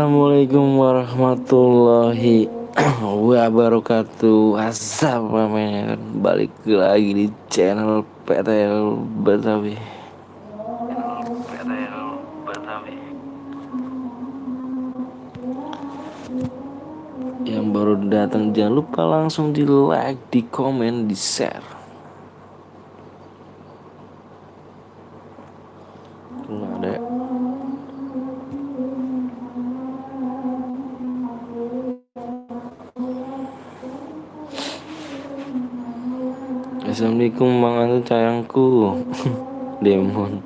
Assalamualaikum warahmatullahi wabarakatuh. Assalamualaikum. Balik lagi di channel PTL Betawi. Yang baru datang jangan lupa langsung di like, di komen, di share. Nggak ada ya? Assalamualaikum Bang Antu sayangku. Demon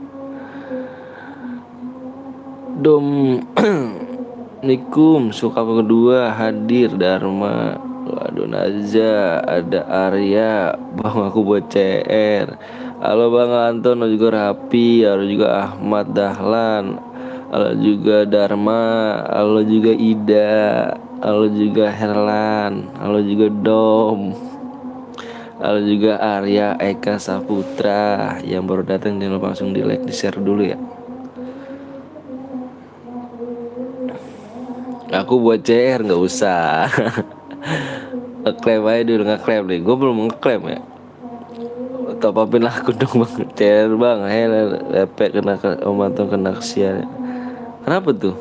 Dom Nikum suka kedua hadir Dharma. Waduh Naza, ada Arya, Bang aku buat CR. Halo Bang Anton, halo juga Rapi, halo juga Ahmad Dahlan, halo juga Dharma, halo juga Ida, halo juga Herlan, halo juga Dom, halo juga Arya Eka Saputra. Yang baru datang jangan lupa langsung di like, di share dulu ya. Aku buat CR nggak usah. Ngeklaim aja dulu, ngeklaim deh. Gue belum ngeklaim ya. Top upin aku dong Bang. CR Bang. Lepek kena omantong kena kesian. Kenapa tuh?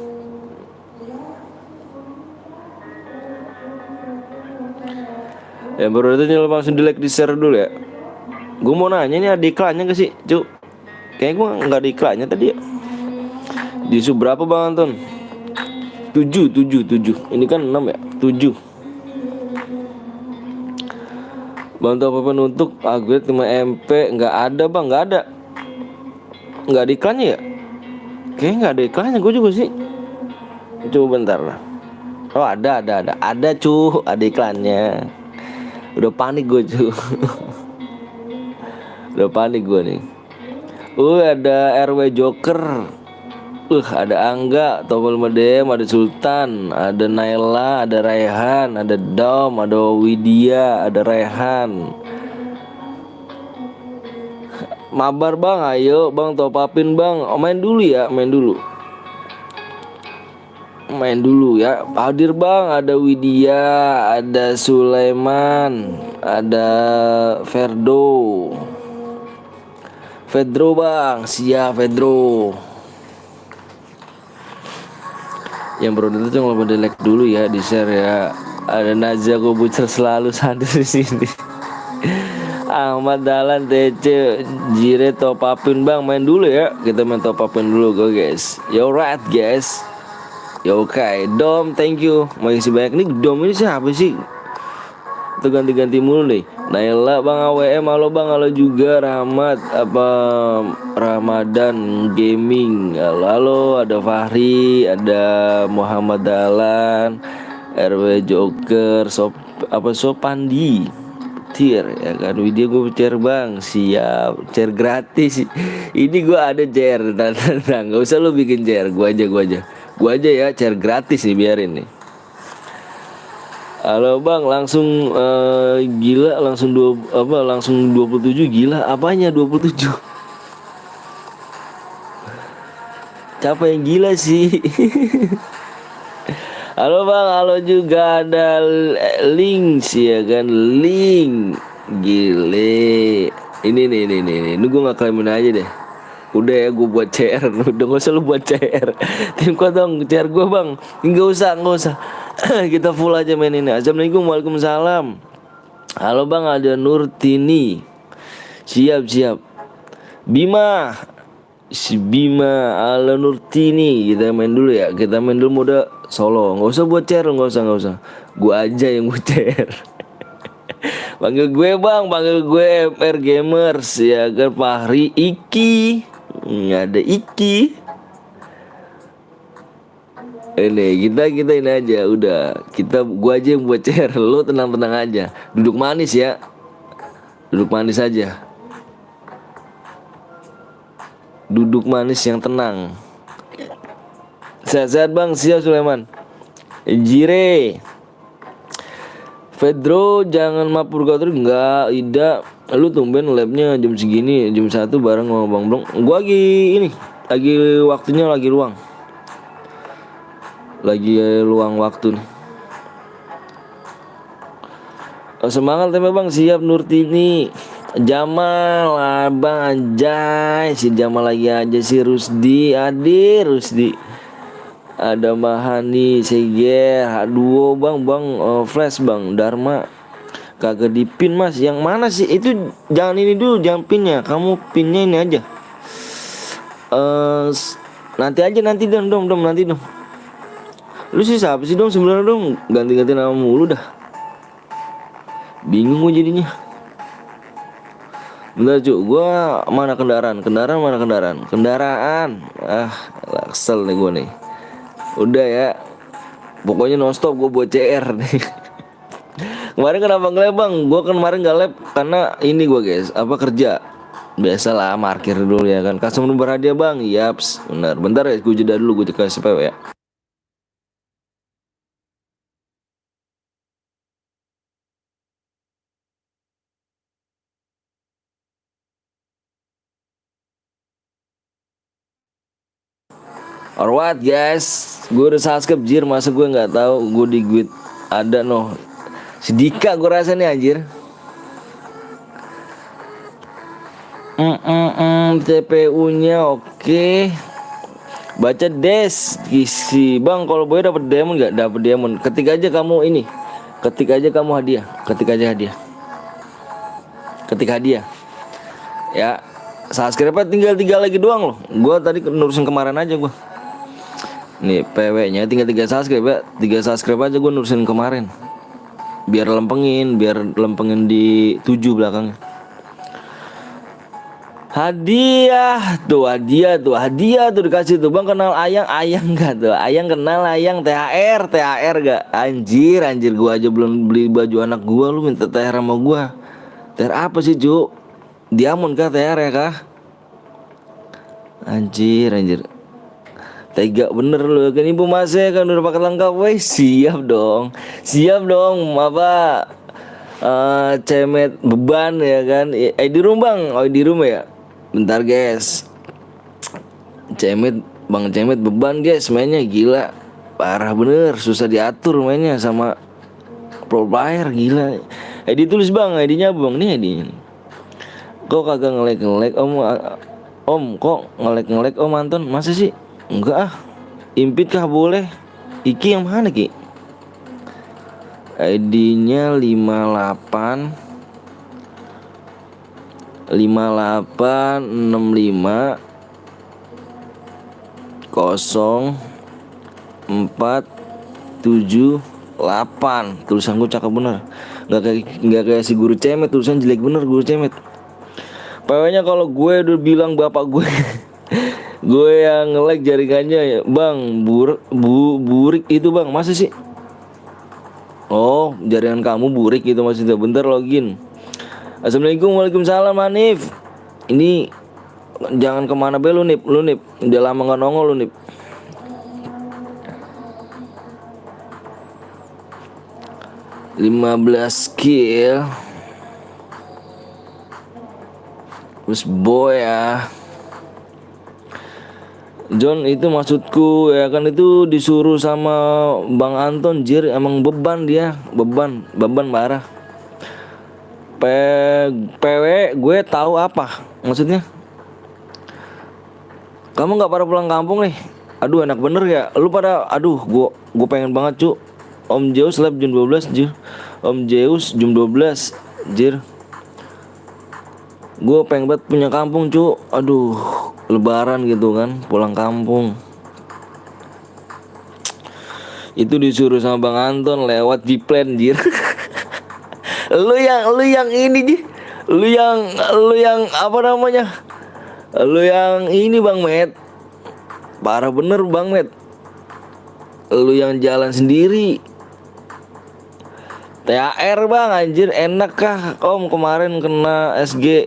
Ya baru itu jangan lupa langsung di like, di share dulu ya. Gue mau nanya ini ada iklannya gak sih Cuk? Kayaknya gue gak ada iklannya tadi ya. Di sub berapa Bang Anton? 7. Ini kan 6 ya? 7. Bantu apa untuk upgrade 5 MP. Nggak ada Bang, nggak ada. Nggak ada iklannya ya? Kayaknya nggak ada iklannya gue juga sih. Coba bentar lah. Oh ada ada iklannya. Udah panik gue cu. Udah panik gue nih. Ada RW Joker. Ada Angga, Topel Medem, ada Sultan, ada Naila, ada Raihan, ada Dom, ada Widya, ada Rehan. Mabar Bang, ayo Bang top upin Bang. Main dulu ya, main dulu ya. Hadir Bang, ada Widya, ada Sulaiman, ada Fedro Bang, siap Fedro. Yang baru itu jangan lupa di like dulu ya, di share ya. Ada Nazia Kobucer selalu hadir di sini. Ahmad Dahlan TC Jire top upin Bang, main dulu ya. Kita main top upin dulu go guys. Yo right guys. Yo oke. Dom thank you. Masih banyak nih Dom ini siapa sih? Itu ganti-ganti mulu nih. Naila Bang AWM, halo Bang, halo juga Rahmat Ramadan Gaming. Halo, ada Fahri, ada Muhammad Dahlan, RW Joker, Sopandi. Tier ya kan, video gue share Bang, siap, share gratis. Ini gue ada share, nggak usah lu bikin share, gue aja ya, share gratis nih, biarin nih. Halo Bang, langsung gila langsung langsung 27 gila. Apanya 27? Siapa yang gila sih? Halo Bang, halo juga ada Link ya kan, Link. Gile. Ini gue nggak klaimin aja deh. Udah ya gue buat CR. Udah gak usah lu buat CR. Tim kau dong CR gue Bang. Nggak usah. Kita full aja main ini. Assalamualaikum, waalaikumsalam. Halo Bang, ada Nurtini. Siap. Bima, halo Nurtini. Kita main dulu ya. Kita main dulu mode solo. Nggak usah buat CR, nggak usah. Gue aja yang buat CR. Panggil gue Bang, panggil gue FR Gamers ya kan, Fahri, Iki. Nggak ada Iki. Ini kita ini aja udah. Gua aja yang buat CR, lo tenang aja. Duduk manis ya. Duduk manis aja. Duduk manis yang tenang. Sehat-sehat Bang, siap Sulaiman. Jire. Fedro jangan mapur terus. Enggak, Ida. Lu tumben labnya jam segini, jam 1 bareng sama Bang Blong. Gua lagi waktunya lagi luang. lagi luang waktu nih. Semangat ya bang, siap Nurtini. Jamal, abang anjay, si Jamal lagi aja, si Rusdi, Adi Rusdi. Ada Mahani, Seger, Duo bang, Flash bang, Dharma. Kagak dipin mas, yang mana sih? Itu jangan ini dulu, jangan pinnya. Kamu pinnya ini aja. Nanti aja, nanti dong, nanti dong. Lu sih siapa sih dong sebenarnya dong? Ganti-ganti nama mulu dah. Bingung gue jadinya. Bentar cu, gua mana kendaraan? Kendaraan. Kesel nih gue nih. Udah ya. Pokoknya nonstop gue buat CR nih. Kemarin kenapa nge-lab bang? Gue kemarin gak lab karena ini gue guys, kerja. Biasalah markir dulu ya kan. Customer berhadiah bang, yaps, benar. Bentar ya, gue jeda dulu, gue kasih PW ya. Alright guys, gue udah subscribe jir, masa gue nggak tahu gue di guide ada noh. Sedika gue rasa nih anjir. CPU-nya oke. Baca des isi bang, kalau boy dapat diamond nggak? Dapat diamond. Ketik aja kamu ini. Ketik aja kamu hadiah. Ketik hadiah. Ya, subscribe tinggal 3 lagi doang loh. Gue tadi nurusin kemarin aja gue. Nih PW-nya tinggal 3 subscribe ya. 3 subscribe aja gue nurusin kemarin. Biar lempengin di 7 belakangnya. Hadiah tuh dikasih tuh bang, kenal ayang gak tuh? Ayang kenal ayang. THR gak? Anjir gua aja belum beli baju anak gua, lu minta THR sama gua. THR apa sih cu? Diamond kah THR ya kah? Anjir tega bener lu kan, ibu masnya kan udah pakai lengkap. Weh siap dong apa cemet beban ya kan. Di rumah bang, di rumah ya. Bentar guys, Bang Cemet beban guys, mainnya gila. Parah bener, susah diatur mainnya sama pro player, gila. Ditulis bang, ID-nya bang, nih ID-nya. Kok kagak ngelek om, kok ngelek om Anton? Masa sih? Enggak ah. Impit kah boleh? Iki yang mana ki? ID-nya 58 65 0478. Tulisan gue cakep bener. Nggak kayak si guru Cemet, tulisan jelek bener guru Cemet. Pokoknya kalau gue udah bilang bapak gue gue yang nge-like jaringannya ya bang, burik itu bang, masa sih? Oh jaringan kamu burik itu maksudnya. Bentar login. Assalamualaikum, waalaikumsalam Hanif. Ini jangan kemana be lu nip. Udah lama gak nongol lu nip. Lima 15 skill. Terus boy ya. John itu maksudku ya kan, itu disuruh sama Bang Anton jir, emang beban dia, beban parah. PW gue tahu apa maksudnya. Kamu nggak pada pulang kampung nih? Aduh enak bener ya. Lu pada gue pengen banget cu. Om Zeus lab jam 12 jir. Om Zeus jam 12 jir. Gue pengen banget punya kampung cu. Aduh lebaran gitu kan, pulang kampung. Itu disuruh sama Bang Anton lewat G-Plan jir. Lu yang ini Ji. Lu yang apa namanya? Lu yang ini Bang Met. Parah bener Bang Met. Lu yang jalan sendiri. THR bang anjir, enak kah om kemarin kena SG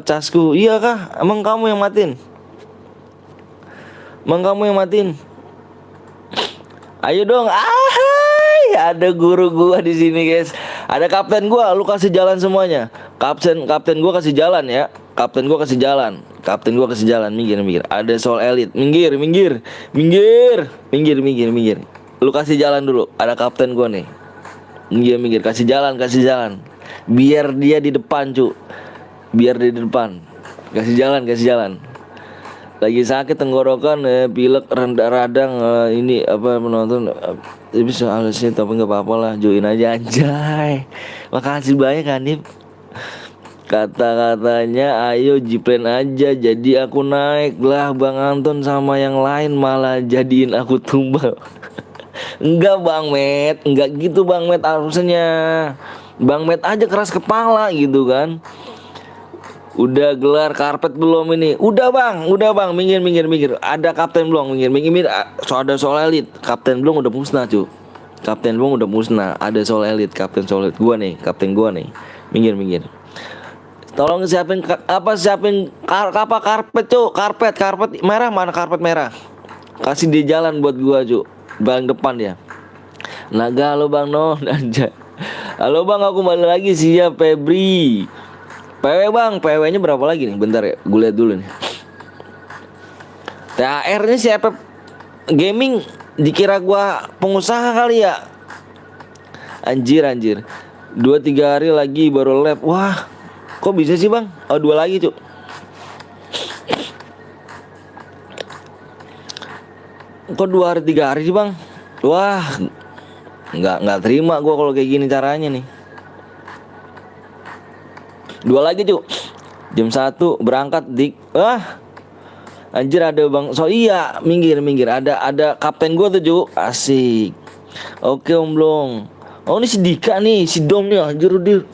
casku? Iya kah? Emang kamu yang matiin? Ayo dong. Ada guru gua di sini guys. Ada kapten gua, lu kasih jalan semuanya. Kapten gua kasih jalan ya. Kapten gua kasih jalan, minggir minggir. Ada soul elite, minggir minggir minggir minggir minggir minggir. Lu kasih jalan dulu. Ada kapten gua nih. Minggir minggir, kasih jalan. Biar dia di depan, cu. Biar dia di depan. Kasih jalan. Lagi sakit tenggorokan, pilek radang, ini apa penonton, bisa alasin tapi nggak apa-apa lah, join aja anjay. Makasih banyak Hanif. Kata-katanya ayo jiplen aja, jadi aku naik lah. Bang Anton sama yang lain malah jadiin aku tumbal. Enggak Bang Met, enggak gitu Bang Met harusnya. Bang Met aja keras kepala gitu kan. Udah gelar karpet belum ini? Udah bang, minggir. Ada kapten belum? Minggir. So ada soal elit, kapten belum udah musnah cu. Kapten belum udah musnah. Ada soal elit, kapten soal elit gua nih, kapten gua nih. Minggir. Tolong siapin karpet cu, karpet merah, mana karpet merah? Kasih dia jalan buat gua cu, paling depan ya. Naga, halo bang non aja. Halo bang, aku balik lagi siap Febri. PW bang, PW-nya berapa lagi nih? Bentar ya, gue lihat dulu nih. THR-nya siapa? Gaming dikira gua pengusaha kali ya. Anjir 2-3 hari lagi baru lab. Wah, kok bisa sih bang? Oh 2 lagi cuk. Kok 2 hari 3 hari sih bang? Wah, nggak terima gua kalau kayak gini caranya nih. 2 lagi cuk. Jam 1 berangkat dik. Anjir ada bang. So iya, minggir. Ada kapten gua tuh cuk. Asik. Oke Om Blong. Oh ini si Dika nih, si Dom nih anjir dia.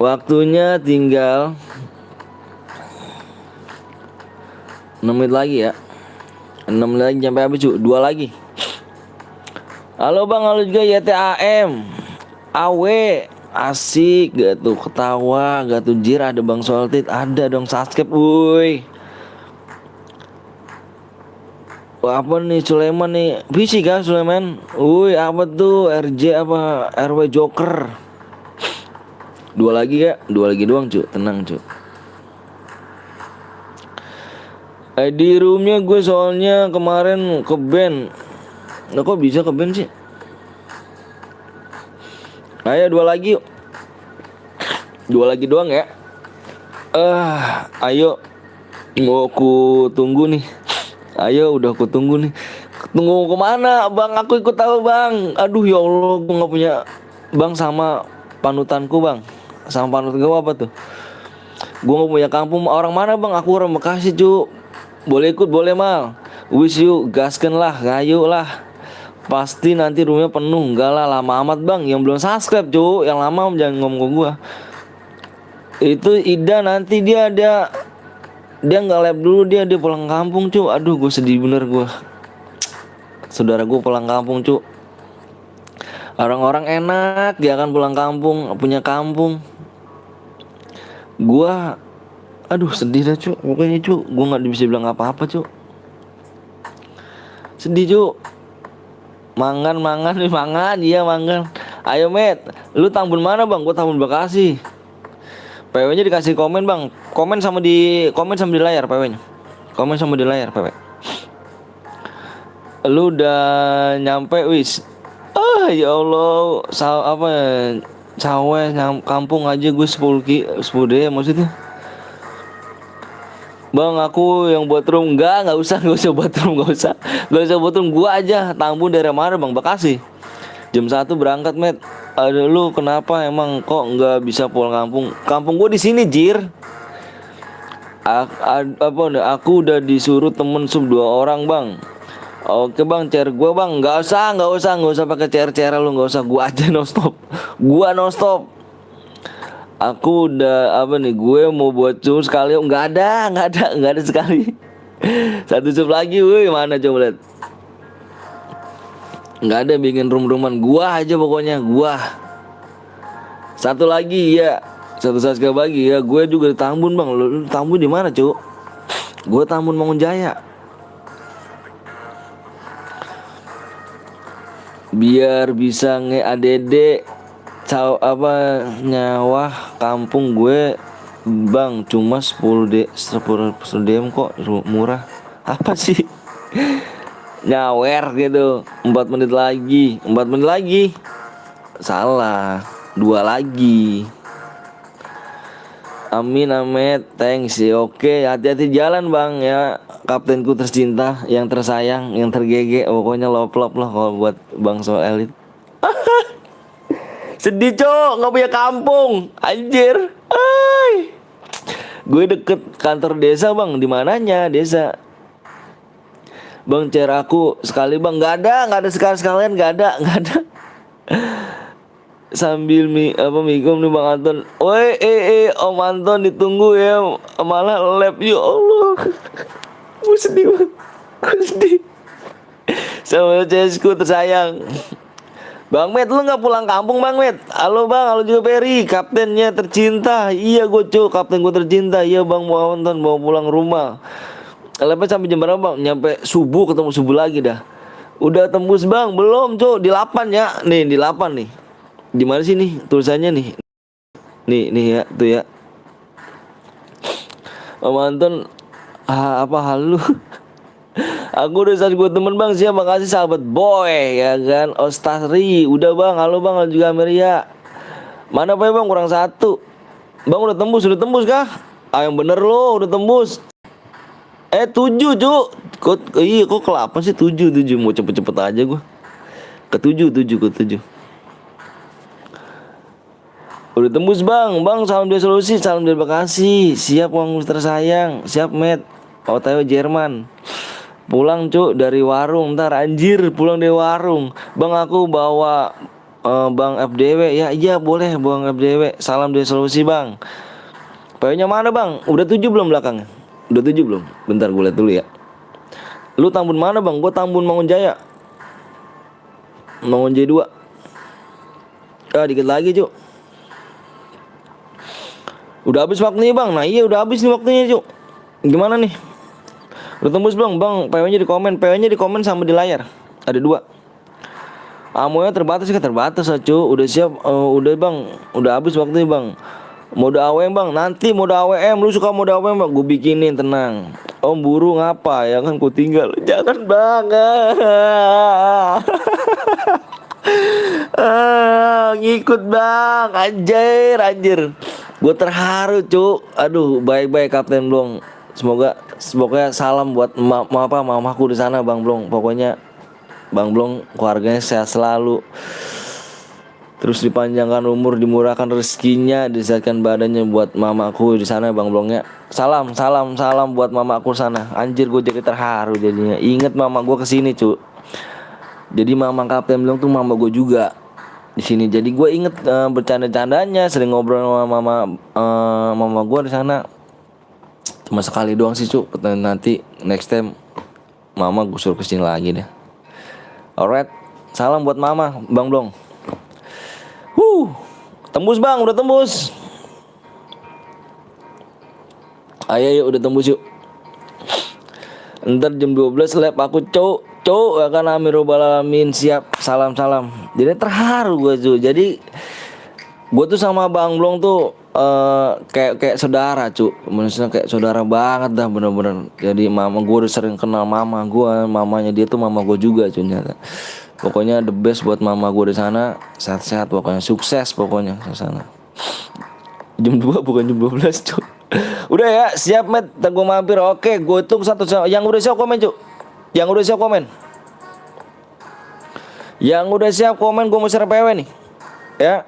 Waktunya tinggal 6 menit lagi ya. 6 menit lagi sampai habis cu. 2 lagi. Halo bang, halo juga YTAM AW. Asik gak tuh, ketawa gak tuh jir. Ada bang Soltit, ada dong subscribe wuih. Wah, apa nih Sulaiman nih, fisik kan Sulaiman. Wih apa tuh RJ apa RW Joker. 2 lagi ya, 2 lagi doang cu, tenang cu. Di roomnya gue soalnya kemarin ke band. Nah kok bisa ke band sih? Ayo 2 lagi yuk. 2 lagi doang ya. Ayo. Mau aku tunggu nih. Ayo udah aku tunggu nih. Tunggu kemana bang? Aku ikut tahu bang. Aduh ya Allah, gue gak punya bang sama panutanku bang. Sama panutan gue apa tuh? Gue gak punya kampung. Orang mana bang? Aku orang Bekasi cu. Boleh ikut boleh mal. Wish you gasken lah, ngayu lah. Pasti nanti roomnya penuh. Enggak lah, lama amat bang. Yang belum subscribe cu, yang lama jangan ngomong ke gue. Itu Ida nanti dia nggak lab dulu, dia pulang kampung cu. Aduh gue sedih bener gue. Saudara gue pulang kampung cu. Orang-orang enak dia akan pulang kampung, punya kampung. Gue aduh sedih dah cu. Pokoknya cu, gue nggak bisa bilang apa-apa cu. Sedih cu. Mangan iya mangan. Ayo met, lu Tambun mana bang? Gue Tambun Bekasi. PW-nya dikasih komen bang. Komen sama di layar PW-nya. Komen sama di layar PW. Lu udah nyampe wis. Ya Allah, kampung aja gue 10 deh maksudnya. Bang aku yang buat room. Enggak usah buat room, enggak usah buat room. Gua aja Tambun daerah mana bang? Bekasi. Jam 1 berangkat met. Aduh lu kenapa emang kok nggak bisa pulang kampung? Kampung gue di sini jir. Aku udah disuruh temen sub 2 orang bang. Oke bang, chair gue bang. Nggak usah pakai chair lu, nggak usah. Gua aja no stop. Aku udah gue mau buat sub sekali. Nggak ada sekali. 1 sub lagi, woi mana coba lihat. Nggak ada bikin room-rooman. Gua aja pokoknya gua. 1 lagi ya. 1 subscribe lagi ya. Gue juga di Tambun bang. Lu Tambun di mana cu? Gue Tambun Mangunjaya. Biar bisa nge-ADD nyawa kampung gue Bang, cuma 10 DM kok murah. Apa sih? Nyawer gitu. 4 menit lagi. 4 menit lagi. Salah. 2 lagi. Amin Ahmed, thanks ya. Oke, hati-hati jalan bang ya, kaptenku tercinta, yang tersayang, yang tergege. Pokoknya lop-lop lah kalau buat bang Soel itu. Sedih cok, nggak punya kampung, anjir. Ay. Gue deket kantor desa bang, di mananya desa. Bang share aku sekali bang, nggak ada sekalian, nggak ada. Sambil apa mikum nih bang Anton. Woi Om Anton ditunggu ya, malah lab ya Allah. Gue sedih banget, gue sedih sama CSku tersayang. Bang Met, lu nggak pulang kampung Bang Met? Halo Bang, halo juga Peri, kaptennya tercinta. Iya gue cuk, kapten gue tercinta. Iya Bang, mau nonton, mau pulang rumah. Labnya sampai jam berapa Bang? Nyampe subuh, ketemu subuh lagi dah. Udah tembus Bang? Belum cuk, di 8 ya. Nih di 8 nih. Di mana sih nih tulisannya nih? Nih ya, tuh ya. Om Anton, apa hal lu? Aku udah saat gue temen bang, siap makasih sahabat boy ya kan. Ostari udah bang, halo bang, halo juga Ameria. Mana pak bang, kurang satu. Bang udah tembus kah? Ah yang bener lo udah tembus. 7 cuk. Kok ke-8 sih? 7 mau cepet-cepet aja gue. Ke 7. Udah tembus bang, salam dari solusi, salam dari Bekasi. Siap bang tersayang, siap met. OTW Jerman. Pulang cuk dari warung, ntar anjir pulang dari warung. Bang aku bawa bang FDW ya, iya boleh bang FDW. Salam dari solusi bang. PO-nya mana bang? Udah 7 belum belakangnya? Udah 7 belum? Bentar gue liat dulu ya. Lu Tambun mana bang? Gue Tambun Mangunjaya. Mangunjaya 2. Dikit lagi cuk. Udah habis waktunya bang. Nah iya udah habis nih waktunya cuk. Gimana nih? Udah tembus belum bang? PO-nya di komen sama di layar. Ada 2. Amonya terbatas kan? Terbatas lah cu. Udah siap. Udah bang. Udah habis waktunya bang. Mode AWM bang. Nanti mode AWM. Lu suka mode AWM bang? Gue bikinin, tenang. Om buru ngapa ya kan? Ku tinggal. Jangan bang. Ngikut bang. Anjir. Gue terharu cu. Aduh baik-baik Kapten Blong. Semoga salam buat mamaku di sana Bang Blong. Pokoknya Bang Blong keluarganya sehat selalu. Terus dipanjangkan umur, dimurahkan rezekinya, disehatkan badannya buat mamaku di sana Bang Blongnya. Salam buat mamaku sana. Anjir gue jadi terharu jadinya. Ingat mama gue kesini cu. Jadi mama Kapten Blong tuh mama gue juga di sini. Jadi gue inget bercanda-candanya, sering ngobrol sama mama gue di sana. Cuma sekali doang sih cu. Nanti next time mama gue suruh kesini lagi deh. Alright, salam buat mama Bang Blong. Tembus bang, udah tembus. Ayo udah tembus yuk. Ntar jam 12 lab aku cuk akan amirul alamin. Siap, salam. Jadi terharu gue cu. Jadi gue tuh sama Bang Blong tuh kayak saudara cu. Maksudnya kayak saudara banget dah bener-bener. Jadi mama gue udah sering kenal mama gue. Mamanya dia tuh mama gue juga cu nyata. Pokoknya the best buat mama gue di sana. Sehat-sehat pokoknya, sukses pokoknya di sana. Jam 2 bukan jam 12 cu. Udah ya, siap met, gue mampir. Oke, gue hitung 1. Yang udah siap komen cu. Yang udah siap komen, gue mau share PW nih. Ya.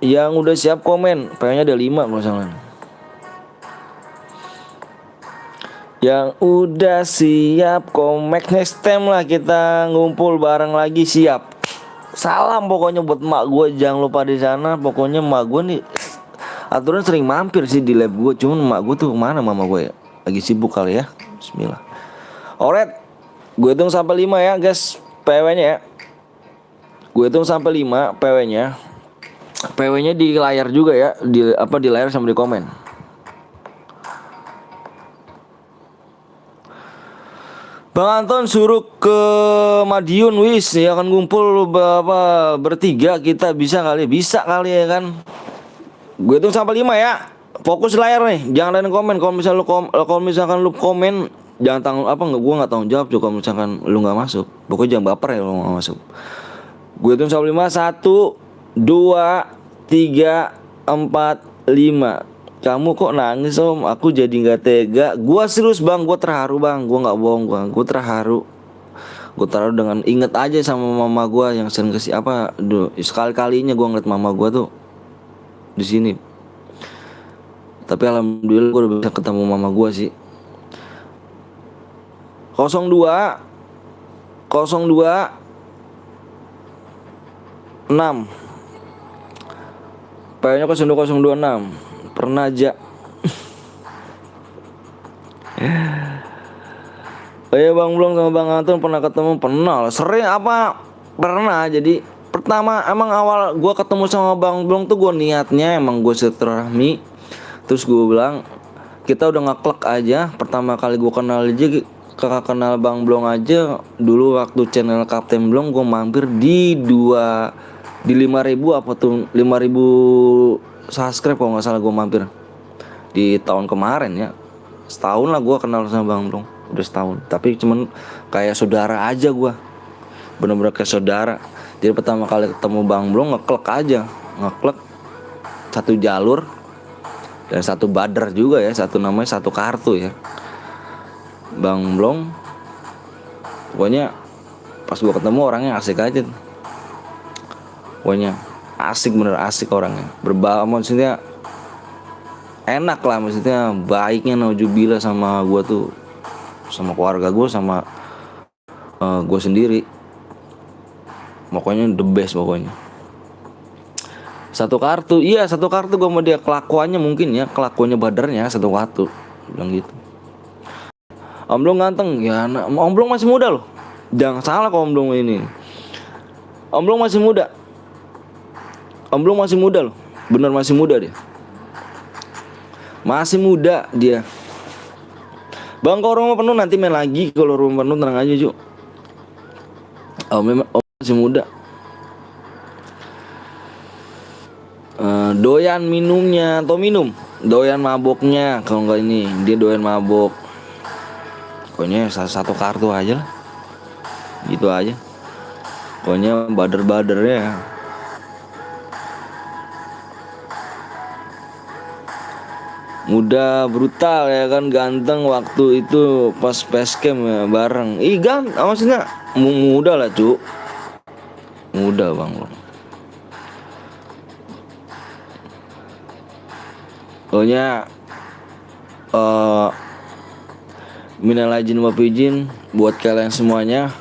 Yang udah siap komen, PW-nya ada 5 kalau salah. Yang udah siap komen, next time lah kita ngumpul bareng lagi, siap. Salam pokoknya buat emak gue, jangan lupa di sana. Pokoknya emak gue nih aturan sering mampir sih di lab gue. Cuman emak gue tuh kemana mama gue ya? Lagi sibuk kali ya. Bismillah. Alright, gue hitung sampai 5 ya guys, PW-nya ya. Gue hitung sampai 5 PW-nya. PW-nya di layar juga ya, di layar sama di komen. Bang Anton suruh ke Madiun wis ya kan, ngumpul bertiga kita bisa kali ya kan. Gue hitung sampai 5 ya. Fokus layar nih, jangan ada yang komen. Kalau misalkan lu komen, jangan tanggung apa nggak, gua nggak tanggung jawab juga kalau misalkan lu nggak masuk. Pokoknya jangan baper ya lu nggak masuk. Gue hitung sampai 5. 1, 2, 3, 4, 5. Kamu kok nangis om? Aku jadi nggak tega. Gua serius bang, gua terharu bang. Gua nggak bohong, gua terharu. Gue taruh dengan inget aja sama mama gue yang sering kasih apa, sekali-kalinya gue ngeliat mama gue tuh di sini. Tapi alhamdulillah gue udah bisa ketemu mama gue sih. 02 02 6. Kayaknya 02026. Pernah aja. Oh iya Bang Blong sama Bang Anton pernah ketemu? Pernah lah. Sering apa? Pernah. Jadi pertama emang awal gue ketemu sama Bang Blong tuh gue niatnya emang gue silaturahmi. Terus gue bilang kita udah ngeklek aja. Pertama kali gue kenal aja, kakak kenal Bang Blong aja. Dulu waktu channel Kapten Blong gue mampir di 5.000 apa tuh, 5.000 subscribe kalau nggak salah gue mampir di tahun kemarin ya. Setahun lah gue kenal sama Bang Blong, udah setahun. Tapi cuman kayak saudara aja gue, bener-bener kayak saudara. Jadi pertama kali ketemu Bang Blong ngeklek aja, ngeklek satu jalur dan satu badar juga ya, satu namanya satu kartu ya. Bang Blong, pokoknya pas gue ketemu orangnya asik aja. Pokoknya asik, bener asik orangnya. Maksudnya enak lah, maksudnya baiknya naujubillah sama gue tuh, sama keluarga gue, sama gue sendiri. Pokoknya the best pokoknya. Satu kartu, iya satu kartu gue sama dia. Kelakuannya mungkin ya, kelakuannya badarnya satu kartu, bilang gitu. Om Blong ganteng ya, Om Blong masih muda loh. Jangan salah kalau Om Blong ini. Om Blong masih muda. Om Blong masih muda loh, bener masih muda dia. Masih muda dia. Bang kalau rumah penuh nanti main lagi. Kalau rumah penuh tenang aja Ju. Om masih muda. Doyan minumnya atau minum, doyan maboknya. Kalau nggak ini dia doyan mabok. Pokoknya satu kartu aja lah, gitu aja. Pokoknya bader-badernya muda, brutal ya kan, ganteng. Waktu itu pas Basecamp ya bareng. Maksudnya muda lah cu, muda bang. Pokoknya minal aidin wal faizin buat kalian semuanya.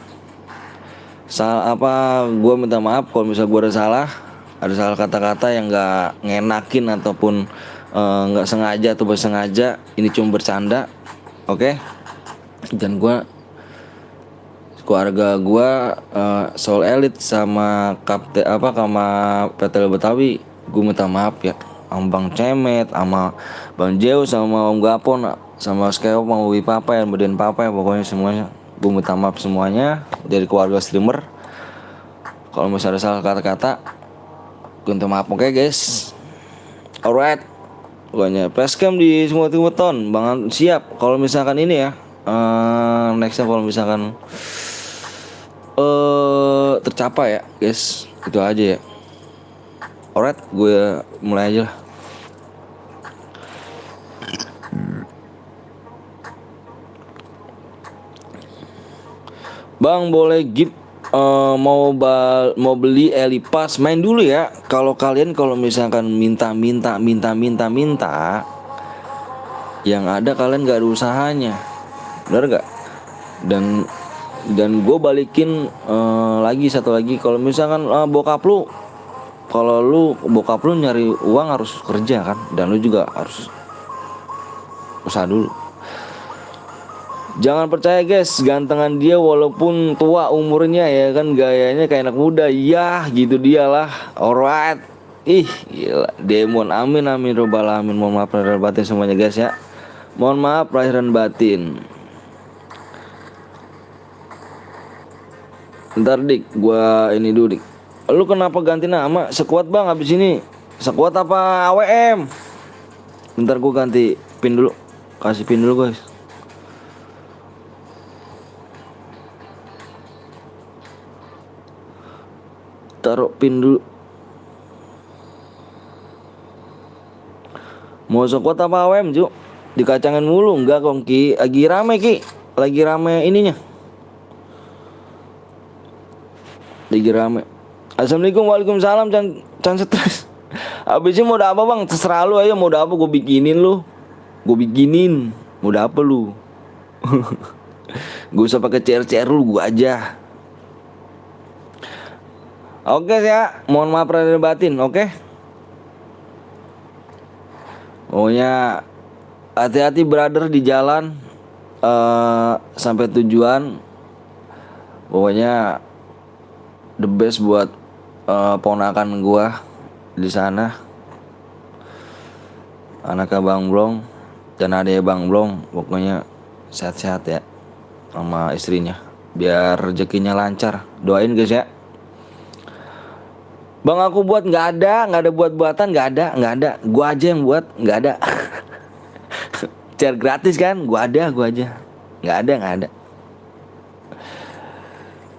Gue minta maaf kalau misalnya gue ada salah kata-kata yang nggak ngenakin ataupun nggak sengaja atau bersengaja. Ini cuma bercanda, oke? Dan keluarga gue Soul Elite sama sama PTL Betawi, gue minta maaf ya, sama Bang Cemet, sama Bang Jeo, sama Om Gapon, sama Skeo, sama Wi Papa ya, Mbeden Papa ya, pokoknya semuanya gue minta maaf semuanya dari keluarga streamer. Kalau misalnya ada salah kata-kata, gue minta maaf, oke guys. Alright, pokoknya Basecamp di semua Weton, Bang siap. Kalau misalkan ini ya, nextnya kalau misalkan tercapai ya guys, itu aja ya. Alright, gue mulai aja lah. Bang boleh gift mau beli Elipas, main dulu ya. Kalau kalian misalkan minta yang ada kalian gak ada usahanya, bener gak? Dan gue balikin lagi satu lagi. Kalau misalkan bokap lu nyari uang harus kerja kan, dan lu juga harus usaha dulu. Jangan percaya guys, gantengan dia walaupun tua umurnya ya kan, gayanya kayak anak muda. Ya gitu dialah. Alright. Gila Demon, amin robbal alamin. Mohon maaf lahir dan batin semuanya guys ya. Mohon maaf lahir dan batin. Ntar dik, gua ini dulu dik. Lu kenapa ganti nama? Sekuat bang abis ini. Sekuat apa AWM? Bentar gue ganti pin dulu. Kasih pin dulu guys. Taruh pin dulu. Mau sekuat apa AWM Cuk? Dikacangin mulu. Enggak kong Ki. Lagi rame Ki. Lagi rame ininya. Lagi rame. Assalamualaikum, waalaikumsalam. Jangan stres. Abisnya mau udah apa bang? Terserah lu aja, mau udah apa gue bikinin lu. Gue bikinin. Mau udah apa lu? Gue usah pakai CR lu, gue aja. Oke ya, mohon maaf lahir batin, oke? Pokoknya hati-hati brother di jalan, sampai tujuan. Pokoknya the best buat ponakan gua di sana, anaknya Bang Blong dan adiknya Bang Blong. Pokoknya sehat-sehat ya sama istrinya, biar rezekinya lancar. Doain guys ya. Bang aku buat nggak ada buat-buatan, nggak ada. Gua aja yang buat, nggak ada. Share gratis kan, gua aja. Nggak ada.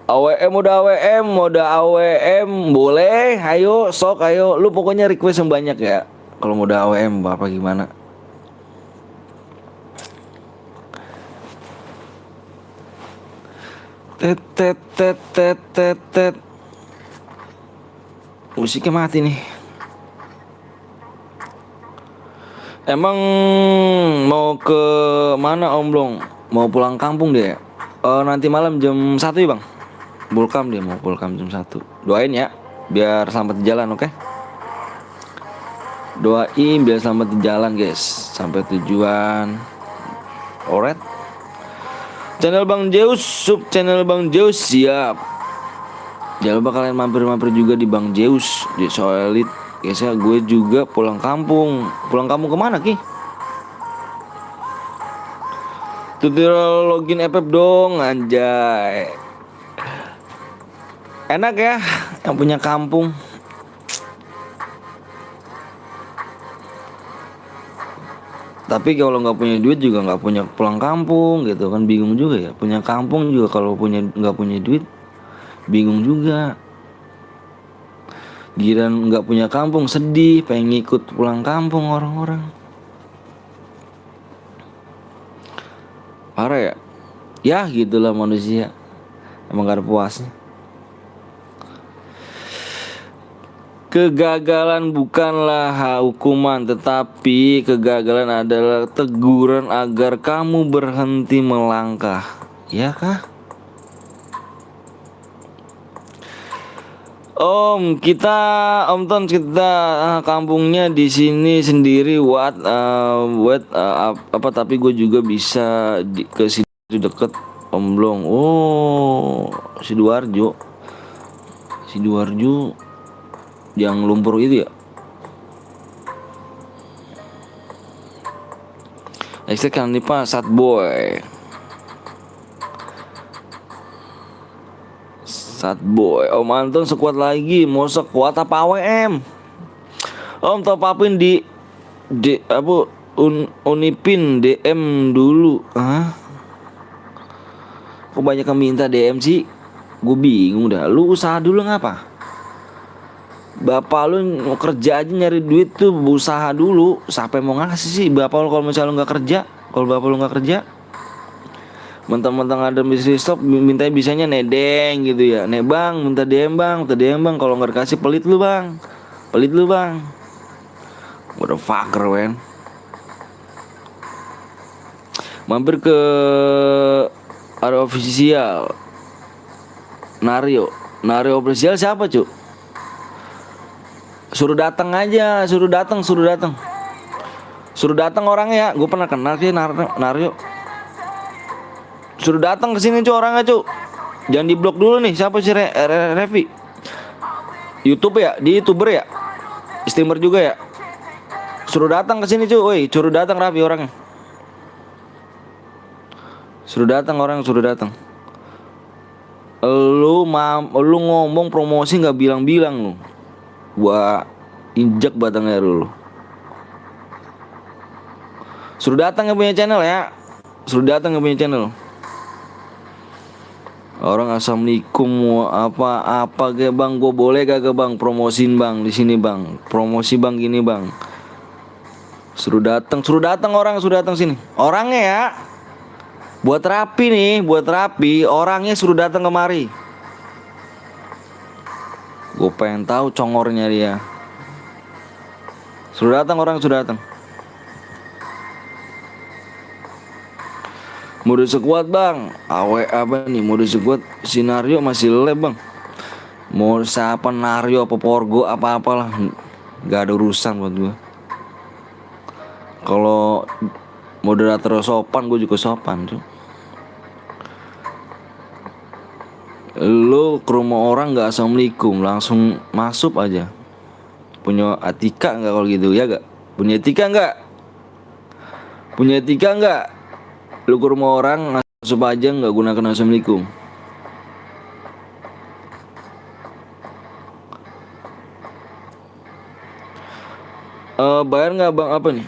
AWM udah AWM boleh, ayo sok ayo. Lu pokoknya request yang banyak ya. Kalau mau udah AWM apa gimana? Tet. Musiknya mati nih. Emang mau ke mana Om Blong? Mau pulang kampung dia? Nanti malam jam 1 ya bang? Bulkam dia mau bulkam jam 1. Doain ya, biar selamat di jalan, oke? Doain biar selamat di jalan guys, sampai tujuan. Alright. Channel Bang Zeus, sub channel Bang Zeus siap. Jangan lupa kalian mampir-mampir juga di Bang Zeus di Soelit. Guys ya, gue juga pulang kampung. Pulang kampung kemana Ki? Tutorial login FF dong, anjay. Enak ya, yang punya kampung. Tapi kalau nggak punya duit juga nggak punya pulang kampung gitu kan, bingung juga ya. Punya kampung juga kalau nggak punya duit, bingung juga. Giran nggak punya kampung sedih, pengen ngikut pulang kampung orang-orang. Parah ya? Ya gitulah manusia. Emang gak ada puasnya. Kegagalan bukanlah hukuman, tetapi kegagalan adalah teguran agar kamu berhenti melangkah. Ya kah? Om Ton kita kampungnya di sini sendiri apa tapi gue juga bisa ke situ deket Om Blong. Oh, Sidoarjo yang lumpur itu ya. Ekstek yang nipa Sad Boy. Om Anton sekuat lagi. Mau sekuat apa AWM? Om top upin di Unipin DM dulu. Hah? Kok banyak yang minta DM sih? Gue bingung dah. Lu usaha dulu ngapa? Bapak lu mau kerja aja nyari duit tuh, berusaha dulu. Siapa yang mau ngasih sih bapak lu kalau misalnya lu nggak kerja? Kalau bapak lu nggak kerja, mentang-mentang ada bisnis stop, mintanya bisanya nedeng gitu ya. Nih bang, minta DM bang. Kalau nggak dikasih pelit lu bang. Motherfucker wen. Mampir ke area official. Nario official siapa cuk? Suruh datang orangnya. Gue pernah kenal sih Nario. Suruh datang ke sini cu orangnya cu. Jangan diblok dulu nih. Siapa sih Revi? YouTube ya? Di YouTuber ya? Streamer juga ya? Suruh datang ke sini cu. Woi, suruh datang Raffi orangnya. Suruh datang. Lu ngomong promosi nggak bilang-bilang lu. Gua injek batangnya dulu. Suruh datang ke punya channel ya. Suruh datang ke punya channel. Orang assalamualaikum apa ke bang, gue boleh kagak bang promosiin bang di sini bang, promosi bang gini bang. Suruh datang orang, suruh datang sini. Orangnya ya, buat rapi nih, buat rapi. Orangnya suruh datang kemari. Gue pengen tahu congornya dia. Suruh datang orang, suruh datang. Mode sekuat bang, awe apa nih mode sekuat, sinario masih lelep bang. Mau siapa nario apa porgo apa apalah, gak ada urusan buat gue. Kalau moderator sopan, gue juga sopan tuh. Lo ke rumah orang gak assalamualaikum, langsung masuk aja. Punya etika nggak kalau gitu ya gak? Punya etika nggak? Punya etika nggak? Lu ke rumah orang masuk aja nggak gunakan assalamualaikum. Bayar nggak bang apa nih?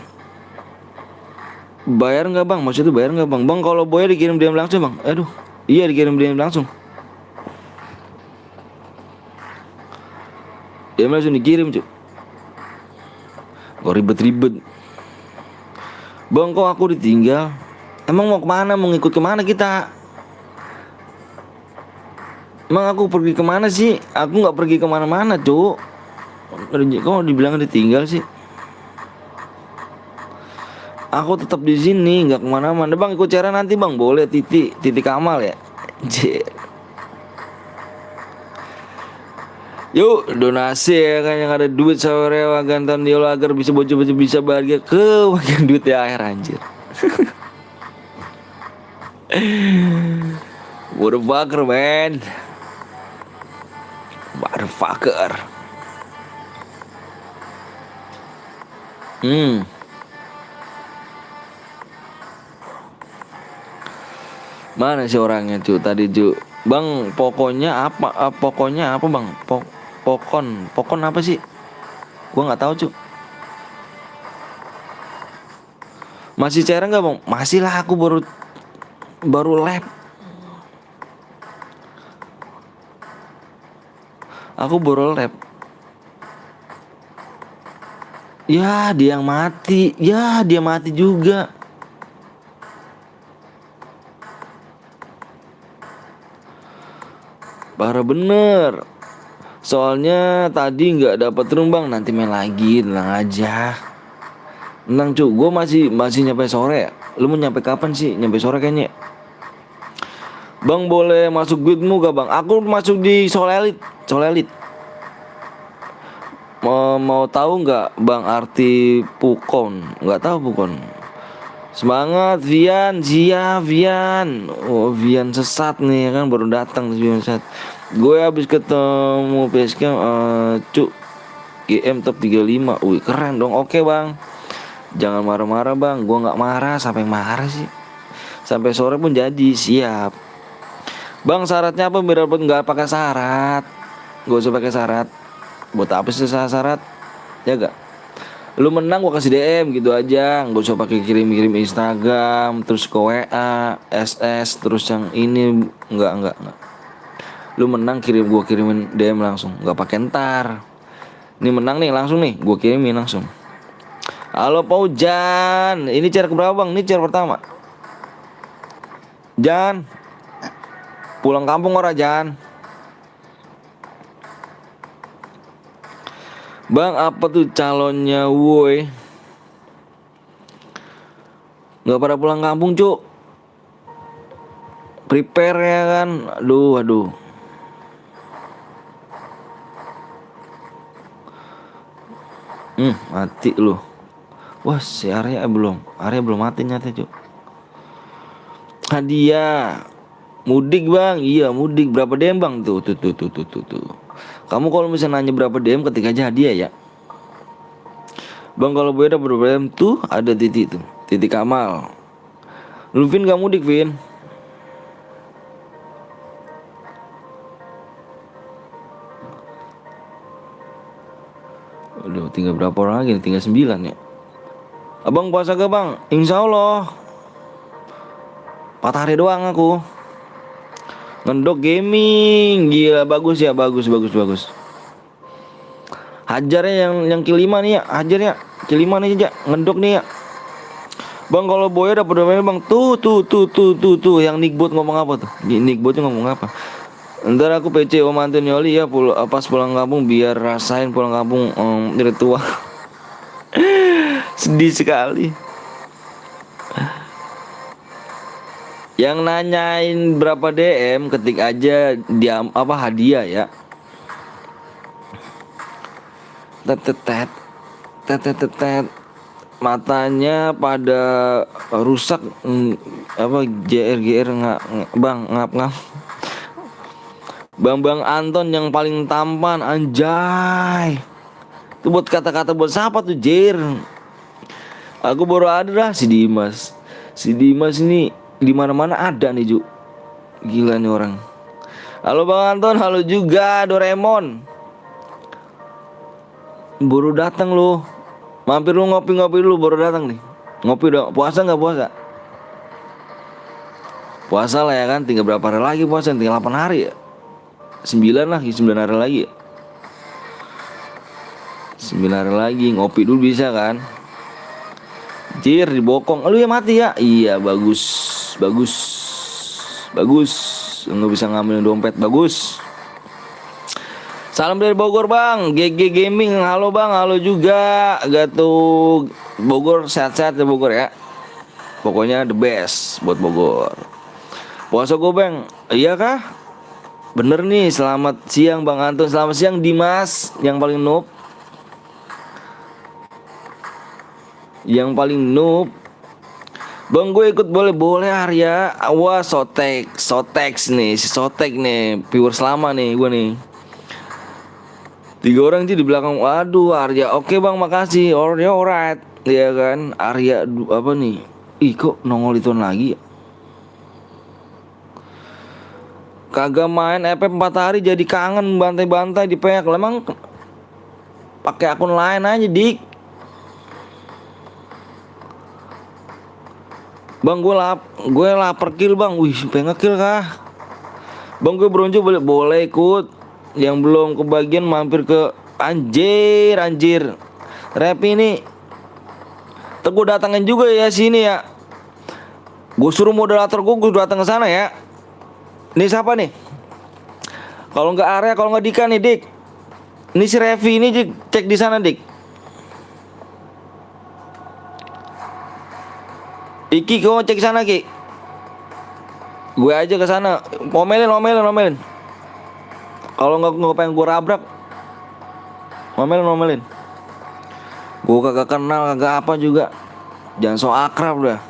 Bayar nggak bang? Maksudnya bayar nggak bang? Bang kalau boya dikirim DM langsung bang. Aduh, iya dikirim DM langsung. DM langsung dikirim cuy. Kok ribet-ribet. Bang kok aku ditinggal? Emang mau kemana? Mau ngikut kemana kita? Emang aku pergi kemana sih? Aku nggak pergi kemana-mana cuy. Kok dibilang ditinggal sih? Aku tetap di sini, nggak kemana-mana. Bang ikut cara nanti bang, boleh titik Kamal ya. Yuk donasi ya kan, yang ada duit sore gantan dia agar bisa bocah-bocah bisa bahagia ke bagian duit ya akhir anjir. Motherfucker man. Motherfucker. Mana sih orangnya cu tadi cu? Bang pokoknya apa? Pokoknya apa bang? Pokon apa sih? Gua nggak tahu cu. Masih cairan nggak bang? Masih lah, aku baru baru lab. Aku baru lab. Ya dia yang mati. Ya dia mati juga. Parah bener. Soalnya tadi nggak dapat room bang, nanti main lagi, tenang aja. Tenang cu, gue masih nyampe sore ya. Lu mau nyampe kapan sih? Nyampe sore kayaknya. Bang boleh masuk guildmu gak bang? Aku masuk di Solelit. Solelit. Mau tahu nggak bang arti Pukon? Nggak tahu Pukon. Semangat Vian, Zia, Vian. Oh Vian sesat nih kan, baru datang Vian sesat. Gue habis ketemu PSK Cuk GM top 35. Wih keren dong. Oke bang, jangan marah-marah bang. Gue nggak marah. Sampai marah sih? Sampai sore pun jadi. Siap bang. Syaratnya apa biar dapat? Nggak pakai syarat. Gak usah pakai syarat. Buat apa sih syarat? Ya gak? Lu menang gua kasih DM gitu aja. Gak usah pakai kirim-kirim Instagram, terus ke WA, SS, terus yang ini enggak. Lu menang gua kirimin DM langsung. Gak pakai ntar. Ini menang nih langsung nih, gua kirimin langsung. Halo Paujan, ini chair keberapa bang? Ini chair pertama. Jan, pulang kampung ora Jan? Bang apa tuh calonnya woi? Gak pada pulang kampung cuk. Prepare ya kan. Aduh. Mati lu. Wah si Arya belum mati nyata cuk. Hadiah mudik bang. Iya mudik. Berapa DM bang? Tuh. Kamu kalau misalnya nanya berapa DM ketik aja hadiah ya. Bang kalau beda berapa DM tuh ada titik tuh. Titik Kamal. Lu Vin gak mudik Vin? Aduh tinggal berapa orang lagi nih? Tinggal 9 ya. Abang puasa gak bang? Insya Allah 4 hari doang aku. Ngendok gaming. Gila bagus ya, bagus bagus bagus. Hajar ya yang kelima nih ya, hajar ya. Kelima nih aja, ngendok nih ya. Bang kalau Boya dapat domain bang. Tuh yang Nickbot ngomong apa tuh? Nickbotnya ngomong apa? Ntar aku PC Om Antonioli ya pas pulang kampung biar rasain pulang kampung ritual. Sedih sekali. Yang nanyain berapa DM ketik aja dia apa hadiah ya. Tetetet tetetet matanya pada rusak apa JR nggak bang ngap. Bang Anton yang paling tampan anjay. Itu buat kata-kata buat siapa tuh Jir? Aku baru ada dah si Dimas. Si Dimas ini di mana-mana ada nih Ju. Gila nih orang. Halo Bang Anton, halo juga Doraemon. Baru datang lu. Mampir lu ngopi-ngopi dulu baru datang nih. Ngopi dong. Puasa nggak puasa? Puasa lah ya kan. Tinggal berapa hari lagi puasa? Tinggal 8 hari ya. 9 lagi, 9 hari lagi. 9 hari lagi ngopi dulu bisa kan? Jir dibokong. Lu ya mati ya? Iya bagus. Bagus. Bagus. Nggak bisa ngambilin dompet bagus. Salam dari Bogor bang, GG Gaming. Halo bang, halo juga. Gato Bogor sehat-sehat ya Bogor ya. Pokoknya the best buat Bogor. Puasa gue bang, iya kah? Bener nih, selamat siang Bang Anton. Selamat siang Dimas, yang paling noob. Yang paling noob. Bang gue ikut boleh Arya. Wah Sotek nih, si Sotek nih, viewers lama nih gue nih. 3 orang sih di belakang. Waduh Arya, oke bang makasih. Arya alright, ya kan. Arya apa nih? Ih kok nongol ituan lagi ya? Kagak main FF 4 hari jadi kangen bantai-bantai di PK. Emang pakai akun lain aja dik. Bang gue lapar kill bang. Wih pengen kill kah? Bang gue bronjo boleh ikut. Yang belum kebagian mampir ke anjir. Rap ini Teguh datangin juga ya sini ya. Gue suruh moderator gue datang ke sana ya. Ini siapa nih? Kalau nggak Arya, kalau nggak Dika nih Dik. Ini si Revi ini cek di sana Dik. Iki kau cek sana Ki. Gue aja ke sana. Omelin. Kalau nggak pengen gue rabrak. Omelin. Gue kagak kenal kagak apa juga. Jangan so akrab dah.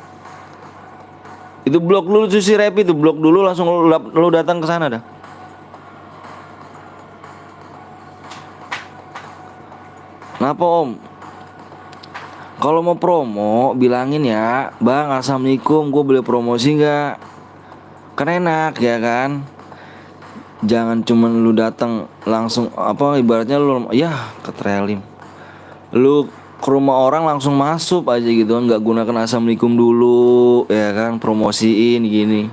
Itu blok dulu tuh si Revi itu, blok dulu langsung lu datang ke sana dah. Kenapa Om? Kalau mau promo bilangin ya, Bang assalamualaikum, gue boleh promosi nggak? Kan enak ya kan. Jangan cuman lu datang langsung apa ibaratnya lu ya ketrelim. Lu ke rumah orang langsung masuk aja gitu kan, nggak gunakan assalamualaikum dulu ya kan, promosiin gini.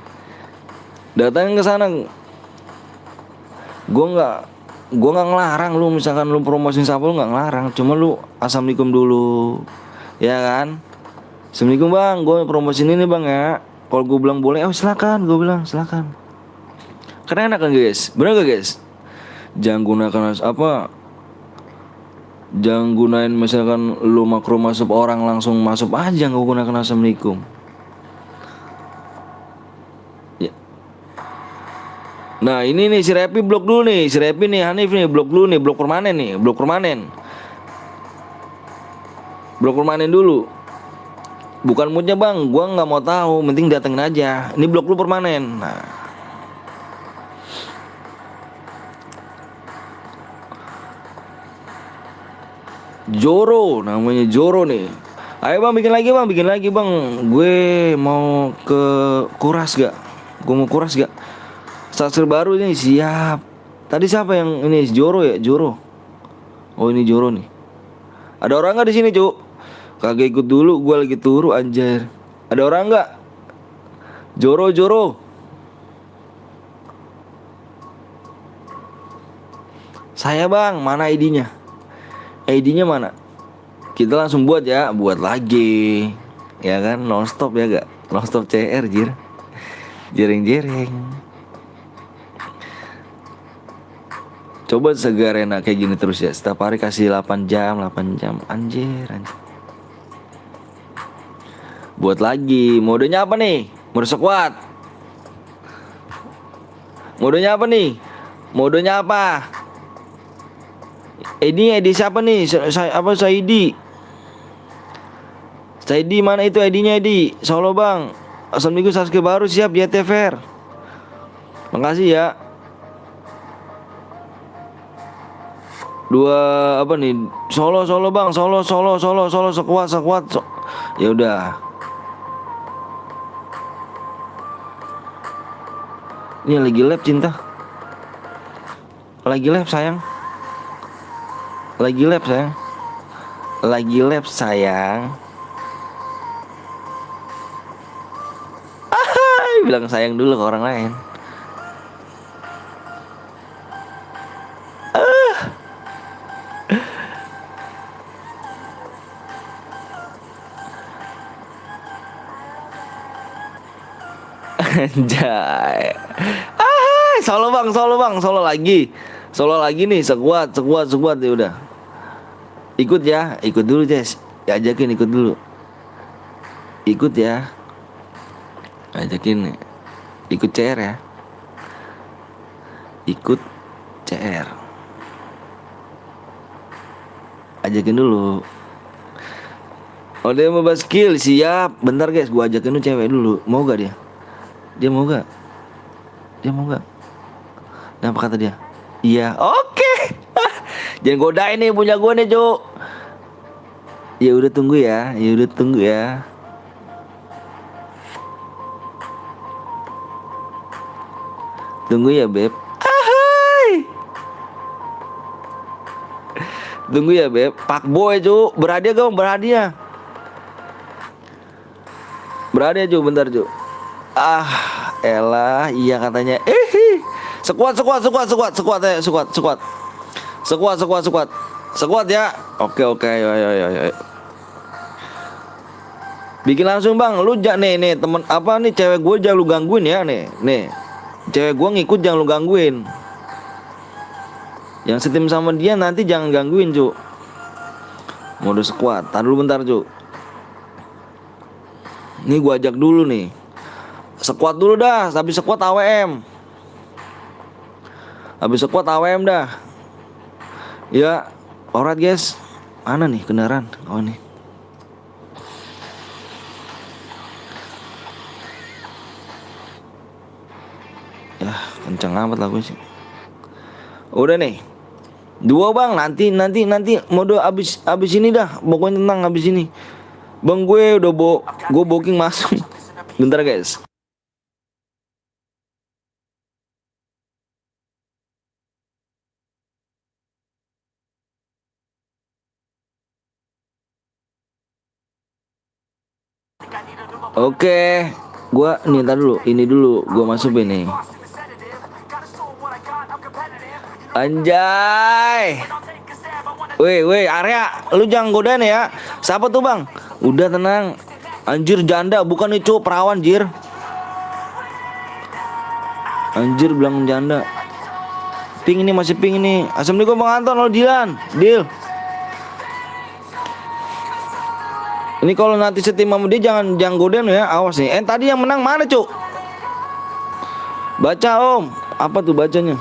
Datangin ke sana. Gue nggak ngelarang lu, misalkan lu promosiin siapa lu nggak ngelarang, cuma lu assalamualaikum dulu ya kan. Assalamualaikum bang, gue promosiin ini bang ya. Kalau gue bilang boleh, oh silakan, gue bilang silakan. Karena enak kan guys, bener gak guys? Jangan gunakan apa, jangan gunain misalkan lu makro masuk orang langsung masuk aja, nggak gunakan assalamualaikum ya. Nah ini nih si Repi blok dulu nih, si Repi nih Hanif nih blok dulu nih, blok permanen dulu. Bukan moodnya bang, gua nggak mau tahu, penting datengin aja. Ini blok lu permanen. Nah Joro, namanya Joro nih. Ayo bang bikin lagi bang. Gue mau ke Kuras gak? Gue mau Kuras gak? Starter baru nih siap. Tadi siapa yang ini Joro ya? Joro. Oh ini Joro nih. Ada orang nggak di sini Cuk? Kagak ikut dulu, gue lagi turu anjir. Ada orang nggak? Joro Joro. Saya bang, mana ID-nya? ID-nya mana? Kita langsung buat ya, buat lagi. Ya kan, nonstop ya gak? Nonstop CR jir. Jering-jering. Coba segarena kayak gini terus ya. Setiap hari kasih 8 jam, 8 jam. Anjir, anjir. Buat lagi. Modenya apa nih? Mode squad. Modenya apa nih? Modenya apa? Ini ID siapa nih? Apa Saidi? Saidi mana itu ID-nya ID? Solo bang. Assalamualaikum, Sasuke baru siap di TVR. Makasih ya. Dua apa nih? Solo bang. Solo sekuat. Ya udah. Ini lagi lab cinta. Lagi lab sayang. Lagi lab sayang. Lagi lab sayang. Bilang sayang dulu ke orang lain. Anjay. Solo bang, solo lagi nih, sekuat ya udah. Ikut ya, ikut dulu Jess. Ajakin ikut dulu. Ikut ya. Ajakin ikut CR ya. Ikut CR. Ajakin dulu. Oh dia mau skill, siap. Bentar guys, gua ajakin lu cewek dulu. Mau gak dia? Dia mau gak? Nah, apa kata dia? Iya, oke. Jangan godain nih punya gua nih, Cuk. Ya udah tunggu ya. Tunggu ya, Beb. Tunggu ya, Beb. Pak boy, Cuk. Berhadiah, Cuk, bentar, Cuk. Elah, iya katanya. Sekuat ya. Oke, ayo. Bikin langsung bang, lu nih temen apa nih cewek gue jangan lu gangguin ya nih. Cewek gue ngikut jangan lu gangguin. Yang setim sama dia nanti jangan gangguin Cuk. Mode squad, tar dulu bentar Cuk. Nih gue ajak dulu nih. Squad dulu dah, tapi squad AWM. Habis squad AWM dah. Ya, alright guys. Mana nih kendaraan? Oh nih. Ya, kenceng amat lah gue sih. Udah nih. 2 bang, nanti mode abis ini dah. Pokoknya tenang abis ini. Bang gue udah gue booking masuk. Bentar guys. Oke, gua nih ntar dulu, ini dulu gua masukin nih. Anjay. Weh, area, lu jangan godain ya. Siapa tuh bang? Udah tenang. Anjir janda, bukan itu perawan jir. Anjir bilang janda. Ping ini masih ping ini. Assalamualaikum Bang Anton, lo Dilan, deal. Ini kalau nanti setim sama dia jangan godain ya, awas nih. Tadi yang menang mana Cuk? Baca Om, apa tuh bacanya?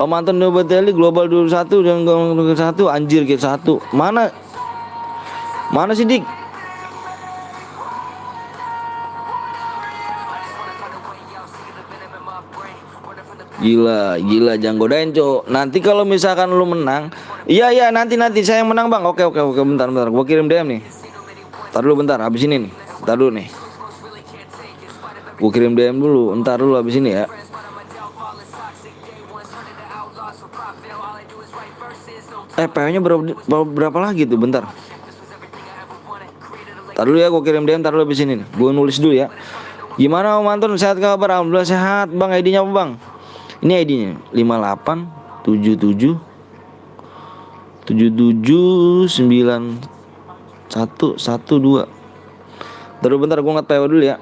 Om Anton Nobatelli Global 21 dan Global 1 anjir game 1. Mana sih Dik? Gila jangan godain Cuk. Nanti kalau misalkan lu menang, iya nanti saya yang menang Bang. Oke bentar. Gua kirim DM nih. Entar dulu bentar habis ini nih. Entar dulu nih. Gua kirim DM dulu, entar dulu habis ini ya. PO-nya berapa lagi tuh bentar. Tar dulu ya, gue kirim DM, tar dulu abis ini nih. Gue nulis dulu ya. Gimana Om Anton, sehat kabar? Alhamdulillah sehat bang. ID-nya apa bang? Ini ID-nya 5877779112. Terus bentar gue nge-TW dulu ya.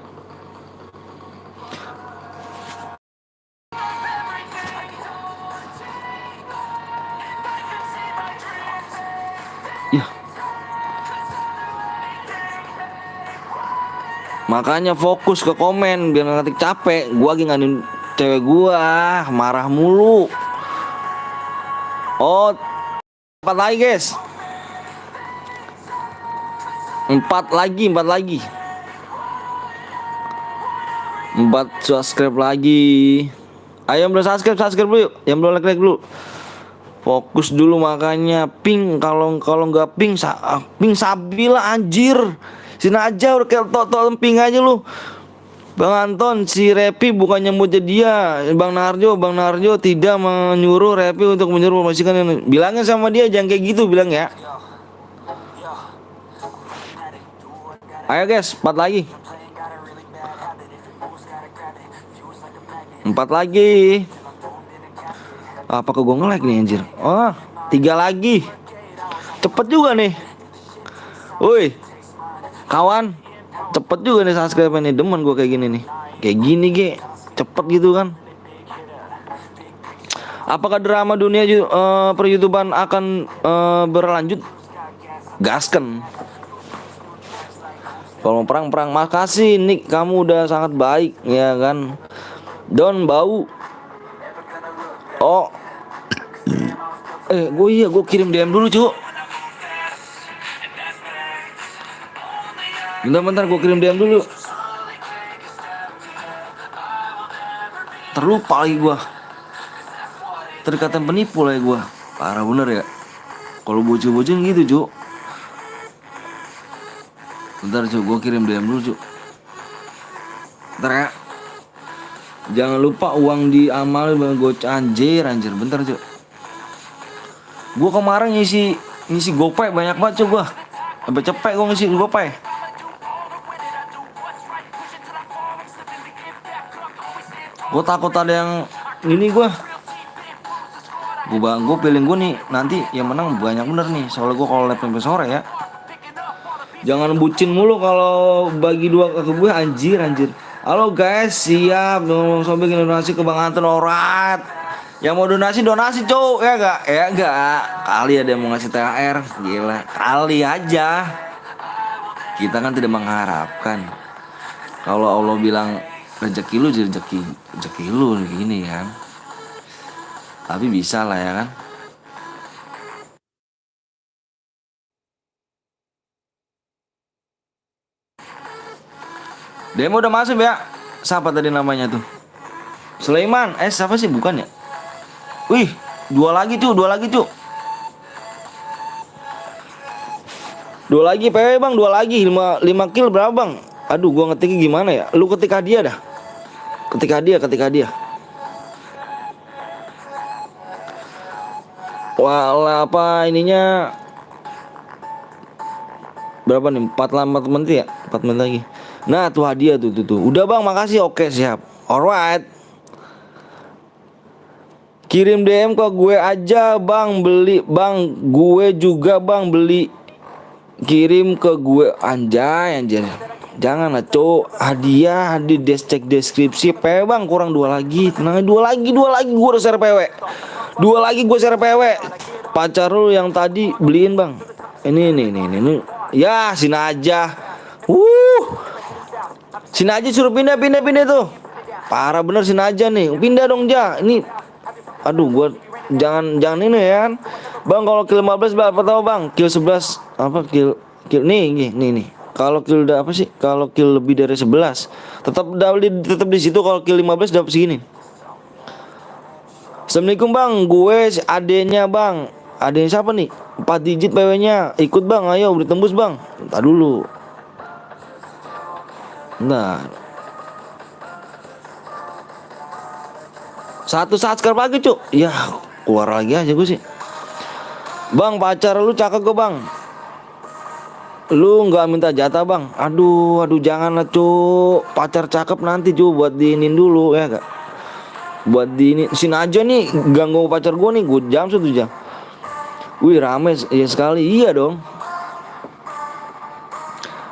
Ya, makanya fokus ke komen biar nggak ngetik capek. Gua lagi nganin cewek gua, marah mulu. Oh, 4 lagi guys. 4 lagi. 4 subscribe lagi. Ayo yang belum subscribe dulu yuk. Yang belum like dulu. Fokus dulu makanya. Ping kalau nggak ping sabila anjir. Sini aja udah kayak tok ping aja lu. Bang Anton, si Repi bukannya mau jadi dia. Bang Narjo tidak menyuruh Repi untuk menyuruh promosikan ini. Bilangnya sama dia jangan kayak gitu, bilang ya. Ayo guys, 4 lagi. 4 lagi. Apakah gue nge-like nih anjir? Oh, 3 lagi. Cepet juga nih. Woi, kawan, cepet juga nih subscribe nih. Demen gue kayak gini nih. Kayak gini cepet gitu kan. Apakah drama dunia per-YouTuban akan berlanjut? Gasken. Kalau perang, makasih Nick, kamu udah sangat baik ya kan. Don bau. Oh, gue kirim DM dulu cu. Bentar gue kirim DM dulu. Terlupa lagi gue. Terikatan penipu lagi gue. Parah bener ya. Kalau bocil-bocil gitu cu. Bentar cu, gue kirim DM dulu cu. Bentar ya. Jangan lupa uang diamal gocap anjir. Bentar cu. Gue kemarin ngisi GoPay banyak banget cu gue. Sampai cepet gue ngisi GoPay. Gue takut ada yang ini gue feeling gue nih nanti yang menang banyak bener nih. Soalnya gue kalau live sampai sore ya. Jangan bucin mulu kalau bagi 2 ke gue anjir. Halo guys, siap dong sobat bikin donasi ke Bang Anton, alright. Yang mau donasi cowok ya gak? Kali ada yang mau ngasih THR, gila. Kali aja. Kita kan tidak mengharapkan. Kalau Allah bilang rezeki lu jadi rezeki lu gini kan. Tapi bisa lah ya kan. Demo udah masuk ya. Siapa tadi namanya tuh? Sulaiman. Siapa sih, bukan ya? Wih, 2 lagi cu. 2 lagi PW bang, 2 lagi 5 kill berapa bang? Aduh gua ngetiknya gimana ya? Lu ketik hadiah dah. Ketik hadiah. Wah, apa ininya? Berapa nih? 4 menit ya? 4 menit lagi. Nah, tuh hadiah tuh. Udah bang, makasih. Oke, siap. Alright. Kirim DM ke gue aja bang, beli bang. Gue juga bang beli. Kirim ke gue anjay. Jangan lah cok. Hadiah di cek deskripsi. PW bang, kurang 2 lagi. Tenang, 2 lagi. Gue udah share PW. 2 lagi gue share PW. Pacar lu yang tadi beliin bang. Ini. Ya, sini aja. Sini aja suruh pindah tuh. Parah bener, sini aja nih. Pindah dong Ja. Ini aduh gua jangan ini ya kan. Bang kalau kill 15 berapa tahu bang? Kill 11 apa kill nih. Kalau kill udah apa sih? Kalau kill lebih dari 11 tetap di situ. Kalau kill 15 dapat segini. Assalamualaikum bang, gue adenya bang. Adenya siapa nih? 4 digit PW-nya. Ikut bang, ayo beri tembus bang. Entar dulu. Nah, 1 subscribe lagi cuk. Ya keluar lagi aja gue sih. Bang pacar lu cakep gue bang. Lu nggak minta jatah bang? Aduh, aduh janganlah cu. Pacar cakep nanti cu buat diinin dulu ya kak. Buat diini sini aja nih ganggu pacar gue nih, gue jam 1 jam. Wih rame ya sekali, iya dong.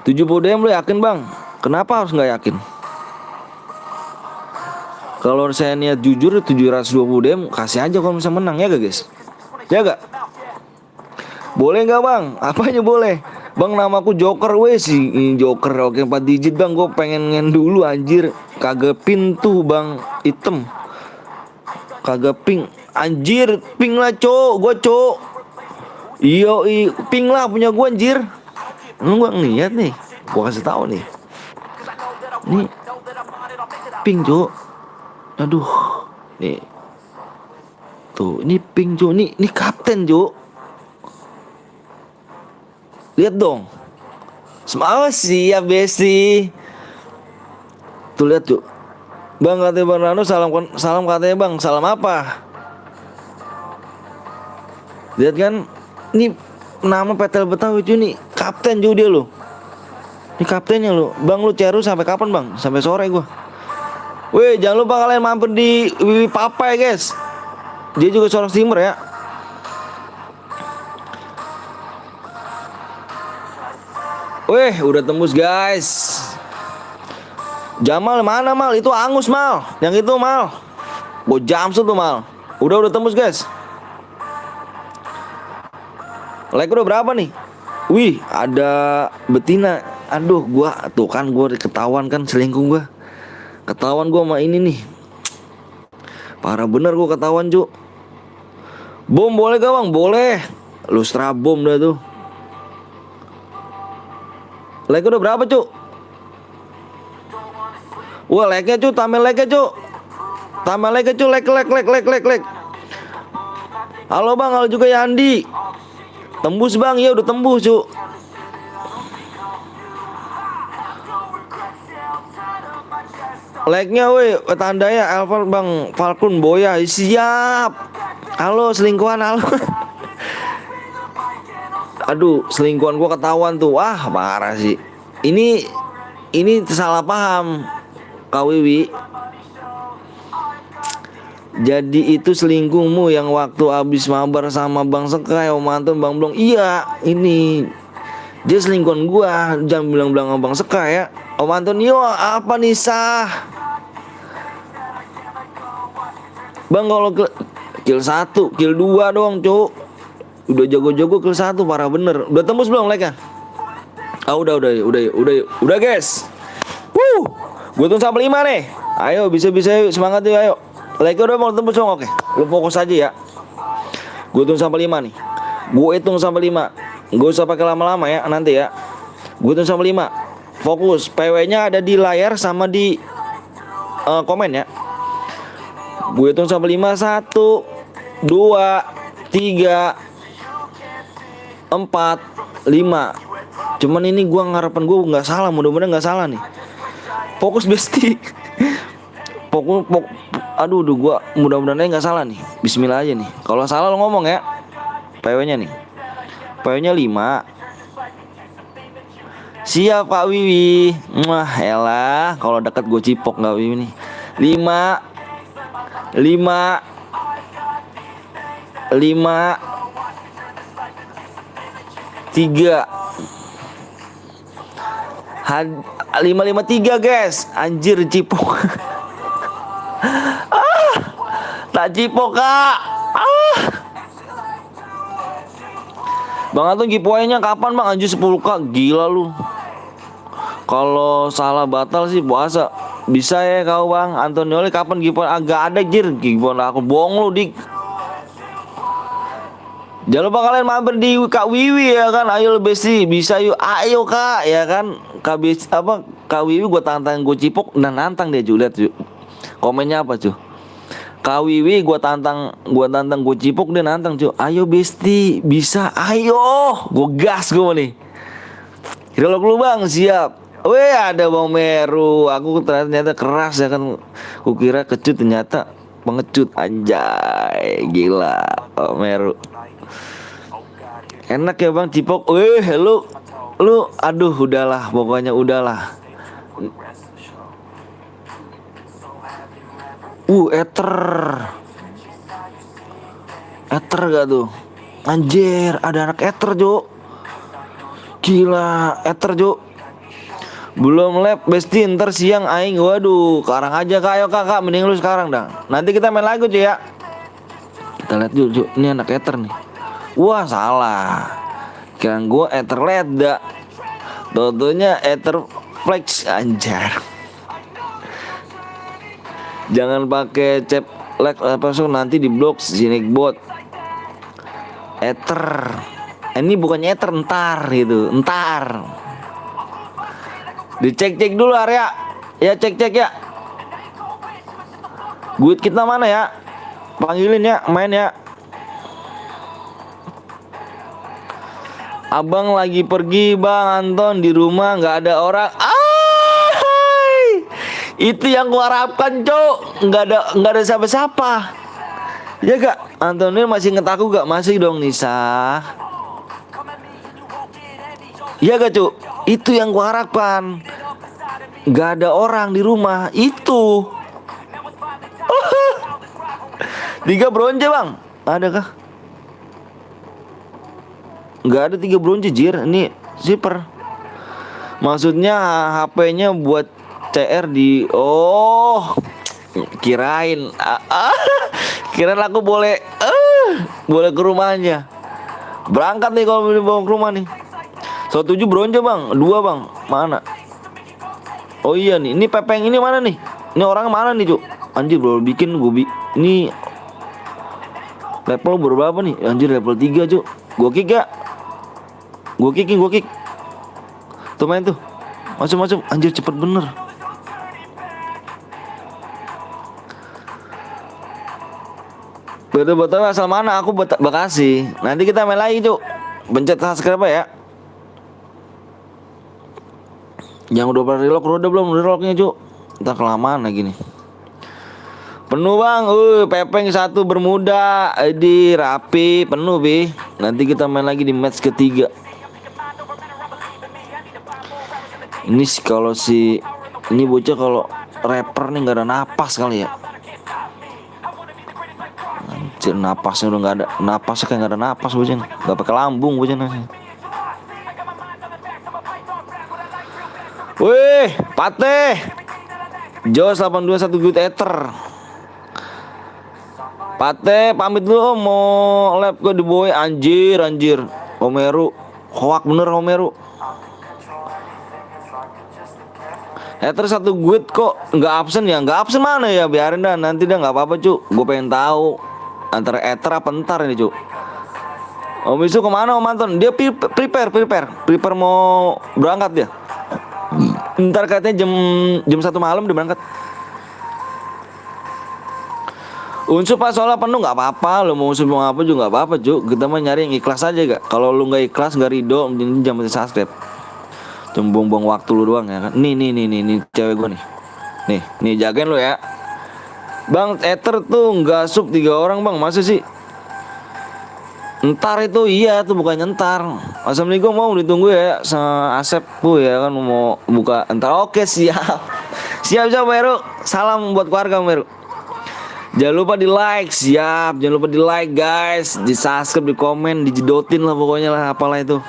70 DM lu yakin bang? Kenapa harus nggak yakin? Kalau saya niat jujur 720 DM kasih aja kalau bisa menang ya gak guys? Ya gak? Boleh nggak bang? Apanya boleh? Bang namaku Joker weh sih Joker oke 4 digit bang. Gue pengen ngen dulu anjir. Kagak pintu bang item. Kagak pink. Anjir pink lah cok. Gue cok. Iyo pink lah punya gue anjir. Lu gak ngeliat nih. Gue kasih tahu nih. Nih pink cok. Aduh. Nih. Tuh ini pink cok. Nih kapten cok. Lihat dong. Oh siap Besti. Tuh lihat tuh. Bang katanya Bang Rano salam katanya bang. Salam apa? Lihat kan. Ini nama Petel Betawi cuy nih. Kapten juga dia lo. Ini kaptennya lo. Bang lu ceru sampai kapan bang? Sampai sore gua. Weh jangan lupa kalian mampir di Wiwi Papa ya guys. Dia juga seorang streamer ya. Weh udah tembus guys. Jamal mana mal? Itu Angus mal. Yang itu mal. Gue Jamsu tuh mal. Udah tembus guys. Like udah berapa nih? Wih ada betina. Aduh gua tuh kan gua ketahuan kan selingkuh gua. Ketahuan gua sama ini nih. Parah bener gua ketahuan cu. Bom boleh gak bang? Boleh. Lustra bom dah tuh. Like udah berapa cu? Wah like-nya cu, tambah like-nya cu. Tambah like-nya cu, like. Halo bang, halo juga Yandi. Tembus bang, ya udah tembus cu. Like-nya weh, tandanya Alpha bang Falcon Boya. Siap. Halo selingkuhan, halo. Aduh, selingkuhan gua ketahuan tuh. Wah, parah sih. Ini salah paham, Kak Wiwi. Jadi itu selingkuhmu yang waktu abis mabar sama Bang Sekai, Om Anton, Bang Blong. Iya, ini dia selingkuhan gua. Jangan bilang-bilang sama Bang Sekai ya. Om Anton, yo apa nih sah? Bang kalau kill 1, kill 2 doang, cuk. Udah jago-jago kill 1 parah bener. Udah tembus belum like-nya? Ah udah guys. Gue tunggu sampai 5 nih. Ayo bisa yuk, semangat yuk ayo. Like udah mau tembus dong, oke. Lu fokus aja ya. Gue tunggu sampai 5 nih. Gue hitung sampai 5. Gak usah pakai lama-lama ya nanti ya. Gue tunggu sampai 5. Fokus. PW-nya ada di layar sama di komen ya. Gue hitung sampai 5. 1 2 3 4 5. Cuman ini gue ngarapan gue nggak salah, mudah-mudahan nggak salah nih. Fokus Besti. Aduh gue mudah-mudahan nggak salah nih. Bismillah aja nih. Kalau salah lo ngomong ya. PW-nya nih. PW-nya 5. Siap Kak Wiwi. Wah elah, kalau dekat gue cipok Kak Wiwi nih. 5 3 553 guys. Anjir cipok. Tak cipok kak. Bang Anton giveaway-nya kapan bang? Anjir 10k. Gila lu. Kalau salah batal sih puasa. Bisa ya kau bang Antonioli kapan giveaway? Agak ada jir giveaway aku. Bohong lu dik. Jangan lupa kalian mampir di Kak Wiwi ya kan. Ayo Besti, bisa yuk. Ayo Kak ya kan. Kak Wiwi gue tantang gue cipok dan nantang dia juga. Lihat yuk. Komennya apa cuy? Kak Wiwi gue tantang gue cipok dia nantang cuy. Ayo Besti, bisa. Ayo. Gue gas gue nih. Kira lu bang, siap. Weh ada Bang Meru. Aku ternyata keras ya kan. Kukira kecut ternyata pengecut. Anjay, gila Bang Meru. Enak ya bang cipok. Lu Lu aduh udahlah, pokoknya udahlah. Ether. Ether gak tuh? Anjir, ada anak Ether, Jo. Gila, Ether, Jo. Belum lab, besti ntar siang aing. Waduh, sekarang aja Kak. Ayo Kak, mending lu sekarang dah. Nanti kita main lagi, Jo ya. Kita lihat dulu, Jo. Ini anak Ether nih. Wah, salah. Kirain gua Ether Leda. Tentunya Ether Flex anjar. Jangan pakai cep lag apa nanti di blok Zinek bot. Ether. Ini bukannya Ether, entar gitu, entar. Dicek-cek dulu area. Ya cek-cek ya. Guide kita mana ya? Panggilin ya, main ya. Abang lagi pergi Bang Anton, di rumah nggak ada orang. Itu yang gua harapkan, Cok. Nggak ada siapa-siapa. Ya gak? Antonio masih ngetak aku gak? Masih dong Nisa. Ya gak, Cok? Itu yang gua harapkan. Nggak ada orang di rumah. Itu 3 bronze Bang. Adakah? Nggak ada 3 bronze Jir. Ini zipper. Maksudnya HP-nya buat CR di kirain kirain aku boleh ke rumahnya. Berangkat nih kalau dibawa ke rumah nih. 7 bronze Bang, 2 Bang. Mana? Oh iya nih, ini Pepeng ini mana nih? Ini orang mana nih, Cuk? Anjir baru bikin ini level berapa nih? Anjir level 3, Cuk. Gua kick ya. Gua kick. Tuh main tuh. Masuk. Anjir cepet bener. Betul-betul asal mana? Aku Bekasi. Nanti kita main lagi, Cuk. Pencet subscribe ya. Yang udah pada relock, udah belum relocknya, Cuk? Kita kelamaan lagi nih. Penuh Bang. Pepeng 1 bermuda. Di rapi, penuh Bi. Nanti kita main lagi di match ketiga. Ini kalau ini bocah kalau rapper nih nggak ada napas kali ya. Anjir, napasnya udah nggak ada. Napasnya kayak nggak ada napas bocah. Nggak pakai lambung bocah. Wih, Pate. Jos 821 good ether. Pate pamit dulu mau lab ke di boy. Anjir. Homeru. Hoak bener Homeru. Ether 1 good kok nggak absen ya? Nggak absen mana ya? Biarin dah, nanti dah nggak apa-apa, Cuk. Gue pengen tahu antara Ether apa entar ini, Cuk. Om Isu kemana Om Anton? Dia prepare mau berangkat dia. Ntar katanya jam 1 malam dia berangkat. Unsur pas soalnya penuh nggak apa-apa, lo mau unsur mau apa juga nggak apa-apa, Cuk. Kita mah nyari yang ikhlas aja gak. Kalau lu nggak ikhlas nggak ridho, jangan subscribe. Cuma buang-buang waktu lu doang ya kan. Nih cewek gue nih. Nih jagain lu ya. Bang, Ether tuh nggak sub 3 orang Bang, masa sih? Entar itu iya tuh bukannya entar. Assalamualaikum, mau ditunggu ya sama Asep bu ya kan mau buka entar. Oke siap. Siap Meru. Salam buat keluarga Meru. Jangan lupa di like, siap. Jangan lupa di like guys, di subscribe, di komen, dijedotin lah pokoknya lah apalah itu.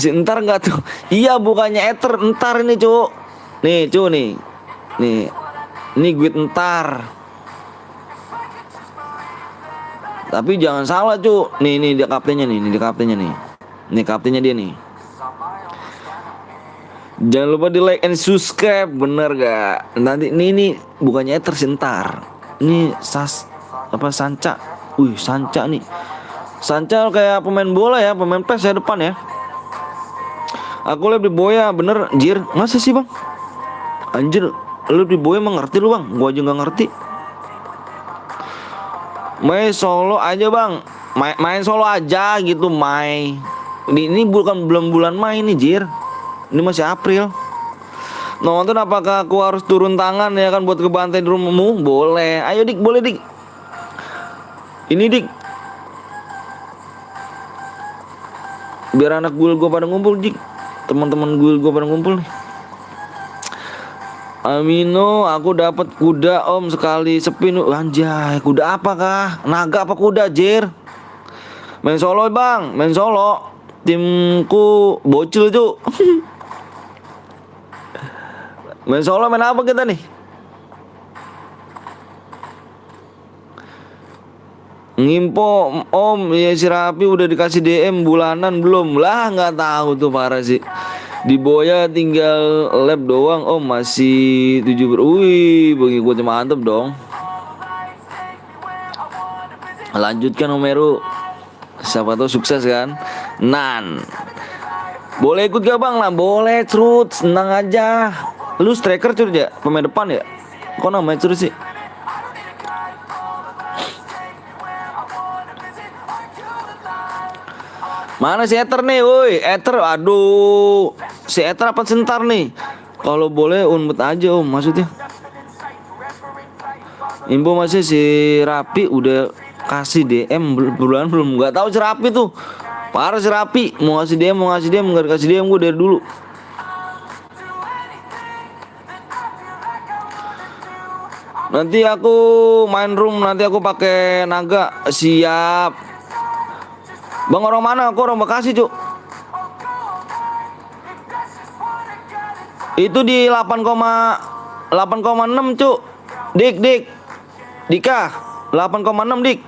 Si entar nggak tuh? Iya bukannya Ether, entar ini Cuk. Nih Cuk nih. Ini gue entar. Tapi jangan salah Cuk. Nih dia kaptennya nih, Ini kaptennya dia nih. Jangan lupa di like and subscribe, bener gak? Nanti ini bukannya Ether sentar. Ini Sanca. Sanca nih. Sanca kayak pemain bola ya, pemain PES ya depan ya. Aku lihat di Boya bener Jir. Masa sih Bang? Anjir, lu di Boya mengerti lu Bang? Gua aja gak ngerti. Main solo aja Bang. Main solo aja gitu, Ini belum bulan Mei nih Jir. Ini masih April. Nonton apakah aku harus turun tangan ya kan buat kebantai di rumahmu? Boleh. Ayo Dik, boleh Dik. Ini Dik. Biar anak gue pada ngumpul Dik. Teman-teman gue pada ngumpul nih. Amino, aku dapat kuda om sekali sepin. Anjay, kuda apa kah? Naga apa kuda, Jir? Main solo bang, main solo. Timku bocil cu. Main solo main apa kita nih? Ngimpo om, ya si Rapi udah dikasih DM bulanan belum? Lah nggak tahu tuh parah sih. Di Boya tinggal lab doang om, masih 7 Wih, pengikutnya mantep dong. Lanjutkan Om Meru. Siapa tahu sukses kan? Nan. Boleh ikut gak bang lah? Boleh Crut, senang aja. Lu striker Crut ya? Pemain depan ya? Kok namanya Crut sih? Mana si Ether nih, woi? Ether, aduh. Si Ether apa sentar nih? Kalau boleh unmut aja om, maksudnya. Info masih si Rapi udah kasih DM bulan belum? Nggak tahu si Rapi tuh. Parah si Rapi, mau ngasih DM, nggak dikasih DM gue dari dulu. Nanti aku main room, nanti aku pakai naga. Siap. Bang orang mana? Aku orang Bekasi cuk. Itu di 8,6 cuk. Dik Dika 8,6 dik.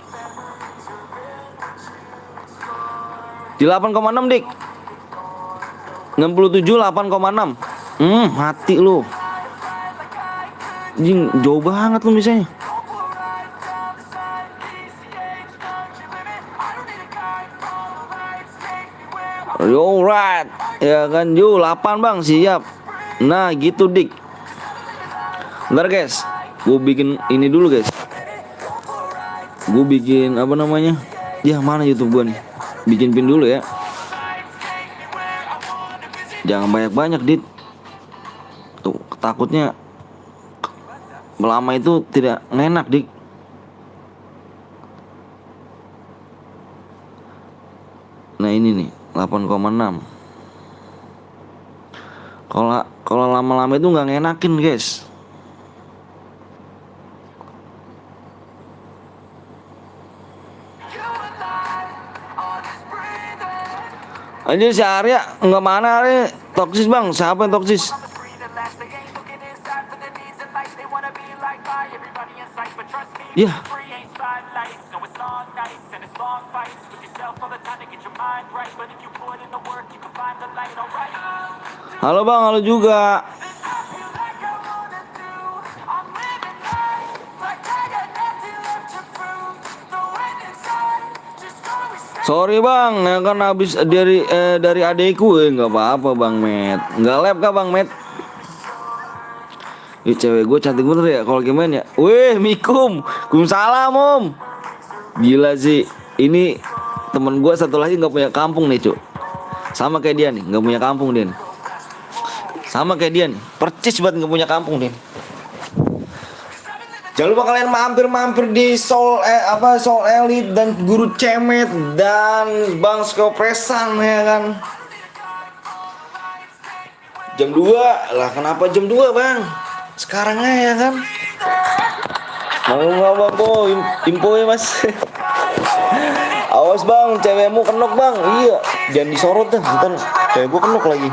Di 8,6 dik. 67 8,6. Mati lu. Jing, jauh banget lu misalnya. Yo right. Ya kan yo 8 bang siap. Nah gitu dik. Bentar guys, gue bikin ini dulu guys. Gue bikin apa namanya? Ya mana YouTube gue nih? Bikin pin dulu ya. Jangan banyak-banyak dit. Tuh takutnya lama itu tidak enak dik. Nah ini nih 8,6. Kalau lama-lama itu nggak ngenakin guys. Anjir si Arya nggak mana Arya toksis bang. Siapa yang toksis? Ya. Halo bang, halo juga. Sorry bang, ya kan habis dari adekku, nggak apa-apa bang Met. Nggak lab kah bang Met? Ih cewek gue cantik bener ya kalau gimana ya. Wih Mikum, salam om. Gila sih, ini temen gue satu lagi nggak punya kampung nih cuk. Sama kayak dia nih, nggak punya kampung dia nih. Sama kayak dia nih, percis banget nggak punya kampung dia. Jangan lupa kalian mampir di Soul Elite dan Guru Cemet dan Bang Skopresan ya kan. Jam 2 lah, kenapa jam 2 bang? Sekarang aja ya kan. Mau nggak bang po info ya mas. Awas bang, cewekmu kenok bang. Iya, jangan disorot dah, ntar cewek gua kenok lagi.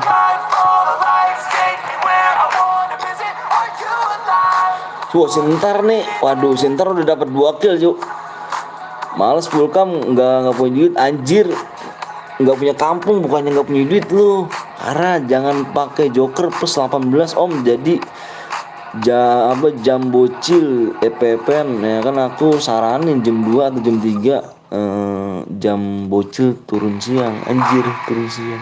Tuh Sintar nih, waduh Sintar udah dapat 2 kill cuk. Males Fulcam nggak punya duit anjir, nggak punya kampung bukannya nggak punya duit lu. Karena jangan pakai Joker plus 18 om, jadi jam bocil EPPN ya kan. Aku saranin jam 2 atau jam 3 jam bocil turun siang anjir, turun siang.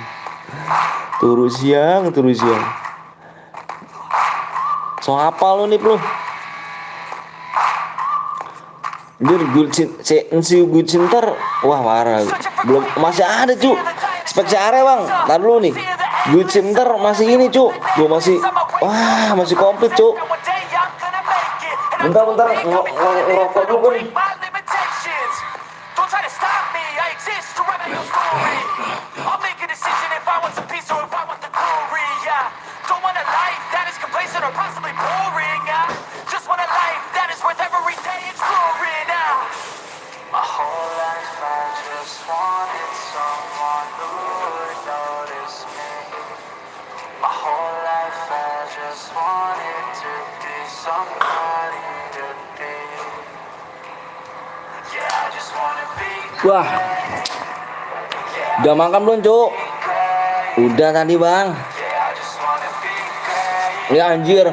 So apa lu nih lu? Anjir good center. Wah parah. Belum masih ada cu. Spek area bang. Ntar dulu nih. Good center masih ini cu. Gua masih masih komplit cu. Bentar ngerokok dulu nih. Wah, udah makan belum, Cuk? Udah tadi, Bang. Ya anjir.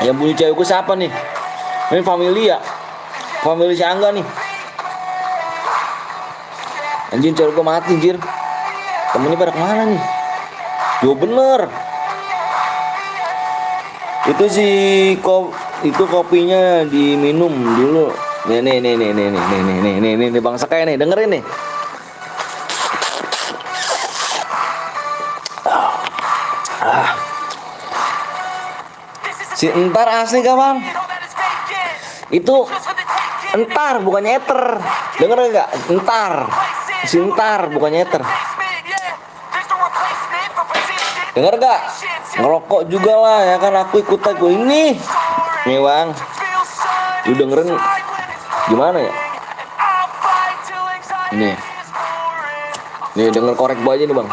Yang bunyi cewekku siapa nih? Ini family ya? Family si Angga nih. Anjir, cewekku mati, anjir. Temennya pada kemana nih? Jo bener. Itu itu kopinya diminum dulu. Nih Bang Sekay nih, dengerin nih. Si entar asli gak, Bang? Itu entar bukannya eter. Denger gak? Entar. Si entar bukannya eter. Denger gak? Ngerokok juga lah ya kan, aku ikut aku ini. Nih, Bang. Lu dengerin gimana ya? Ini. Nih denger korek gua aja nih, Bang.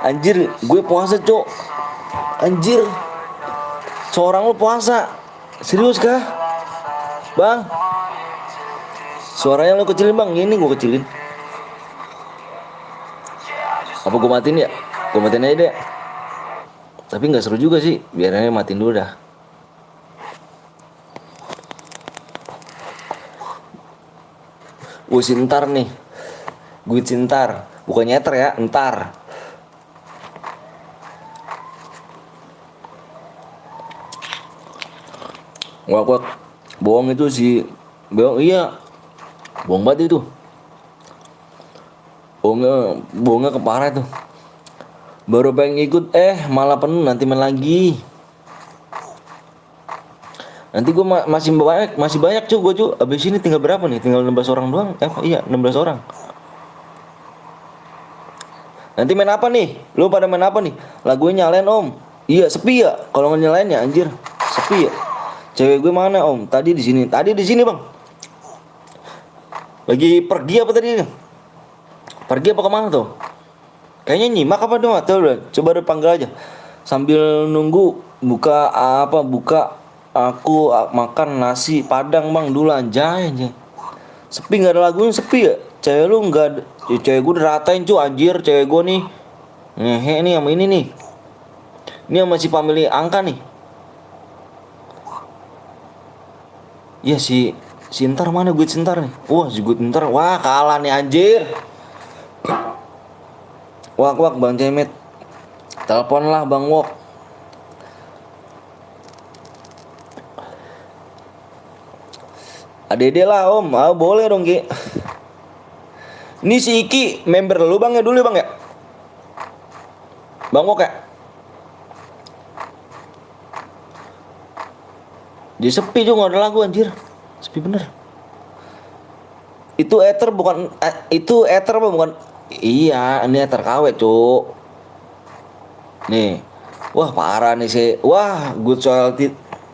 Anjir, gue puasa, Cok. Anjir. Seorang lu puasa. Serius kah? Bang. Suaranya lu kecilin, Bang. Ini gue kecilin. Apa gue matiin ya? Gue matiin aja deh. Tapi gak seru juga sih. Biarannya matiin dulu dah. Gue sintar nih. Gue cintar. Bukannya eter ya, entar. Wak. Bohong itu sih. Bohong, iya. Bohong banget itu. Bohongnya keparah itu. Baru pengen ikut, malah penuh, nanti main lagi. Nanti gue masih banyak cuy, gue cuy. Abis ini tinggal berapa nih? Tinggal 16 orang doang. Iya 16 orang. Nanti main apa nih? Lu pada main apa nih? Lagunya nyalain, Om. Iya sepi ya. Kalau nggak nyalain ya anjir. Sepi ya. Cewek gue mana, Om? Tadi di sini, Bang. Lagi pergi apa tadi? Pergi apa kemana tuh? Kayaknya nyimak apa dong? Coba udah panggil aja. Sambil nunggu buka aku makan nasi Padang, Bang, dulu anjay. Sepi, nggak ada lagunya, sepi ya. Cewek lu nggak ada. Cewek gue udah ratain cuy, anjir. Cewek gue nih ngehe nih sama ini nih. Ini sama si family Angka nih. Iya si Ntar mana, gue Sintar nih. Wah si gue Ntar. Wah kalah nih anjir. Wak Bang Cemet. Telepon lah Bang Wok. Adede lah Om. Boleh dong Ki. Ini si Iki member lu Bang ya dulu ya Bang ya. Bang Wok ya. Dia sepi juga, gak ada lagu anjir. Sepi bener. Itu ether bukan itu ether apa bukan? Iya, ini ether KW, Cuk. Nih. Wah, parah nih sih. Wah, good soil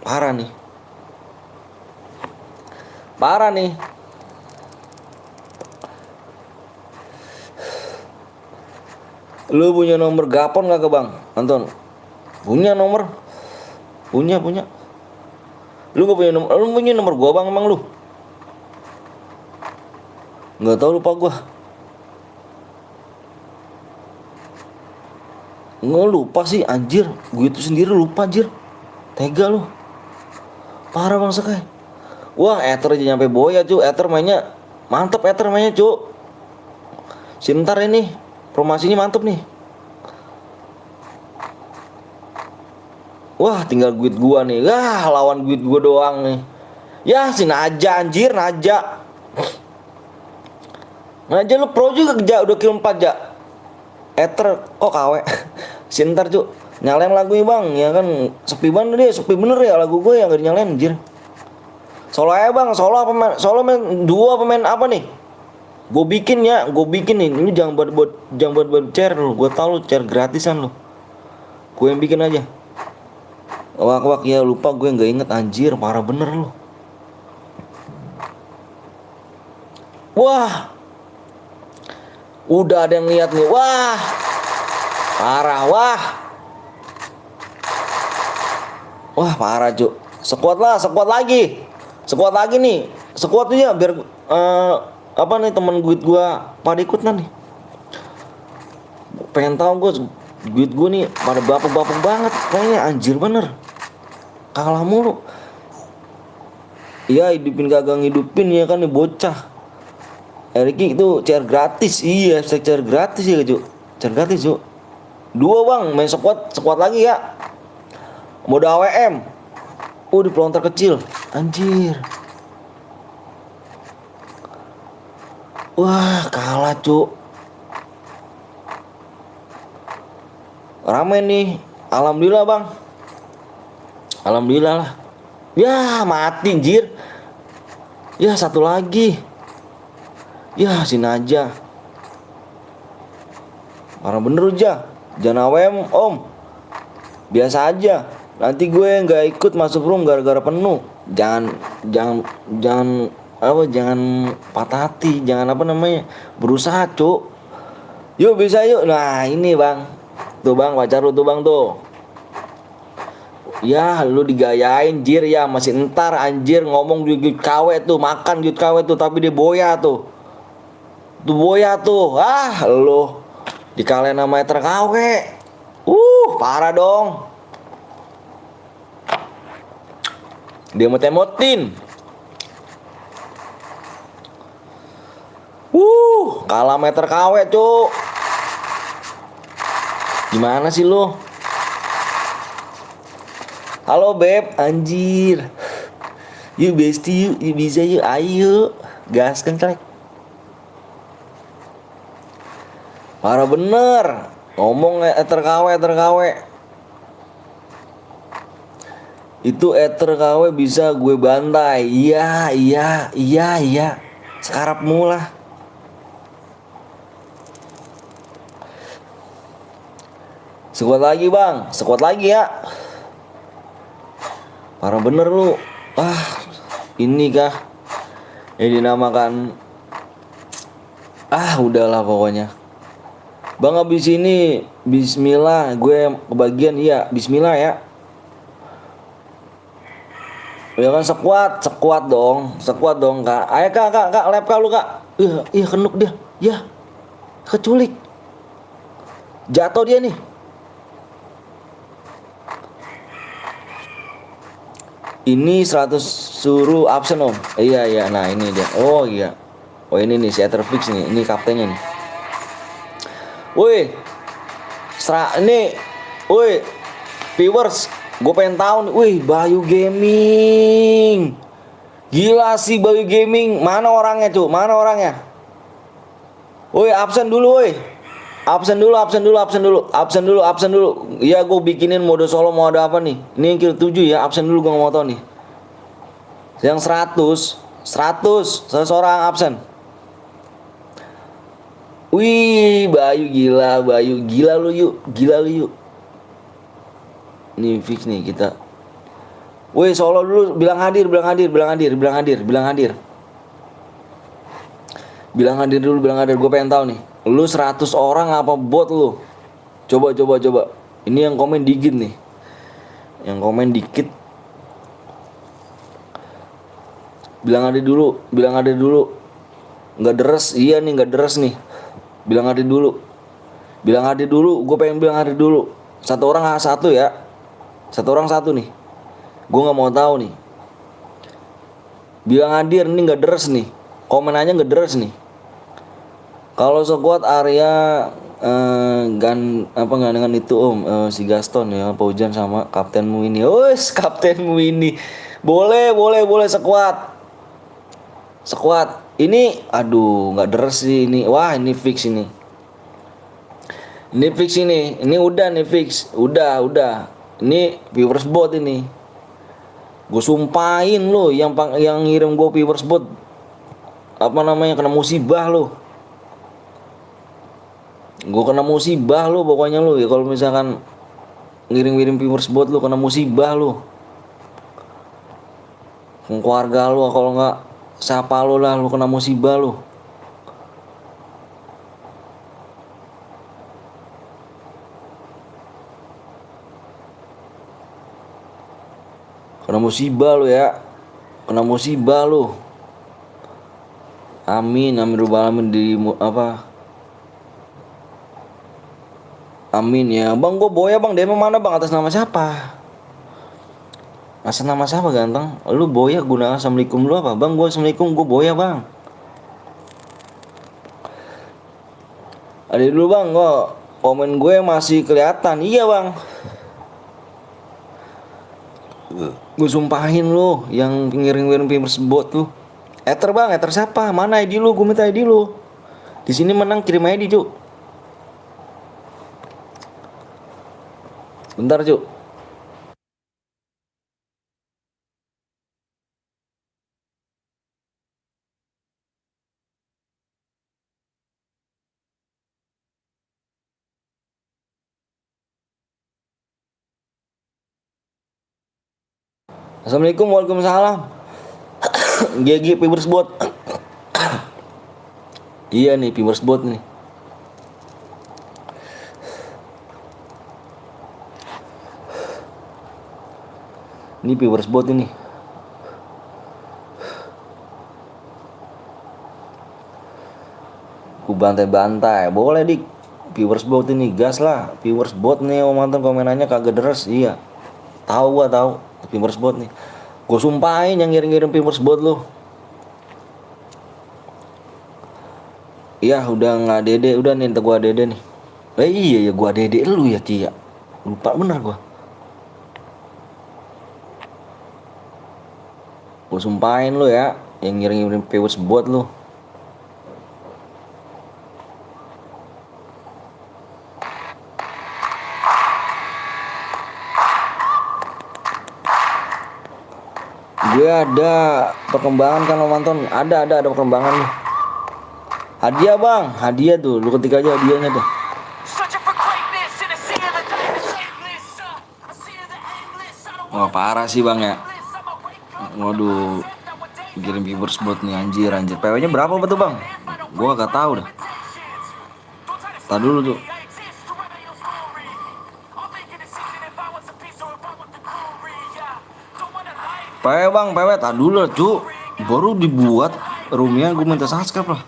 parah nih. Parah nih. Lu punya nomor Gapon gak ke Bang Anton? Punya nomor? Punya. Lu gak punya nomor? Lu punya nomor gua Bang emang lu? Nggak tahu, lupa gua. Nggak lupa sih anjir. Gue itu sendiri lupa anjir. Tega lu. Parah Bang Sekay. Wah Ether aja nyampe boya cu. Ether mainnya mantep, Ether mainnya cu. Sintar ini formasinya mantep nih. Wah tinggal guide gua nih. Lawan guide gua doang nih. Ya si Naja anjir, Naja lu pro juga udah kill 4 ja. Ether kok KW. Sintar cu. Nyalain lagunya Bang, ya kan sepi banget dia, sepi bener ya lagu gue yang gak dinyalain anjir. Solo aja Bang, solo main dua pemain apa nih? Gue bikin nih. Ini jangan buat share lu. Gue tau lu share gratisan lu. Gue yang bikin aja. Wak ya lupa, gue nggak inget anjir, parah bener lu. Wah, udah ada yang lihat nih. Wah, parah. Wah parah cu. Sekuat lagi. Sekuat lagi nih. Sekuat tuh ya biar apa nih teman gua pada ikut nih. Pengen tahu gue duit gue nih pada bapuk-bapuk banget kayaknya, anjir bener. Kalah mulu. Iya, hidupin kagak ngidupin ya kan nih bocah. Ricky itu cair gratis. Iya, saya cair gratis ya, Cuk. Cair gratis, Cuk. Dua, Bang, main squad lagi ya. Mode AWM. Di pelontar kecil. Anjir. Wah, kalah, Cuk. Rame nih. Alhamdulillah, Bang. Alhamdulillah lah. Ya, mati, anjir. Ya, satu lagi. Ya, sini aja. Parah bener aja. Jangan AWM, Om. Biasa aja. Nanti gue nggak ikut masuk room gara-gara penuh. Jangan jangan jangan jangan patah hati, jangan berusaha, Cuk. Yuk bisa yuk. Nah, ini, Bang. Tuh, Bang, pacar lu tuh, Bang, tuh. Ya, lu digayain, jir ya, masih entar anjir ngomong duit KW tuh, makan duit KW tuh, tapi dia boya tuh. Tuh boya tuh. Lu dikalahin nama eter KW. Parah dong. Dia motin. Kalah meter KW, Cuk. Gimana sih lu? Halo, Beb, anjir. Yuk bestie, yuk bisa yuk, ayo. Gaskan, Klek. Parah bener. Ngomong ether KW. Itu ether KW bisa gue bantai. Iya. Sekarap mula. Sekuat lagi, Bang. Sekuat lagi ya. Parah bener lu. Ini kah yang dinamakan udahlah pokoknya. Bang, abis ini bismillah gue kebagian. Iya, bismillah ya. Ya kan sekuat dong Kak. Ayo Kak, lep Kak lu, Kak. Iya kenuk dia. Ya. Keculik. Jatuh dia nih. Ini 100 suruh absen, Om. Iya, nah ini dia. Oh iya. Oh ini nih si Etherfix nih. Ini kaptennya nih. Woi. Viewers, gue pengen tahu nih. Wih, Bayu Gaming. Gila sih Bayu Gaming. Mana orangnya, Cuk? Mana orangnya? Woi, absen dulu, woi. Absen dulu. Iya, gue bikinin mode solo mau ada apa nih? Ini yang kill 7 ya. Absen dulu, gue mau tahu nih. Yang 100 seseorang absen. Wih, Bayu gila lu yuk. Ini fix nih kita. Wih, solo dulu, bilang hadir. Bilang hadir dulu, gue pengen tahu nih. Lu 100 orang apa bot lu? Coba. Ini yang komen dikit nih. Bilang hadir dulu. Nggak deres, iya nih nggak deres nih. Bilang hadir dulu. Gue pengen bilang hadir dulu. Satu orang satu ya. Satu orang satu nih. Gue nggak mau tahu nih. Bilang hadir nih nggak deres nih. Komen aja nggak deres nih. Kalau sekuat area gandengan itu, Om, si Gaston ya, Paujan sama kaptenmu ini. Kaptenmu ini. Boleh sekuat. Ini nggak deres sih ini. Wah, ini fix ini. Ini udah nih fix. Udah. Ini viewers bot ini. Gue sumpahin lo yang ngirim gue viewers bot. Kena musibah lo. Gue kena musibah lo pokoknya lo ya, kalau misalkan ngirim viewers bot lo kena musibah lo. Keluarga lo kalau nggak siapa lo lah, lo kena musibah lo. Kena musibah lo ya. kena musibah lu. Amin, amin robbal alamin di apa? Amin ya. Bang, gue Boya bang. DM mana bang? Atas nama siapa? Atas nama siapa ganteng? Lu Boya guna assalamualaikum lu apa? Bang, gue assalamualaikum. Gue Boya bang. Ada dulu bang. Kok komen gue masih kelihatan? Iya bang. Gue sumpahin lu yang ngirim-ngirim Pimpers bot tuh. Ether bang, Ether siapa? Mana ID lu? Gue minta ID lu. Di sini menang kirim ID cuk. Bentar cuk. Assalamualaikum, waalaikumsalam. GG Pimpers bot. Iya nih Pimpers bot nih. Ini Pimpers bot ini. Ku bantai-bantai. Boleh dik. Viewers bot ini gas lah. Viewers bot nih om mantan komenannya kagak deres. Iya. Tahu gua tahu. Viewers bot nih. Gue sumpahin yang ngirim-ngirim viewers bot lu. Iya udah nggak dede. Udah nih ntar gua dede nih. Iya ya gua dede lu ya Cia. Lupa bener gua. Gue sumpahin lu ya. Yang ngirim-ngirim viewers bot lu. Gue ada perkembangan kan om Anton. Ada perkembangan nih. Hadiah bang, hadiah tuh. Lu ketik aja hadiahnya tuh. Wah parah sih bang ya. Waduh, kirim viewers bot nih anjir. PW nya berapa betul bang? Gua gak tahu dah. Tadi dulu tuh. PW bang, PW tadi dulu cu. Baru dibuat roomnya gue minta subscribe lah.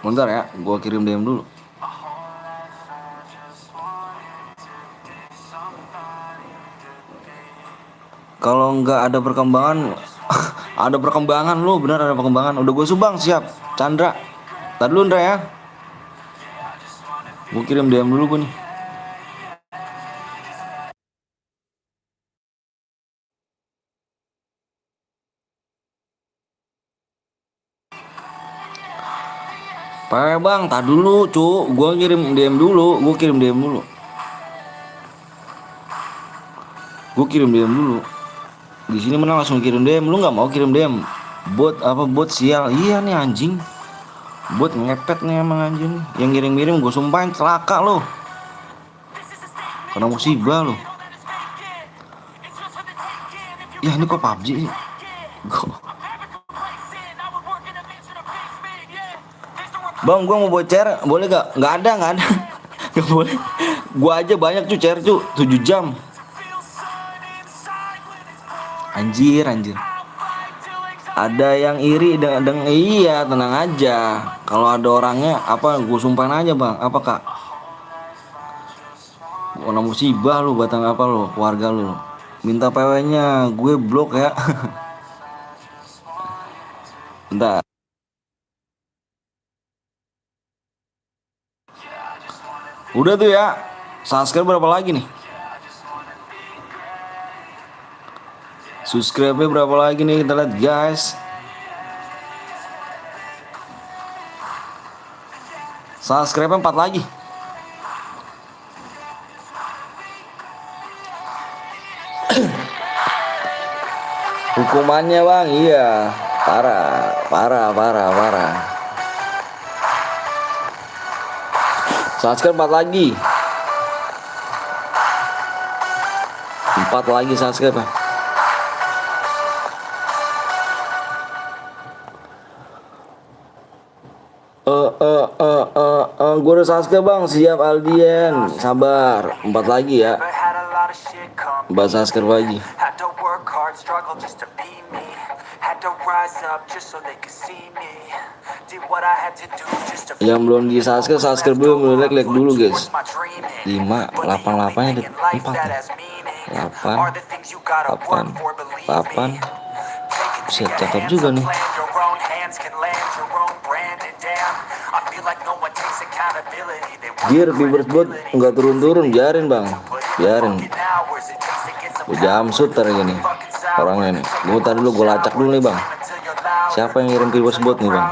Bentar ya, gue kirim DM dulu. Kalau nggak ada perkembangan, ada perkembangan lu, benar ada perkembangan. Udah gue subang siap, Chandra. Tadi dulu Ndra ya. Gue kirim DM dulu gue nih. PW bang, tadi dulu cu, gue kirim DM dulu, gue kirim DM dulu. Gue kirim DM dulu. Di sini menang langsung kirim DM. Lu nggak mau kirim DM? Bot apa bot sial? Iya nih anjing. Bot ngepet nih emang anjing. Yang ngirim-ngirim gue sumpahin celaka lo. Karena musibah lo. Ya ini kok PUBG sih? Bang, gua mau bocer, boleh gak? Nggak ada. Nggak boleh. Gua aja banyak cuy cer cuy, 7 jam. Anjir. Ada yang iri dengan iya tenang aja. Kalau ada orangnya apa gue sumpahin aja bang. Apa kak? Kena musibah lu batang apa lu keluarga lu. Minta PW-nya gue blok ya. Bentar. Udah tuh ya. Subscribe berapa lagi nih? Subscribe-nya berapa lagi nih kita lihat guys. Subscribe-nya 4 lagi. Hukumannya bang, iya parah. Subscribe 4 lagi. 4 lagi subscribe. Gue udah Sasuke bang, siap Aldian. Sabar, 4 lagi ya. 4 Sasuke lagi. Yang belum di Sasuke, Sasuke belum like dulu guys. 5, 8 nya 4 nih. 8 Buset, cakep juga nih. Gear Beavers bot nggak turun-turun, biarin bang, biarin. Gue jamsut tar gini orangnya nih. Gue tadi dulu, gue lacak dulu nih bang. Siapa yang ngirim Beavers bot nih bang?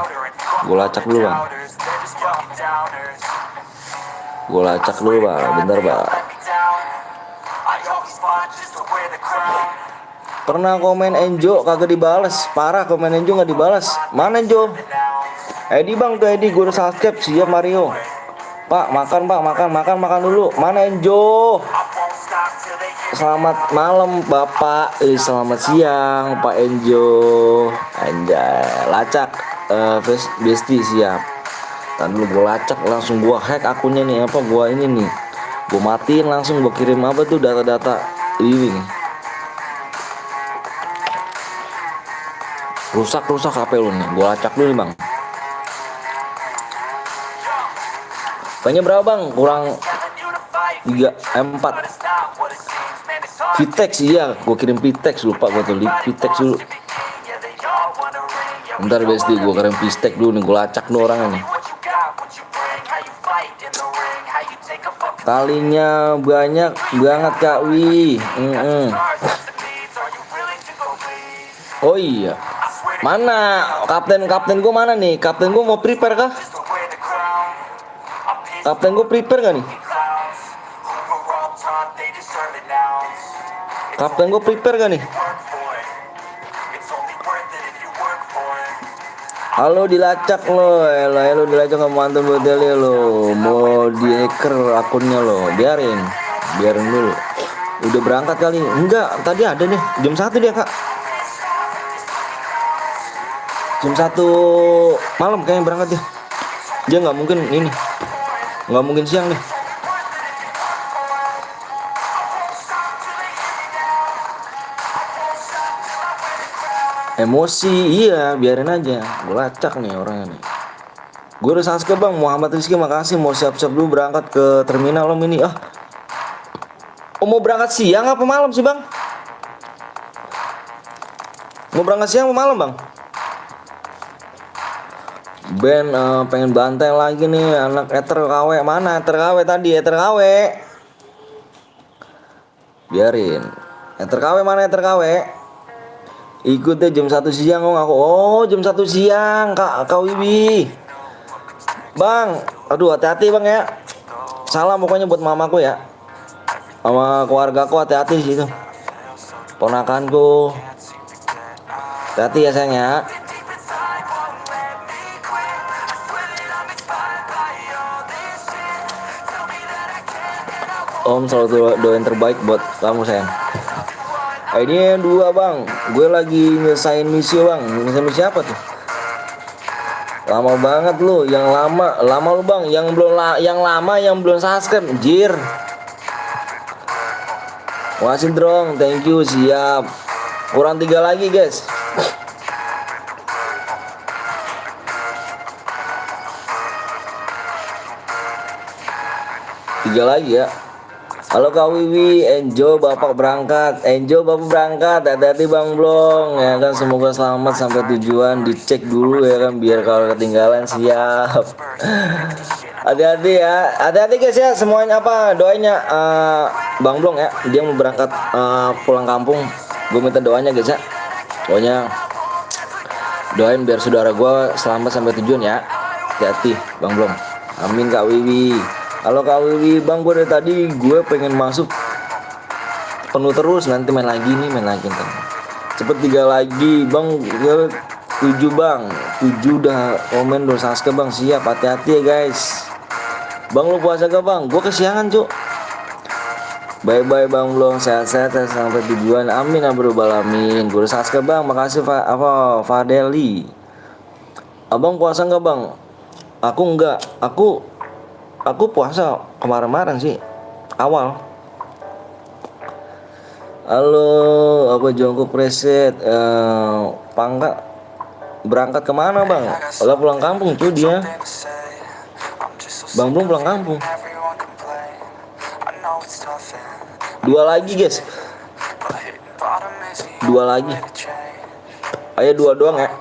Gue lacak dulu bang. Gue lacak dulu bang, bentar bang. Pernah komen Enjo kagak dibales, parah komen Enjo nggak dibales. Mana Enjo? Edi bang tuh Edi, gue udah subscribe, siap Mario. Pak makan pak, makan dulu. Mana Enjo? Selamat malam Bapak, selamat siang Pak Enjo. Anjay, lacak, Besti siap. Tadi dulu gue lacak, langsung gue hack akunnya nih, apa gue ini nih, gue matiin langsung, gue kirim apa tuh data-data ini nih. Rusak HP lu nih, gue lacak dulu nih bang. Banyak berapa bang? Kurang 4 Vitex, iya gue kirim Vitex, lupa gue tuh Vitex dulu. Bentar Besti, gue kirim Vitex dulu nih, gue lacak dulu orangnya nih. Kalinya banyak banget Kak Wi. Oh iya, mana kapten gue mana nih? Kapten gue mau prepare kah? Kapten gue prepare gak nih? Kapten gue prepare gak nih? Halo dilacak lo, lo dilacak sama mantan botelnya lo. Mau di hacker akunnya lo, biarin dulu. Udah berangkat kali? Enggak, tadi ada nih jam 1 dia kak. Jam 1 malam kayaknya berangkat dia. Dia nggak mungkin ini, nggak mungkin siang nih. Emosi, iya biarin aja. Gue lacak nih orangnya nih. Gue udah Sasuke bang, Muhammad Rizky makasih. Mau siap-siap dulu berangkat ke terminal om ini. Mau berangkat siang apa malam sih bang? Mau berangkat siang apa malam bang? Ben pengen bantai lagi nih anak Ether KW. Mana Ether KW tadi? Ether KW biarin. Ether KW mana? Ether KW ikut deh jam 1 siang aku. Oh jam 1 siang Kak Wiwi bang. Aduh hati-hati bang ya. Salam pokoknya buat mamaku ya, sama keluargaku, hati-hati sih itu. Ponakanku hati-hati ya sayang ya. Om selalu doain terbaik buat kamu sayang. Ini yang 2 bang, gue lagi nyesain misi bang. Nyesain misi apa tuh? Lama banget lu, yang lama lu bang, yang belum subscribe, jir. Makasih Drong, thank you, siap. Kurang 3 lagi guys. Tiga lagi ya. Halo Kak Wiwi, Enjo bapak berangkat. Hati-hati Bang Blong ya kan, semoga selamat sampai tujuan. Dicek dulu ya kan, biar kalau ketinggalan siap. Hati-hati ya, hati-hati guys ya semuanya. Doanya Bang Blong ya, dia mau berangkat pulang kampung. Gue minta doanya guys ya, doain biar saudara gue selamat sampai tujuan ya. Hati-hati Bang Blong. Amin Kak Wiwi. Halo Kak Wiwi, Bang gue dari tadi gue pengen masuk penuh terus, nanti main lagi ntar. Cepet 3 lagi Bang, 7 Bang, 7 udah komen udah Sasuke Bang, siap. Hati-hati ya guys. Bang lu puasa gak Bang? Gue kesiangan cuk. Bye-bye Bang Blong, sehat-sehat sampai tujuan, amin ya bro alamin. Gue udah Sasuke Bang, makasih Fadeli. Abang puasa gak Bang? Aku enggak, aku Aku puasa kemarin-kemarin sih, awal. Halo, apa jongkok preset, pangkat berangkat kemana bang? Kalau pulang kampung cuy dia. Bang belum pulang kampung. Dua lagi guys. Dua lagi. Ayo dua doang ya.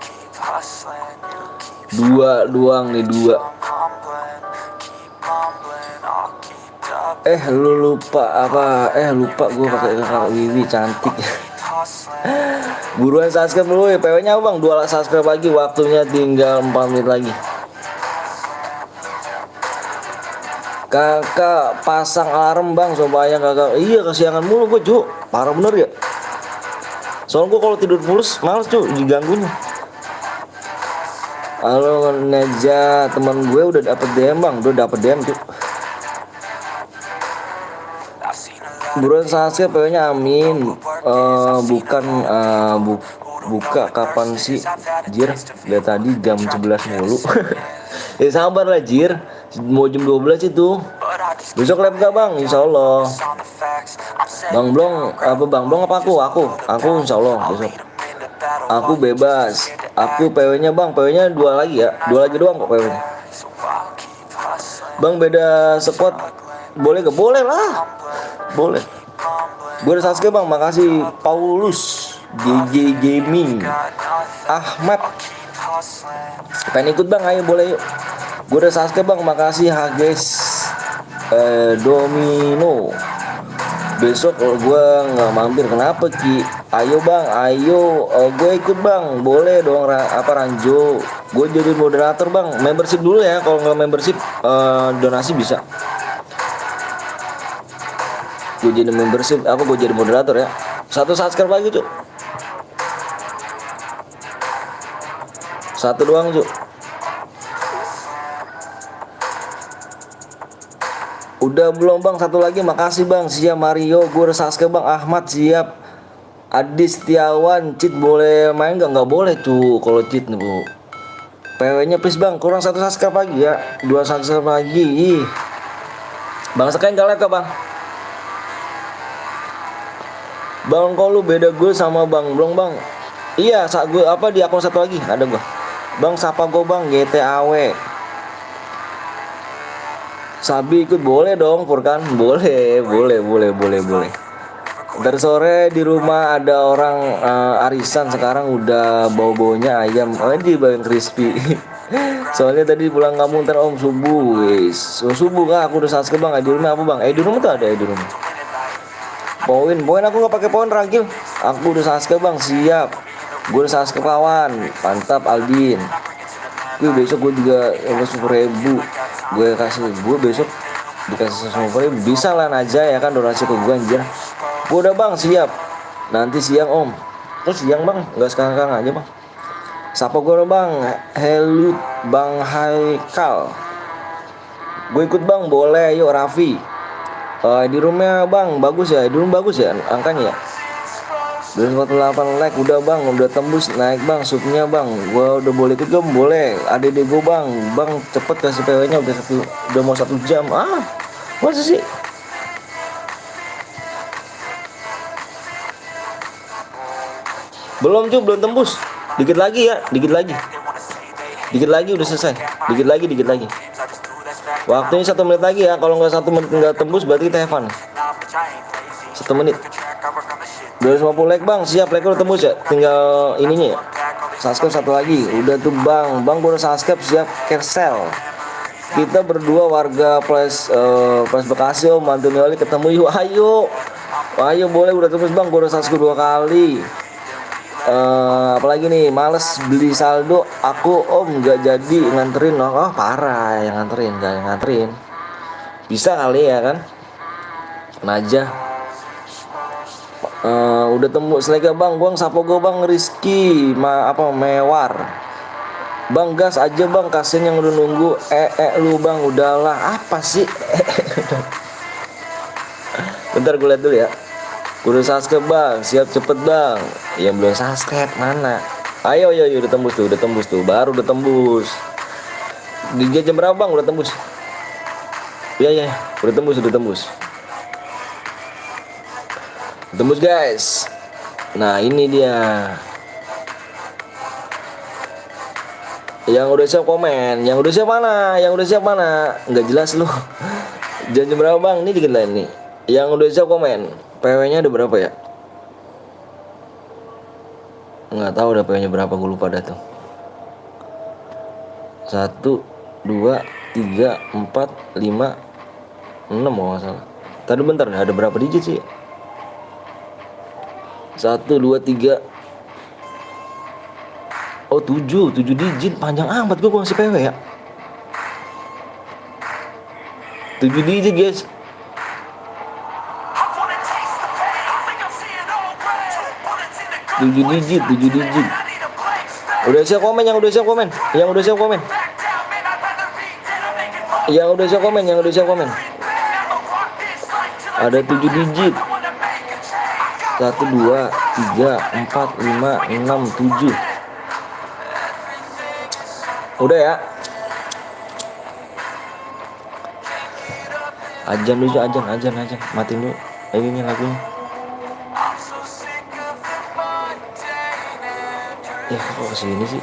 Dua doang nih dua. Lu lupa apa? Lupa gue pakai kakak Wiwi cantik. Buruan subscribe dulu ya. PW-nya bang 2 subscribe lagi. Waktunya tinggal 4 menit lagi. Kakak pasang alarm bang supaya kakak. Iya kesiangan mulu gue cu. Parah bener ya. Soalnya gue kalau tidur mulus males cu diganggunya. Halo Neja, teman gue udah dapet DM bang. Udah dapet DM cu. Buruan subscribe PW-nya amin. Buka kapan sih Jir? Dari tadi jam 11 mulu. Ya sabar lah Jir. Mau jam 12 itu. Besok live gak bang? Insya Allah. Bang Blong apa aku insya Allah besok. Aku bebas. Aku PW-nya bang. PW-nya 2 lagi ya. 2 lagi doang kok PW-nya. Bang beda squad. Boleh gak? Boleh lah. Boleh. Gue udah subscribe bang. Makasih Paulus GG Gaming Ahmad. Pengen ikut bang? Ayo boleh yuk. Gue udah subscribe bang. Makasih Hages Domino. Besok kalau gue nggak mampir kenapa Ki? Ayo bang, ayo gue ikut bang. Boleh dong Ranjo. Gue jadi moderator bang. Membership dulu ya. Kalau nggak membership donasi bisa. Gue jadi membership gue jadi moderator ya. 1 subscribe lagi cuk. 1 doang cuk. Udah belum bang? 1 lagi. Makasih bang. Siap Mario. Gue udah subscribe bang. Ahmad siap. Adi Setiawan. Cheat boleh main gak? Gak boleh tuh kalau cheat nih bu. PW-nya please bang. Kurang 1 subscribe lagi ya. 2 subscribe lagi. Bang sekian gak like bang? Bang kok lu beda gue sama Bang Blong bang? Iya saat gue apa di akun 1 lagi ada gue. Bang sapa gue bang GTAW. Sabi ikut boleh dong Furkan. Boleh. Ntar sore di rumah ada orang arisan. Sekarang udah bau-baunya ayam. Di bang crispy. Soalnya tadi pulang kampung ntar om subuh wis. Subuh kah aku udah subscribe bang. Di rumah apa bang? Di rumah tuh ada di rumah. Poin aku nggak pakai poin ragil. Aku udah subscribe bang. Siap. Gue udah subscribe kawan. Mantap Aldin. Gue besok gue juga 10.000. Gue besok dikasih 10.000. Bisa lah aja ya kan donasi ke gue anjir. Gue udah bang siap. Nanti siang om. Terus siang bang. Nggak sekarang aja bang. Sapa gue bang. Hello bang Haikal. Gue ikut bang. Boleh yuk Raffi. Di rumah bang bagus ya. Di rumah bagus ya angkanya ya. 248 like udah bang. Udah tembus naik bang subnya bang. Gua udah boleh ikut gak? Boleh. Adek gue bang. Bang cepet kasih PW nya udah mau 1 jam. Masa sih? Belum cuy, belum tembus. Dikit lagi ya. Dikit lagi udah selesai. Dikit lagi. Waktunya 1 menit lagi ya. Kalau nggak 1 menit nggak tembus berarti kita have fun. 1 menit. 250 like bang. Siap like udah tembus ya. Tinggal ininya ya. Subscribe 1 lagi. Udah tuh bang. Bang gue udah subscribe siap cancel. Kita berdua warga Plus Bekasi om. Antoni Wali ketemu yuk. Ayo boleh udah tembus bang. Gue udah subscribe 2 kali. Apalagi nih males beli saldo aku om nggak jadi nganterin. Parah yang nganterin bisa kali ya kan Najah. Udah temu selega bang. Sapa gue bang Rizky Mewar bang. Gas aja bang kasian yang udah nunggu. Lu bang udahlah apa sih. Bentar gue lihat dulu ya. Udah subscribe bang, siap cepet bang. Yang belum subscribe mana? Ayo udah tembus tuh, baru udah tembus. Di jam berapa bang? Udah tembus. Iya ya, udah tembus, tembus guys. Nah ini dia. Yang udah siap komen, yang udah siap mana? Yang udah siap mana? Nggak jelas lu. Janji berapa bang? Ini dikit lain nih. Yang udah siap komen. PW-nya ada berapa ya? Nggak tahu udah PW-nya berapa, gue lupa dah tuh. 1, 2, 3, 4, 5, 6 kalau nggak salah. Tadi bentar, ada berapa digit sih? 1, 2, 3. Oh 7 digit, panjang amat gue masih PW ya. 7 digit guys. 7 digit. Udah siap komen, yang udah siap komen. Yang udah siap komen. Yang udah siap komen, yang udah siap komen. Ada 7 digit. 1, 2, 3, 4, 5, 6, 7. Udah ya. Ajan dulu, ajan. Matiin dulu ini lagunya. Ya kok kesini sih?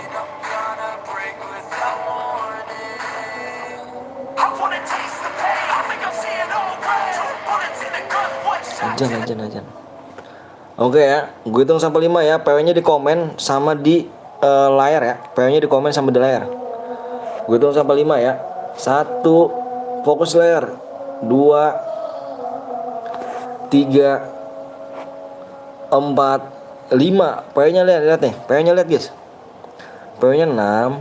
Ajan. Oke ya, gue hitung sampai 5 ya. PW-nya di komen sama di layar ya. PW-nya di komen sama di layar. Gue hitung sampai 5 ya. 1, fokus layar. 2, 3, 4, 5. PW-nya lihat nih. PW-nya lihat guys. PW-nya 6,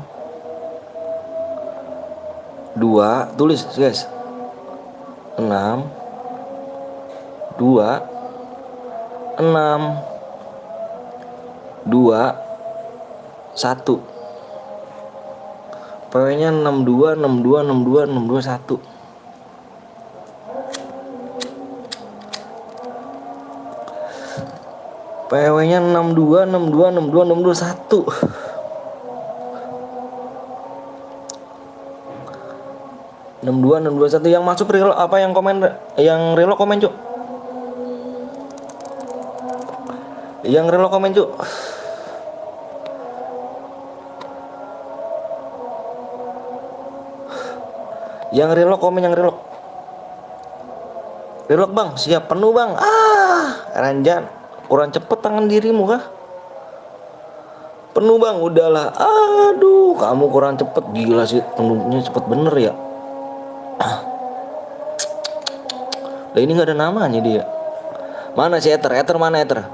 2, tulis guys. 6, 2, 6, 2, 1. PW-nya 62, 1. PW-nya 62, 1. enam dua satu. Yang masuk real apa, yang komen, yang real komen cuk. Yang real komen cuk. Yang real komen, yang real. Real bang, siap penuh bang. Ranjan, kurang cepet tangan dirimu kah? Penuh bang, udahlah. Aduh, kamu kurang cepet, gila sih, penuhnya cepet bener ya. Lah ini nggak ada namanya dia. Mana si Ether? Ether mana Ether?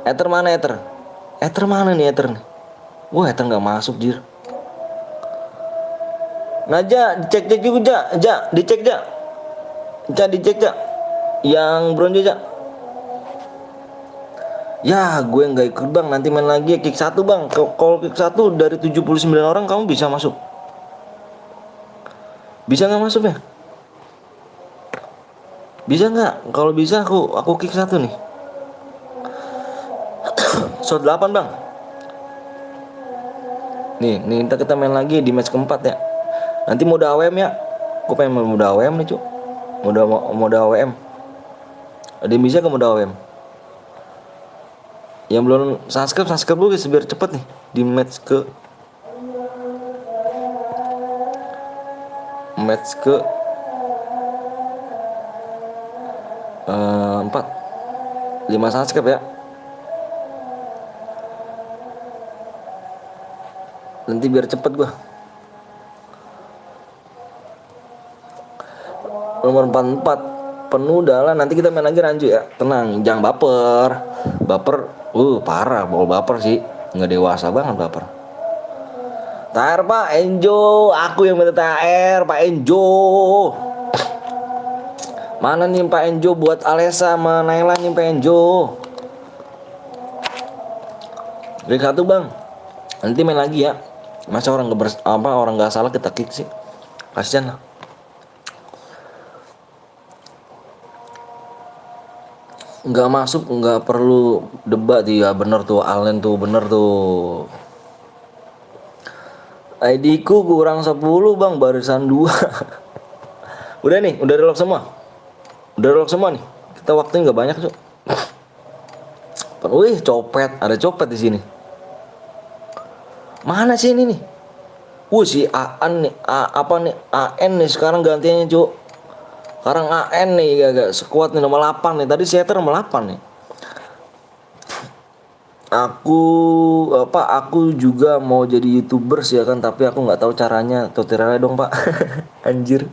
Ether mana Ether? Ether mana nih Ether nih? Wah Ether nggak masuk jir. Nah Ja, dicek juga Ja, dicek Ja. Ja dicek Ja. Yang bronze Ja. Ya gue nggak ikut bang, nanti main lagi kick 1 bang. Kalau kick 1 dari 79 orang kamu bisa masuk. Bisa nggak masuk ya? Bisa nggak? Kalau bisa aku kick 1 nih. Shot 8 bang. Nih kita main lagi di match keempat ya. Nanti mode AWM ya. Gue pengen mode AWM nih cuk. Mode AWM. Ada yang bisa ke mode AWM? Yang belum subscribe dulu guys biar cepet nih di match ke 4, 5 subscribe ya. Nanti biar cepet gua. Nomor 44 penuh dah lah, nanti kita main lagi ranju ya. Tenang, jangan baper. Parah, bol baper sih. Nggak dewasa banget baper. THR Pak Enjo, aku yang minta THR Pak Enjo. Mana nih Pak Enjo buat Alessa sama Naila nih Pak Enjo. Break 1 bang. Nanti main lagi ya. Masa orang nggak salah kita kick sih. Kasian lah. Nggak masuk, nggak perlu debat ya, bener tuh Allen tuh, bener tuh. ID ku kurang 10 bang, barisan 2. Udah nih, udah relok semua. Udah relok semua nih. Kita waktunya nggak banyak, Cuk. Wih, copet, ada copet di sini. Mana sih ini nih? Si Aan nih, apa nih? AN nih sekarang gantiannya, Cuk. Sekarang AN nih agak sekuat nih nomor 8 nih. Tadi Setter nomor 8 nih. Aku juga mau jadi YouTuber sih ya kan, tapi aku nggak tahu caranya. Tutorialnya dong, Pak. Anjir.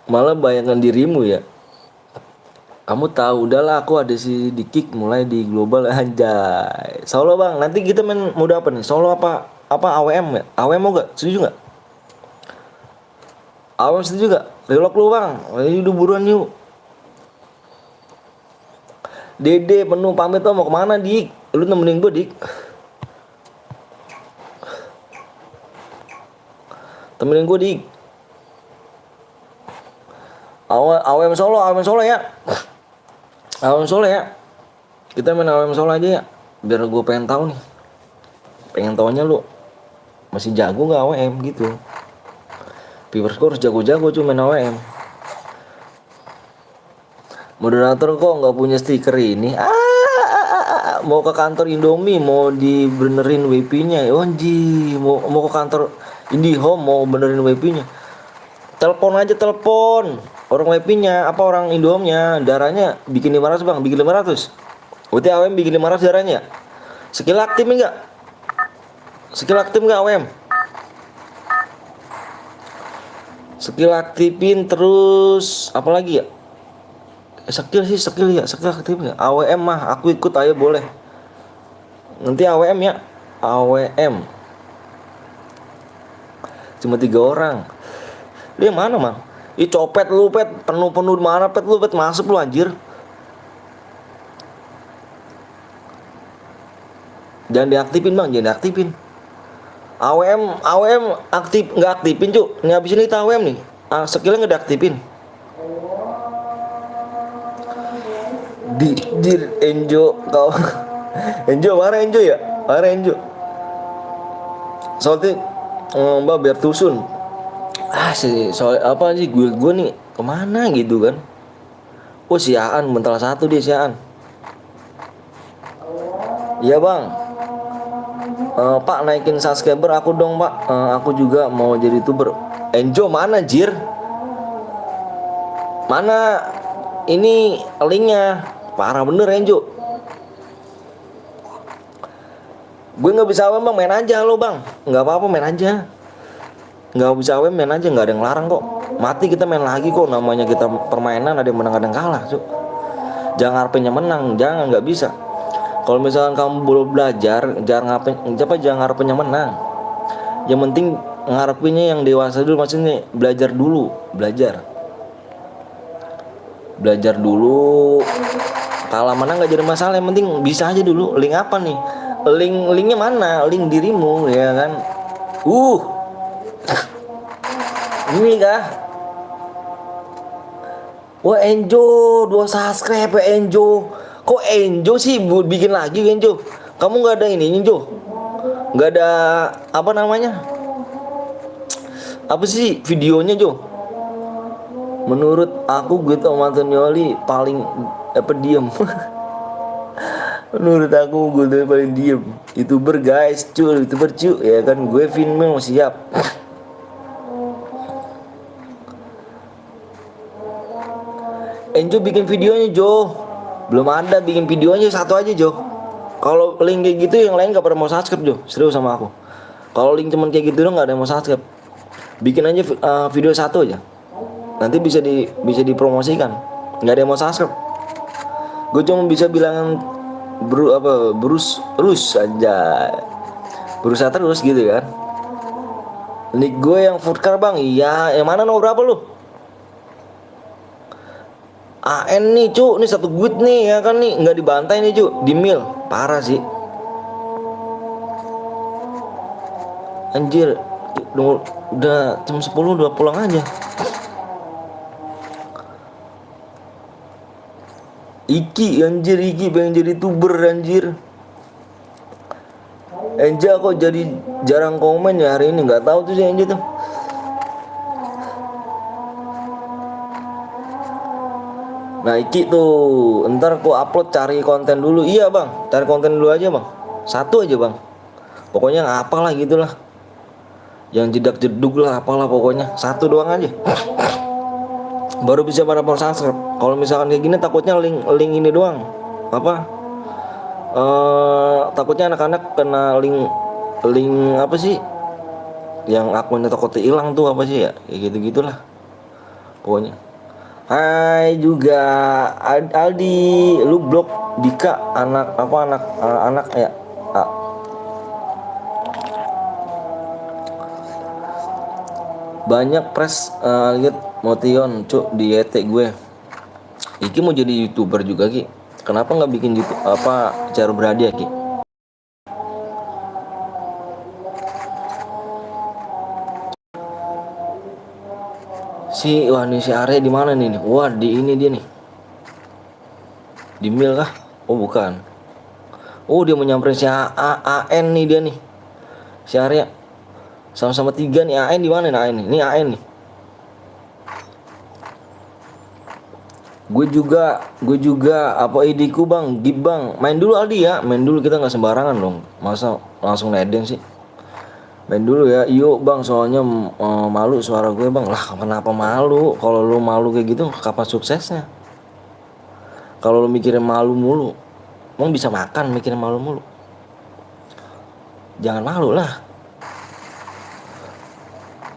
Malah bayangkan dirimu ya. Kamu tahu udahlah aku ada di Kick mulai di global anjay. Solo bang, nanti kita main mode apa nih? Solo apa AWM ya? AWM mau gak? Setuju gak? AWM setuju gak? Relok lu bang, ayo udah buruan yuk. Dede penuh pamit tuh mau kemana dik? Lu nemenin gue dik. Temenin gue dik. AWM Solo ya. AWM Solo ya. Kita main AWM Solo aja ya. Biar gue pengen tahu nih. Pengen taunya lu masih jago gak AWM gitu. Viewers gue harus jago-jago cuy main AWM. Moderator kok nggak punya stiker ini? Mau ke kantor Indomie, mau dibenerin WP-nya. Onji, mau ke kantor IndiHome, mau benerin WP-nya. Telepon aja telepon. Orang WP-nya apa orang Indomie-nya, darahnya bikin 500 bang, bikin 500. Berarti AWM bikin 500 darahnya. Skill aktif enggak? Skill aktif enggak AWM? Skill aktifin terus apa lagi ya? Skill aktif ya. AWM mah aku ikut ayo boleh. Nanti AWM ya. AWM. Cuma 3 orang. Dia mana mang? Ih copet lu pet, penuh mana pet lu pet masuk lu anjir. Jangan diaktifin bang, jangan diaktifin. AWM aktif nggak aktifin cuk. Ini habis ini kita AWM nih. Skillnya nggak diaktifin. Dir Enjo kau. Enjo mana Enjo ya? Mana Enjo? Soalnya mbak biar tusun. Soal apa sih gue nih kemana gitu kan? Si Aan bentar satu dia si Aan. Iya bang. Pak naikin subscriber aku dong pak. Aku juga mau jadi YouTuber. Enjo mana jir? Mana ini linknya? Parah bener Enjo. Gue nggak bisa AWM bang, main aja lo bang. Nggak apa-apa main aja. Nggak bisa AWM main aja, nggak ada yang larang kok. Mati kita main lagi kok, namanya kita permainan ada yang menang ada yang kalah cuk. Jangan harapnya menang, jangan nggak bisa. Kalau misalkan kamu belum belajar, jangan harapnya menang. Yang penting ngarepinnya yang dewasa dulu, maksudnya belajar dulu, belajar dulu. Kalah menang nggak jadi masalah, yang penting bisa aja dulu. Link apa nih? Linknya mana? Link dirimu ya kan? Ini kah? Wah Enjo 2 subscribe ya Enjo. Kok Enjo sih bikin lagi Enjo? Kamu nggak ada ini Enjo? Nggak ada apa namanya? Apa sih videonya Jo? Menurut aku gitu sama Antonioli paling diem. Menurut aku gue paling diem. YouTuber guys, YouTuber ya kan gue filmnya mau siap. Enjo bikin videonya Jo. Belum ada bikin videonya satu aja Jo. Kalau link kayak gitu yang lain gak pada mau subscribe Jo. Serius sama aku. Kalau link cuman kayak gitu dong gak ada yang mau subscribe. Bikin aja video satu aja. Nanti bisa dipromosikan. Gak ada yang mau subscribe. Gue cuma bisa bilang Bruce aja. Berusaha terus gitu kan. Nick gue yang foodcar bang. Iya, yang mana nomor berapa lu? AN nih cu, nih satu guit nih ya kan nih, nggak dibantai nih cu, di mil, parah sih. Anjir, udah jam 10 udah pulang aja. Iki pengen jadi tuber anjir. Enja kok jadi jarang komen ya hari ini, nggak tahu tuh si Enja tuh. Nah iki tuh, ntar aku upload cari konten dulu. Iya bang, cari konten dulu aja bang. Satu aja bang. Pokoknya nggak apalah gitulah. Yang jedak jeduk lah apalah pokoknya. Satu doang aja. Baru bisa pada subscribe. Kalau misalkan kayak gini takutnya link ini doang. Apa? Takutnya anak-anak kena link apa sih? Yang akunnya takutnya hilang tuh apa sih ya? Kayak gitu-gitulah. Pokoknya. Hai juga Aldi, lu blok Dika anak apa anak ya? Ah, banyak press lihat motion cuk di YT gue. Iki mau jadi YouTuber juga Ki. Kenapa nggak bikin YouTube apa cara berhadiah Ki? Wah ini si Arya di mana nih? Wah di ini dia nih. Di mil kah? Oh bukan. Oh dia mau nyamperin si AN nih dia nih. Si Arya. Sama-sama tiga nih. AN di mana nih AN nih? Ini AN nih. Gue juga apa idku bang, Gib bang, main dulu Aldi ya, main dulu kita nggak sembarangan dong, masa langsung nedeng sih, main dulu ya, yuk bang, soalnya malu suara gue bang, lah kenapa malu, kalau lu malu kayak gitu kapan suksesnya, kalau lu mikirin malu mulu, emang bisa makan mikirin malu mulu, jangan malu lah,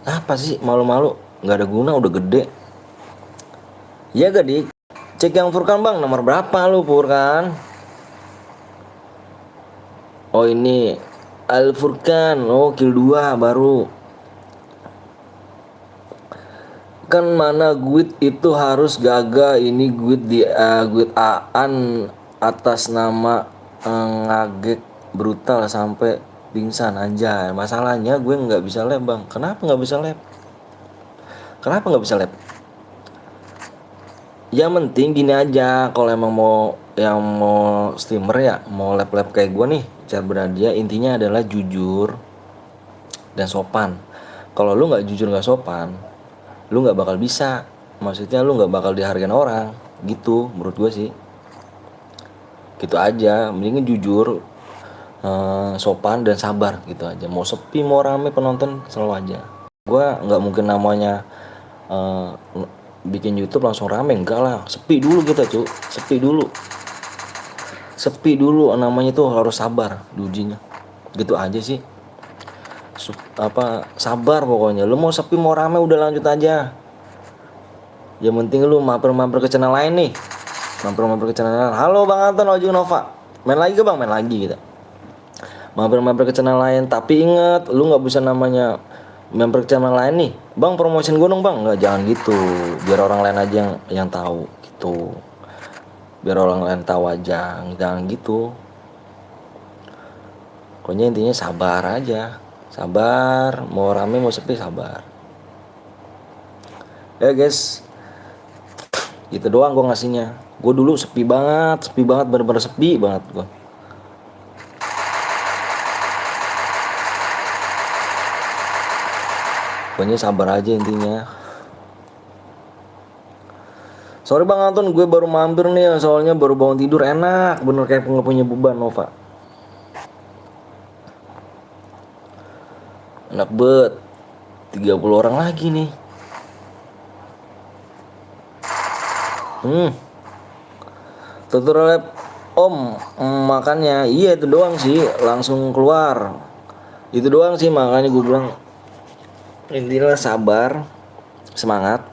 apa sih malu-malu, nggak ada guna udah gede, ya gak dik, cek yang Furkan bang, nomor berapa lu Furkan? Oh ini Al Furkan, oh kill 2 baru. Kan mana guid itu harus gaga, ini guid di guid Aan atas nama ngagek brutal sampai pingsan aja. Masalahnya gue nggak bisa lab bang. Kenapa nggak bisa lab? Kenapa nggak bisa lab? Yang penting gini aja, kalau emang mau yang mau streamer ya, mau lab-lab kayak gue nih, cara berhadiah intinya adalah jujur dan sopan. Kalau lu nggak jujur nggak sopan, lu nggak bakal bisa. Maksudnya lu nggak bakal dihargain orang, gitu menurut gue sih. Gitu aja, mendingan jujur, sopan dan sabar gitu aja. Mau sepi mau rame penonton selalu aja. Gue nggak mungkin namanya eh, bikin YouTube langsung rame, enggak lah. Sepi dulu kita cuy, sepi dulu namanya tuh harus sabar diujinya. Gitu aja sih. Apa sabar pokoknya. Lu mau sepi mau rame udah lanjut aja. Yang penting lu mampir-mampir ke channel lain nih. Mampir-mampir ke channel lain. Halo Bang Anton Ojung Nova. Main lagi ke Bang? Main lagi gitu. Mampir-mampir ke channel lain. Tapi inget, lu nggak bisa namanya mampir ke channel lain nih. Bang promotion gue dong bang. Nggak, jangan gitu. Biar orang lain aja yang tahu gitu. Biar orang lain tahu aja. Jangan gitu. Pokoknya intinya sabar aja. Sabar. Mau rame mau sepi sabar. Ya guys. Gitu doang gue ngasihnya. Gue dulu sepi banget, bener-bener sepi banget gue. Pokoknya sabar aja intinya. Sorry Bang Anton, gue baru mampir nih, soalnya baru bangun tidur, enak, bener kayak nggak punya beban Nova. Enak bet, 30 orang lagi nih. Tutorial Om, makannya, iya itu doang sih, langsung keluar. Itu doang sih, makanya gue bilang intinya sabar, semangat,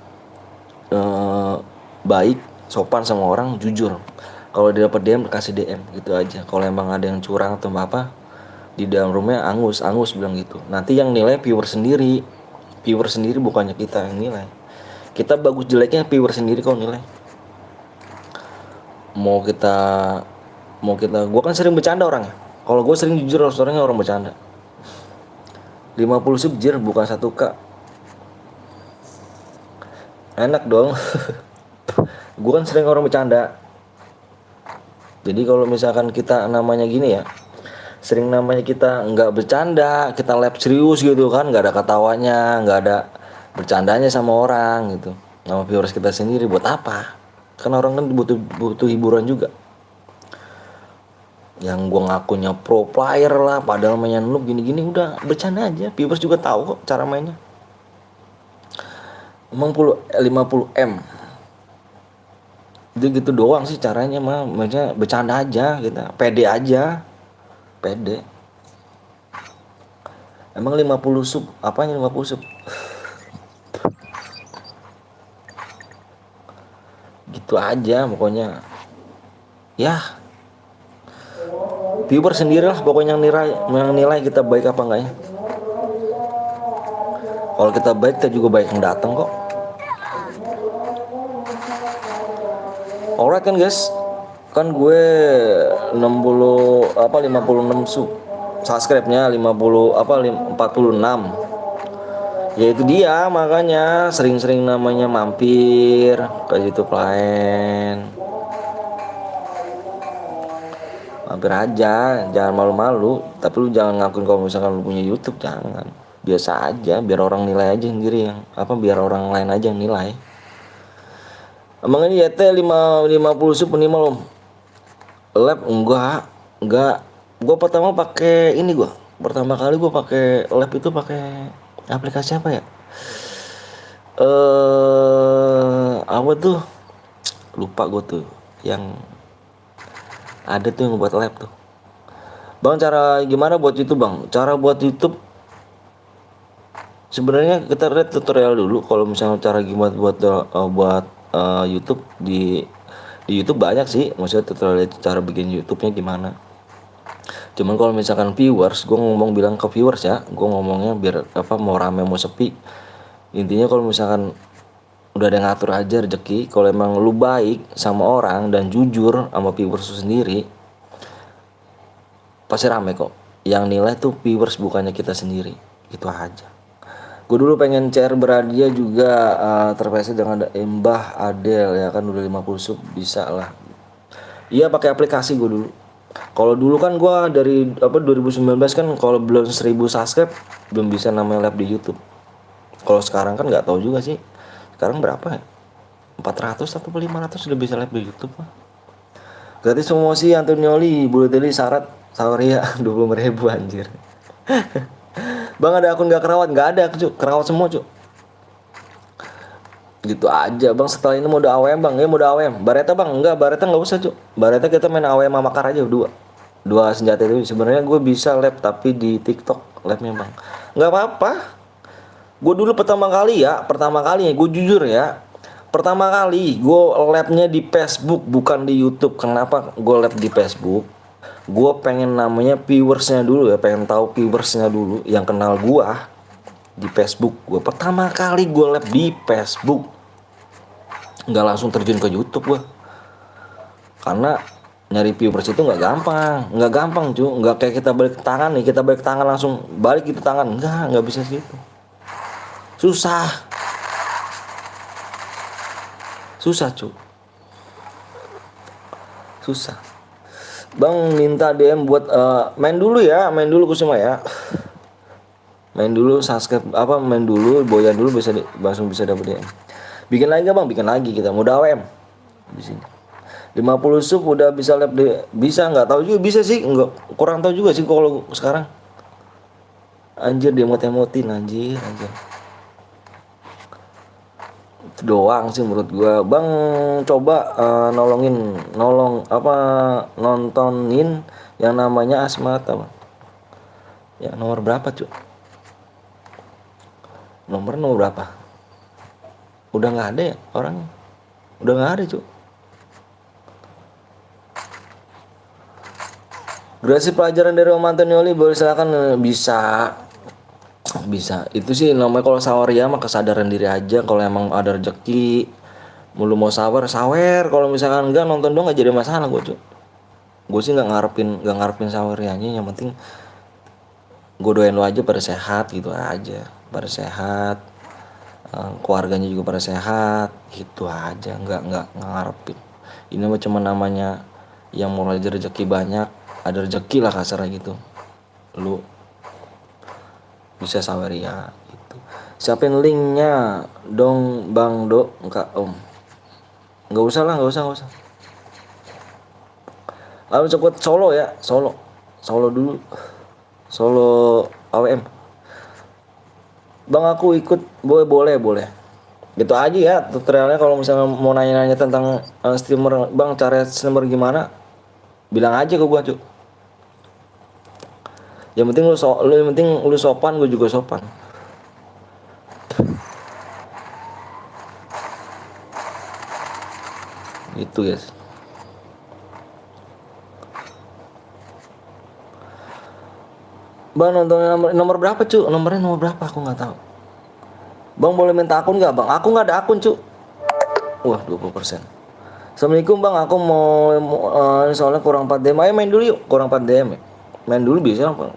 baik, sopan sama orang, jujur. Kalau dia dapat DM kasih DM gitu aja. Kalau emang ada yang curang atau apa di dalam roomnya, angus bilang gitu. Nanti yang nilai viewer sendiri bukannya kita yang nilai. Kita bagus jeleknya viewer sendiri kok nilai. Mau kita gue kan sering bercanda orangnya. Kalau gue sering jujur orangnya orang bercanda. 50 subjir bukan 1K. Enak dong. Gue kan sering orang bercanda. Jadi kalau misalkan kita namanya gini ya, sering namanya kita nggak bercanda, kita lab serius gitu kan, nggak ada ketawanya, nggak ada bercandanya sama orang gitu, sama viewers kita sendiri, buat apa? Karena orang kan butuh butuh hiburan juga. Yang gue ngakunya pro player lah, padahal mainnya noob gini-gini, udah bercanda aja. Viewers juga tahu kok cara mainnya. Emang 50M itu gitu doang sih caranya mah, maksudnya bercanda aja kita, pede aja, pede. Emang 50 sub, apanya 50 sub? Gitu aja pokoknya. Ya, viewer sendirilah pokoknya yang nilai kita baik apa enggaknya. Kalau kita baik, kita juga baik yang datang kok. Alright kan guys, kan gue 60 apa 56 sub, subscribe-nya 50 apa 46. Ya itu dia, makanya sering-sering namanya mampir ke YouTube lain. Mampir aja, jangan malu-malu. Tapi lu jangan ngakuin kalau misalkan lu punya YouTube, jangan. Biasa aja, biar orang nilai aja sendiri yang apa, biar orang lain aja yang nilai. Emang ini YT 50 sub minimal om. Lab enggak. Gue pertama pakai ini gue. Pertama kali gue pakai lab itu pakai aplikasi apa ya? Apa tuh? Lupa gue tuh. Yang ada tuh yang buat lab tuh. Bang, cara gimana buat YouTube bang? Cara buat YouTube sebenarnya kita lihat tutorial dulu. Kalau misalnya cara gimana buat YouTube di YouTube banyak sih, maksudnya tutorial cara bikin YouTube-nya gimana. Cuman kalau misalkan viewers, gue bilang ke viewers ya, gue ngomongnya biar apa, mau rame mau sepi. Intinya kalau misalkan udah ada yang ngatur aja rezeki. Kalau emang lu baik sama orang dan jujur sama viewers lu sendiri, pasti rame kok. Yang nilai tuh viewers bukannya kita sendiri. Itu aja. Gue dulu pengen share beradia juga terpesat dengan Mbah Adel ya kan, udah 50 sub bisa lah. Iya pakai aplikasi gue dulu. Kalau dulu kan gue dari apa 2019 kan, kalau belum 1000 subscribe belum bisa namanya live di YouTube. Kalau sekarang kan nggak tahu juga sih. Sekarang berapa ya? 400 atau 500 udah bisa live di YouTube mah. Gratis promosi Antonioli, Bulu Teli syarat Sauria 20.000 anjir. Bang ada akun gak kerawat? Gak ada cuk, kerawat semua cuk. Gitu aja bang, setelah ini mode AWM bang, ya mode AWM. Bareta bang, enggak, Bareta nggak usah cuk. Bareta kita main AWM sama Makar aja dua senjata itu. Sebenarnya gue bisa lab tapi di TikTok labnya bang, nggak apa-apa. Gue dulu pertama kali ya, gue jujur ya, pertama kali gue labnya di Facebook bukan di YouTube. Kenapa gue lab di Facebook? Gue pengen namanya viewersnya dulu ya, pengen tahu viewersnya dulu yang kenal gue di Facebook. Gue pertama kali gue lab di Facebook, nggak langsung terjun ke YouTube gue, karena nyari viewers itu nggak gampang cuy. Nggak kayak kita balik tangan nih, kita balik tangan langsung balik gitu tangan, nggak bisa gitu. Susah cuy, susah. Bang minta DM buat main dulu Kusuma ya. Main dulu subscribe apa, main dulu boyan dulu, bisa langsung bisa dapet DM. Bikin lagi gak bang? Bikin lagi, kita mau AWM di sini. 50 sub udah bisa live bisa, nggak tahu juga, bisa sih, nggak, kurang tahu juga sih kalau sekarang. Anjir dia emotin anjir. Itu doang sih menurut gua bang. Coba nontonin yang namanya Asmata bang. Ya nomor berapa cuy? Nomor berapa? Udah nggak ada ya orangnya, udah nggak ada cuy. Durasi pelajaran dari Om Antonioli boleh silakan. Bisa itu sih namanya kalau saweria mah kesadaran diri aja. Kalau emang ada rezeki mulu mau sawer, kalau misalkan enggak nonton doang nggak jadi masalah gue sih nggak ngarepin sawerianya. Yang penting gue doain lo aja pada sehat gitu aja, pada sehat, keluarganya juga pada sehat gitu aja. Nggak ngarepin ini mah, cuma namanya yang mau aja rezeki banyak, ada rezeki lah kasarnya gitu, lu bisa saweria gitu. Siapin linknya dong bang Do. Enggak om, Nggak usah lah, nggak usah. Lalu cepet Solo ya, Solo dulu, Solo AWM. Bang aku ikut, boleh. Gitu aja ya tutorialnya. Kalau misalnya mau nanya-nanya tentang streamer, bang cara streamer gimana, bilang aja ke gua cuy. Yang penting lu sopan, gua juga sopan. Itu guys. Bang nonton nomor berapa cuy? Nomor berapa aku nggak tahu. Bang boleh minta akun nggak bang? Aku nggak ada akun cuy. Wah 20%. Assalamualaikum bang, aku soalnya kurang 4 DM. Ayo main dulu yuk, kurang 4 DM ya. Main dulu bisa bang.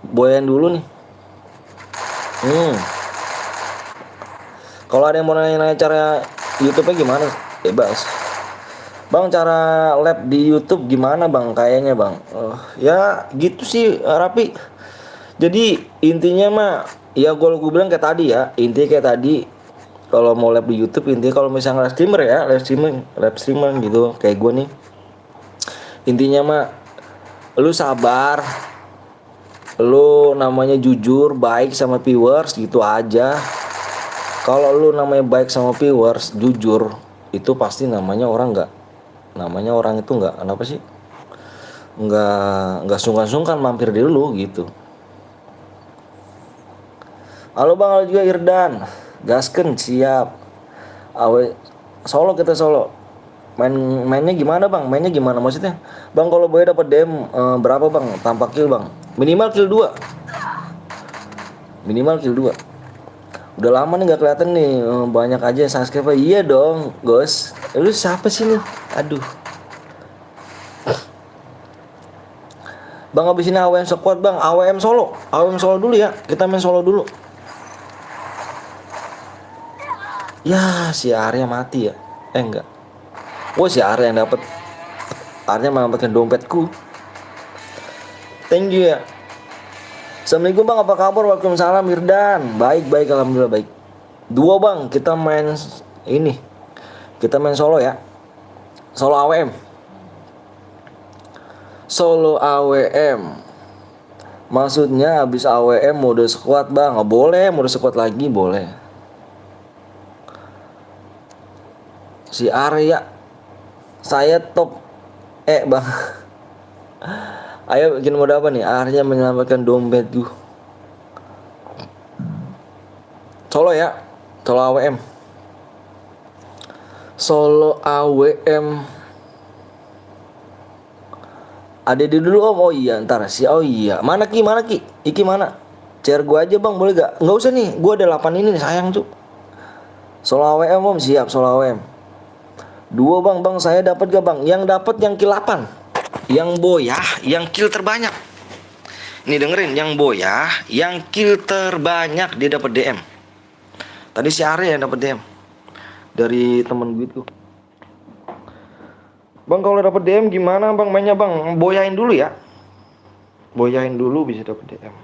Boyan dulu nih. Kalau ada yang mau nanya-nanya cara YouTube-nya gimana, bebas. Bang cara lab di YouTube gimana bang? Kayaknya bang, ya gitu sih Rapi. Jadi intinya mah, ya gue bilang kayak tadi ya. Intinya kayak tadi, kalau mau lab di YouTube intinya kalau misalnya live streamer ya, live streamer gitu kayak gue nih. Intinya mah, lu sabar, lu namanya jujur, baik sama viewers gitu aja. Kalau lu namanya baik sama viewers, jujur, itu pasti namanya orang itu nggak kenapa sih, nggak sungkan-sungkan mampir di lu gitu. Halo bang, halo juga Irdan, gasken siap. Awe Solo, kita Solo. Mainnya gimana bang? Mainnya gimana maksudnya? Bang kalau boleh dapat DM berapa bang? Tanpa kill bang. Minimal kill 2. Minimal kill 2. Udah lama nih gak kelihatan nih, banyak aja subscriber. Iya dong, Gos. Lu siapa sih nih? Aduh. Bang abis ini AWM squad bang, AWM Solo dulu ya. Kita main Solo dulu. Ya si Arya mati ya. Enggak. Wah si Arya yang dapat. Arya mendapatkan dompetku. Thank you ya. Assalamualaikum bang, apa kabar? Waalaikumsalam Irdan. Baik alhamdulillah baik. 2 bang, kita main ini. Kita main Solo ya. Solo AWM. Solo AWM. Maksudnya habis AWM mode squad bang. Oh, boleh, mode squad lagi boleh. Si Arya, saya top bang. Ayo bikin mode apa nih? Arya menyelamatkan dompet tuh. Solo ya, Solo AWM. Solo AWM. Ada di dulu om. Oh iya ntar sih. Oh iya. Mana Ki? Iki mana? Share gua aja bang, boleh gak? Nggak usah nih, gua ada 8 ini nih sayang tuh. Solo AWM om, siap Solo AWM. 2 bang, saya dapat gak bang? Yang dapat yang kill 8. Yang boyah, yang kill terbanyak. Nih dengerin, yang boyah, yang kill terbanyak dia dapat DM. Tadi si Arya yang dapat DM dari temen gue tuh. Bang kalau dapat DM gimana bang mainnya bang? Boyain dulu ya. Boyain dulu bisa dapat DM.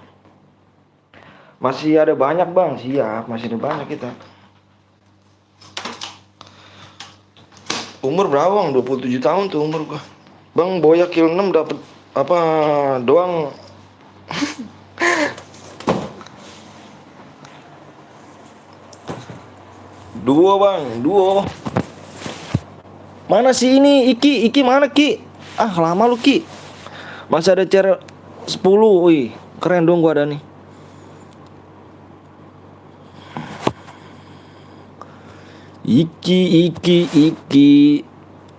Masih ada banyak bang, siap. Masih ada banyak kita. Umur berapa bang? 27 tahun tuh umur gua. Bang boya kill 6 dapat apa doang? Duo bang, duo. Mana sih ini Iki mana Ki? Ah lama lu Ki. Masih ada cara 10. Wih keren dong gua ada nih. Iki.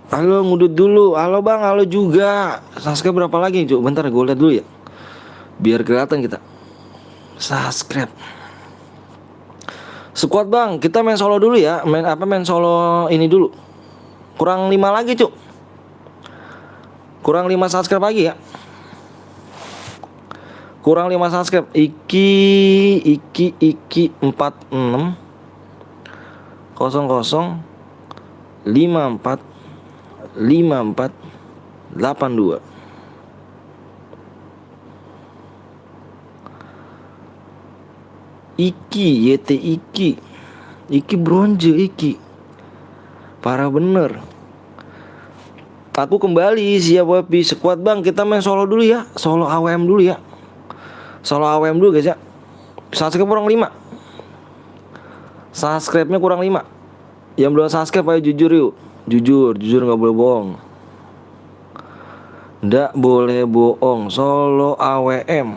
Halo ngudut dulu. Halo bang, halo juga. Subscribe berapa lagi Cuk? Bentar gue lihat dulu ya, biar kelihatan kita. Subscribe squad bang, kita main Solo dulu ya. Main Solo ini dulu. Kurang 5 lagi Cuk. Kurang 5 subscribe lagi ya. Kurang 5 subscribe. Iki 46 00 54 82. Iki YT Iki bronze Iki. Parah bener. Aku kembali, siap Wapi. Sekuat bang, kita main solo dulu ya. Solo AWM dulu ya. Solo AWM dulu guys ya. Subscribe kurang 5. Subscribe-nya kurang 5. Yang belum subscribe ayo jujur yuk. Jujur gak boleh bohong. Nggak boleh bohong. Solo AWM.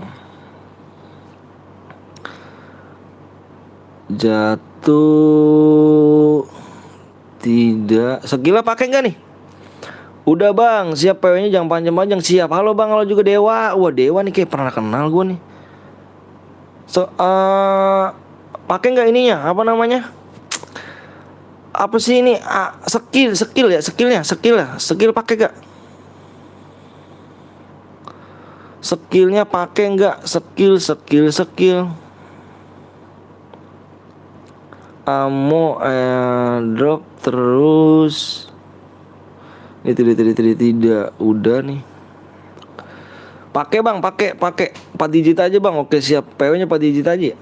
Jatuh. Tidak. Sekila pakai nggak nih? Udah bang, siap PW-nya jangan panjang-panjang. Siap. Halo bang, halo juga Dewa. Wah Dewa nih kayak pernah kenal gue nih. Pakai nggak ininya? Apa namanya? Apa sih ini? Skill ya, skill pakai gak? Skillnya pakai nggak? Skill. Amo drop terus. Ini tidak. Udah nih. Pakai bang, pakai 4 digit aja bang. Oke siap. PW-nya 4 digit aja.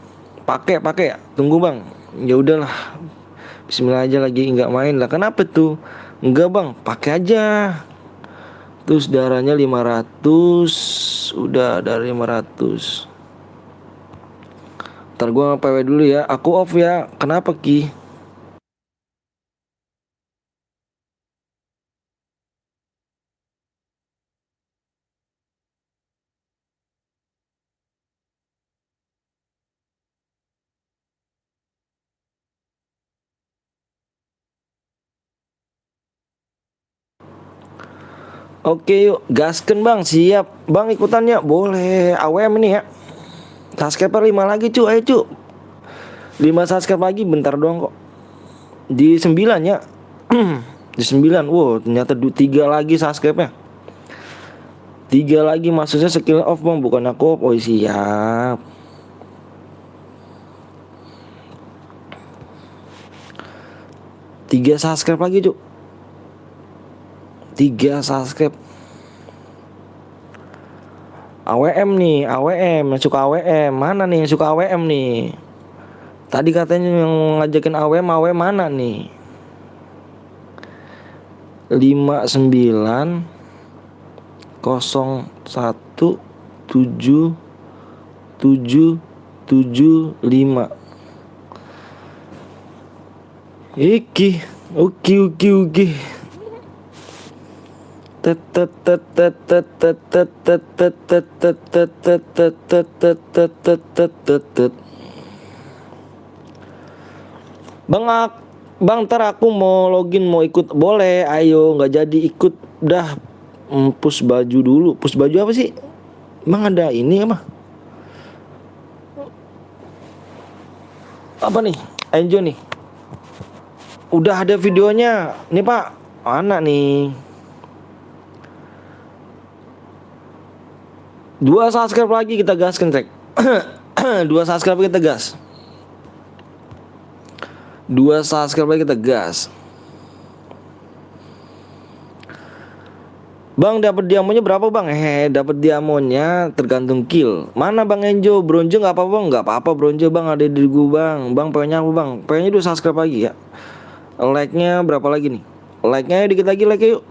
Pakai ya. Tunggu bang. Ya udahlah. Bismillah aja lagi nggak main lah. Kenapa tuh? Enggak bang, pakai aja. Terus darahnya 500. Udah dari 500. Ntar gua PW dulu ya. Aku off ya. Kenapa Ki? Oke yuk, gasken bang, siap. Bang ikutannya, boleh. AWM ini ya. Subscriber 5 lagi cu, ayo cu. 5 subscribe lagi, bentar doang kok. Di 9 ya. Di 9, wow ternyata 3 lagi subscribe-nya. 3 lagi maksudnya skill off bang, bukan aku off. Oh siap. 3 subscribe lagi cu. 3 subscribe. AWM nih, AWM yang suka AWM. Mana nih yang suka AWM nih? Tadi katanya yang ngajakin AWM mana nih? 59017775. Iki, oke. Bang, ntar aku mau login, mau ikut. Boleh, ayo. Nggak jadi ikut. Dah, push baju dulu. Push baju apa sih? Bang ada ini apa? Apa nih? Enjoy nih. Udah ada videonya. Nih pak, mana nih? 2 subscribe lagi kita gaskan cek. 2 subscribe kita gas. 2 subscribe lagi kita gas. Bang dapat diamonnya berapa bang? Dapat diamonnya tergantung kill. Mana bang Enjo? Bronze nggak apa bang? Nggak apa-apa bronze bang, ada di gua bang. Bang pengennya apa bang? Pengennya 2 subscribe lagi ya. Like-nya berapa lagi nih? Like-nya dikit lagi like yuk.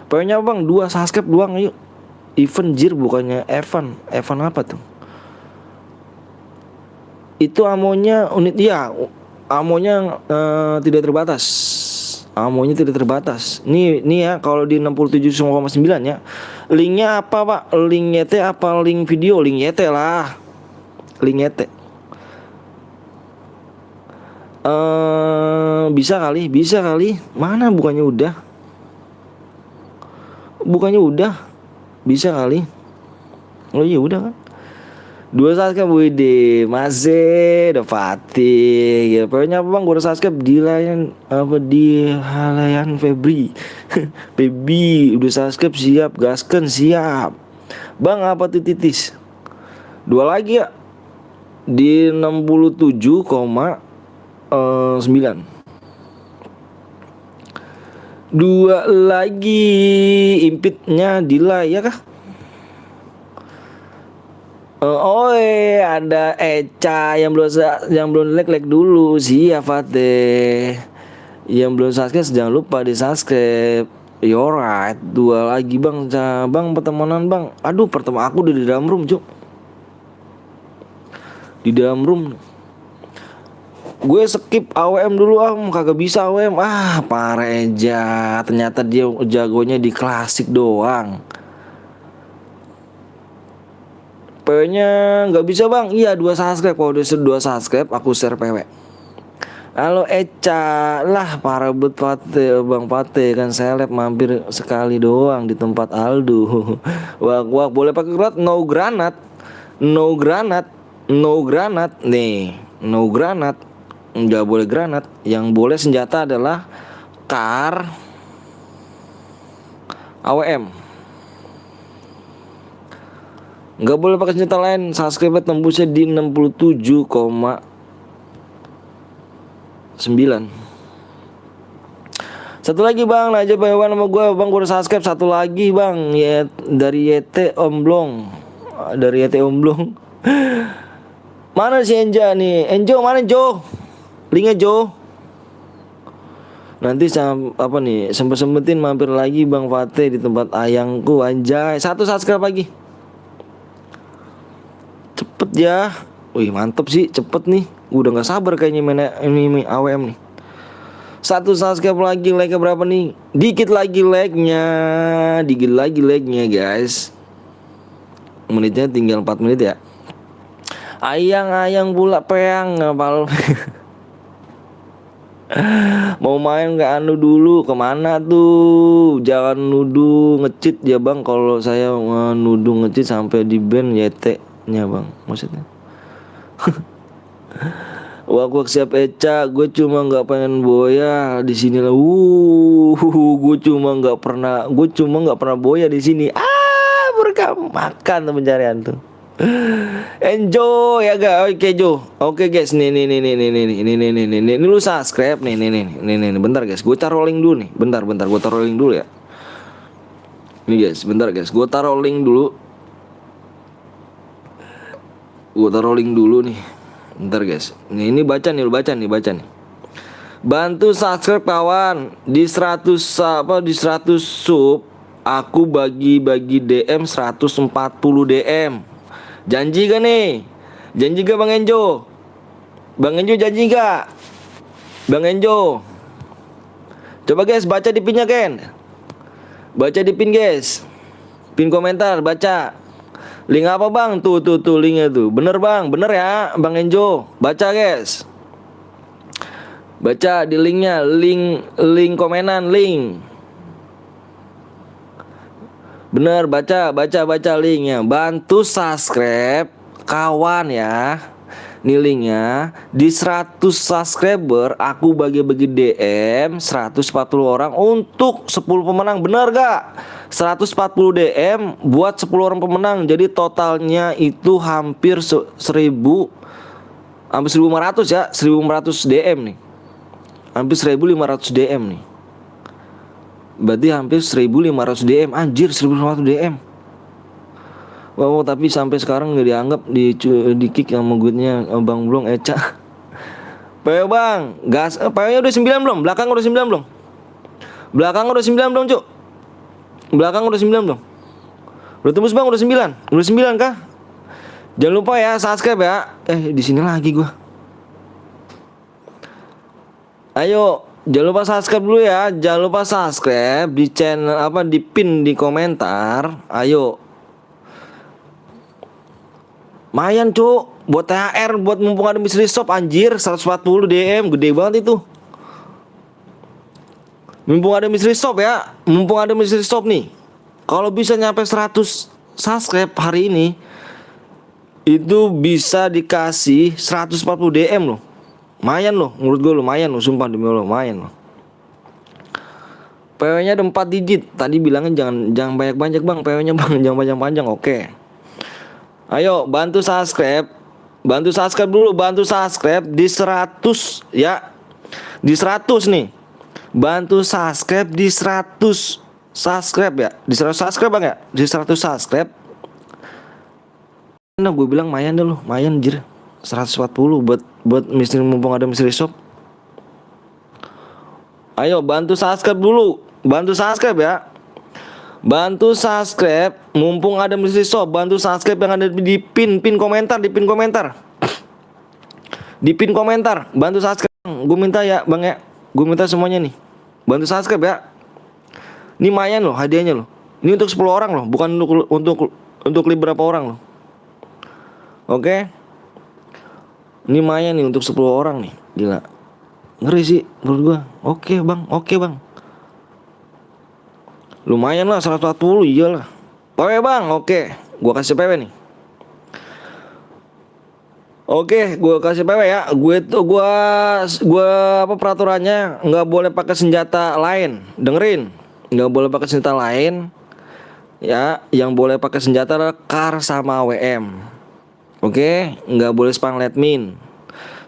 Pengennya apa bang? 2 subscribe doang yuk. Event Jir bukannya Evan. Evan apa tuh? Itu amonya unit ya. Amonya tidak terbatas. Amonya tidak terbatas. Nih ya kalau di 67,9 ya. Linknya apa pak? Link YT apa link video? Link YT lah. Link YT. Bisa kali. Mana bukannya udah? Bisa kali. Oh iya udah kan. 2 subscribe WD masih udah Fatih ya. Pokoknya apa bang, gue udah subscribe di layan apa di halayan Febri. Baby udah subscribe, siap gasken siap. Bang apa tuh titis? 2 lagi ya. Di 67,9. 2 lagi impitnya Dila ya kah? Ada Eca yang belum like dulu. Siap Fateh. Yang belum subscribe jangan lupa di subscribe. Alright, 2 lagi bang. Bang pertemanan bang. Aduh pertemuan aku udah di dalam room cuk. Di dalam room. Gue skip AWM dulu kagak bisa AWM. Parah aja. Ternyata dia jagonya di klasik doang. PW-nya nggak bisa bang. Iya 2 subscribe. Kalau udah 2 subscribe aku share PW. Halo Eca. Lah parah bet Pate. Bang Pate kan seleb mampir sekali doang di tempat Aldo. Wah boleh pakai granat. No granat. No granat. No granat. Nih no granat. Nggak boleh granat. Yang boleh senjata adalah kar AWM. Nggak boleh pakai senjata lain. Subscribe tembusnya di 67,9. Satu lagi bang, aja bayawan sama gue bang, gue udah subscribe. Satu lagi bang, ya dari YT Omblong. Dari YT Omblong. Mana si Enja nih? Enjo mana Jo? Linknya Jo. Nanti apa nih? Sempet-sempetin mampir lagi bang Fateh di tempat ayangku anjay. 1 subscribe lagi. Cepet ya. Wih mantep sih, cepet nih. Udah gak sabar kayaknya main ini AWM nih. 1 subscribe lagi, like berapa nih? Dikit lagi like-nya. Dikit lagi like-nya guys. Menitnya tinggal 4 menit ya. Ayang pula peang ngapal. Mau main gak anu dulu, kemana tuh? Jangan nuduh ngecit ya bang. Kalau saya nuduh ngecit sampai di ban YT nya bang, maksudnya. Wah gua siap Eca, gue cuma nggak pengen boya di sini lah. Gue cuma nggak pernah boya di sini. Berkah makan tuh pencarian tuh. Enjoy ya guys. Oke Jo. Oke guys, nih lu subscribe nih. Bentar guys, gue taruh link dulu nih. Bentar gue taruh link dulu ya. Nih guys, bentar guys, gue taruh link dulu. Nih. Bentar guys. Nih ini baca nih, lu baca nih. Bantu subscribe kawan. Di 100 sub aku bagi-bagi DM 140 DM. Janji gak nih? Janji gak Bang Enjo? Bang Enjo janji gak? Bang Enjo. Coba guys baca di pinnya Ken. Baca di pin guys. Pin komentar baca. Link apa bang? Tuh linknya tuh. Bener bang, bener ya Bang Enjo. Baca guys. Baca di linknya. Link komenan link. Bener baca linknya. Bantu subscribe kawan ya. Nih linknya. Di 100 subscriber aku bagi-bagi DM 140 orang untuk 10 pemenang. Bener gak? 140 DM buat 10 orang pemenang. Jadi totalnya itu hampir 1500 ya. 1500 DM nih. Hampir 1500 DM nih. Berarti hampir 1500 DM. Anjir 1500 DM. Wow, tapi sampai sekarang gak dianggap di kick sama gue-nya Bang Blong Eca. PW bang, gas. PW-nya udah 9 belum? Belakang udah 9 belum? Belakang udah 9 belum cuk? Belakang udah 9 belum? Udah tembus bang, udah 9. Udah 9 kah? Jangan lupa ya subscribe ya. Di sini lagi gua. Ayo, jangan lupa subscribe dulu ya. Jangan lupa subscribe di channel di pin di komentar. Ayo. Mayan cuk, buat THR, buat mumpung ada mystery shop anjir 140 DM, gede banget itu. Mumpung ada mystery shop ya. Mumpung ada mystery shop nih. Kalau bisa nyampe 100 subscribe hari ini, itu bisa dikasih 140 DM loh. Lumayan loh, menurut gue lumayan loh, sumpah demi Allah lumayan loh. PW-nya ada 4 digit. Tadi bilangnya jangan banyak-banyak bang, PW-nya bang, jangan panjang-panjang. Oke. Ayo bantu subscribe. Bantu subscribe dulu, bantu subscribe di 100 ya. Di 100 nih. Bantu subscribe di 100 subscribe ya. Di 100 subscribe bang ya. Di 100 subscribe. Nah gue bilang mayan deh loh, mayan anjir. 140 buat mumpung ada mystery shop. Ayo bantu subscribe dulu. Bantu subscribe ya. Bantu subscribe, mumpung ada misi shop, bantu subscribe yang ada di pin komentar, di pin komentar. Di pin komentar, bantu subscribe. Gue minta ya, Bang ya. Gue minta semuanya nih. Bantu subscribe ya. Ini lumayan loh hadiahnya loh. Ini untuk 10 orang loh, bukan untuk berapa orang loh. Oke. Ini lumayan nih untuk 10 orang nih. Gila. Ngeri sih menurut gua. Oke, Bang. Oke, Bang. Lumayan lah 140, iyalah. Oke, Bang. Oke. Gua kasih PW nih. Oke, gua kasih PW ya. Gua apa peraturannya nggak boleh pakai senjata lain. Dengerin. Nggak boleh pakai senjata lain. Ya, yang boleh pakai senjata adalah KAR sama WM. Oke, nggak boleh spam admin,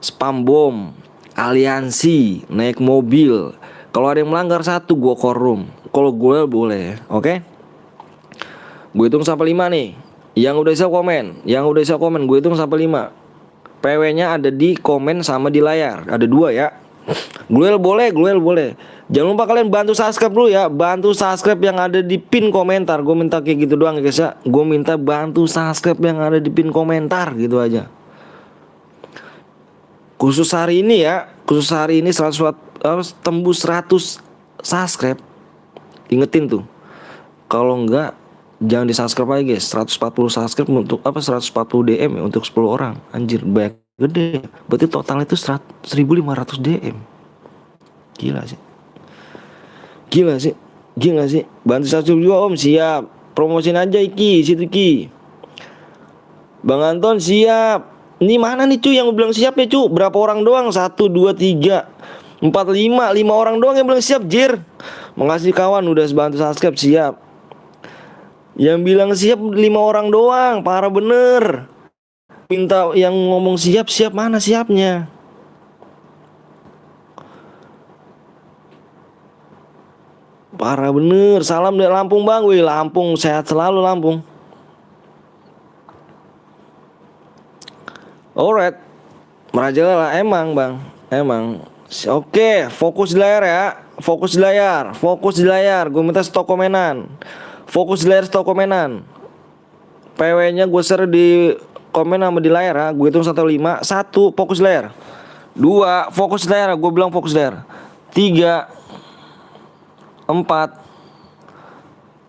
spam bom, aliansi, naik mobil. Kalau ada yang melanggar satu, gue korum. Kalau gue boleh, oke? Gue hitung sampai 5 nih. Yang udah bisa komen, gue hitung sampai 5. PW-nya ada di komen sama di layar. Ada 2 ya. Gue boleh. Jangan lupa kalian bantu subscribe dulu ya. Bantu subscribe yang ada di pin komentar. Gue minta kayak gitu doang guys ya. Gue minta bantu subscribe yang ada di pin komentar, gitu aja. Khusus hari ini ya. Khusus hari ini 100 tembus 100 subscribe. Ingetin tuh. Kalau enggak jangan di subscribe aja guys. 140 subscribe untuk 140 DM ya, untuk 10 orang. Anjir, banyak gede. Berarti total itu 1500 DM. Gila sih. Bantu subscribe juga Om. Siap. Promosin aja Iki, situ Ki. Bang Anton siap. Ini mana nih cuy yang bilang siap ya cuy? Berapa orang doang? 1, 2, 3, 4, 5 orang doang yang bilang siap, jir. Makasih kawan udah bantu subscribe, siap. Yang bilang siap 5 orang doang. Parah bener. Minta yang ngomong siap, mana siapnya? Parah bener. Salam dari Lampung Bang. Wih, Lampung sehat selalu Lampung. Alright. Merajalela emang Bang. Emang. Oke, fokus di layar ya. Fokus di layar. Gue minta stok komenan. Fokus di layar, stok komenan. PW-nya gue share di komen sama di layar ya. Gue hitung 1, 5. 1, fokus di layar. 2, fokus di layar. Gue bilang fokus di layar. 3, 4,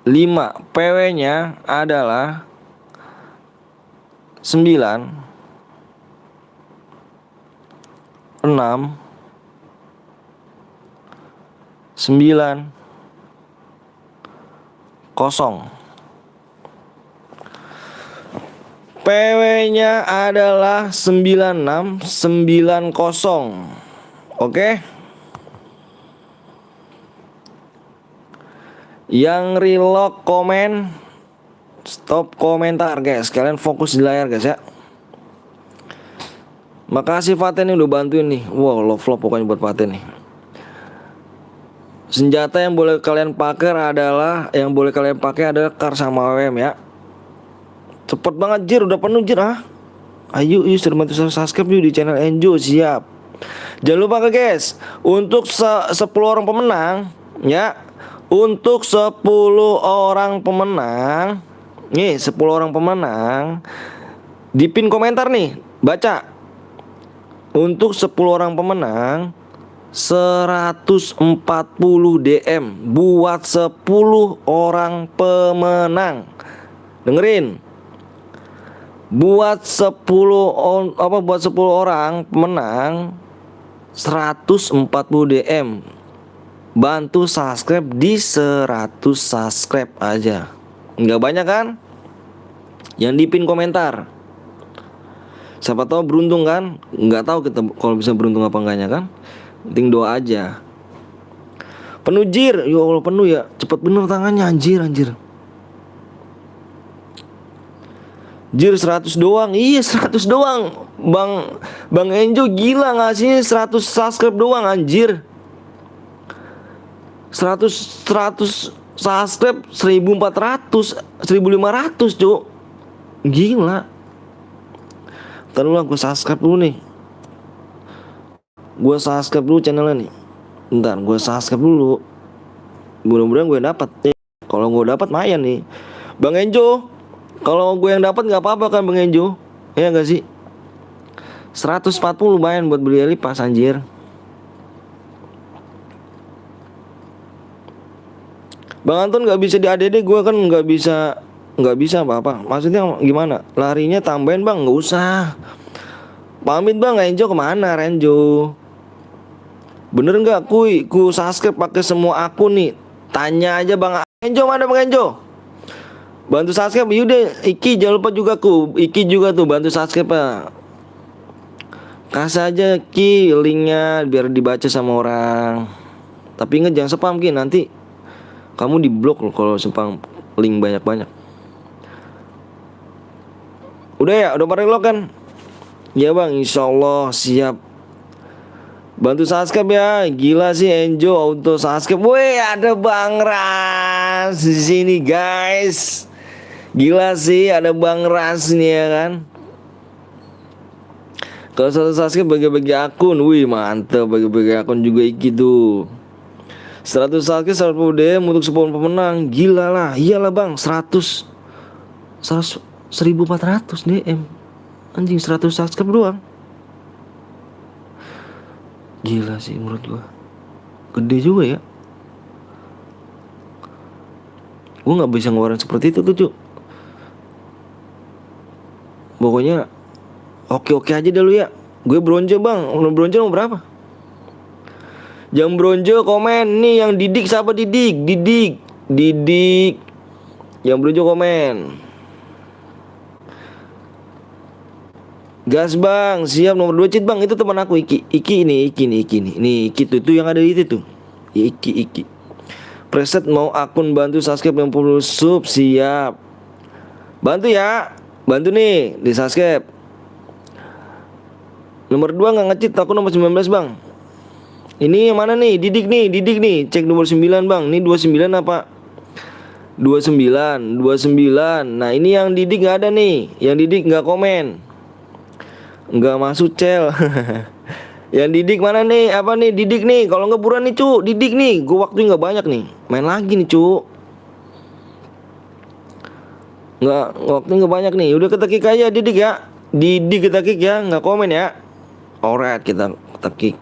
5. PW-nya adalah 9, 6, 9, 0. PW-nya adalah 96, 90. Oke. Yang relock komen, stop komentar guys. Kalian fokus di layar guys ya. Makasih Faten udah bantuin nih. Wow, love pokoknya buat Faten nih. Senjata yang boleh kalian pakai adalah KAR sama WM ya. Cepet banget jir, udah penuh jir ah. Ayo sudah bantu subscribe yuk di channel Enjo, siap. Jangan lupa guys, untuk 10 orang pemenang ya. Untuk 10 orang pemenang. Nih 10 orang pemenang. Di pin komentar nih, baca. Untuk 10 orang pemenang 140 DM buat 10 orang pemenang. Dengerin. Buat 10 orang pemenang 140 DM. Bantu subscribe di 100 subscribe aja. Nggak banyak kan? Yang di pin komentar. Siapa tahu beruntung kan? Nggak tahu kita kalau bisa beruntung apa enggaknya kan? Penting doa aja. Penuh jir. Ya Allah penuh ya. Cepet bener tangannya anjir. Jir 100 doang. Iya 100 doang. Bang Enjo gila ngasihnya 100 subscribe doang anjir. 100 subscribe 1400 1500 cuk. Gila. Ntar dulu gue subscribe dulu nih. Gue subscribe dulu channelnya nih. Ntar gue subscribe dulu. Mudah-mudahan gue dapat. Kalau gue dapat mayan nih. Bang Enjo, kalau gue yang dapat nggak apa-apa kan Bang Enjo? Ya nggak sih? 140 lumayan buat beli Elipas anjir. Bang Anton nggak bisa di ADD, gue kan nggak bisa apa-apa. Maksudnya gimana? Larinya tambahin bang, nggak usah. Pamit bang, Renjo kemana Renjo? Bener nggak ku subscribe pakai semua akun nih? Tanya aja bang Renjo, mana bang Renjo? Bantu subscribe, yaudah Iki jangan lupa juga Iki juga tuh bantu subscribe ya. Kasih aja Ki linknya biar dibaca sama orang. Tapi ingat jangan spam Ki, nanti kamu diblok loh kalau spam link banyak-banyak. Udah ya, udah pada lo kan? Ya bang, insya Allah siap. Bantu subscribe ya, gila sih Enjo auto subscribe. Weh, ada Bang Ras di sini guys. Gila sih, ada Bang Ras nih ya kan. Kalau satu subscribe bagi-bagi akun, wih mantep, bagi-bagi akun juga Iki tuh. 100 subscribe 100 DM untuk 10 pemenang, gila lah, iyalah bang, 100 1400 DM, anjing 100 subscribe doang. Gila sih menurut gua, gede juga ya. Gua nggak bisa ngeluarin seperti itu tuh cuk. Pokoknya oke aja dulu ya. Gue bronze bang, bronze mau berapa? Jam bronze komen nih yang Didik siapa Didik. Yang bronze komen. Gas bang, siap nomor 2 cheat bang, itu teman aku Iki nih. Nih Iki tuh yang ada di itu tuh. Iki. Preset mau akun bantu subscribe 60 sub, siap. Bantu ya. Bantu nih di subscribe. Nomor 2 nggak ngecit, aku nomor 19 bang. Ini yang mana nih? Didik nih. Cek nomor 9 bang. Ini 29 apa? 29. Nah ini yang Didik nggak ada nih. Yang Didik nggak komen. Nggak masuk cel. Yang Didik mana nih? Apa nih Didik nih? Kalau nggak buruan nih cu. Didik nih. Gue waktunya nggak banyak nih. Main lagi nih cu. Nggak, waktunya nggak banyak nih. Udah kita kick aja Didik ya. Didik kita kick ya. Nggak komen ya. Alright, kita kick.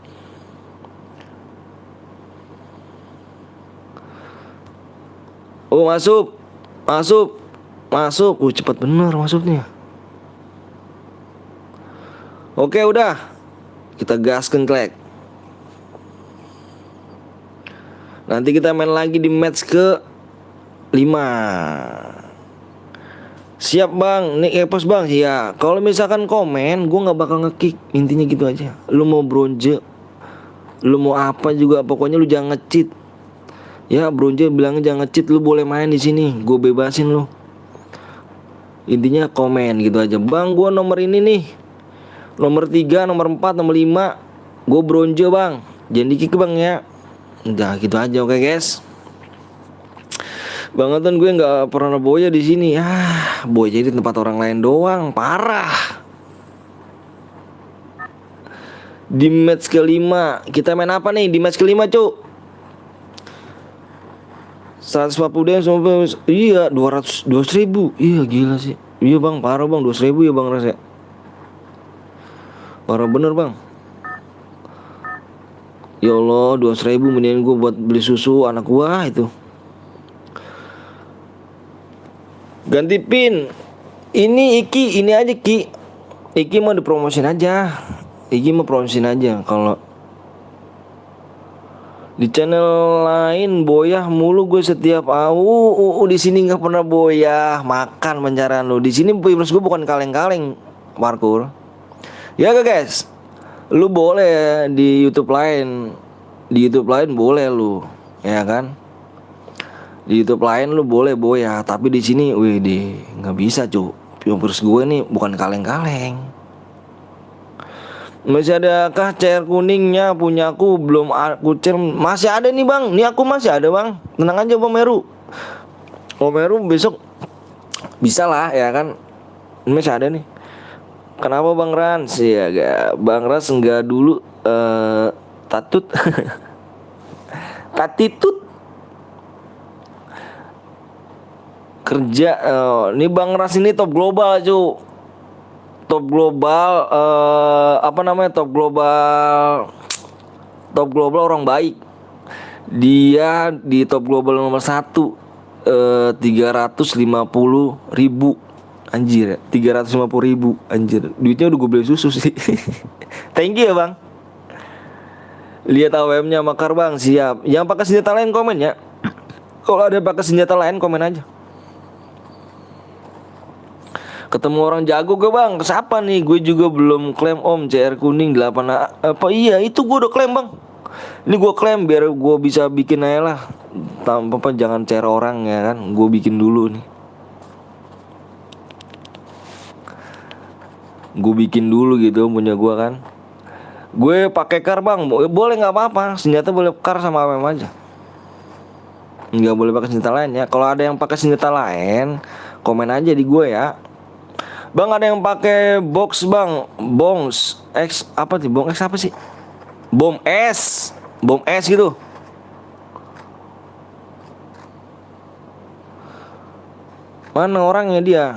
Oh masuk. Cepat bener masuknya. Oke udah. Kita gaskan klek. Nanti kita main lagi di match ke 5. Siap bang, nih epos bang. Ya, kalau misalkan komen, gue nggak bakal ngekick. Intinya gitu aja. Lu mau bronze, lu mau apa juga, pokoknya lu jangan ngecheat. Ya, bronze bilangnya jangan ngecheat. Lu boleh main di sini, gue bebasin lu. Intinya komen gitu aja. Bang, gue nomor ini nih. Nomor 3, nomor 4, nomor 5. Gue bronze bang. Jangan di-kick bang ya. Udah gitu aja, oke guys. Bang Anton gue nggak pernah boya di sini. Boya jadi tempat orang lain doang, parah. Di match kelima kita main apa nih di match kelima cuk? 140 DM sampai iya 200 ribu. Iya gila sih. Iya bang, parah bang, 200 ribu ya bang Rasa. Parah bener bang. Ya Allah, 200 ribu mendingan gue buat beli susu anak gua itu. Ganti pin. Ini Iki, ini aja Ki. Iki mau dipromosin aja. Kalau di channel lain boyah mulu gue setiap di sini nggak pernah boyah, makan penjarahan lu. Di sini viewers gue bukan kaleng-kaleng parkour. Ya guys. Lu boleh di YouTube lain. Boleh lu, ya kan? Di YouTube lain lu boleh boya, tapi di sini nggak bisa cu. Viewers gue nih bukan kaleng-kaleng. Masih adakah cair kuningnya? Punya aku belum aku cair. Masih ada nih bang. Nih aku masih ada bang. Tenang aja bang Meru. Oh Meru besok bisa lah ya kan. Masih ada nih. Kenapa bang Rans? Ya Bang Rans enggak dulu tatut. Katitut kerja. Ini Bang Ras ini top global cu. Top global, apa namanya, top global orang baik. Dia di top global nomor 1, 350.000 anjir ya, 350.000 anjir. Duitnya udah gue beli susu sih. Thank you ya bang. Lihat AWM-nya makar bang, siap. Yang pakai senjata lain komen ya. Kalau ada pakai senjata lain komen aja. Ketemu orang jago gue bang. Siapa nih? Gue juga belum klaim om. CR kuning 8 apa iya itu gue udah klaim bang. Ini gue klaim biar gue bisa bikin aja lah. Tanpa apa, jangan CR orang ya kan. Gue bikin dulu nih. Gue bikin dulu gitu punya gue kan. Gue pakai kar bang. Boleh nggak apa-apa. Senjata boleh kar sama AWM aja. Nggak boleh pakai senjata lain ya. Kalau ada yang pakai senjata lain komen aja di gue ya. Bang ada yang pakai box bang, bongs X apa sih, bong X apa sih, bom S gitu. Mana orangnya dia?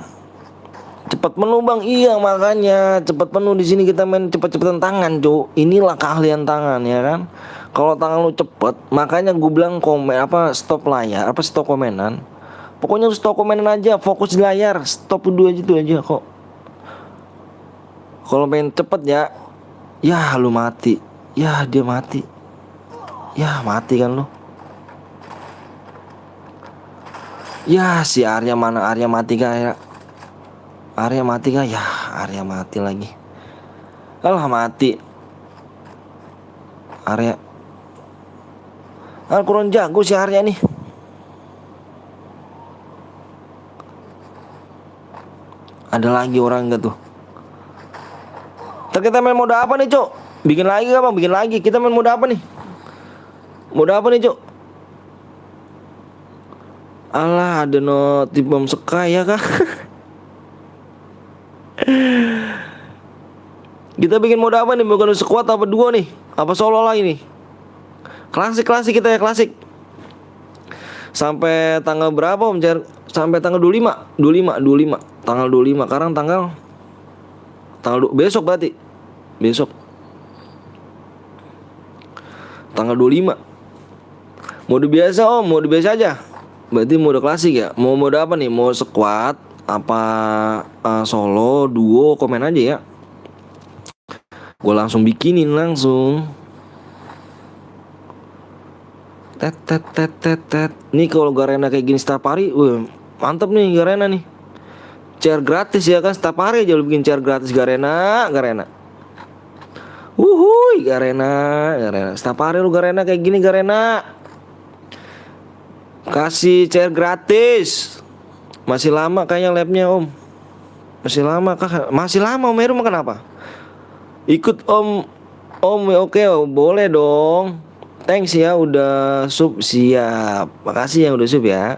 Cepat penuh bang, iya makanya cepat penuh di sini kita main cepet-cepetan tangan cu. Inilah keahlian tangan ya kan. Kalau tangan lu cepet, makanya gue bilang komen apa stop layar, apa stop komenan. Pokoknya stop komenan aja, fokus di layar, stop dulu aja tuh aja kok. Kalau main cepet ya, ya lu mati, ya dia mati, ya mati kan lu. Ya si Arya mana, Arya mati kah ya? Arya mati kah ya? Arya mati lagi. Alah mati. Arya. Ah kurang jago si Arya nih. Ada lagi orang gak tuh? Ntar kita main mode apa nih cok? Bikin lagi gak bang? Bikin lagi. Kita main mode apa nih? Mode apa nih cok? Alah ada notif bom sekaya kah? Kita bikin mode apa nih? Bukan squad apa duo nih? Apa solo lagi nih? Klasik kita ya klasik. Sampai tanggal berapa om Cer? Sampai tanggal 25. Tanggal 25. Sekarang tanggal besok berarti. Besok tanggal 25. Mode biasa om, mode biasa aja. Berarti mode klasik ya. Mau mode apa nih? Mau squad apa solo, duo, komen aja ya. Gue langsung bikinin langsung. Tet. Nih kalau Garena kayak gini setiap hari, mantep nih Garena nih. Share gratis ya kan, setiap hari aja lu bikin share gratis Garena. Wuhui Garena. Setiap hari lu Garena kayak gini Garena. Kasih share gratis. Masih lama kayaknya labnya om. Masih lama kah? Masih lama om Heru mah kenapa? Ikut om. Oke boleh dong. Thanks ya udah sub, siap. Makasih yang udah sub ya.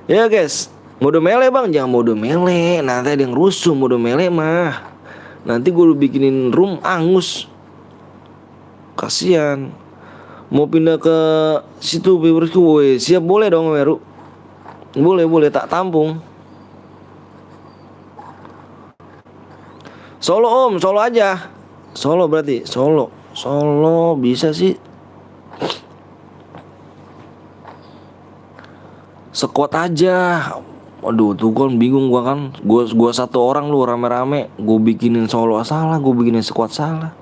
Ya guys, mode melee bang, jangan mode melee. Nanti ada yang rusuh mode melee mah. Nanti gue bikinin room angus. Kasian. Mau pindah ke situ viewersku, woi siap boleh dong Meru. Boleh tak tampung. Solo om, solo aja. Solo berarti, Solo bisa sih. Squad aja. Waduh tuh kan bingung gua kan. Gua satu orang lu rame-rame. Gua bikinin solo salah, gua bikinin squad salah.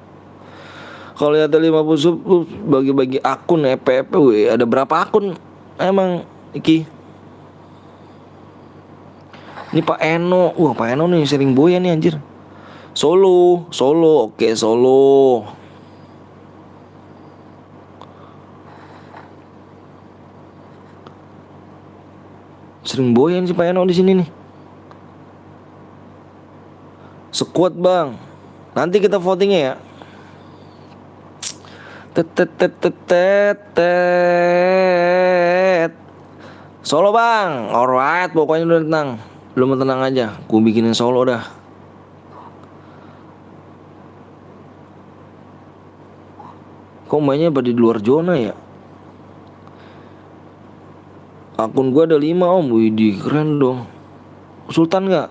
Kalau lihat 50 sub bagi-bagi akun EPP, ada berapa akun emang Iki? Ini Pak Eno. Pak Eno nih sering boya nih anjir. Solo, oke solo. Sering boyan si Pak Eno di sini nih. Squad bang. Nanti kita votingnya ya. Solo bang. Alright, pokoknya lu tenang. Lu mau tenang aja. Gue bikinin solo dah. Kok mainnya pada di luar zona ya? Akun gua ada 5 om. Widih keren dong. Sultan gak?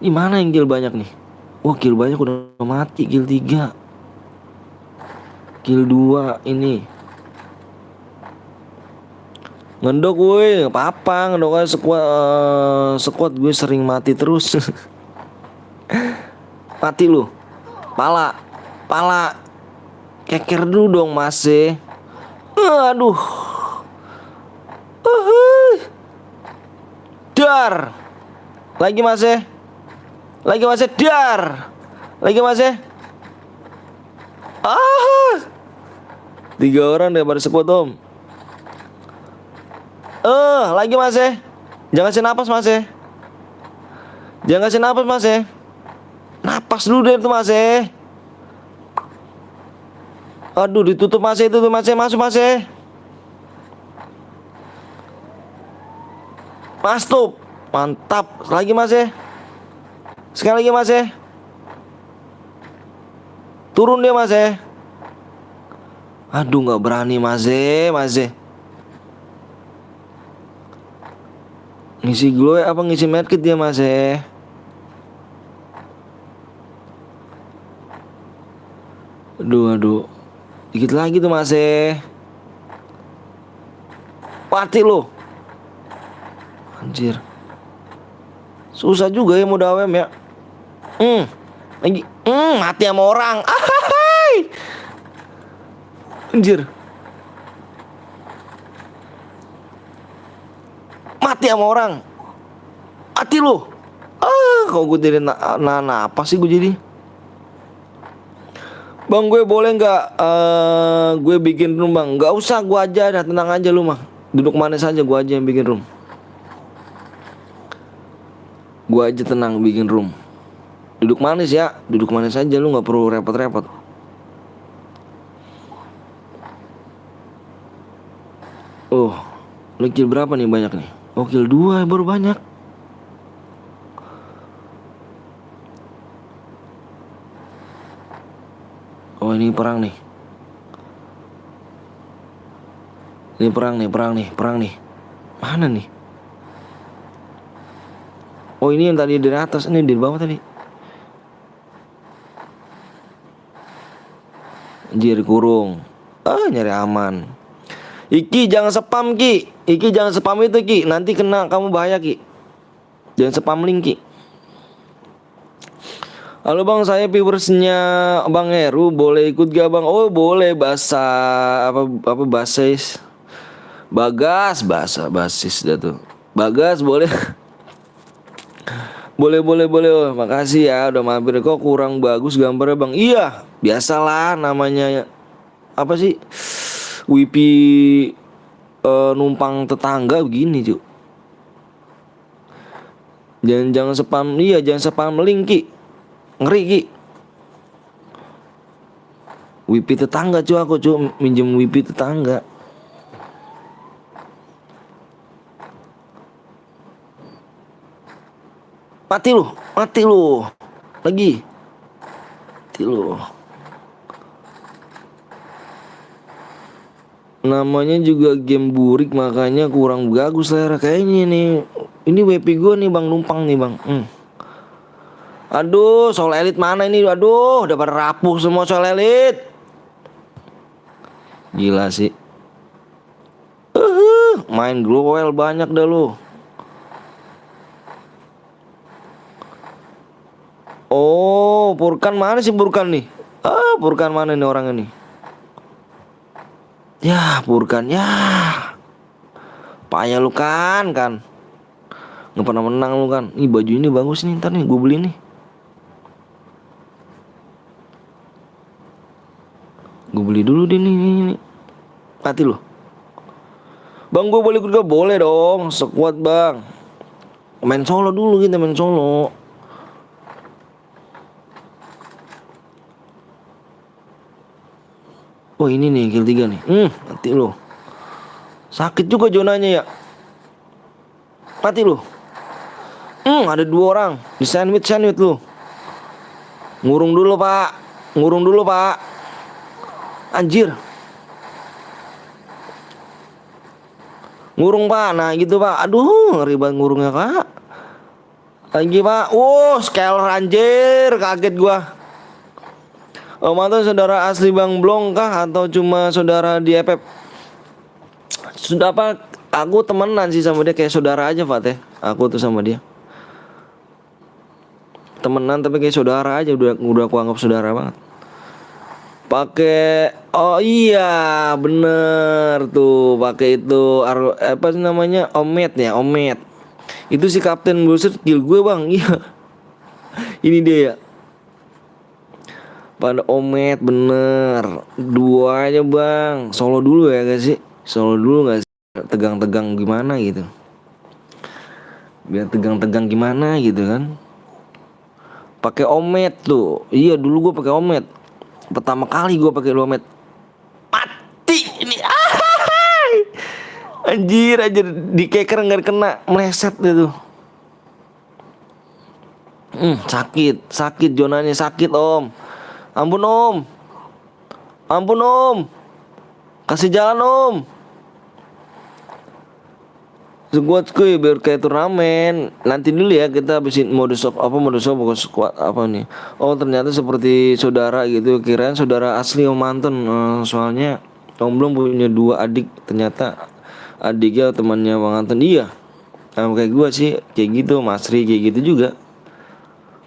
Ini mana yang kill banyak nih? Wah kill banyak udah mati. Kill 3, kill 2 ini. Ngendok gue, apa-apa ngendok aja sekuat gue sering mati terus. Mati lu. Pala. Keker dulu dong masih. Aduh. Dar. Lagi masih. Dar. Lagi masih. 3 orang daripada sekuat om. Lagi masih. Jangan kasih napas masih. Napas dulu deh tuh masih. Aduh ditutup masih itu tuh masih masuk masih. Masuk. Mantap. Lagi masih. Sekali lagi masih. Turun dia masih. Aduh nggak berani masih. Ngisi glow apa ngisi medkit dia masih. Aduh. Dikit lagi tuh masih. Mati lo. Anjir. Susah juga ya mode AWM ya. Lagi. Mati sama orang. Anjir. Mati sama orang. Mati lo. Kok gue jadi apa sih gue jadi? Bang gue boleh nggak gue bikin room bang? Nggak usah, gue aja dah, tenang aja lu mah. Duduk manis aja, gue aja yang bikin room. Gue aja tenang bikin room. Duduk manis ya, duduk manis aja, lu nggak perlu repot-repot. Lu kill berapa nih banyak nih? Kill 2 baru banyak. Ini perang nih. Perang nih. Mana nih? Ini yang tadi dari atas, ini di bawah tadi. Anjir kurung. Nyari aman. Iki jangan spam Ki. Jangan spam itu Ki. Nanti kena kamu bahaya Ki. Jangan spam link Ki. Halo bang, saya viewersnya Bang Heru, boleh ikut gak bang? Boleh, bahasa apa basis. Basis dah tuh. Bagas boleh. boleh. Makasih ya udah mampir. Kok kurang bagus gambarnya bang? Iya, biasalah namanya. Apa sih? Wipi numpang tetangga begini cuy. Jangan spam. Iya, jangan spam link Ki. Ngeri Ki. Wipi tetangga cuy, aku cuy minjem wipi tetangga. Mati lu. Lagi. Mati lu. Namanya juga game burik, makanya kurang bagus layar kayaknya nih. Ini WP gue nih bang, numpang nih bang. Aduh, Soul Elite mana ini? Aduh, udah pada rapuh semua Soul Elite. Gila sih. Main glowel banyak dah lu. Purkan mana sih Purkan nih? Purkan mana nih orang ini? Ya, Purkan ya. Payah lu kan. Nggak pernah menang lu kan. Ih, baju ini bagus nih, ntar nih gue beli nih. Gue beli dulu deh nih. Mati lu. Bang gue boleh ikut gak? Boleh dong, sekuat bang. Main solo dulu kita, main solo. Ini nih kill 3 nih. Mati lu. Sakit juga zonanya ya. Mati lu. Ada 2 orang. Di sandwich lu. Ngurung dulu pak. Anjir. Ngurung pak. Nah gitu pak. Aduh ngeri banget ngurungnya kak. Lagi pak. Scaler anjir. Kaget gua. Om Anton saudara asli Bang Blong kah atau cuma saudara di EPEP? Sudah apa? Aku temenan sih sama dia kayak saudara aja Pak teh. Aku tuh sama dia temenan tapi kayak saudara aja, udah aku anggap saudara banget. Pakai oh iya bener tuh pakai itu apa sih namanya Omet ya Omet. Itu si Kapten Bullshit kill gue bang. Iya ini dia ya. Pada Omet bener. Dua aja bang. Solo dulu ya gak sih? Solo dulu gak sih? Tegang-tegang gimana gitu. Biar tegang-tegang gimana gitu kan. Pakai Omet tuh. Iya dulu gue pakai Omet. Pertama kali gue pakai Omet. Mati ini. Anjir di keker nggak kena meleset gitu. Sakit zonanya sakit om. Ampun om. Ampun om. Kasih jalan om. Squad kuy biar kayak turnamen. Nanti dulu ya kita habisin modus squad apa nih. Oh ternyata seperti saudara gitu. Kirain saudara asli Om Anton. Soalnya Om belum punya dua adik. Ternyata adiknya temannya Bang Anton. Iya kayak gua sih kayak gitu. Mas Ri kayak gitu juga.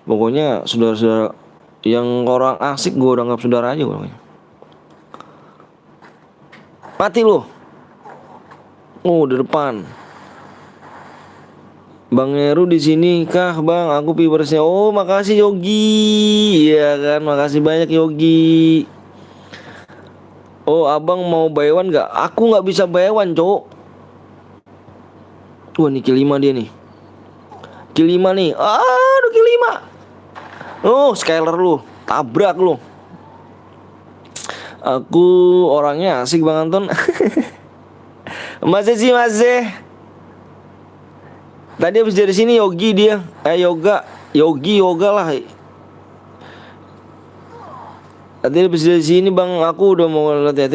Pokoknya saudara-saudara yang orang asik gua udah anggap saudara aja gua. Mati lu. Di depan. Bang Heru di sini kah bang? Aku viewersnya. Oh makasih Yogi. Iya kan makasih banyak Yogi. Oh abang mau buy one gak? Aku gak bisa buy one cowok. Wah nih kill 5 dia nih. Kill 5 nih. Aduh kill 5. Skyler lu. Tabrak lu. Aku orangnya asik Bang Anton. Masih sih masih. Tadi habis dari sini Yogi dia. Yoga lah. Tadi habis dari sini bang, aku udah mau lihat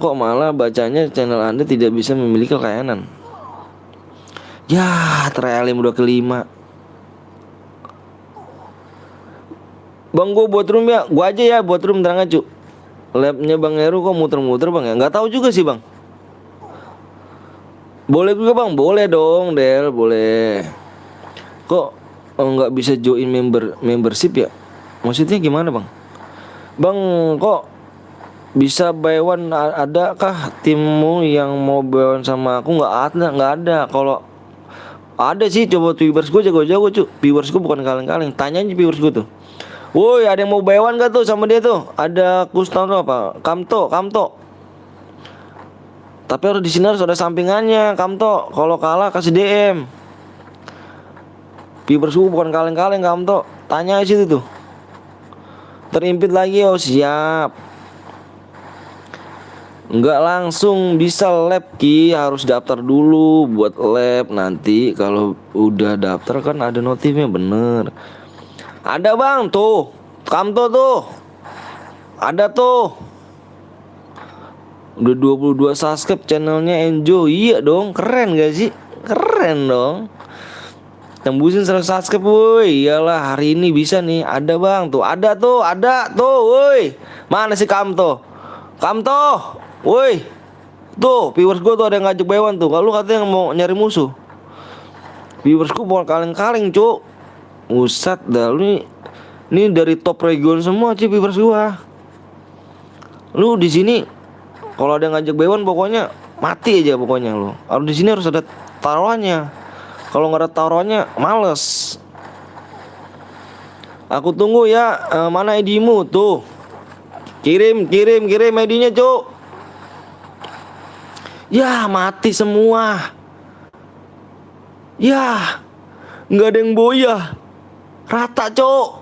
kok malah bacanya channel Anda tidak bisa memiliki kekayaan. Ya, Trealim udah kelima. Bang gue buat room ya, gue aja ya buat room terang aja. Labnya Bang Heru kok muter-muter bang ya? Nggak tahu juga sih bang. Boleh juga bang, boleh dong Del, boleh. Kok nggak bisa join membership ya? Maksudnya gimana bang? Bang kok bisa buy one, adakah timmu yang mau buy one sama aku? Nggak ada. Kalau ada sih coba viewers gue jago-jago cu. Viewers gue bukan kaleng-kaleng. Tanya aja viewers gue tuh. Woi ada yang mau buy one gak tuh sama dia tuh? Ada Kustan apa? Kamto. Tapi harus di sini harus ada sampingannya Kamto. Kalau kalah kasih DM. Viewers gue bukan kaleng-kaleng Kamto. Tanya aja situ tuh. Terimpit lagi siap. Enggak langsung bisa lab Ki, harus daftar dulu buat lab. Nanti kalau udah daftar kan ada notifnya bener. Ada bang tuh Kamto tuh. Ada tuh. Udah 22 subscribe channelnya Enjo. Iya dong, keren gak sih? Keren dong. Tembusin 100 subscribe woi. Iyalah hari ini bisa nih. Ada bang tuh. Ada tuh woi. Mana si Kamto? Woi. Tuh viewers gue tuh ada yang ngajak Bewan tuh. Kalau katanya mau nyari musuh. Viewers gue bukan kaleng-kaleng cuk. Usat dah lu ini dari top region semua sih viewers gua. Lu di sini kalau ada yang ngajak Bewan pokoknya mati aja pokoknya lu. Harus di sini harus ada taruhannya. Kalau nggak ada taruhannya males. Aku tunggu ya. Mana ID-mu tuh? Kirim ID-nya cuk. Ya mati semua. Ya nggak ada yang boya. Rata cuk.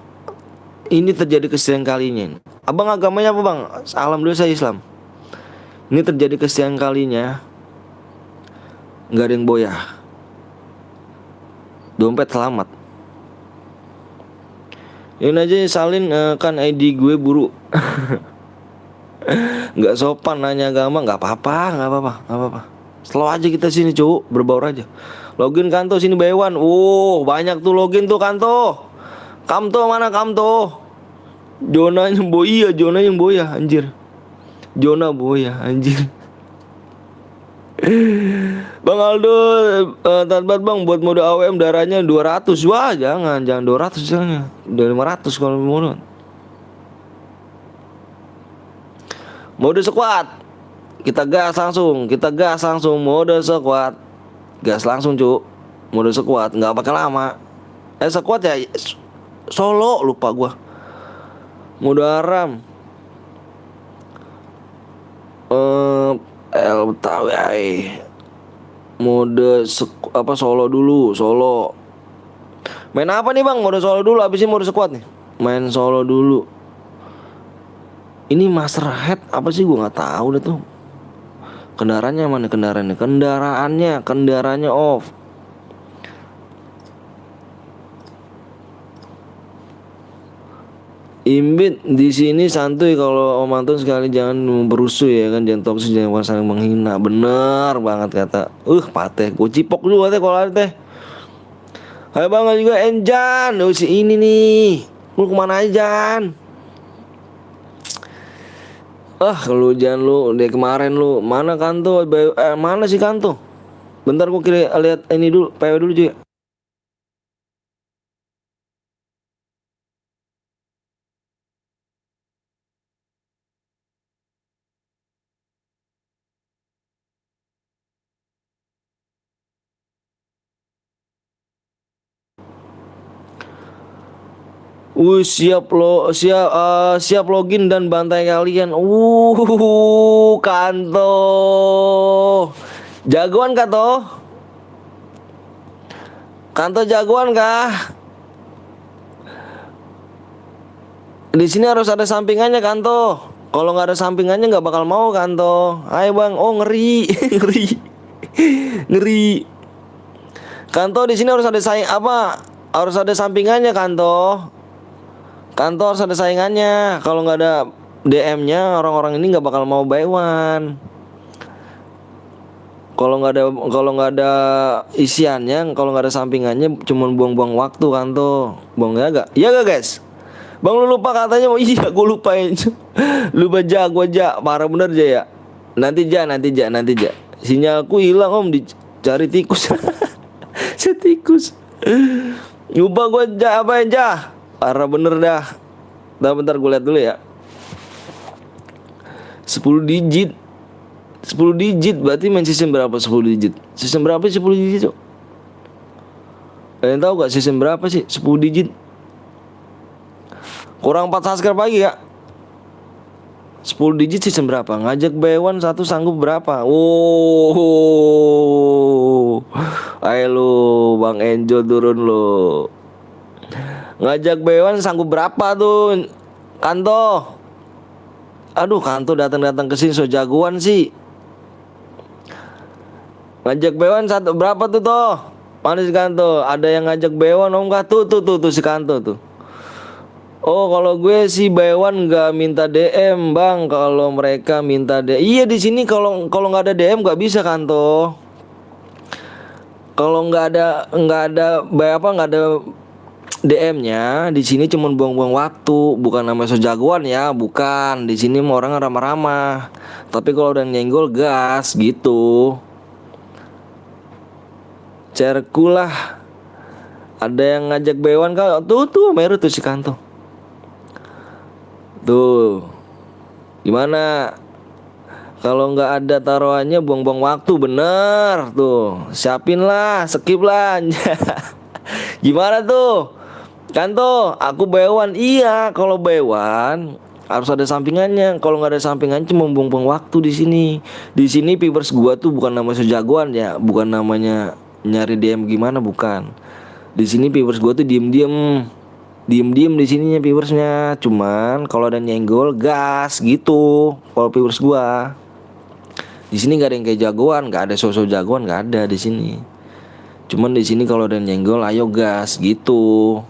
Ini terjadi kesekian kalinya. Abang agamanya apa bang? Alhamdulillah saya Islam. Ini terjadi kesekian kalinya. Nggak ada yang boya. Dompet selamat. Ini aja salin kan ID gue buru. Nggak sopan nanya agama, nggak apa-apa, nggak apa-apa, nggak apa-apa. Slow aja kita sini cu, berbaur aja. Login Kanto sini Baywan. Banyak tuh login tuh Kanto. Kamto mana Kamto? Jonanya Boya, Jona yang Boya anjir. Jona Boya anjir. Bang Aldo, Tanbat bang buat mode AWM darahnya 200. Wah jangan 200 jangan. Udah 500 kalau mau. Mode squad. Kita gas langsung mode squad. Gas langsung cu. Mode squad nggak pakai lama. Squad ya solo lupa gua. Mode Aram. Mode solo dulu, solo. Main apa nih bang? Mode solo dulu, abis ini mode squad nih. Main solo dulu. Ini Master Head apa sih? Gua nggak tahu deh tuh. Kendaraannya mana kendaraannya? Kendaraannya off. Imbit di sini santuy, kalau Om Anton sekali jangan berusuh ya kan, jangan toksik, jangan saling menghina. Bener banget kata. Pateh, gue cipok juga teh kalau ada teh. Hai bang juga Enjan, si ini nih. Lu kemana aja Jan? Lu jangan lu dari kemarin lu mana Kanto? Mana sih Kanto? Bentar gue kira lihat ini dulu, PW dulu juga. Siap login dan bantai kalian. Kanto. Jagoan Kanto? Kanto jagoan kah? Di sini harus ada sampingannya Kanto. Kalau nggak ada sampingannya nggak bakal mau Kanto. Ayo bang, ngeri, ngeri, ngeri. Kanto di sini harus ada Harus ada sampingannya Kanto. Kanto harus ada saingannya. Kalau nggak ada DM-nya, orang-orang ini nggak bakal mau buy one. Kalau nggak ada isiannya, kalau nggak ada sampingannya, cuman buang-buang waktu Kanto. Buang ya gak? Iya gak guys? Bang lu lupa katanya. Iya gue lupain. Lupa gue parah bener ya. Nanti ja. Sinyalku hilang om, dicari tikus. Setikus. Lupa gue apa ya? Parah bener dah. Bentar gue lihat dulu ya. 10 digit. 10 digit berarti main sistem berapa 10 digit? Sistem berapa 10 digit tuh? Kalian tahu gak sistem berapa sih 10 digit? Kurang 4 subscribe pagi ya. 10 digit sistem berapa? Ngajak B1 satu sanggup berapa? Ayo lu Bang Enjo turun lu. Ngajak B1 sanggup berapa tuh Kanto? Aduh Kanto datang ke sini so jagoan sih. Ngajak B1 satu berapa tuh toh? Mana si Kanto? Ada yang ngajak B1 om gak? Tuh si Kanto tuh. Kalau gue sih Baywan nggak minta DM bang. Kalau mereka minta DM, iya di sini kalau nggak ada DM nggak bisa Kanto. Kalau nggak ada DM-nya di sini cuma buang-buang waktu. Bukan namanya sejagoan ya, bukan. Di sini mau orang ramah-ramah. Tapi kalau udah nyenggol gas gitu. Cerku lah. Ada yang ngajak Baywan kau tuh Meru tuh si Kanto. Tuh, gimana? Kalau nggak ada taruhannya buang-buang waktu bener tuh. Siapin lah, skip lah. Gimana tuh? Kanto, aku B1. Iya, kalau B1 harus ada sampingannya. Kalau nggak ada sampingannya cuma buang-buang waktu di sini. Di sini viewers gua tuh bukan namanya sejagoan ya, bukan namanya nyari DM gimana, bukan. Di sini viewers gua tuh diem-diem di sininya viewersnya. Cuman kalau ada nyenggol gas gitu. Kalau viewers gua di sini nggak ada yang kayak jagoan, nggak ada sosok jagoan, nggak ada di sini. Cuman di sini kalau ada nyenggol ayo gas gitu.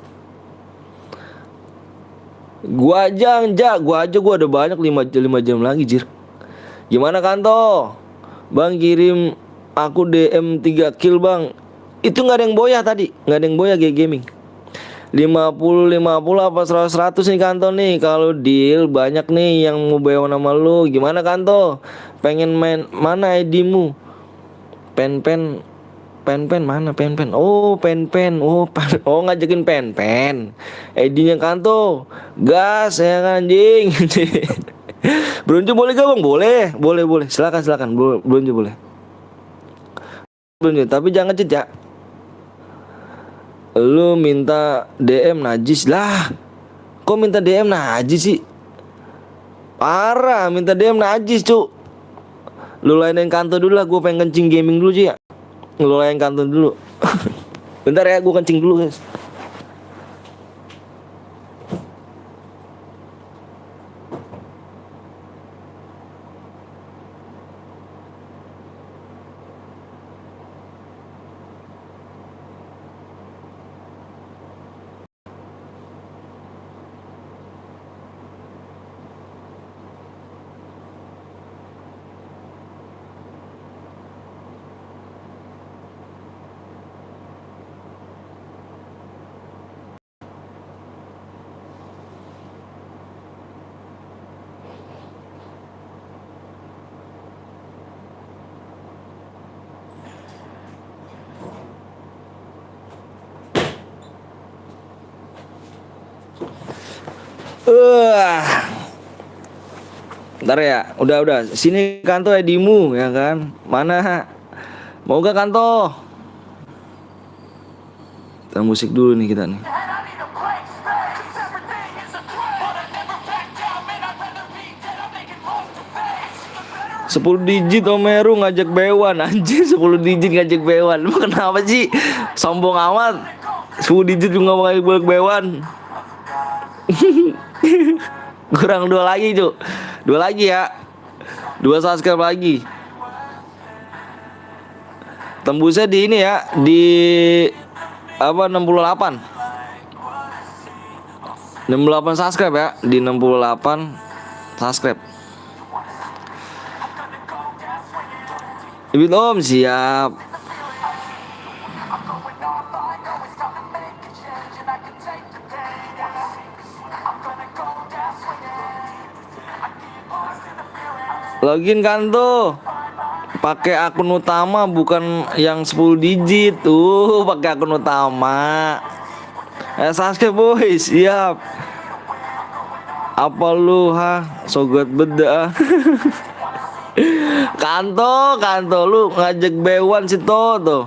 Gua ada banyak 5 jam lagi jir. Gimana Kanto? Bang kirim aku DM 3 kill bang. Itu nggak ada yang boya tadi, nggak ada yang boya gaming. 50 apa 100 nih Kanto nih. Kalau deal banyak nih yang mau bawa nama lu. Gimana Kanto? Pengen main mana ID-mu? Pen pen pen mana pen pen? Oh oh ngajakin pen. ID-nya Kanto. Gas ya kan, anjing. Bronjo boleh gak bang? Boleh. Silakan. Bronjo boleh. Bronjo, tapi jangan cheat ya. Lu minta DM najis lah. Kok minta DM najis sih? Parah, minta DM najis cuk. Lu lainin Kanto dulu lah, gue pengen kencing gaming dulu sih ya. Lu lainin Kanto dulu. Bentar ya, gue kencing dulu guys. Ntar ya, udah. Sini Kanto edimu ya kan. Mana? Mau gak Kanto? Kita musik dulu nih kita nih. 10 digit Omeru ngajak Bewan. Anjir 10 digit ngajak Bewan. Lu kenapa sih sombong amat? 10 digit juga mau ngajak Bewan. Kurang 2 lagi cuk. 2 lagi ya. 2 subscribe lagi. Tembusnya di ini ya. Di apa 68 subscribe ya. Di 68 subscribe. Ibit Om siap. Login Kanto. Pakai akun utama bukan yang 10 digit. Pakai akun utama. Subscribe boys, siap. Apa lu sogot beda. Kanto lu ngajak Bewan sih tuh.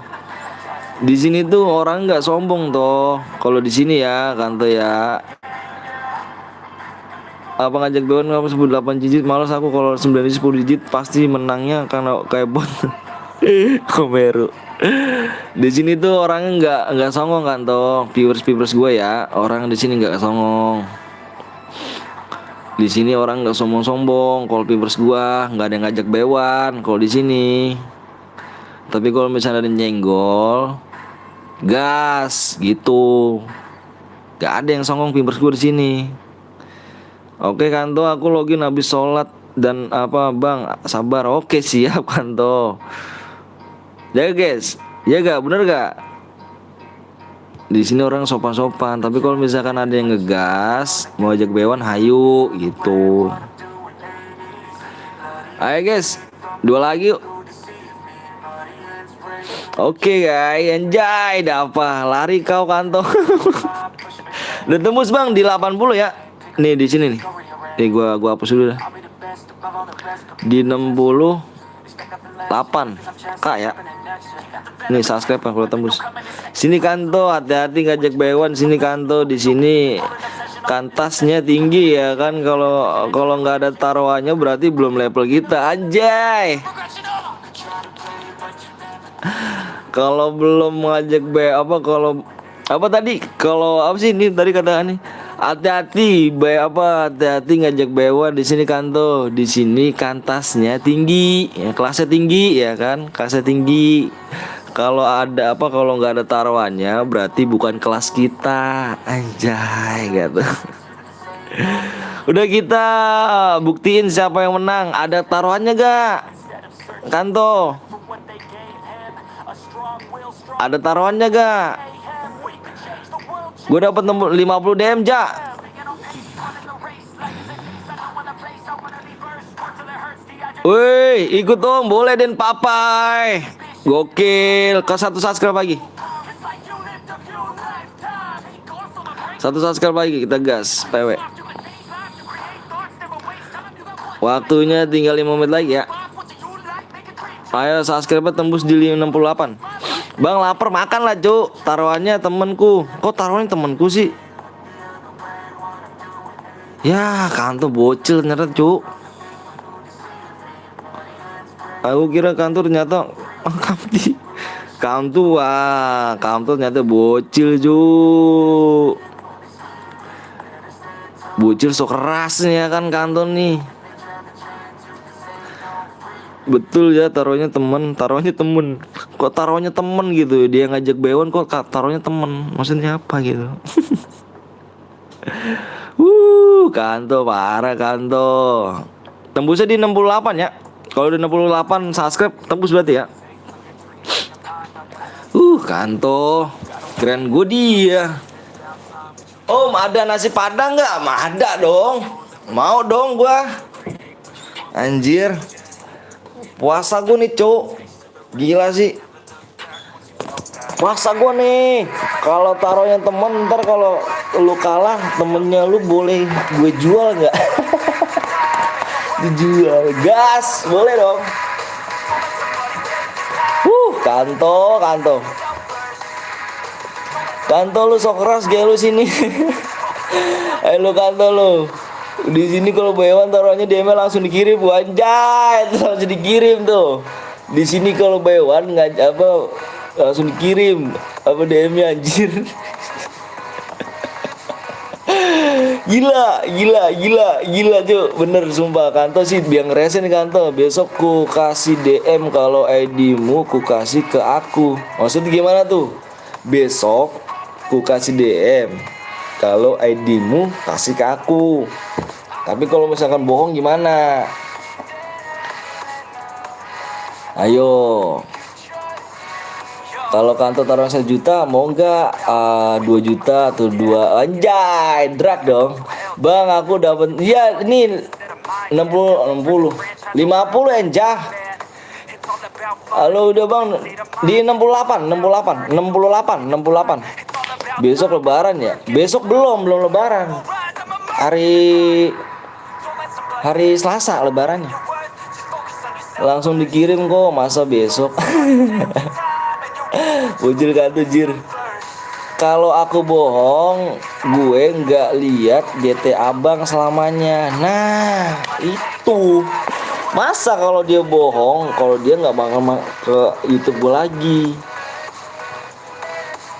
Di sini tuh orang nggak sombong toh. Kalau di sini ya Kanto ya. Apa ngajak Bewan kamu sebut 8 digit? Malas aku kalau 9 digit 10 digit pasti menangnya karena kayak bot. Komeru. Di sini tuh orangnya nggak songong Kanto. Viewers gue ya. Orang di sini nggak songong. Di sini orang nggak sombong-sombong. Kalau viewers gua nggak ada yang ngajak Bewan kalau di sini. Tapi kalau misalnya ada nyenggol, gas gitu. Gak ada yang songong viewers gua di sini. Oke Kanto, aku login habis sholat dan apa bang sabar. Oke siap Kanto. Jaga guys, jaga bener gak? Di sini orang sopan-sopan, tapi kalau misalkan ada yang ngegas mau ajak Bewan, hayu gitu. Ayo guys, 2 lagi yuk. Oke guys, anjay, apa lari kau Kanto. Udah tembus bang di 80 ya. Nih di sini nih. Nih gua hapus dulu dah. Di 68 Kak ya. Nih subscribe kalau tembus. Sini Kanto, hati-hati ngajak Bewan sini Kanto. Di sini kantasnya tinggi ya kan. Kalau nggak ada taruhannya berarti belum level kita. Anjay. Kalau belum ngajak apa tadi? Kalau apa sih ini tadi kata nih? Hati-hati ngajak Bewan di sini Kanto. Di sini kantasnya tinggi, ya kelasnya tinggi ya kan? Kelasnya tinggi. Kalau nggak ada taruhannya berarti bukan kelas kita. Anjay gitu. Udah kita buktiin siapa yang menang. Ada taruhannya gak? Kanto. Ada taruhannya gak? Gue dapat 50 DM ja. Woi, ikut dong, boleh Den Papai. Gokil, ke 1 subscribe lagi. 1 subscribe lagi, kita gas, PW. Waktunya tinggal 5 menit lagi ya. Ayo subscribe tembus di 68. Bang lapar makan lah cuk. Taruhannya temenku. Kok taruhannya temenku sih? Ya kantor bocil ternyata cuk. Aku kira kantor ternyata kantor wah, kantor ternyata bocil cuk. Bocil so kerasnya kan kantor nih. Betul ya, taruhnya temen. Kok taruhnya temen gitu? Dia ngajak bewan kok taruhnya temen. Maksudnya apa gitu? Kanto parah kanto. Tembusnya di 68 ya. Kalau udah 68 subscribe tembus berarti ya. Kanto. Keren gue dia. Om ada nasi padang nggak? Ada dong. Mau dong gua. Anjir. Puasa gue nih cuk. Gila sih. Puasa gue nih. Kalau taruhnya temen, ntar kalau lu kalah temennya lu boleh gue jual nggak? Dijual. Gas. Boleh dong. Kanto. Kanto lu sok keras gaya lu sini. Lu kanto lu. Di sini kalau Bewan taruhannya DM langsung dikirim, anjay, langsung dikirim tuh. Di sini kalau Bewan nggak apa langsung dikirim apa DM-nya anjir. Gila cuy, bener sumpah. Kanto sih biang resen Kanto. Besok ku kasih DM kalau ID-mu ku kasih ke aku. Maksudnya gimana tuh? Besok ku kasih DM kalau ID-mu kasih ke aku. Tapi kalau misalkan bohong gimana? Ayo. Kalau Kanto taruh 1 juta mau nggak? 2 juta atau 2 anjay, drag dong. Bang aku dapat iya ini 60 50 enjah. Halo udah bang di 68. Besok lebaran ya? Besok belum lebaran. Hari Selasa lebarannya. Langsung dikirim kok, masa besok. Bujil Kanto jir. Kalau aku bohong, gue nggak lihat GT Abang selamanya. Nah, itu. Masa kalau dia bohong, kalau dia nggak bakal ke YouTube gue lagi.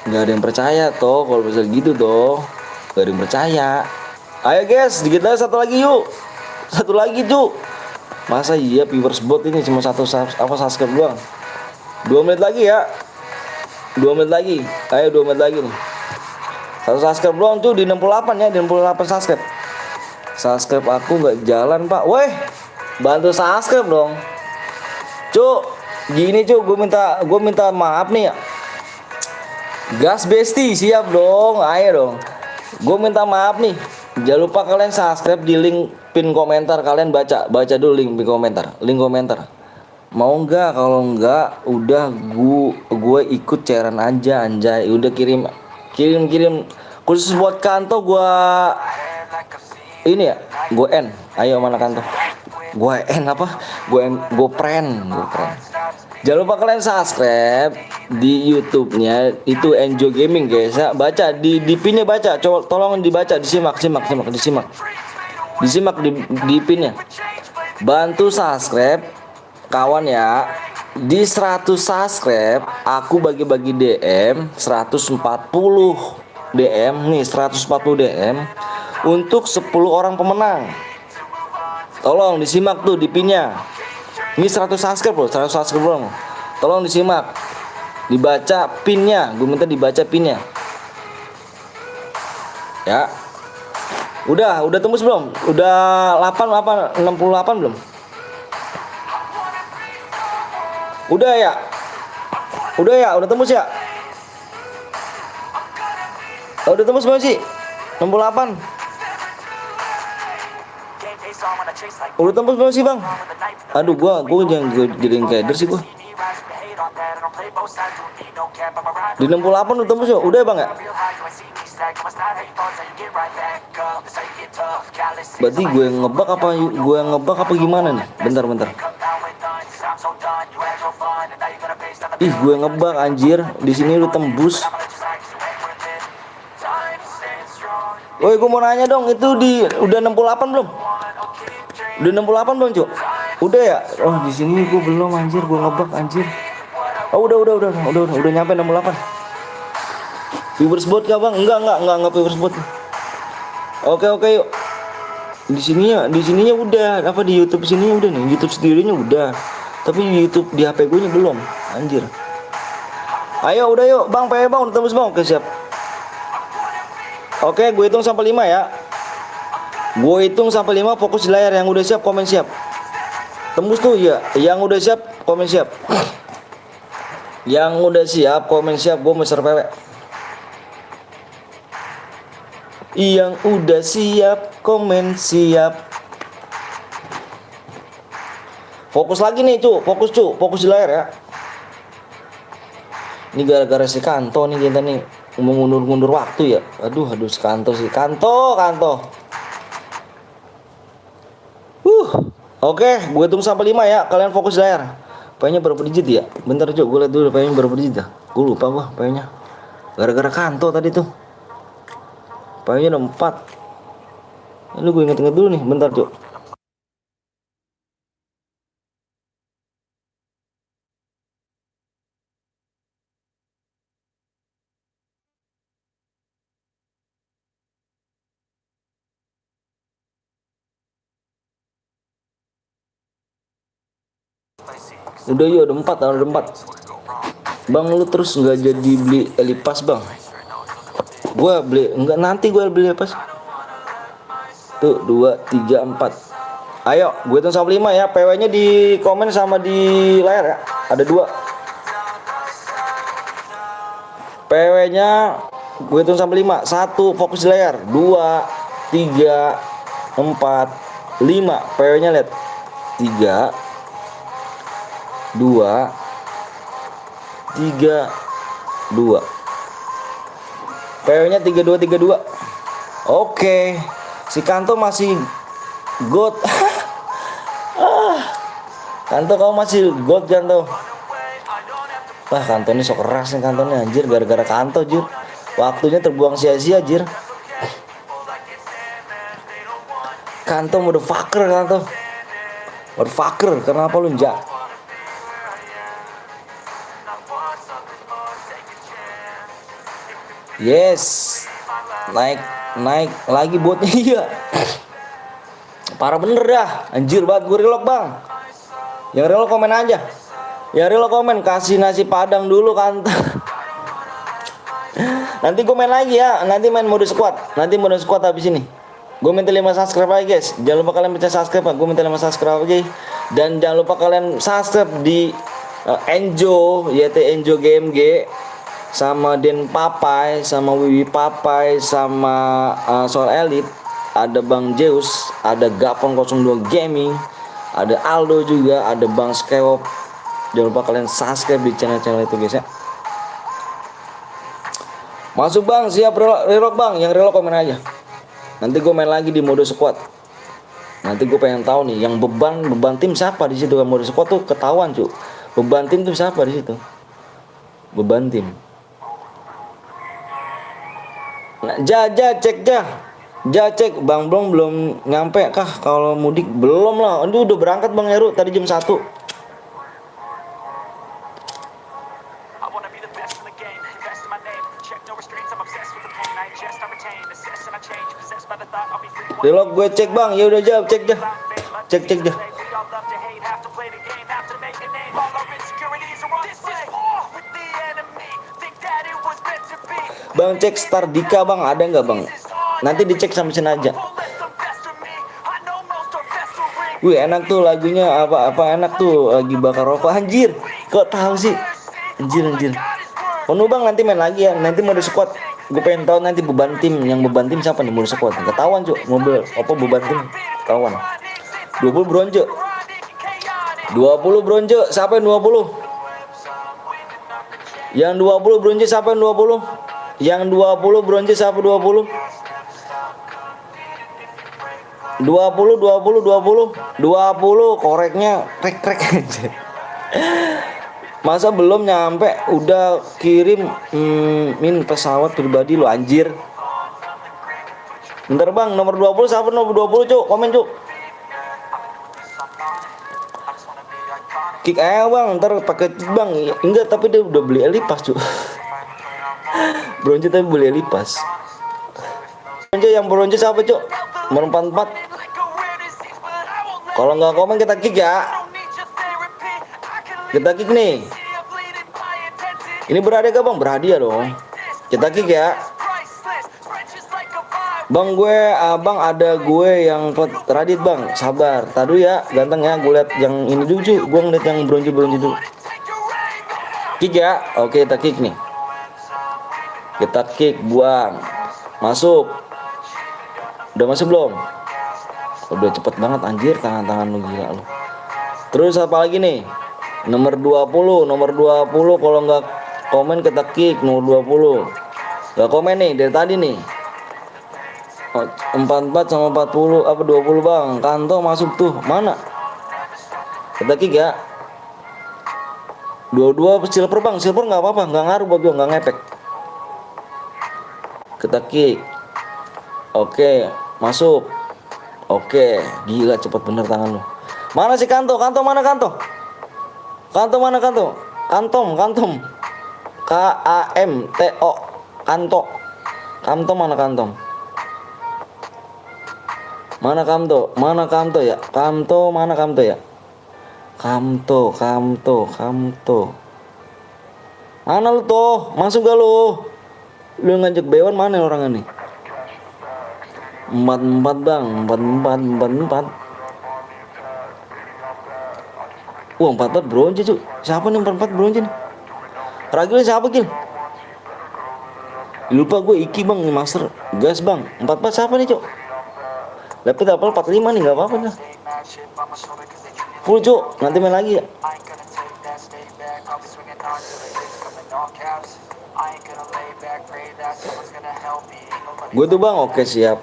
Nggak ada yang percaya toh, kalau bisa gitu toh. Nggak ada yang percaya. Ayo guys, dikit lagi satu lagi yuk. Satu lagi cuk. Masa iya viewers bot ini cuma subscribe doang. 2 menit lagi ya. 2 menit lagi. Ayo 2 menit lagi nih. 1 subscribe doang tuh di 68 ya, di 68 subscribe. Subscribe aku nggak jalan pak. Weh, bantu subscribe dong. Cuk, gini cuk, gue minta maaf nih ya. Gas Besti siap dong, ayo dong. Gue minta maaf nih. Jangan lupa kalian subscribe di link pin komentar. Kalian baca dulu link komentar. Mau nggak? Kalau nggak, udah gue ikut cairan aja anjay. Udah kirim khusus buat Kanto gue ini ya. Gue N. Ayo mana Kanto? Gue N apa? Gue pren. Jangan lupa kalian subscribe di YouTube-nya itu Enjoy Gaming guys ya. Baca di pinnya baca. Coba tolong dibaca, disimak di pinnya. Bantu subscribe kawan ya. Di 100 subscribe aku bagi-bagi DM 140 DM nih, 140 DM untuk 10 orang pemenang. Tolong disimak tuh di pinnya. Ini 100 subscribe loh, 100 subscribe loh. Tolong disimak. Dibaca pinnya, gue minta dibaca pinnya. Ya. Udah tembus belum? Udah 68 belum? Udah ya? Udah tembus ya? Udah tembus belum sih? 68. Udah tembus belum sih, Bang? Aduh, gua jangan jadiin kader sih gua. Di 68 udah tembus ya? Udah ya, Bang ya? Berarti gue yang ngebak apa gimana nih? Bentar. Ih, gue ngebak anjir. Di sini udah tembus. Woi, gue mau nanya dong, itu udah 68 belum? Udah 68 belum, Cuk? Udah ya? Oh, di sini gue belum anjir, gue ngebak anjir. Oh, udah nyampe 68. Viewers bot kah, Bang? Enggak viewers bot. Oke, yuk. Di sininya udah, apa di YouTube sininya udah nih. YouTube sendirinya udah. Tapi di YouTube di HP gue nya belum, anjir. Ayo, udah yuk, Bang, Bang, udah tembus, Bang. Oke, siap. Oke, gue hitung sampai 5 ya. Gue hitung sampai 5, fokus di layar. Yang udah siap komen siap. Tembus tuh ya. Yang udah siap komen siap. Yang udah siap komen siap. Gue meser PW. Yang udah siap komen siap. Fokus lagi nih, fokus di layar ya. Ini gara-gara si Kanto nih kita nih mengundur waktu ya. Aduh si Kanto. Oke, gue hitung sampai 5 ya. Kalian fokus di layar. Paynya berapa digit ya? Bentar, gue lihat dulu paynya berapa digit ya. Gue lupa paynya. Gara-gara Kanto tadi tuh. Paynya ada 4. Ini gue inget dulu nih, bentar, Cuk. Udah yuk, ada 4. Bang, lu terus nggak jadi beli Elipas, Bang? Gue beli, enggak, nanti gue beli Elipas. Tuh, 2, 3, 4. Ayo, gue hitung sampai 5 ya. PW nya di komen sama di layar ya. Ada 2. PW nya gue hitung sampai 5. 1, fokus di layar. 2, 3, 4, 5. PW nya lihat. 3, 2, 3, 2. PW nya 32. Oke. Si Kanto masih God. Kanto, kamu masih God, Kanto. Wah, Kanto ini sok keras nih, Kanto nih anjir. Gara-gara Kanto, jir. Waktunya terbuang sia-sia, jir. Kanto motherfucker, Kanto. Motherfucker, kenapa lu njak? Yes. Naik lagi botnya. Iya. Parah bener dah. Anjir banget, gue relock, Bang. Yang relock komen aja. Yang relock komen, kasih nasi padang dulu, Kanto. Nanti gue main lagi ya. Nanti main mode squad. Habis ini. Gue minta 5 subscribe lagi, guys. Jangan lupa kalian pencet subscribe, gue minta 5 subscribe lagi. Dan jangan lupa kalian subscribe di Enjo, YT Enjo GMG, sama Den Papai, sama Wiwi Papai, sama Soal Elite. Ada Bang Zeus, ada Gapon 02 Gaming, ada Aldo juga, ada Bang Skewop. Jangan lupa kalian subscribe di channel-channel itu, guys ya. Masuk, Bang, siap relock, Bang. Yang relock komen aja. Nanti gue main lagi di mode squad. Nanti gue pengen tahu nih yang beban tim siapa di situ kan. Mode squad tuh ketahuan, Cuk. Beban tim tuh siapa di situ? Beban tim. Nah, cek Bang Blong belum nyampe kah kalau mudik? Belum lah. Aduh, udah berangkat Bang Heru tadi jam 1. Relock gue cek, Bang. Ya udah jawab, cek dah. Cek dah. Bang, cek Star Dika, Bang, ada nggak, Bang? Nanti dicek sama Senaja. Wih enak tuh lagunya, apa enak tuh, lagi bakar rokok. Anjir, kok tahu sih? Anjir. Penuh bang, nanti main lagi ya. Nanti mode squad. Gue pengen tahu nanti beban tim. Yang beban tim siapa nih mode squad? Ketahuan cuk. Mobil apa beban tim? Ketahuan. 20 bronze. 20 bronze. Siapa yang 20? Yang 20 bronze siapa yang 20? Yang 20 bronze siapa 20? 20 koreknya rek aja. Masa belum nyampe udah kirim min pesawat pribadi lo anjir. Bentar bang, nomor 20 siapa nomor 20 cuk? Komen cuk. Kick aja bang, ntar pakai bang. Enggak, tapi dia udah beli elipas cuk. Bronze tapi beli elipas. Bronze yang bronze siapa cuk? Nomor 44. Kalau nggak komen kita kick ya. Kita kick nih. Ini berhadiah gak bang? Berhadiah dong. Kita kick ya. Bang abang ada gue yang Radit bang. Sabar. Tadu ya, ganteng ya. Gue liat yang ini dulu cuy. Gue ngeliat yang bronze dulu. Kick ya. Oke kita kick nih. Kita kick, buang. Masuk. Udah masuk belum? Udah cepet banget anjir, tangan lu gila lu. Terus apa lagi nih? Nomor 20 kalau nggak komen kita kick nomor 20. Nggak komen nih dari tadi nih. 44 sama 40 apa 20 bang. Kanto masuk tuh. Mana? Kita kick ya. 22 silver bang. Silver nggak apa-apa, nggak ngaruh buat gua, nggak ngepek. Kita kick. Oke, masuk. Oke, gila cepet bener tangan lu. Mana sih Kanto? Kanto mana Kanto? Kanto mana Kanto? Kantom. KAMTO. Kanto. Kanto mana Kantom? Mana Kamto? Mana Kamto ya? Kamto mana Kamto ya? Kamto. Mana lu tuh? Masuk gak lu? Lu ngajak Bewan mana orangnya nih? 44 bang, 44. Wah 44 bronze cuy. Siapa nih 44 bronze nih? Ragil siapa Gil? Lupa gue Iki bang, master. Gas bang, 44 siapa nih cuy? Dapat level 45 nih, gak apa-apa dah. Full cuy, nanti main lagi ya. Gue tuh bang, oke siap.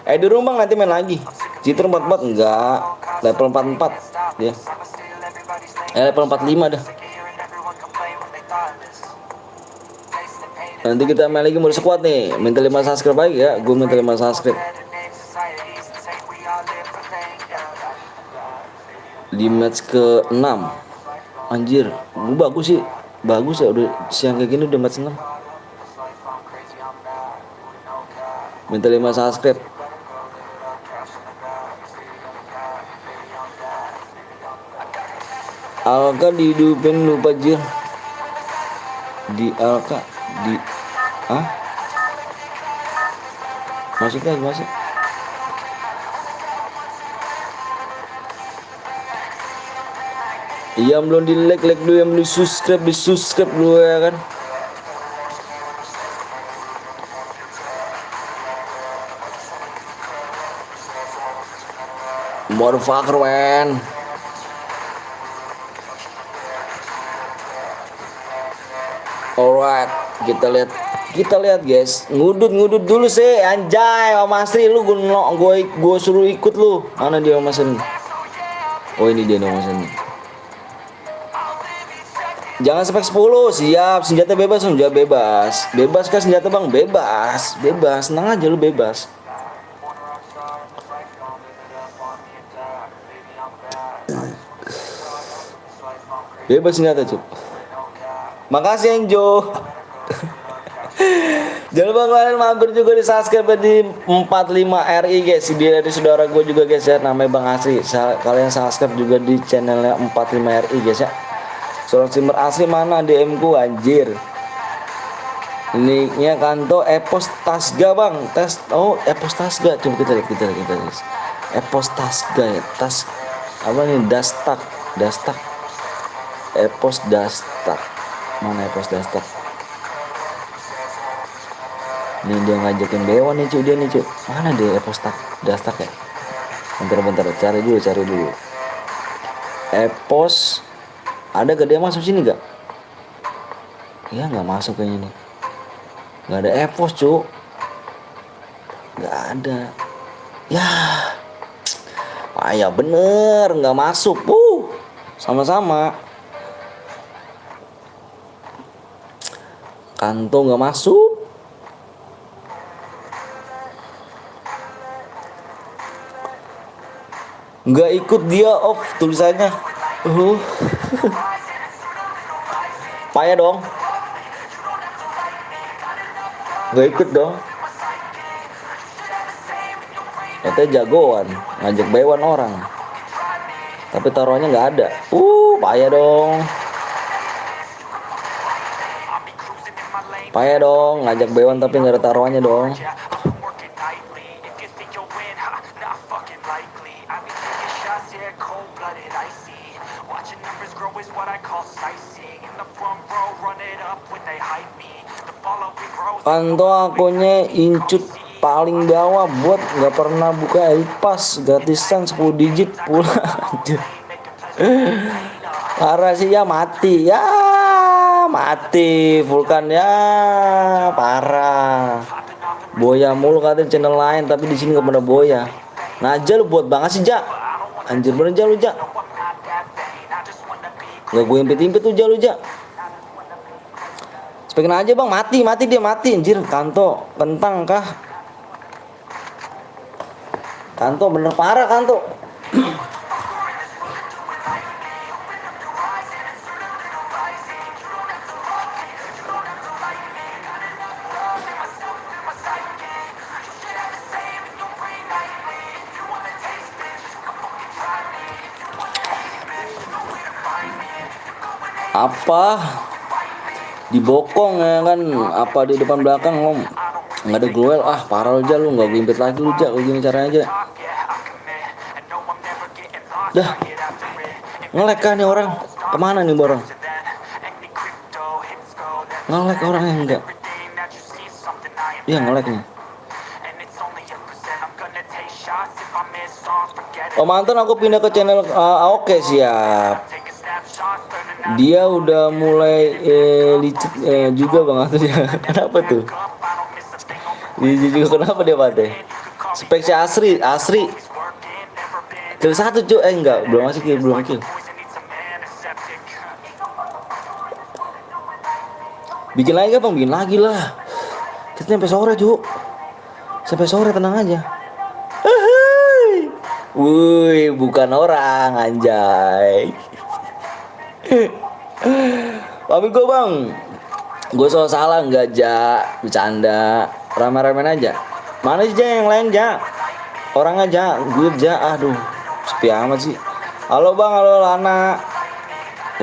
Dulu bang nanti main lagi. Citra 44 enggak, level 44 ya. Level 45 dah. Nanti kita main lagi mode squad nih. Minta 5 subscribe lagi ya. Gue minta 5 subscribe. Di match ke 6. Anjir, gue bagus sih. Bagus ya, udah siang kayak gini udah match 6. Minta 5 subscribe. Alka dihidupin lupa jir. Di Alka di masuk. Yang belum di like dulu, yang belum subscribe dulu ya kan. Motherfucker man. Alright, kita lihat guys. Ngudut dulu sih anjay. Om Asri lu gue suruh ikut lu. Mana dia Om Asri? Oh ini dia Om Asri. Jangan spek 10, siap. Senjata bebas, bebas kah senjata bang? Bebas, senang aja lu bebas. Bebas senjata cuy. Makasih Enjo. Jangan lupa kalian mampir juga di subscribe di 45 RI guys. Dia dari saudara gue juga guys ya, namanya Bang Asri. Kalian subscribe juga di channelnya 45 RI guys ya. Seorang streamer asli mana DM ku anjir. Nicknya Kanto Epos Tasga bang. Epos Tasga. Coba kita lihat. Epos Tasga ya. Apa nih? Dastak. Epos Dastak. Mana Epos Dastak? Nih dia ngajakin Bewan nih cuy, dia nih cuy. Mana dia Epos Dastak ya? Bentar, cari dulu. Epos, ada gak dia masuk sini gak? Ya nggak masuk kayaknya nih. Nggak ada Epos cuy. Nggak ada. Ya, ya bener nggak masuk. Sama-sama. Kanto nggak masuk. Nggak ikut dia off tulisannya. Payah dong. Nggak ikut dong. Katanya jagoan, ngajak Bewan orang. Tapi taruhannya nggak ada. Payah dong. Payah dong, ngajak Bewan tapi nggak ada taruhannya dong. Kanto akunnya incut paling bawah buat nggak pernah buka iPass gratisan 10 digit pula. Parah sih ya, mati Vulkan ya, parah. Boya mulu katanya channel lain, tapi di sini nggak pernah boya. Najal buat banget sih Ja, anjir bener Ja lu Ja. Gak gue impit tuh Ja lu Ja. Spekin aja bang, mati dia anjir. Kanto kentang kah? Kanto bener parah Kanto. Apa dibokong ya kan, apa di depan belakang om nggak ada glowel, parah aja lu, nggak gue impet lagi lu Ja, begini caranya aja dah. Ngelek kan nih orang, kemana nih borong? Ngelek orang yang enggak, iya ngelek nih. Mantan aku pindah ke channel oke siap. Dia udah mulai licit juga bang Arthur ya. Kenapa tuh? Licit juga kenapa dia pateh? Speknya Asri. Kill 1 cuy, enggak, belum kill. Bikin lagi bang, bikin lagi lah. Kita sampai sore cuy. Sampai sore tenang aja. Wuih, bukan orang anjay. Pamit gue bang. Gue soal salah nggak Ja, bercanda, ramai-ramai aja. Mana sih Ja yang lain Ja? Orang aja, gue Ja, aduh, sepi amat sih. Halo bang, halo Lana.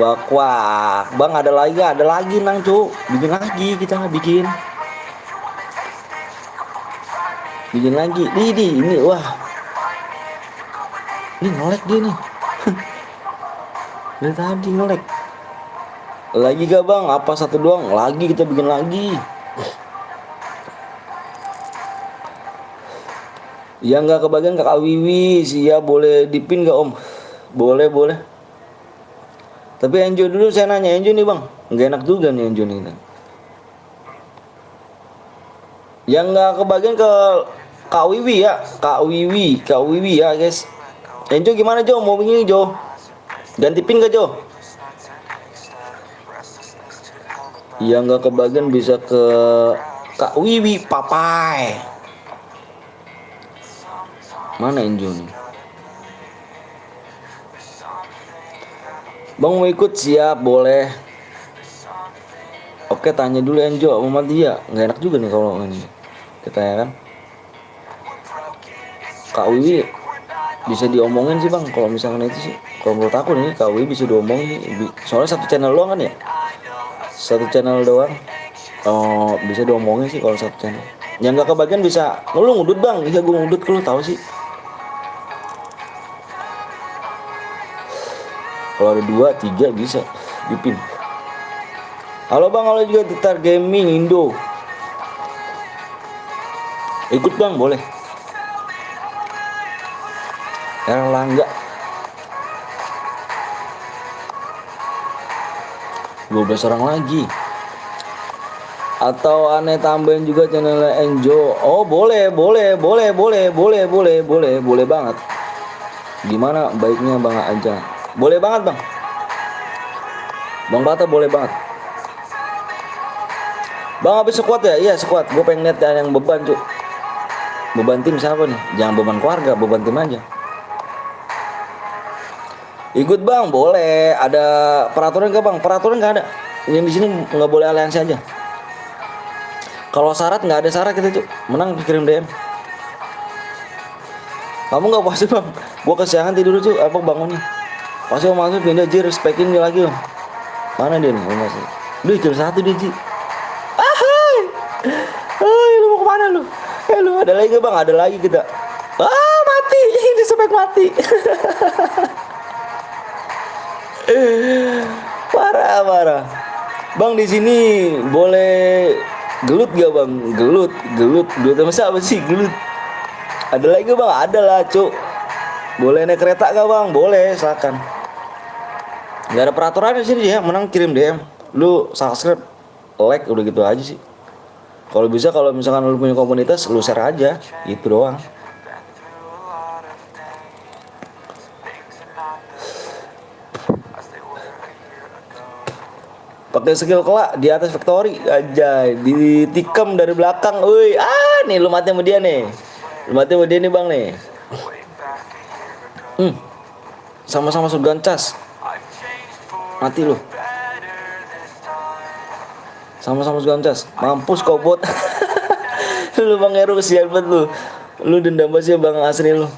Wak, bang ada lagi nang cu, bikin lagi kita bikin lagi. Ini wah, ini ngelek dia nih. Dari tadi ngelek. Lagi gak bang? Apa satu doang? Lagi kita bikin lagi. Ya nggak kebagian kakak Wiwi sih ya, boleh dipin gak om? Boleh. Tapi Enjo dulu, saya nanya Enjo nih bang. Nggak enak juga nih Enjo nih. Yang nggak kebagian ke Kak Wiwi ya, Kak Wiwi ya guys. Enjo gimana Jo? Mau begini Jo? Ganti pin gak Jo? Yang nggak kebagian bisa ke Kak Wiwi Papai. Mana Enjo nih? Bang mau ikut? Siap, boleh. Oke, tanya dulu Enjo sama dia. Nggak enak juga nih kalau ini kita ya kan. Kak Wiwi bisa diomongin sih bang kalau misalkan itu sih. Kalau menurut aku nih Kak Wiwi bisa diomongin. Soalnya satu channel doang kan ya. Satu channel doang. Oh, bisa diomongin sih kalau satu channel. Yang nggak kebagian bisa, lu ngudut bang, iya gue ngudut, lu tahu sih. Kalau ada 2, 3 bisa dipin. Halo bang, halo juga Titar Gaming Indo. Ikut bang, boleh. Erlangga 12 orang lagi. Atau aneh tambahin juga channelnya Enjo. Oh boleh banget. Gimana baiknya bang aja? Boleh banget bang. Bang Bata boleh banget. Bang habis sekuat ya? Iya sekuat. Gue pengen lihat yang beban tuh. Beban tim siapa nih? Jangan beban keluarga, beban tim aja. Ikut bang, boleh. Ada peraturan nggak bang? Peraturan nggak ada. Yang di sini nggak boleh aliansi aja. Kalau syarat nggak ada syarat kita tuh menang kirim DM. Kamu nggak pasti bang? Gua kesiangan tidur tuh apa bangunnya? Pasti mau masuk pindah jir spekin dia lagi bang. Mana dia nih? Masih. Duh kill 1 dia ji. Hai, lu mau kemana lu? Lu ada lagi gak bang? Ada lagi kita. Mati, ini spek mati. Parah. Bang di sini boleh gelut gak bang? Gelut sama siapa sih gelut? Ada lagi bang? Ada lah cuk. Boleh naik kereta gak bang? Boleh, silakan. Gak ada peraturan di sini ya, menang kirim DM. Lu subscribe, like udah gitu aja sih. Kalau bisa kalau misalkan lu punya komunitas, lu share aja, itu doang. Pakai skill kelak di atas factory aja, ditikam dari belakang. Woi, nih lu mati sama dia nih. Lu mati sama dia nih bang nih. Sama-sama surgan cas. Mati lu. Sama-sama surgan cas. Mampus kau bot. Lu bang Heru kesian banget lu. Lu dendam banget sih bang Asri lu.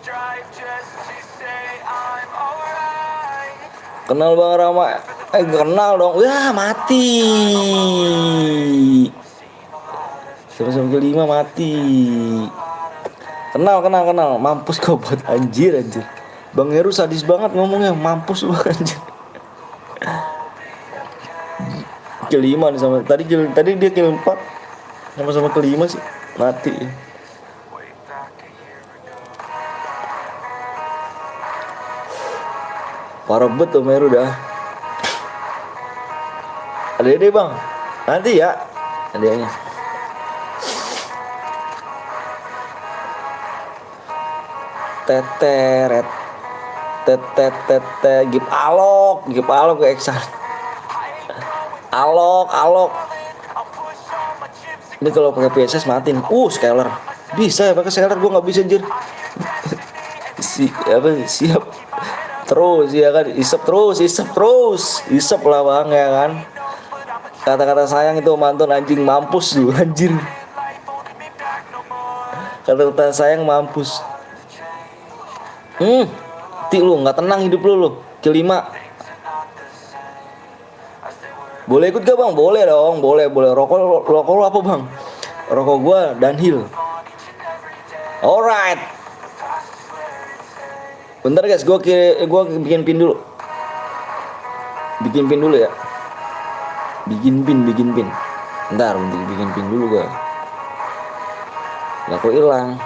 Kenal bang Rama? Kenal dong. Wah mati. Sama-sama kelima mati. Kenal. Mampus kau buat anjir. Bang Heru sadis banget ngomongnya. Mampus lu anjir. Kelima nih sama tadi dia kill 4. Sama-sama kelima sih. Mati. Parah bet Om Heru dah. Ada ide bang. Nanti ya. Adanya. Teteret. Gip alok ke Eksan. Alok. Ini kalau pakai PSS mati nih. Scaler. Bisa ya pakai scaler, gua nggak bisa anjir. Siap. Terus ya kan, isep lah bang ya kan. Kata-kata sayang itu mantan anjing mampus lu anjir. Kata-kata sayang mampus. Ti lu nggak tenang hidup lu. Kelima. Boleh ikut gak bang? Boleh dong, boleh. Rokok lu apa bang? Rokok gua Dunhill. Alright. Bentar guys, gua bikin pin dulu. Bikin pin dulu ya. Bikin pin. Bentar, bikin pin dulu gua. Lah kok hilang.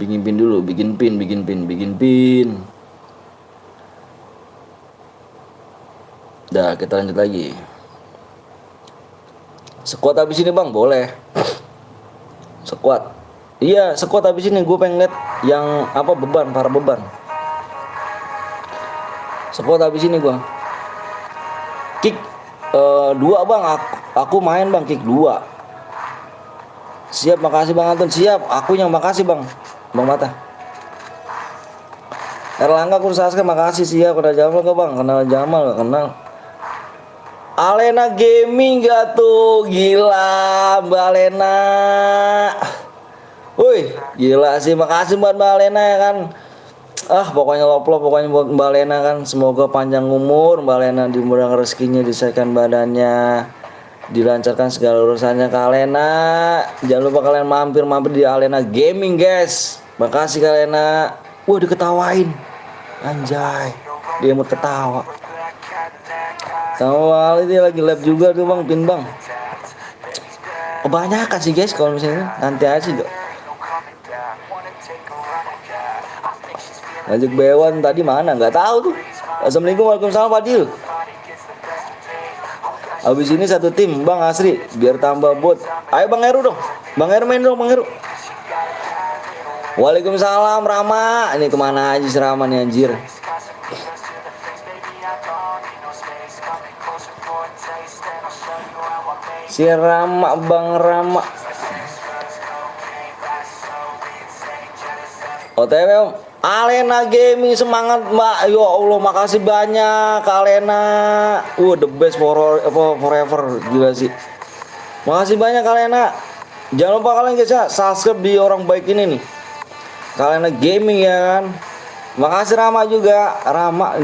Bikin pin dulu, bikin pin. Dah, kita lanjut lagi. Sekuat habis ini bang, boleh. Sekuat. Iya, sekuat habis ini gue pengen lihat yang apa para beban. Sekuat habis ini gue. Kick 2 bang, aku main bang kick 2. Siap, makasih bang Anton. Siap, aku yang makasih bang Mata. Erlangga Kursaska makasih. Siap, kenal Jamal gak bang? Kenal Jamal gak kenal? Alena Gaming gak tuh? Gila Mbak Alena. Woi, gila sih, makasih buat Mbak Alena ya kan. Pokoknya loplo, pokoknya buat Mbak Lena kan, semoga panjang umur Mbak Lena, dimudahkan rezekinya, disehatkan badannya, dilancarkan segala urusannya Kak Lena. Jangan lupa kalian mampir di Alena Gaming guys. Makasih Kak Lena. Wah, diketawain, anjay, dia mau ketawa. Sama ini lagi live juga tuh bang, pin bang. Kebanyakan sih guys, kalau misalnya nanti aja sih. Ngajak Bewan tadi mana? Nggak tahu tuh. Assalamualaikum, waalaikumsalam Fadil. Abis ini satu tim Bang Asri, biar tambah bot. Ayo Bang Heru dong. Bang Heru main dong Bang Heru. Waalaikumsalam Rama. Ini kemana aja si Rama nih anjir. Si Rama, Bang Rama. OTW Om. Alena Gaming, semangat Mbak. Ya Allah, makasih banyak Kak Alena. The best forever, gila sih. Makasih banyak Kak Alena. Jangan lupa kalian guys ya, subscribe di orang baik ini nih, Kak Alena Gaming ya kan. Makasih Rama juga. Rama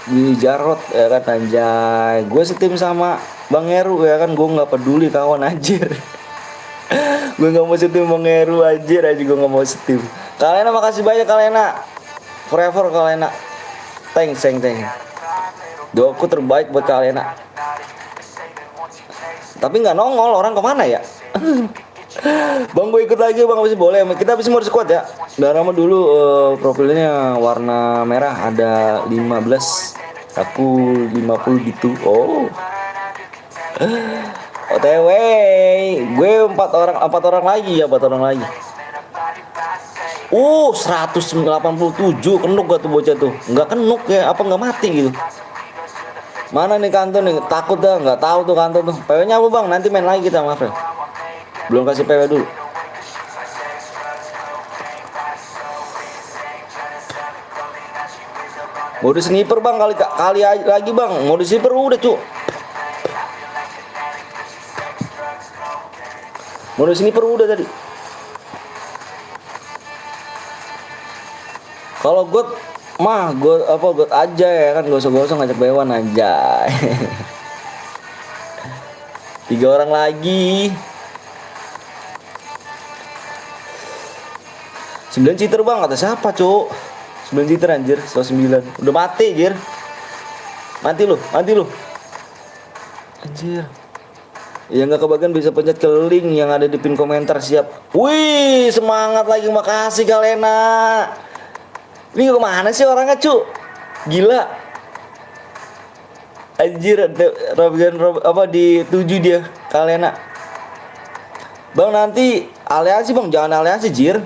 di Jarot ya kan, anjay. Gue setim sama Bang Heru ya kan, gue nggak peduli kawan anjir. Gue nggak mau setim Bang Heru anjir aja, gue nggak mau setim. Kak Lena makasih banyak Kak Lena. Forever Kak Lena. Thanks. Doaku terbaik buat Kak Lena. Tapi nggak nongol, orang kemana ya? Bang, gue ikut lagi Bang, masih boleh. Kita bisa mau squad ya. Udah lama dulu profilnya warna merah, ada 15. Aku 50 gitu. OTW, gue 4 orang lagi ya, 4 orang lagi. 187 kenuk gak tuh bocah tuh? Nggak kenuk ya, apa nggak mati gitu? Mana nih Kanto nih? Takut dah, nggak tahu tuh Kanto tuh. PW-nya apa Bang? Nanti main lagi kita, maaf ya. Belum kasih PW dulu. Mode sniper Bang, kali lagi Bang. Mode sniper udah cu. Mode sniper udah tadi. Kalau gue aja ya kan, gosong-gosong ngajak Bewan aja. 3 orang lagi. 9 cheater Bang, kata siapa cuk? 9 cheater anjir, 9. Udah mati anjir. Mati lu. Anjir. Ya nggak kebagian bisa pencet ke link yang ada di pin komentar, siap. Wih, semangat lagi, makasih Kak Lena. Ini kemana sih orangnya cu? Gila. Anjir, apa di 7 dia Kak Lena. Bang nanti aliansi Bang, jangan aliansi jir.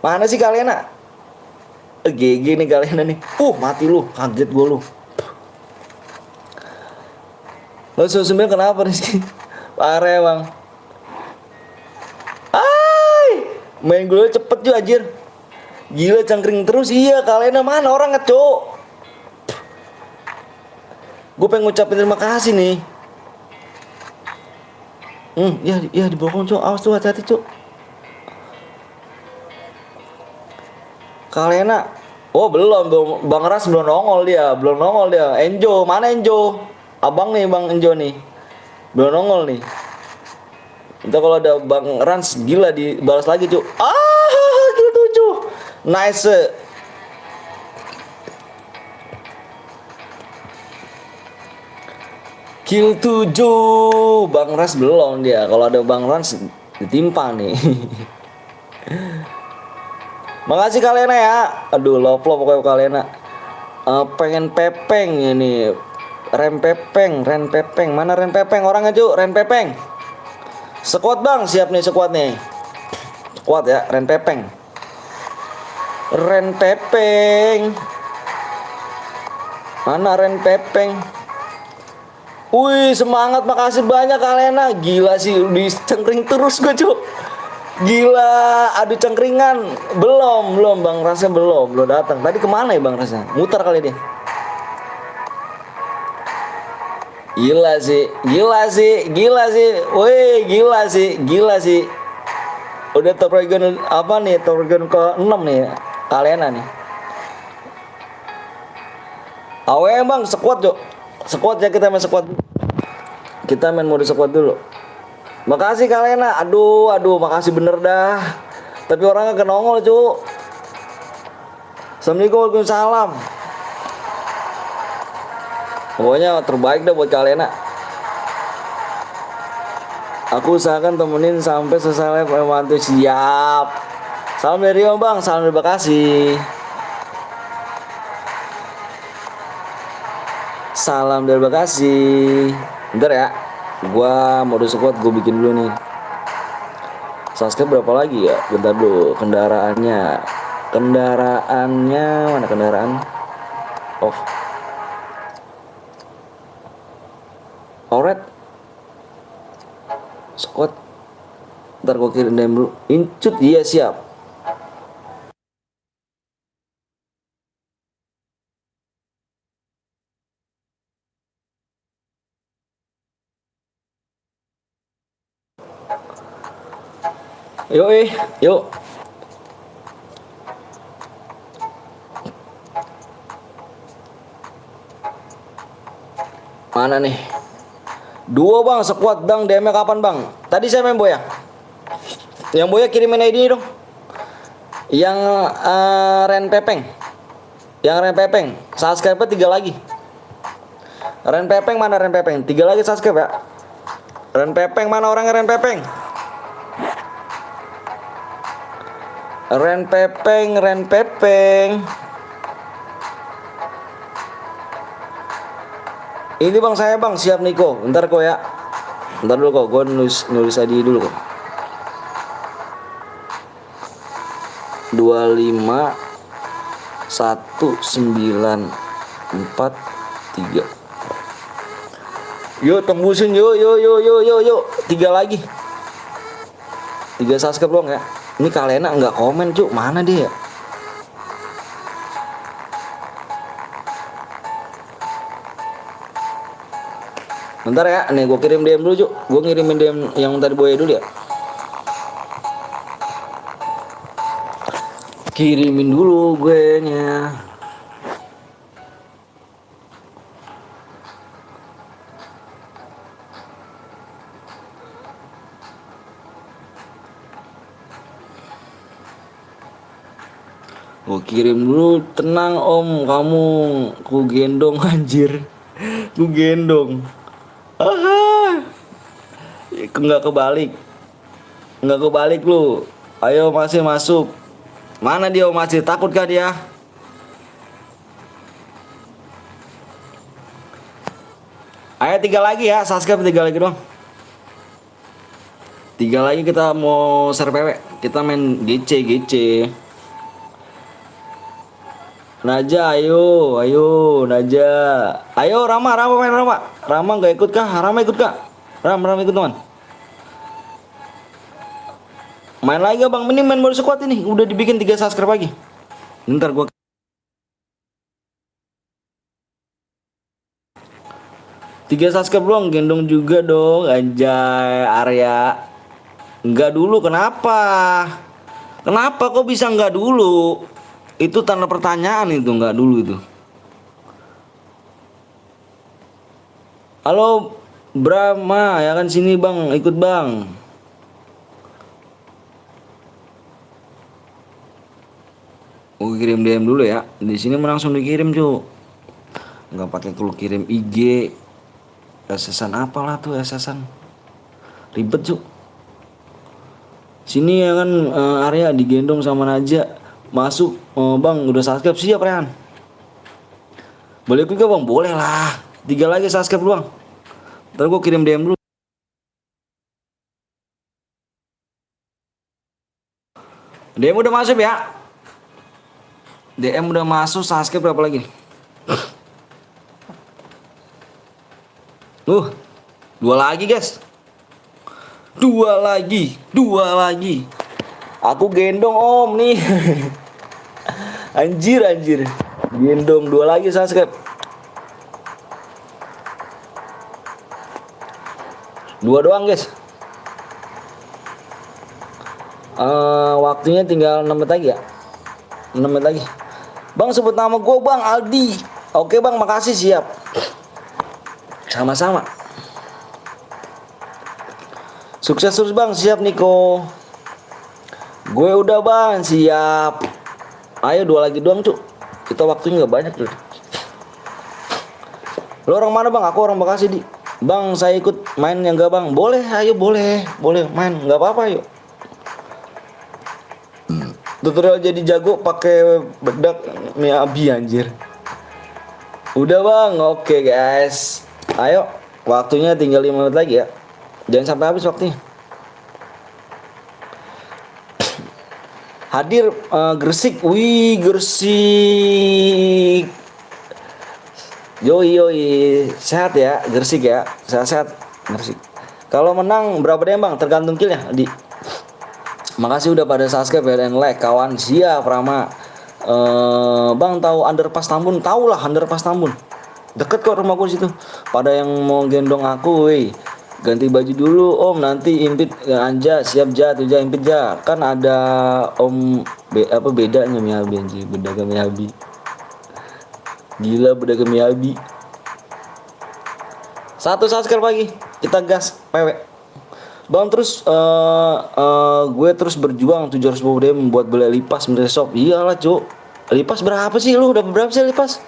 Mana sih Kak Lena? GG nih Kak Lena nih. Mati lu, kaget gue lu. Lo 9 kenapa nih? Parah Bang. Main gue cepet juga anjir. Gila, cangkring terus. Iya Kak Lena, mana orang ngecok. Gue pengen ngucapin terima kasih nih. Ya di bawah cok. Awas tuh, hati-hati cok. Kak Lena. Belum Bang Ras belum nongol dia. Enjo, mana Enjo? Abang nih Bang Enjo nih. Belum nongol nih. Entah kalau ada Bang Rans, gila dibalas lagi cu. Kill 7. Nice. Kill 7. Bang Rans belum dia. Kalau ada Bang Rans ditimpa nih. Makasih Kak Lena ya. Aduh, love pokoknya Kak Lena. Pengen pepeng ini. Ren pepeng. Mana Ren pepeng orangnya cu? Ren pepeng. Squad Bang, siap nih squad nih. Squad ya, Ren pepeng. Mana Ren pepeng? Wih, semangat, makasih banyak Kak Lena. Gila sih, dicengkring terus gue cu. Gila, adu cengkringan. Belum Bang Rasnya belum datang. Tadi kemana ya Bang Rasnya? Muter kali dia. Gila sih. Wih, gila sih. Udah top region apa nih? Top region ke 6 nih. Kalena nih. Awe bang, squad yuk. Squad ya, kita main squad. Kita main mode squad dulu. Makasih Kalena. Aduh, aduh, makasih bener dah. Tapi orangnya kenongol, cu. Assalamualaikum, waalaikumsalam. Pokoknya terbaik dah buat Kalena. Aku usahakan temenin sampai selesai membantu. Siap. Salam dari Rio bang, salam dari Bekasi. Salam dari Bekasi. Bentar ya, gua mode squad gue bikin dulu nih. Subscribe berapa lagi ya? Bentar dulu. Kendaraannya mana kendaraan? Off. Alright. Squad. Ntar gue kirim DM dulu. Incut, iya siap. Yuk yuk. Mana nih? Dua bang, sekuat bang. DM-nya kapan bang? Tadi saya main Boya. Yang Boya kirimin ID dong. Yang Ren Pepeng. Yang Ren Pepeng. Subscribe 3 lagi. Ren Pepeng mana Ren Pepeng? 3 lagi subscribe ya. Ren Pepeng mana orangnya Ren Pepeng? Ren Pepeng, Ren Pepeng. Ini bang saya bang, siap Niko. Bentar kok ya. Bentar dulu kok, gue nulis ID dulu kok. 251943. Yuk tembusin yuk. 3 lagi. 3 subscribe doang ya. Ini Kalena nggak komen cuk, mana dia? Bentar ya, nih gue kirim DM dulu cuk. Gue ngirimin DM yang tadi Boya dulu ya. Kirimin dulu gue nya. Gue kirim dulu. Tenang om, kamu ku gendong anjir. Ku gendong. Nggak kebalik. Nggak kebalik lu. Ayo masih masuk. Mana dia om masih? Takut kah dia? Ayo 3 lagi ya. Subscribe 3 lagi dong. 3 lagi kita mau share PW. Kita main GC. Naja, ayo Naja. Ayo Rama main Rama. Rama nggak ikut kah? Rama ikut kah? Rama ikut teman. Main lagi bang, ini main baru squad ini. Udah dibikin 3 subscribe lagi. Ntar gua 3 subscribe doang, gendong juga dong anjay Arya. Enggak dulu kenapa? Kenapa kok bisa enggak dulu? Itu tanda pertanyaan itu, enggak dulu itu. Halo Brahma, ya kan sini bang, ikut bang. Gue kirim DM dulu ya. Di sini langsung dikirim cu. Nggak pakai kalau kirim IG. SS-an apalah tuh SS-an. Ribet cu. Sini ya kan Arya digendong sama Naja. Masuk bang, udah subscribe siap Rehan. Boleh ikut gak bang? Boleh lah. 3 lagi subscribe doang. Ntar gue kirim DM dulu. DM udah masuk ya. DM udah masuk, subscribe berapa lagi? 2 lagi guys. 2 lagi. Aku gendong om nih. Anjir. Gendong 2 lagi subscribe. 2 doang guys. Waktunya tinggal 6 menit lagi ya. 6 menit lagi. Bang sebut nama gue bang, Aldi. Oke bang, makasih, siap. Sama-sama. Sukses terus bang, siap Niko. Gue udah bang, siap. Ayo 2 lagi doang cuk. Kita waktunya gak banyak tuh. Lo orang mana bang? Aku orang Bekasi di. Bang saya ikut main yang gak bang? Boleh, ayo boleh main, nggak apa-apa yuk. Tutorial jadi jago pakai bedak Miyabi anjir. Udah bang, oke guys. Ayo, waktunya tinggal 5 menit lagi ya. Jangan sampai habis waktunya. Hadir Gresik, wih Gresik. Yoi, sehat ya Gresik ya, sehat Gresik. Kalau menang berapa DM bang? Tergantung killnya di. Makasih udah pada subscribe dan like kawan, siap Rama. Bang tahu underpass Tambun? Tahu lah underpass Tambun. Deket kok rumahku situ. Pada yang mau gendong aku, weh. Ganti baju dulu om, nanti impit anja siap ja tuh ja impit ja. Kan ada om apa bedanya Miyabi anjir, bedaga Miyabi. Gila bedaga Miyabi. 1 subscribe lagi, kita gas PW. Bang terus gue terus berjuang 700 DM buat beli lipas dari shop. Iyalah cuk. Lipas berapa sih lu? Udah berapa sih lipas?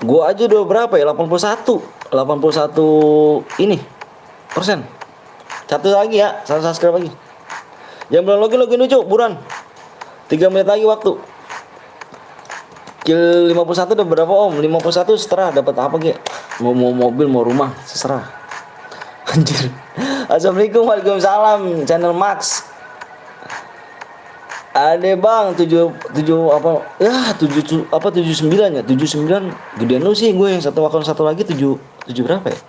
Gue aja udah berapa ya? 81 ini persen. Satu lagi ya, 1 subscribe lagi. Yang belum login dulu cuk, buruan. 3 menit lagi waktu. Kill 51 udah berapa om? 51 seterah dapat apa ge? Mau mobil, mau rumah, terserah. Anjir. Assalamualaikum, waalaikumsalam. Channel Max. Ada bang 7 apa? Ya 7 apa 79 ya? 79 gedean lu sih gue yang satu akun satu lagi 7 berapa ya?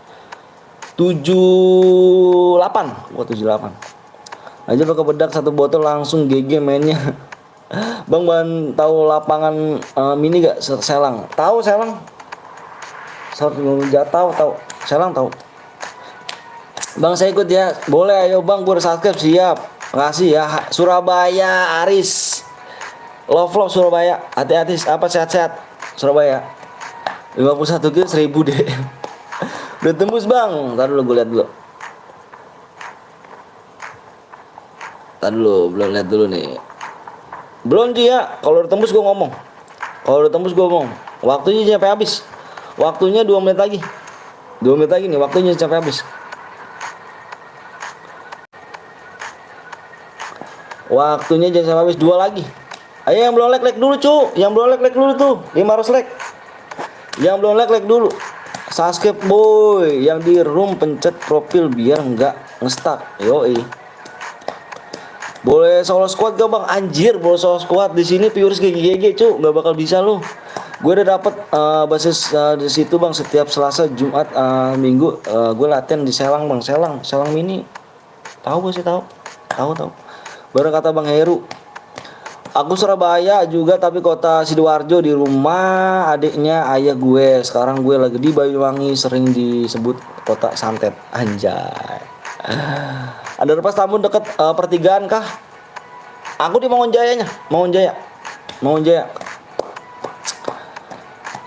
78. Gua 78. Aja pakai bedak 1 botol langsung GG mainnya. Bang tahu lapangan mini gak Selang? Tahu Selang? Enggak tahu. Selang tahu. Bang saya ikut ya. Boleh ayo bang, gue subscribe siap. Makasih ya. Surabaya Aris. Love Surabaya. Hati-hati apa sehat-sehat. Surabaya. 51 ke 1000 deh. Udah tembus bang. Ntar dulu gue lihat dulu. Belum lihat dulu nih. Belum sih ya. Kalau udah tembus gue ngomong. Waktunya sampai habis. Waktunya 2 menit lagi. 2 menit lagi nih waktunya sampai habis. Waktunya jangan sampai habis, 2 lagi. Ayo yang belum like dulu cu. Yang belum like dulu tuh 500 like. Yang belum like dulu. Subscribe boy. Yang di room pencet profil biar nggak ngestak. Yoi. Boleh solo squad gak bang? Anjir boleh solo squad di sini pure GG cu. Nggak bakal bisa lu. Gue udah dapet basis di situ bang. Setiap Selasa, Jumat, Minggu gue latihan di Selang bang. Selang mini. Tahu gue sih tahu. Baru kata Bang Heru. Aku Surabaya juga tapi kota Sidoarjo, di rumah adiknya ayah gue. Sekarang gue lagi di Banyuwangi, sering disebut kota santet. Anjay. Ada lepas Tambun deket pertigaan kah? Aku di Mangunjayanya. Mangunjaya.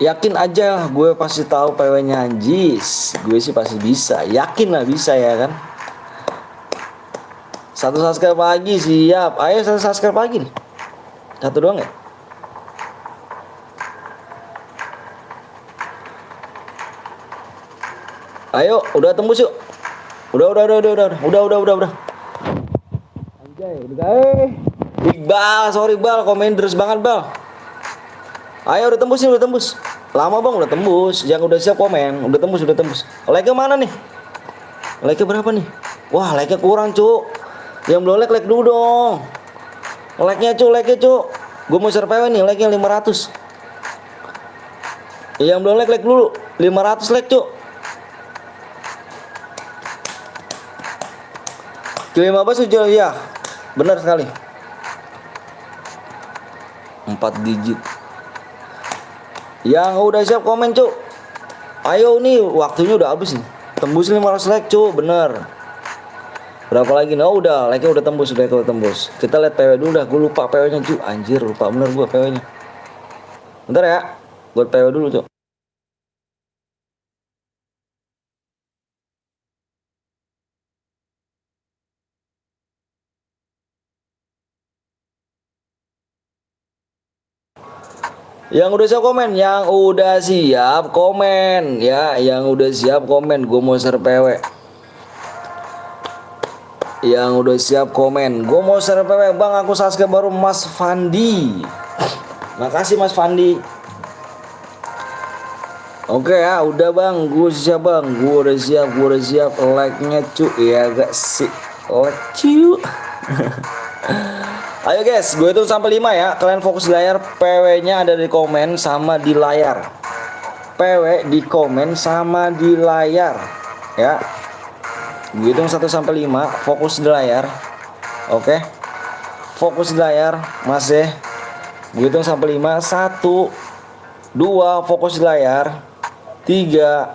Yakin aja gue pasti tahu PW-nya anjis. Gue sih pasti bisa. Yakin lah bisa ya kan. 1 subscribe lagi siap. Ayo 1 subscribe lagi nih. 1 doang ya. Ayo udah tembus yuk. Udah. Anjay, udah Iqbal, sorry Bal, komen terus banget Bal. Ayo udah tembus. Lama bang udah tembus. Yang udah siap komen. Udah tembus. Like-nya mana nih? Like-nya berapa nih? Wah like-nya kurang cuk. Yang belum like dulu dong. Like-nya cuk. Gue mau share PW nih, like-nya 500. Yang belum like dulu. 500 like cuk. Ke 15 tujuh ya. Benar sekali. 4 digit. Yang udah siap komen cuk. Ayo nih waktunya udah habis nih. Tembus 500 like cuk, bener. Berapa lagi nih? Oh udah, like-nya udah tembus, Kita lihat PW dulu dah. Gue lupa PW-nya cu. Anjir, lupa bener gue PW-nya. Bentar ya. Buat PW dulu cu. Yang udah siap komen, ya, yang udah siap komen. Gue mau share PW. Yang udah siap komen, gue mau share PW. Bang, aku subscribe baru Mas Fandi. Makasih Mas Fandi. Oke ya, udah bang, gue siap bang, gue udah siap, like-nya cu, ya gak sih, like cu. Ayo guys, gue hitung sampai 5 ya. Kalian fokus di layar, PW-nya ada di komen sama di layar. PW di komen sama di layar ya. Gue hitung 1 sampai 5, fokus di layar. Oke. Fokus di layar, masih. Gue hitung sampai 5, 1 2, fokus di layar. 3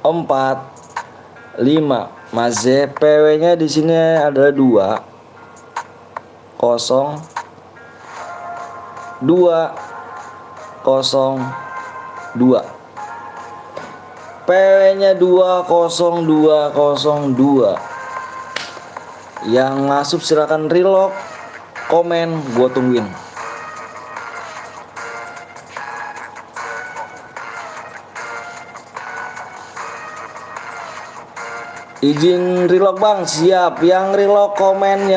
4 5, masih. PW-nya di sini adalah 2 0 2 0 2. PW-nya 20202. Yang masuk silakan relock, komen, gua tungguin. Izin relock bang, siap. Yang relock komen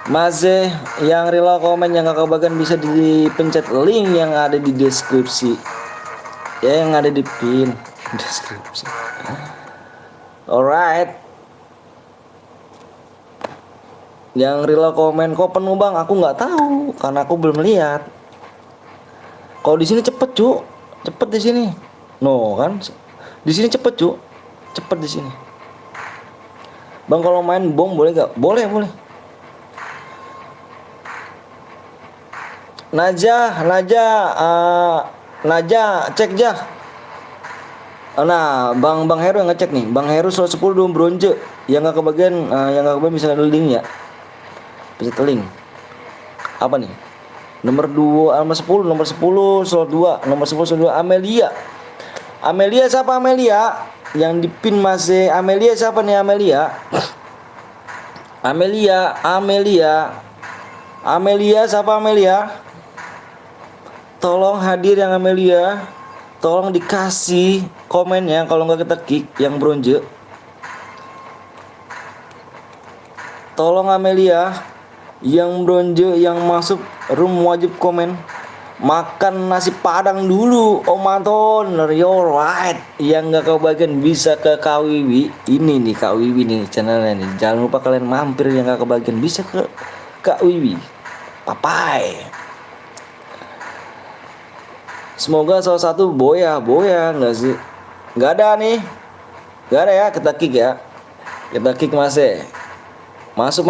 masih yang relock komen yang gak kebagian bisa dipencet link yang ada di deskripsi ya, yang ada di pin deskripsi. Alright, yang relock komen kok penuh bang, aku nggak tahu karena aku belum lihat. Kalau di sini cepet cu, cepet di sini. No kan, di sini cepet cu, cepet di sini. Bang kalau main bom boleh gak? Boleh. Naja, cek jah. Nah, Bang Heru yang ngecek nih. Bang Heru 110 dong bronze. Yang gak kebagian bisa link ya. Bisa link. Apa nih? Nomor 2, nomor 10 slot 2, nomor 10 slot 2 Amelia. Amelia siapa Amelia? Yang dipin masih Amelia siapa nih Amelia? Amelia siapa Amelia? Tolong hadir yang Amelia, tolong dikasih komennya, kalau nggak kita kick yang bronze. Tolong Amelia yang bronze yang masuk room wajib komen. Makan nasi padang dulu Om Anton, you're right. Yang nggak kebagian bisa ke Kak Wiwi. Ini nih Kak Wiwi nih channelnya nih. Jangan lupa kalian mampir yang nggak kebagian bisa ke Kak Wiwi. Papai. Semoga salah satu boya nggak sih? Nggak ada nih, nggak ada ya. Kita kick ya, kita kick masih. Masuk.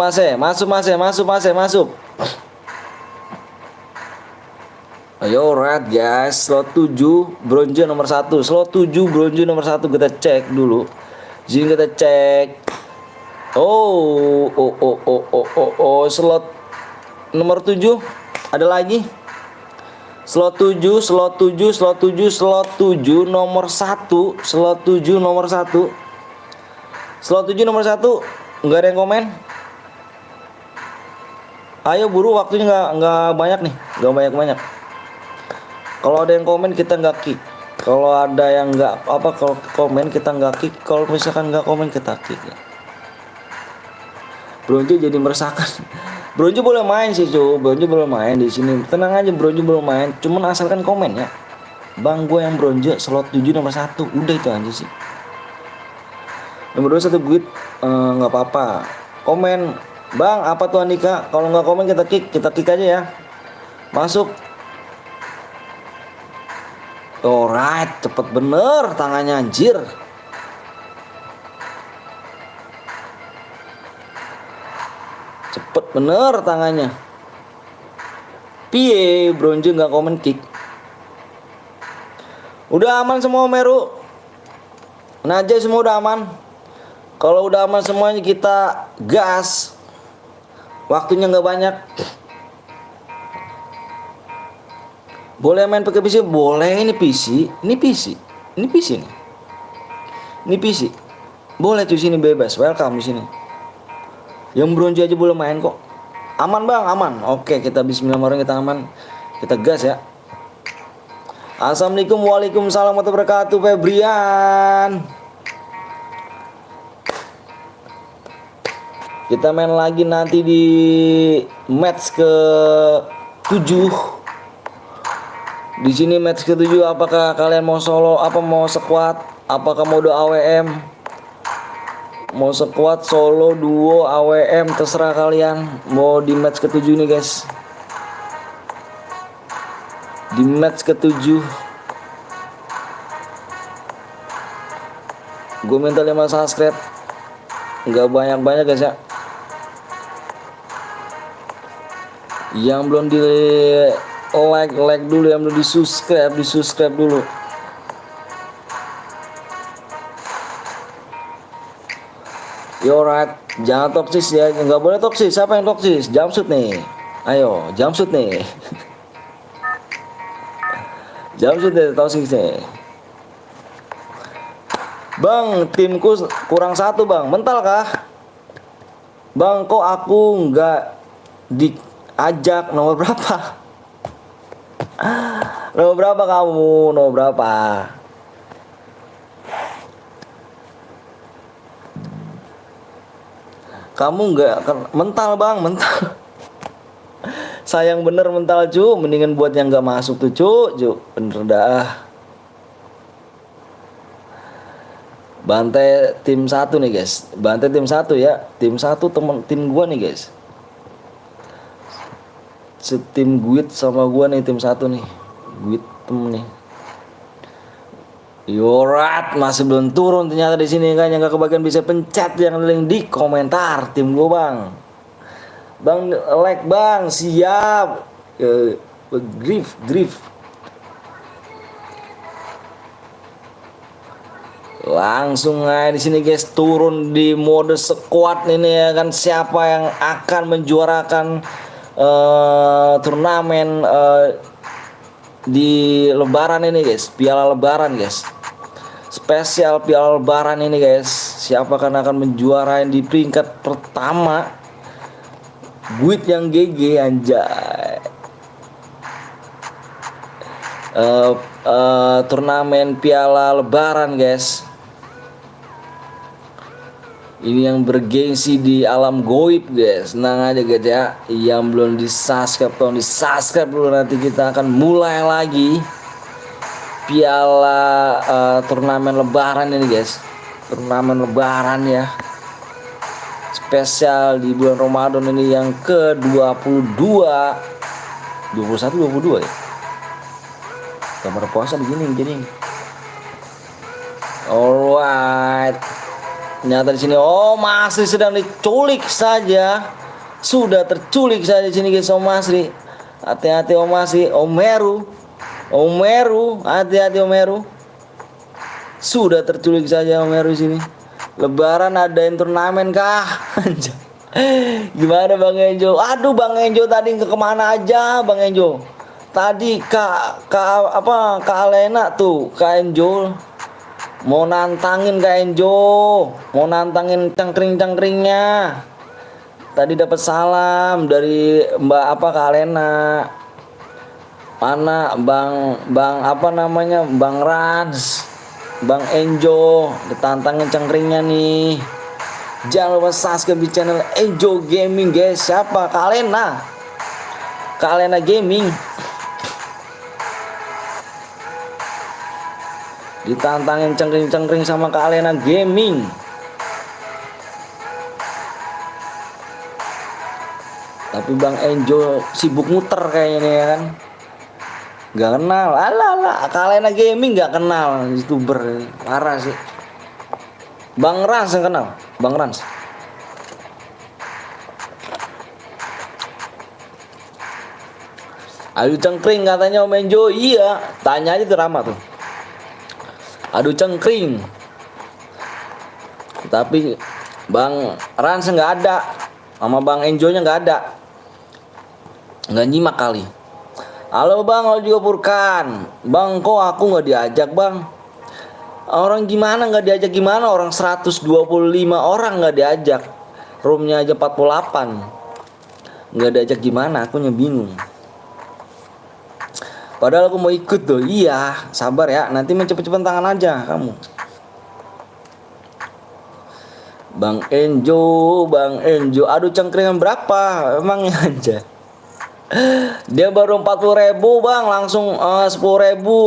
Ayo red guys, slot 7 bronze nomor 1, slot 7 bronze nomor 1 kita cek dulu. Jadi kita cek. Slot nomor 7 ada lagi. Slot 7 nomor 1, slot 7 nomor 1. Slot 7 nomor 1 enggak ada yang komen. Ayo buru, waktunya enggak banyak nih, enggak banyak. Kalau ada yang komen kita enggak kick. Kalau ada yang enggak kalau komen kita enggak kick. Kalau misalkan enggak komen kita kick ya. Bronze jadi meresahkan. Bronze boleh main sih cu, bronze boleh main di sini. Tenang aja, bronze boleh main, cuman asalkan komen ya. Bang gue yang bronze slot 7 nomor 1, udah itu aja sih. Nomor 2 1 buit nggak apa-apa. Komen, bang apa tuh Andika? Kalau nggak komen kita kick aja ya. Masuk. Alright, cepet bener tangannya anjir. Cepet bener tangannya. Pie bronze nggak komen kick. Udah aman semua Meru. Najah semua udah aman. Kalau udah aman semuanya kita gas. Waktunya nggak banyak. Boleh main pakai PC? Boleh, ini PC. Ini PC. Ini PC nih. Ini PC. Boleh tuh sini bebas. Welcome di sini. Yang bronze aja boleh main kok. Aman bang, aman. Oke, kita bismillahirrahmanirrahim, kita aman. Kita gas ya. Assalamualaikum, waalaikumsalam warahmatullahi wabarakatuh, Febrian. Kita main lagi nanti di match ke 7. Di sini match ke-7, apakah kalian mau solo, apa mau squad, apakah mode AWM? Mau squad, solo, duo, AWM, terserah kalian. Mau di match ke-7 nih, guys. Di match ke-7. Gue minta 5 subscribe. Enggak banyak-banyak, guys ya. Yang belum di like dulu, yang belum di subscribe dulu. Yo right, jangan toksis ya, nggak boleh toksis. Siapa yang toksis? Jamsud nih, ayo Jamsud nih. Jamsud nih, toksis nih. Bang, timku kurang 1 bang, mental kah? Bang, kok aku nggak diajak? Nomor berapa? Nomor berapa kamu? Nomor berapa? Kamu nggak mental bang, mental. Sayang bener mental cu, mendingan buat yang nggak masuk tuh cu, bener dah. Bantai tim 1 nih guys, bantai tim 1 ya, tim 1 tim gua nih guys. Setim Guit sama gua nih tim 1 nih, Guit tem nih. Yorat masih belum turun ternyata di sini kan, yang gak kebagian bisa pencet yang link di komentar tim gua bang. Bang like bang, siap. Griff. Langsung aja di sini guys, turun di mode squad ini ya kan, siapa yang akan menjuarakan turnamen di lebaran ini guys, piala lebaran guys. Spesial piala lebaran ini guys, siapa akan menjuarai di peringkat pertama? Guit yang GG anjay. Turnamen piala lebaran guys. Ini yang bergengsi di alam goib guys. Senang aja guys ya. Yang belum di subscribe, tolong di subscribe dulu. Nanti kita akan mulai lagi piala turnamen lebaran ini guys. Turnamen lebaran ya, spesial di bulan Ramadan ini yang ke-22, 21, 22 ya. Kamar puasa begini. Alright. Ternyata di sini Masri sedang diculik saja. Sudah terculik saja di sini guys Om Masri. Hati-hati Om Masri, Om Meru, hati-hati Om Meru. Sudah terculik saja Om Meru di sini. Lebaran adain turnamen kah? Gimana Bang Enjo? Aduh Bang Enjo tadi kemana aja Bang Enjo? Tadi Kak Alena tuh, Kak Enjo mau nantangin Kak Enjo, mau nantangin cangkring-cangkringnya. Tadi dapat salam dari Mbak Kak Alena. Mana Bang apa namanya? Bang Rans, Bang Enjo ditantangin cangkringnya nih. Jangan lupa subscribe di channel Enjo Gaming guys. Siapa? Kak Alena Gaming. Ditantangin cengkring-cengkring sama Kak Alena Gaming. Tapi Bang Enjo sibuk muter kayaknya ya kan. Gak kenal. Alah Kak Alena Gaming gak kenal. YouTuber parah sih. Bang Rans yang kenal. Bang Rans. Aduh cengkring katanya Om Enjo. Iya, tanya aja tuh Rama tuh. Aduh cengkring. Tapi Bang Rans nggak ada, sama Bang Enjonya nggak ada, nggak nyimak kali. Halo bang, halo juga Furkan. Bang, kok aku nggak diajak bang? Orang gimana nggak diajak gimana? Orang 125 orang nggak diajak. Roomnya aja 48. Nggak diajak gimana? Aku bingung. Padahal aku mau ikut tuh. Iya, sabar ya. Nanti mencepet-cepet tangan aja kamu. Bang Enjo, Bang Enjo. Aduh cengkringan berapa? Emangnya aja. Dia baru 40.000 bang, langsung 10.000.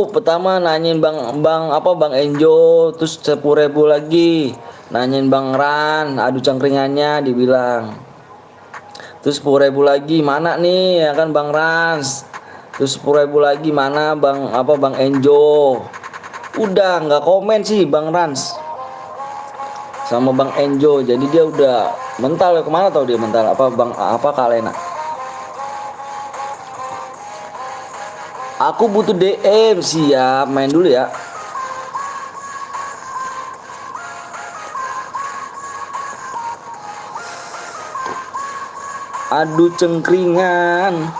Pertama nanyain bang Enjo, terus 10.000 lagi. Nanyain Bang Ran, adu cangkringannya dibilang. Terus 10.000 lagi mana nih ya kan Bang Rans. Terus 10.000 lagi mana Bang Enjo. Udah nggak komen sih Bang Rans sama Bang Enjo. Jadi dia udah mental kemana tau dia mental apa Kalena. Aku butuh DM, siap main dulu ya. Adu cengkringan.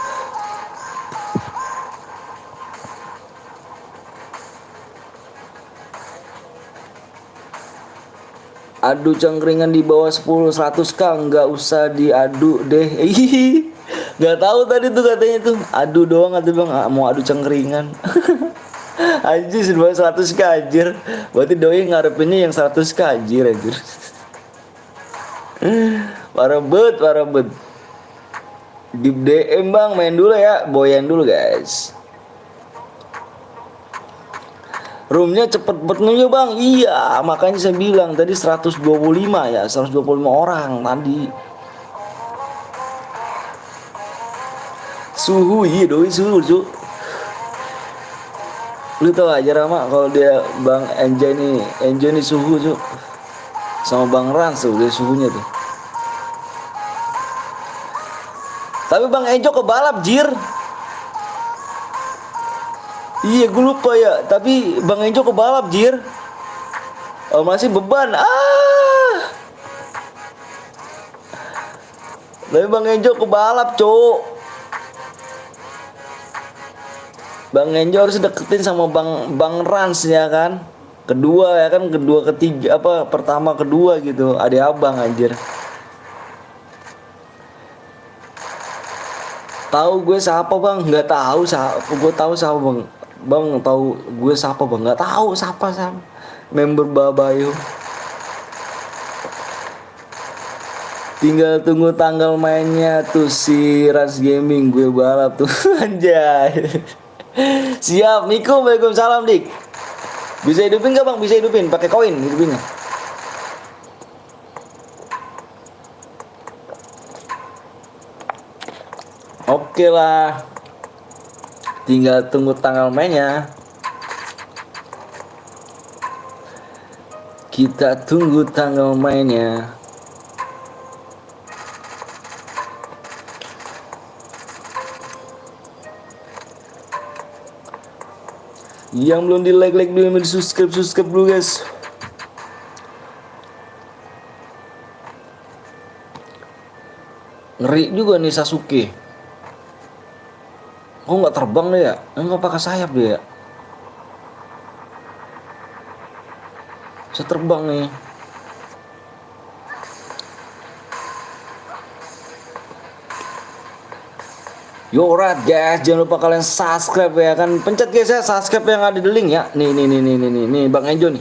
Adu cengkringan di bawah 10 100k nggak usah diadu deh. Nggak tahu tadi tuh katanya tuh adu doang atau bang mau adu cengkringan. Anjir di bawah 100k anjir. Berarti doi ngarepinnya yang 100k anjir. Parah bet. Di DM bang main dulu ya, boyan dulu guys. Roomnya cepet penuhnya bang. Iya makanya saya bilang tadi 125 ya, 125 orang tadi. Suhu iya doi suhu cu. Lu tau aja Rama kalau dia Bang Enjoy ini suhu cu. Sama Bang Rans tuh dia suhunya tuh. Tapi Bang Enjo kebalap jir. Iya gue lupa ya. Tapi Bang Enjo kebalap jir. Oh, masih beban. Tapi Bang Enjo kebalap cok. Bang Enjo harus deketin sama Bang Rans ya kan. Kedua ya kan, kedua ketiga apa pertama kedua gitu. Adik abang anjir. Tahu gue siapa bang? Nggak tahu siapa. Gue tahu siapa bang. Bang tahu gue siapa bang? Nggak tahu siapa. Member Babayo. Tinggal tunggu tanggal mainnya tuh si Rans Gaming gue balap tuh anjay. Siap, Miko, waalaikumsalam dik. Bisa hidupin gak bang? Bisa hidupin, pakai koin hidupinnya. Oke lah. Tinggal tunggu tanggal mainnya. Kita tunggu tanggal mainnya. Yang belum di like belum di subscribe dulu guys. Ngeri juga nih Sasuke. Kok nggak terbang deh ya? Nggak pakai sayap dia ya? Saya terbang nih. Yo right guys, jangan lupa kalian subscribe ya kan. Pencet guys ya subscribe yang ada di link ya. Nih Bang Enjo nih.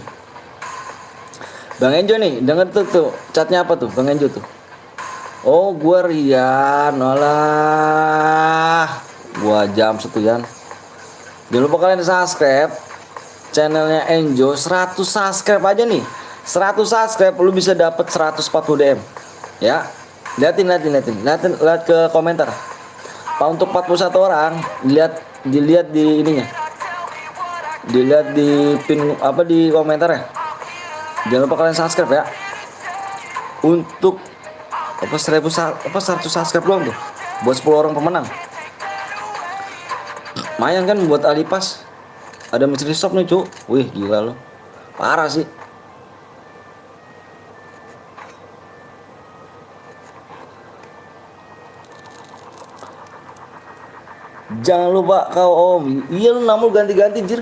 Bang Enjo nih, denger tuh chatnya apa tuh Bang Enjo tuh. Oh gua Rian, olah. Gua jam 1 Yan. Jangan lupa kalian subscribe channelnya Enjo. 100 subscribe aja nih. 100 subscribe lu bisa dapat 140 DM. Ya. Lihat ke komentar. Pak untuk 41 orang, dilihat di ininya. Dilihat di pin apa di komentar ya. Jangan lupa kalian subscribe ya. Untuk 100 subscribe doang tuh. Buat 10 orang pemenang. Lumayan kan buat Alipas. Ada mystery shop nih, Cuk. Wih, gila lo. Parah sih. Jangan lupa kau om. Iya lu namun ganti-ganti jir.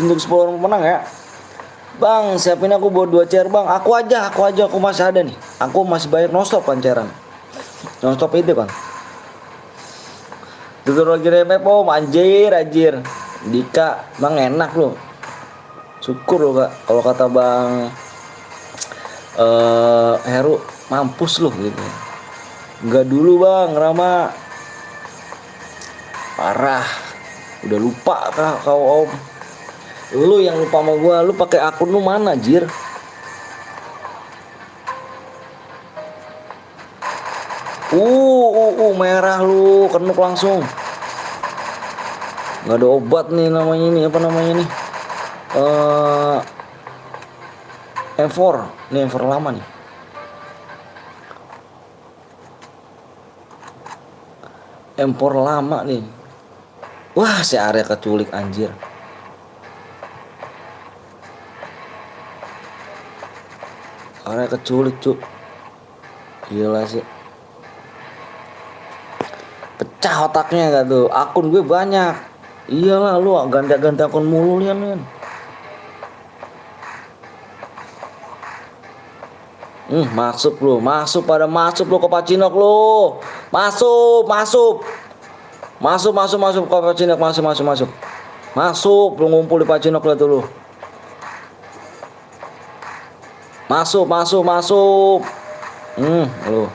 Untuk 10 orang pemenang ya. Bang, siapin aku buat 2 chair bang. Aku masih ada nih. Aku masih bayar nonstop kan cairan. Nonstop itu kan. Tutur lagi remep om, anjir. Dika, bang enak loh. Syukur loh kak. Kalau kata bang Heru, mampus loh gitu. Enggak dulu bang, Rama. Parah. Udah lupa kah kau om? Lu yang lupa sama gua, lu pakai akun lu mana, jir? Merah lu, kenuk langsung. Nggak ada obat nih namanya nih, apa namanya nih? M4, nih M4 lama nih. M4 lama nih. Wah, si Arya keculik anjir. Arya keculik, cuk. Gila sih. Pecah otaknya gak tuh. Akun gue banyak. Iyalah lu ganti-ganti akun mulu lian. Masuk lu ke Pacinok lu. Masuk ke Pacinok, masuk. Masuk lu ngumpul di Pacinok lah tuh lu. Masuk. Lu.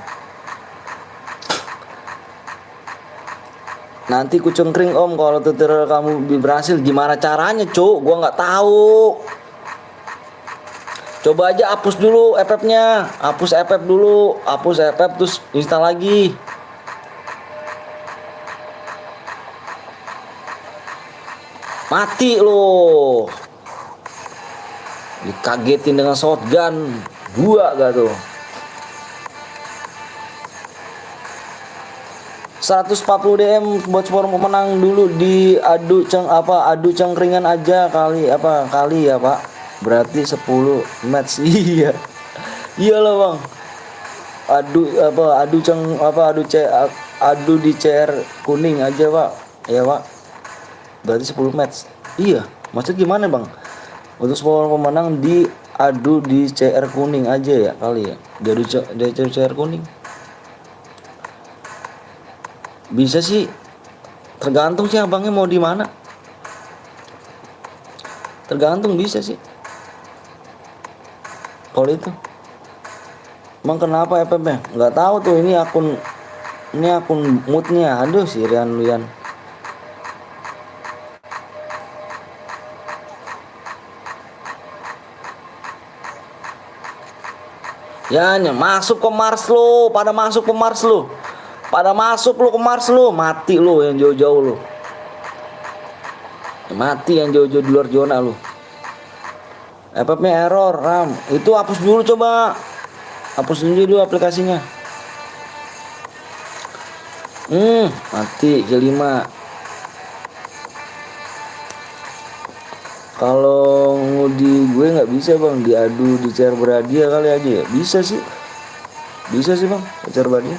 Nanti ku cengkring om kalau tutorial kamu berhasil. Gimana caranya cuk? Gua nggak tahu. Coba aja hapus dulu FF-nya. Hapus FF dulu. Hapus FF terus install lagi. Mati lo. Dikagetin dengan shotgun. 2 gak tuh. 140 DM buat sport pemenang dulu di adu cengkringan aja kali ya Pak. Berarti 10 match. Iyalah bang. Adu di CR kuning aja Pak. Ya Pak. Berarti 10 match. Iya, maksud gimana bang? Untuk sport pemenang di adu di CR kuning aja ya kali ya. Di CR kuning. Bisa sih, tergantung sih abangnya mau di mana. Tergantung bisa sih. Kalau itu, emang kenapa FF-nya? Nggak tahu tuh ini akun moodnya. Aduh si Rian Luyan. Ya, masuk ke Mars lo, pada masuk ke Mars lo. Mati lo yang jauh-jauh lo. Mati yang jauh-jauh di luar zona lo. FF-nya error, RAM. Itu hapus dulu coba. Hapus dulu aplikasinya. Mati kelima. Kalau ngudi gue nggak bisa bang, diadu di CR Bradia kali aja ya. Bisa sih bang, CR Bradia.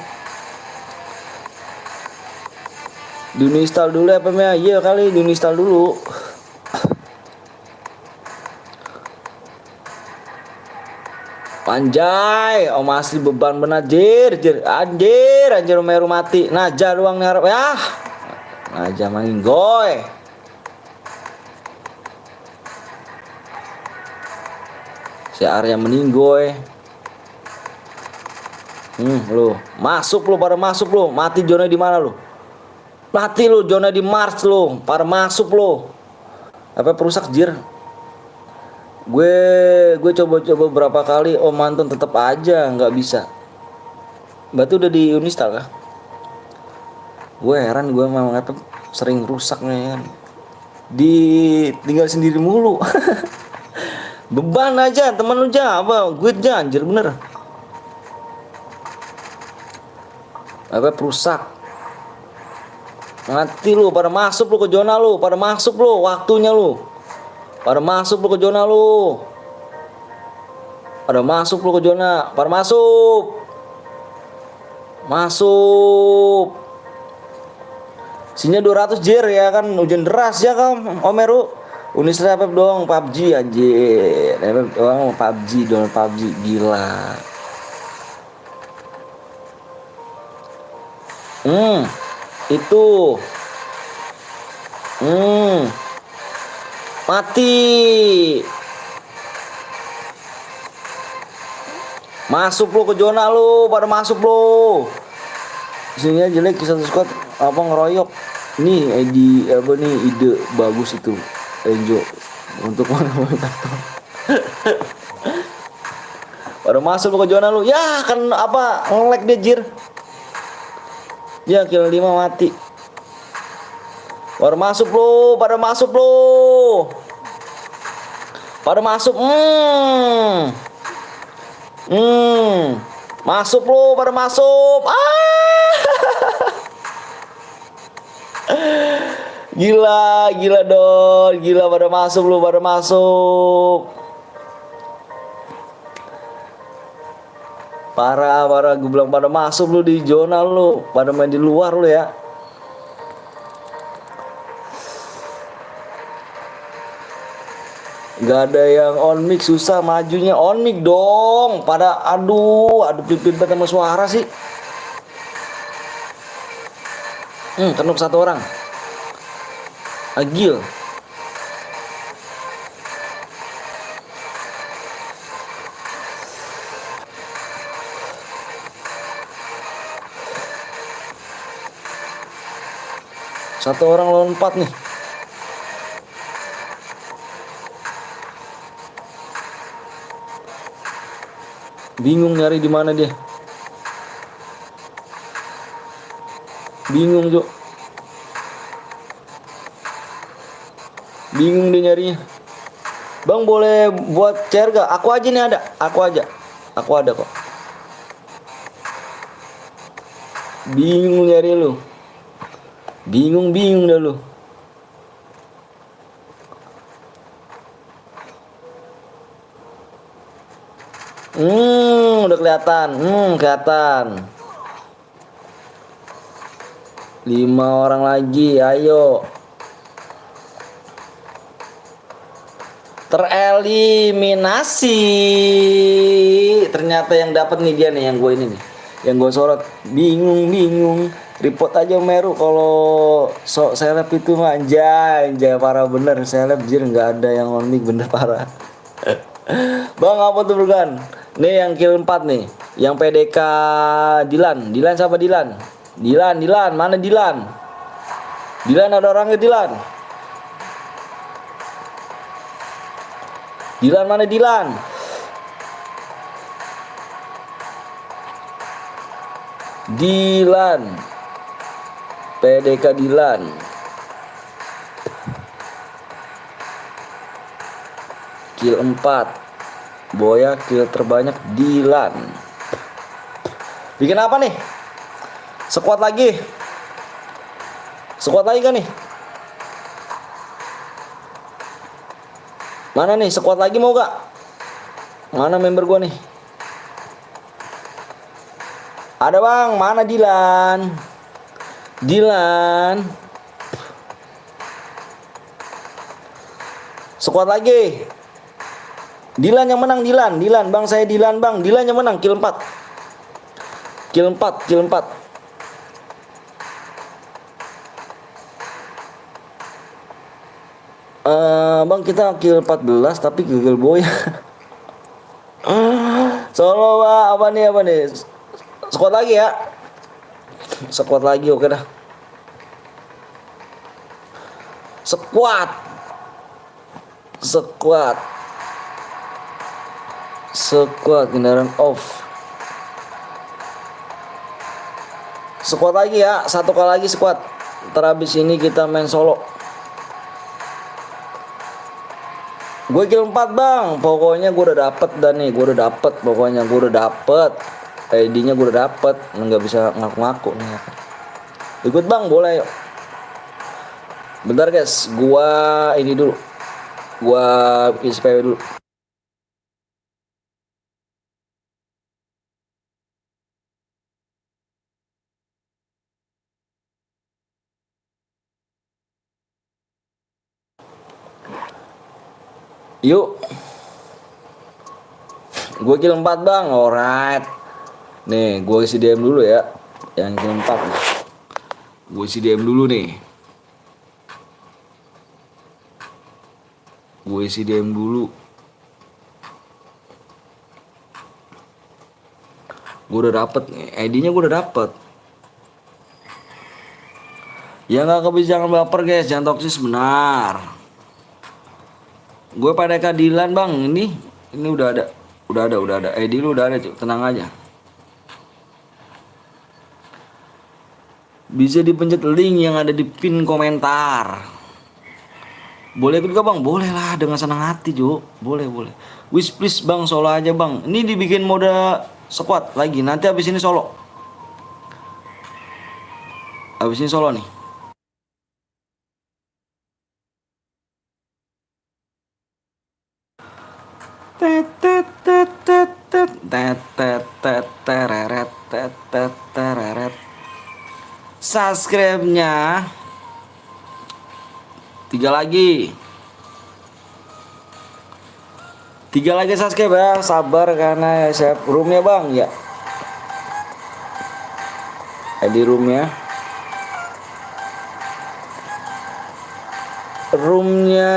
Diuninstall dulu FF-nya. Iya kali diuninstall dulu. Anjay, om asli beban bener anjir Meru mati. Naja doang nih harap ya. Naja maninggoy. Si Arya meninggoy. Lu masuk lu, pada masuk lu. Mati zona di mana lu? Mati lu zona di Mars lu. Pada masuk lu. Apa perusak jir? Gue coba berapa kali om Anton tetap aja nggak bisa. Berarti udah di uninstall kah? Gue heran, gue memang apa sering rusaknya kan. Tinggal sendiri mulu. Beban aja teman lu aja apa gue aja anjir bener. Apa perusak. Mati lu, pada masuk lu ke zona lu, pada masuk lu waktunya lu. Pada masuk lu ke zona lu. Pada masuk lu ke zona, pada masuk. Masuk. Sini 200 jir ya kan, hujan deras ya kan Omeru. Unisra FF doang PUBG anjir. FF doang PUBG, doang PUBG gila. Hmm, itu. Hmm, mati. Masuk lu ke zona lu, pada masuk lu. Sini aja jelek satu squad apa ngeroyok. Nih apa nih ide bagus itu. Enjo untuk mana pada masuk lu ke zona lu. Ya kan apa nge-lag dia jir. Ya kill 5 mati. Pada masuk lu, pada masuk lu. Pada masuk. Hmm. Masuk lu, pada masuk. Gila, gila dong. Gila pada masuk lu, pada masuk. Parah, parah. Gue bilang pada masuk lu di zona lu. Pada main di luar lu ya. Gak ada yang on mic, susah majunya. On mic dong. Pada aduh, pipit sama suara sih. Kenuk satu orang. Agil. Satu orang lawan 4 nih. Bingung nyari di mana dia. Bingung, Cuk. Bingung dia nyarinya. Bang boleh buat share gak? Aku aja nih ada. Aku aja. Aku ada kok. Bingung nyari lu. Bingung dah lu. Udah kelihatan. Kelihatan. 5 orang lagi, ayo. Tereliminasi. Ternyata yang dapat nih dia nih, yang gue ini nih. Yang gue sorot. Bingung. Report aja Meru kalau sok seleb itu mah anjay, parah bener seleb jir nggak ada yang on mic bener parah. Bang apa tuh bukan? Nih yang kill 4 nih. Yang PDK Dilan. Dilan siapa Dilan? Dilan, mana Dilan? Dilan ada orangnya Dilan. Dilan mana Dilan? Dilan. PDK Dilan. Kill 4. Boya kill terbanyak Dilan. Bikin apa nih? Squad lagi. Squad lagi kan nih? Mana nih squad lagi mau gak? Mana member gua nih? Ada bang, mana Dilan? Dilan. Squad lagi. Dilan yang menang Dilan. Bang saya Dilan bang. Dilan yang menang kill 4. Kill 4. Bang kita kill 14 tapi gagal boy. Solo bang, apa nih? Squad lagi ya. Squad lagi oke dah. Squad kendaraan off. Squad lagi ya, satu kali lagi squad. Terhabis ini kita main solo. Gue kill 4 bang, pokoknya gue udah dapet dan nih, pokoknya gue udah dapet. ID-nya gue udah dapet, nggak bisa ngaku-ngaku nih. Ikut bang, boleh yuk. Bentar guys, gua ini dulu. Gua isi PW dulu. Yuk. Gue kill 4 bang, alright. Nih, gue isi DM dulu ya. Yang kill 4 nih. Gue isi DM dulu nih. Gue isi DM dulu. Gue udah dapet nih, ID-nya gue udah dapet. Ya nggak kebiasaan baper guys, jangan toksis benar. Gue pada keadilan bang, ini udah ada. ID lu udah ada, cuy. Tenang aja. Bisa dipencet link yang ada di pin komentar. Boleh ikut gak bang? Boleh lah, dengan senang hati cuy. Boleh. Wish please bang, solo aja bang. Ini dibikin mode squad lagi. Nanti habis ini solo. Habis ini solo nih. Subscribe-nya 3 lagi. 3 lagi subscribe ya. Sabar karena saya roomnya bang ya. ID roomnya.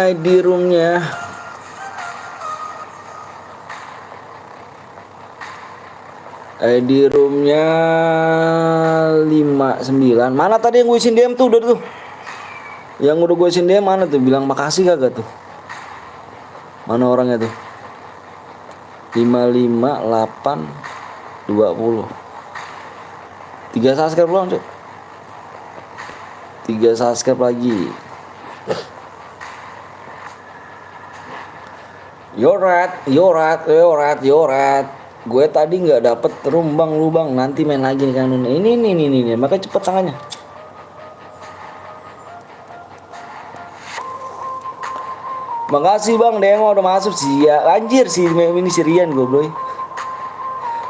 ID roomnya. ID roomnya 59. Mana tadi yang gue isin DM tuh? Udah tuh. Yang udah gue isin DM mana tuh? Bilang makasih kagak tuh? Mana orangnya tuh? 558 20. 3 subscribe belum, Cuk? 3 subscribe lagi. Yorat. Gue tadi nggak dapet room bang, lu bang. Nanti main lagi nih kan. Ini. Makanya cepet tangannya. Makasih bang, Demo udah masuk sih ya. Anjir sih ini Sirian gue bro.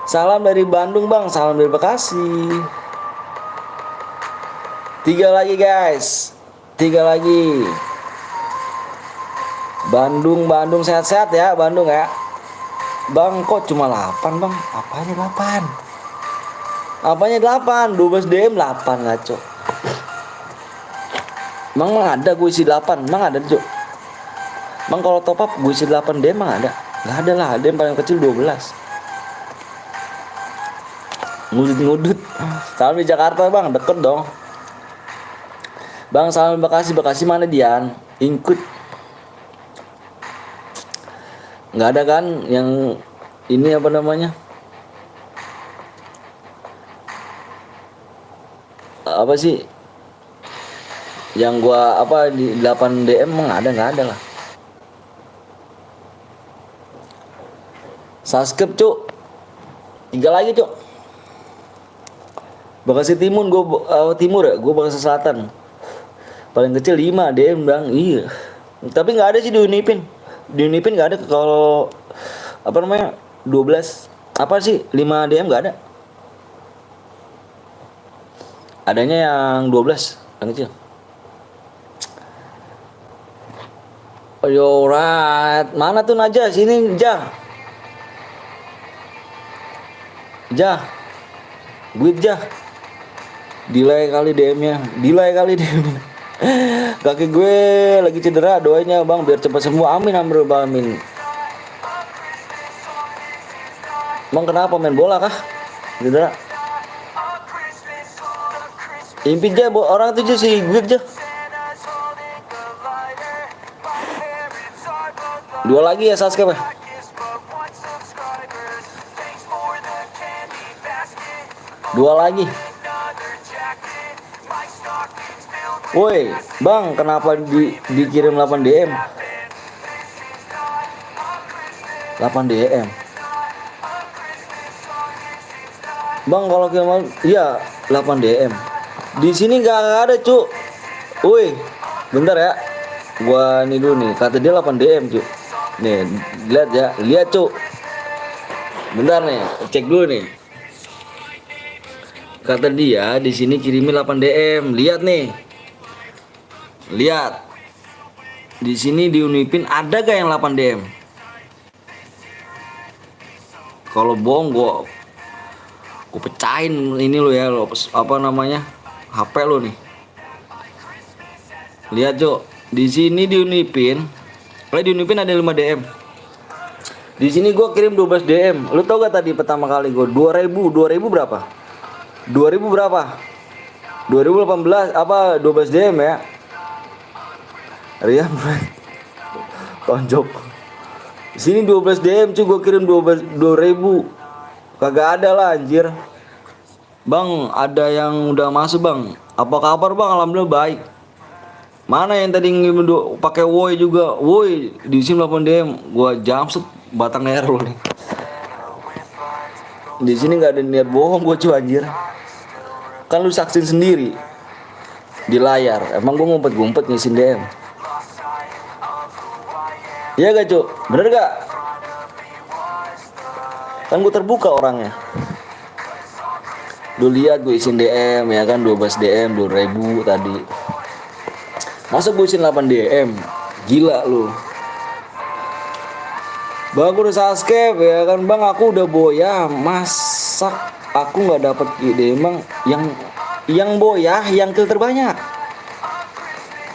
Salam dari Bandung bang, salam dari Bekasi. 3 lagi guys. 3 lagi. Bandung sehat-sehat ya, Bandung ya. Bang kok cuma 8 bang? Apanya 8? Apanya 8? 12 DM 8 ngaco. Mang ada gue isi 8, mang ada Cuk. Bang kalau top up gue isi 8 DM mang ada? Gak ada lah, DM paling kecil 12. Ngudut. Salam di Jakarta bang, deket dong. Bang salam Bekasi mana Dian? Ingkut. Nggak ada kan yang ini apa namanya? Apa sih? Yang gua apa di 8 DM emang nggak ada lah. Subscribe cuk. 3 lagi cuk. Bekasi Timur timur ya, gua Bekasi Selatan. Paling kecil 5 DM bang. Iya. Tapi nggak ada sih di Unipin. Di Unipin nggak ada kalau apa namanya 12 apa sih 5 DM nggak ada. Adanya yang 12 yang kecil. Alright, mana tuh Najah? Sini Jah. Gue Jah. Delay kali DM-nya. Kaki gue lagi cedera, doanya bang biar cepat sembuh. Amin. Bang kenapa main bola kah? Cedera. Impi aja orang tuh si gue aja. 2 lagi ya subscribe ya. 2 lagi. Woi, bang, kenapa dikirim 8 DM? 8 DM. Bang, kalau kirim iya 8 DM. Di sini nggak ada, Cuk. Woi, bentar ya. Gua ini dulu nih, kata dia 8 DM, Cuk. Nih, lihat, Cuk. Bentar nih, cek dulu nih. Kata dia di sini kirimin 8 DM. Lihat nih. Lihat. Di sini di Unipin ada gak yang 8 DM? Kalau bohong gua pecahin ini lo ya, lo apa namanya? HP lo nih. Lihat, Cok. Di sini di Unipin, di Unipin ada 5 DM. Di sini gua kirim 12 DM. Lu tau gak tadi pertama kali gua 2000 berapa? 2000 berapa? 2018 apa 12 DM ya? Rian tonjok. Di sini 12 DM cuy, gua kirim 2000. Kagak ada lah anjir. Bang, ada yang udah masuk, Bang. Apa kabar, Bang? Alhamdulillah baik. Mana yang tadi pakai woi juga? Woi, di sini 8 DM. Gua jamset batang leher lo nih. Di sini nggak ada niat bohong gua cuy anjir. Kan lu saksin sendiri di layar. Emang gua ngumpet-ngumpet ngisiin DM. Iya gak Cuk? Bener gak? Kan gue terbuka orangnya. Lu lihat gue isiin DM ya kan, 12 DM 2000 tadi. Masa gue isiin 8 DM? Gila lu. Bang aku udah subscribe ya kan bang, aku udah boya. Masak aku gak dapet ide. Emang yang boya yang kill terbanyak.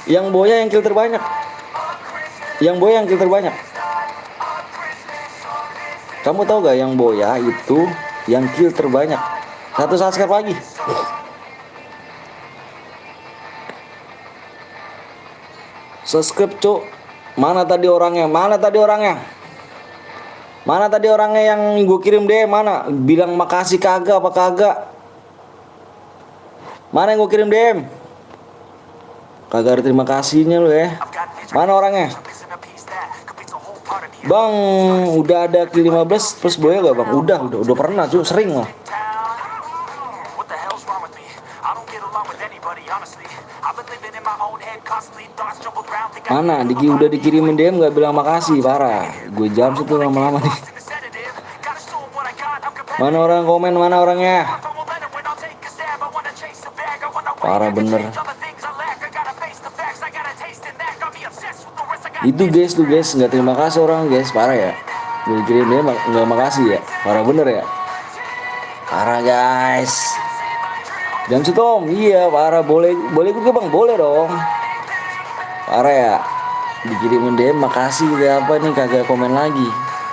Yang boya yang kill terbanyak. Yang boya yang kill terbanyak. Kamu tahu gak yang boya itu yang kill terbanyak? 1 subscribe lagi. Subscribe cuk. Mana tadi orangnya? Mana tadi orangnya? Mana tadi orangnya yang gue kirim DM? Mana? Bilang makasih kagak apa kagak? Mana yang gue kirim DM? Kagak ada terima kasihnya lu ya. Mana orangnya? Bang, udah ada kill 15 plus boya gak bang? Udah pernah cuy, sering loh. Mana? Udah dikirimin DM gak bilang makasih, parah. Gue jam situ lama-lama nih. Mana orang komen, mana orangnya? Parah bener. Itu guys tuh guys, nggak terima kasih orang guys, parah ya. Gue kirim dia nggak makasih ya, parah bener ya. Parah guys. Jam situ om, iya parah, boleh ikut ke bang, boleh dong. Parah ya, dikirimin DM makasih udah apa nih kagak komen lagi.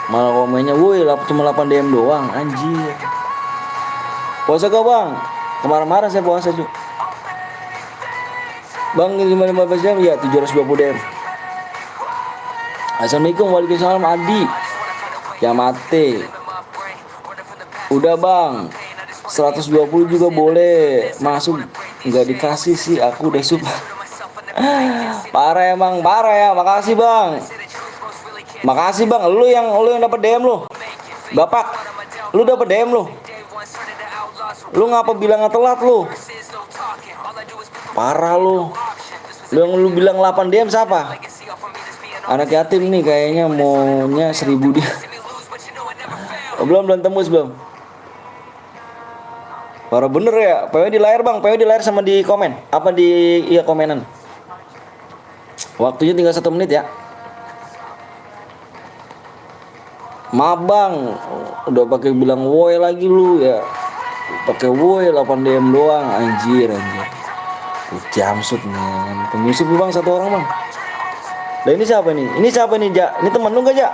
Malah komennya, woi cuma 8 DM doang, anjir. Puasa gak bang? Kemarin-kemarin saya puasa cuy. Bang 15 jam ya 720 DM. Assalamualaikum, waalaikumsalam Adi Yamate. Udah bang 120 juga boleh masuk. Nggak dikasih sih, aku udah sub. Parah emang, parah ya. Makasih bang. Makasih bang. Lu yang dapet DM lu. Bapak, lu dapet DM lu. Lu ngapa bilangnya telat lu? Parah lu. Lu bilang 8 DM siapa? Anak yatim nih kayaknya maunya 1000 dia. Belum tembus belum. Parah bener ya. PW di layar bang, PW di layar sama di komen. Apa di komenan. Waktunya tinggal 1 menit ya. Maaf bang, udah pakai bilang woi lagi lu ya. Pakai woi 8 DM doang, anjir. Jamsut nih. Penyusup bang 1 orang bang. Nah ini siapa nih? Ini siapa nih, Ja? Ini temen lu gak, Ja?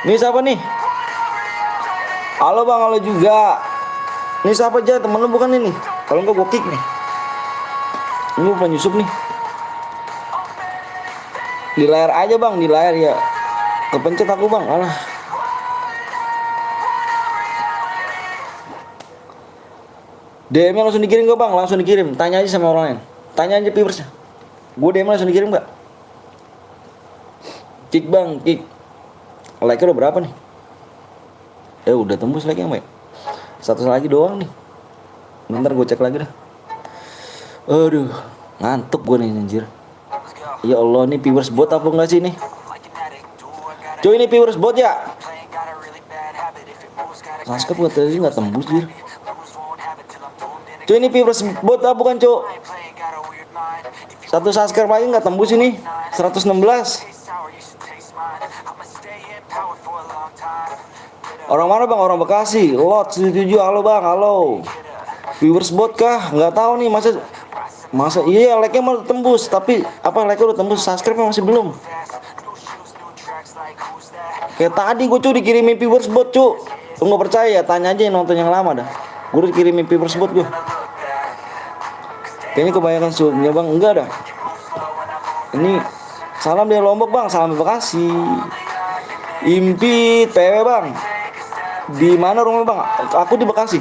Ini siapa nih? Halo bang, halo juga. Ini siapa, Ja? Temen lu bukan ini? Kalau enggak gue kick nih. Ini penyusup nih. Di layar aja bang, di layar ya. Kepencet aku bang, alah. DM-nya langsung dikirim gak bang? Langsung dikirim. Tanya aja sama orang lain. Tanya aja viewersnya. Gue DM langsung dikirim gak? Kick bang, kick. Like-nya udah berapa nih? Udah tembus like yang baik. 1 lagi doang nih. Bentar gue cek lagi dah. Aduh, ngantuk gue nih anjir. Ya Allah, ini viewers bot apa enggak sih nih? Cuy, ini viewers bot ya? Subscribe gue tadi gak tembus dia. Cuy, ini viewers bot apa bukan cuy? Satu subscribe lagi nggak tembus ini 116. Orang mana bang? Orang Bekasi. Lot 77. Halo bang, halo. Viewers bot kah? Nggak tahu nih, masa iya like-nya mau tembus, tapi apa like-nya udah tembus, subscribe masih belum. Kayak tadi gue dikirimin viewers bot Lu nggak percaya ya? Tanya aja yang nonton yang lama dah. Gue dikirimin viewers bot gue. Kayaknya kebanyakan subnya bang. Enggak dah. Ini salam dari Lombok bang, salam dari Bekasi. Impit PW bang. Di mana rumah bang? Aku di Bekasi.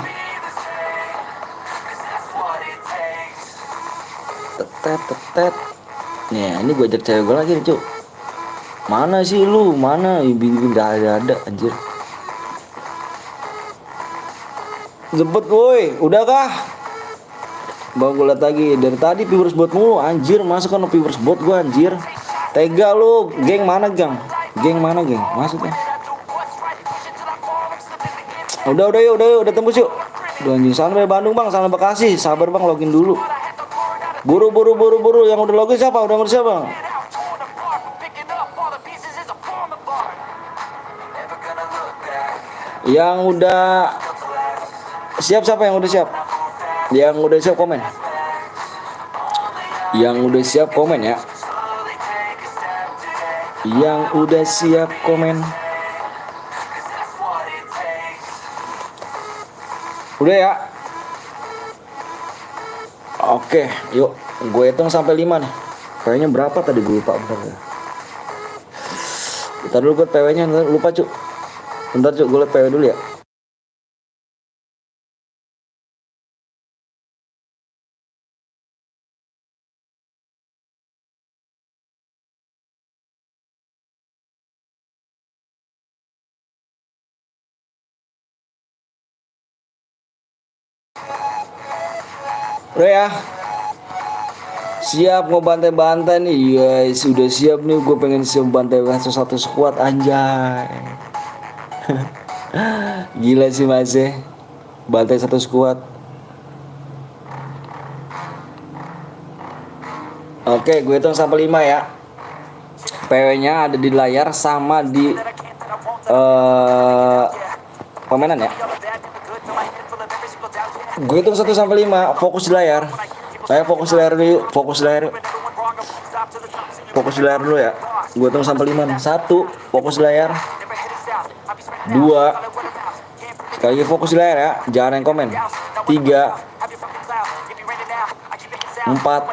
Tetet. Nih, ini gue ajak cewek gue lagi nih, Cuk. Mana sih lu? Mana? Ibu gak ada anjir. Jemput woi, udah kah? Bang gue liat lagi dari tadi viewers bot mulu anjir, masa kan viewers bot gue anjir. Tega lu, geng mana geng? Geng mana geng? Maksudnya? Udah tembus yuk. Udah anjing, salam dari Bandung bang, salam Bekasi. Sabar bang, login dulu. Buru. Yang udah login siapa? Udah nomor siapa? Yang udah siap siapa yang udah siap? Yang udah siap komen. Yang udah siap komen ya. Yang udah siap komen. Udah ya. Oke, yuk. Gue hitung sampai 5 nih. PW-nya berapa tadi gue lupa, bentar ya. Bentar dulu gue PW-nya lupa, Cuk. Bentar, Cuk, gue liat PW dulu ya. Udah ya. Siap mau bantai-bantai nih guys. Udah siap nih, gue pengen siap bantai satu squad anjay. Gila sih mas ya. Bantai satu squad. Oke, gue hitung sampai 5 ya. PW-nya ada di layar sama di permainan ya. Gue hitung 1 sampai 5, fokus di layar. Saya fokus di layar dulu yuk, fokus di layar dulu ya. Gue hitung sampai 5 nih. 1, fokus di layar. 2, sekali lagi fokus di layar ya, jangan yang komen. 3, 4,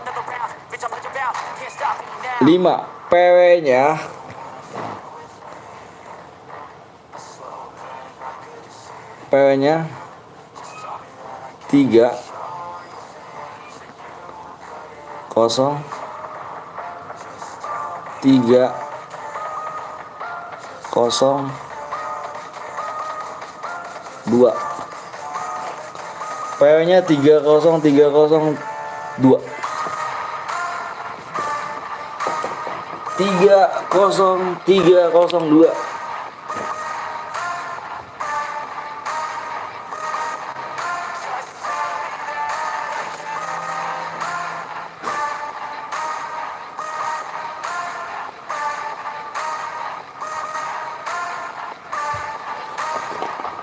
5. PW-nya PW-nya 3 0 3 0 2. PW-nya 30302. 30302.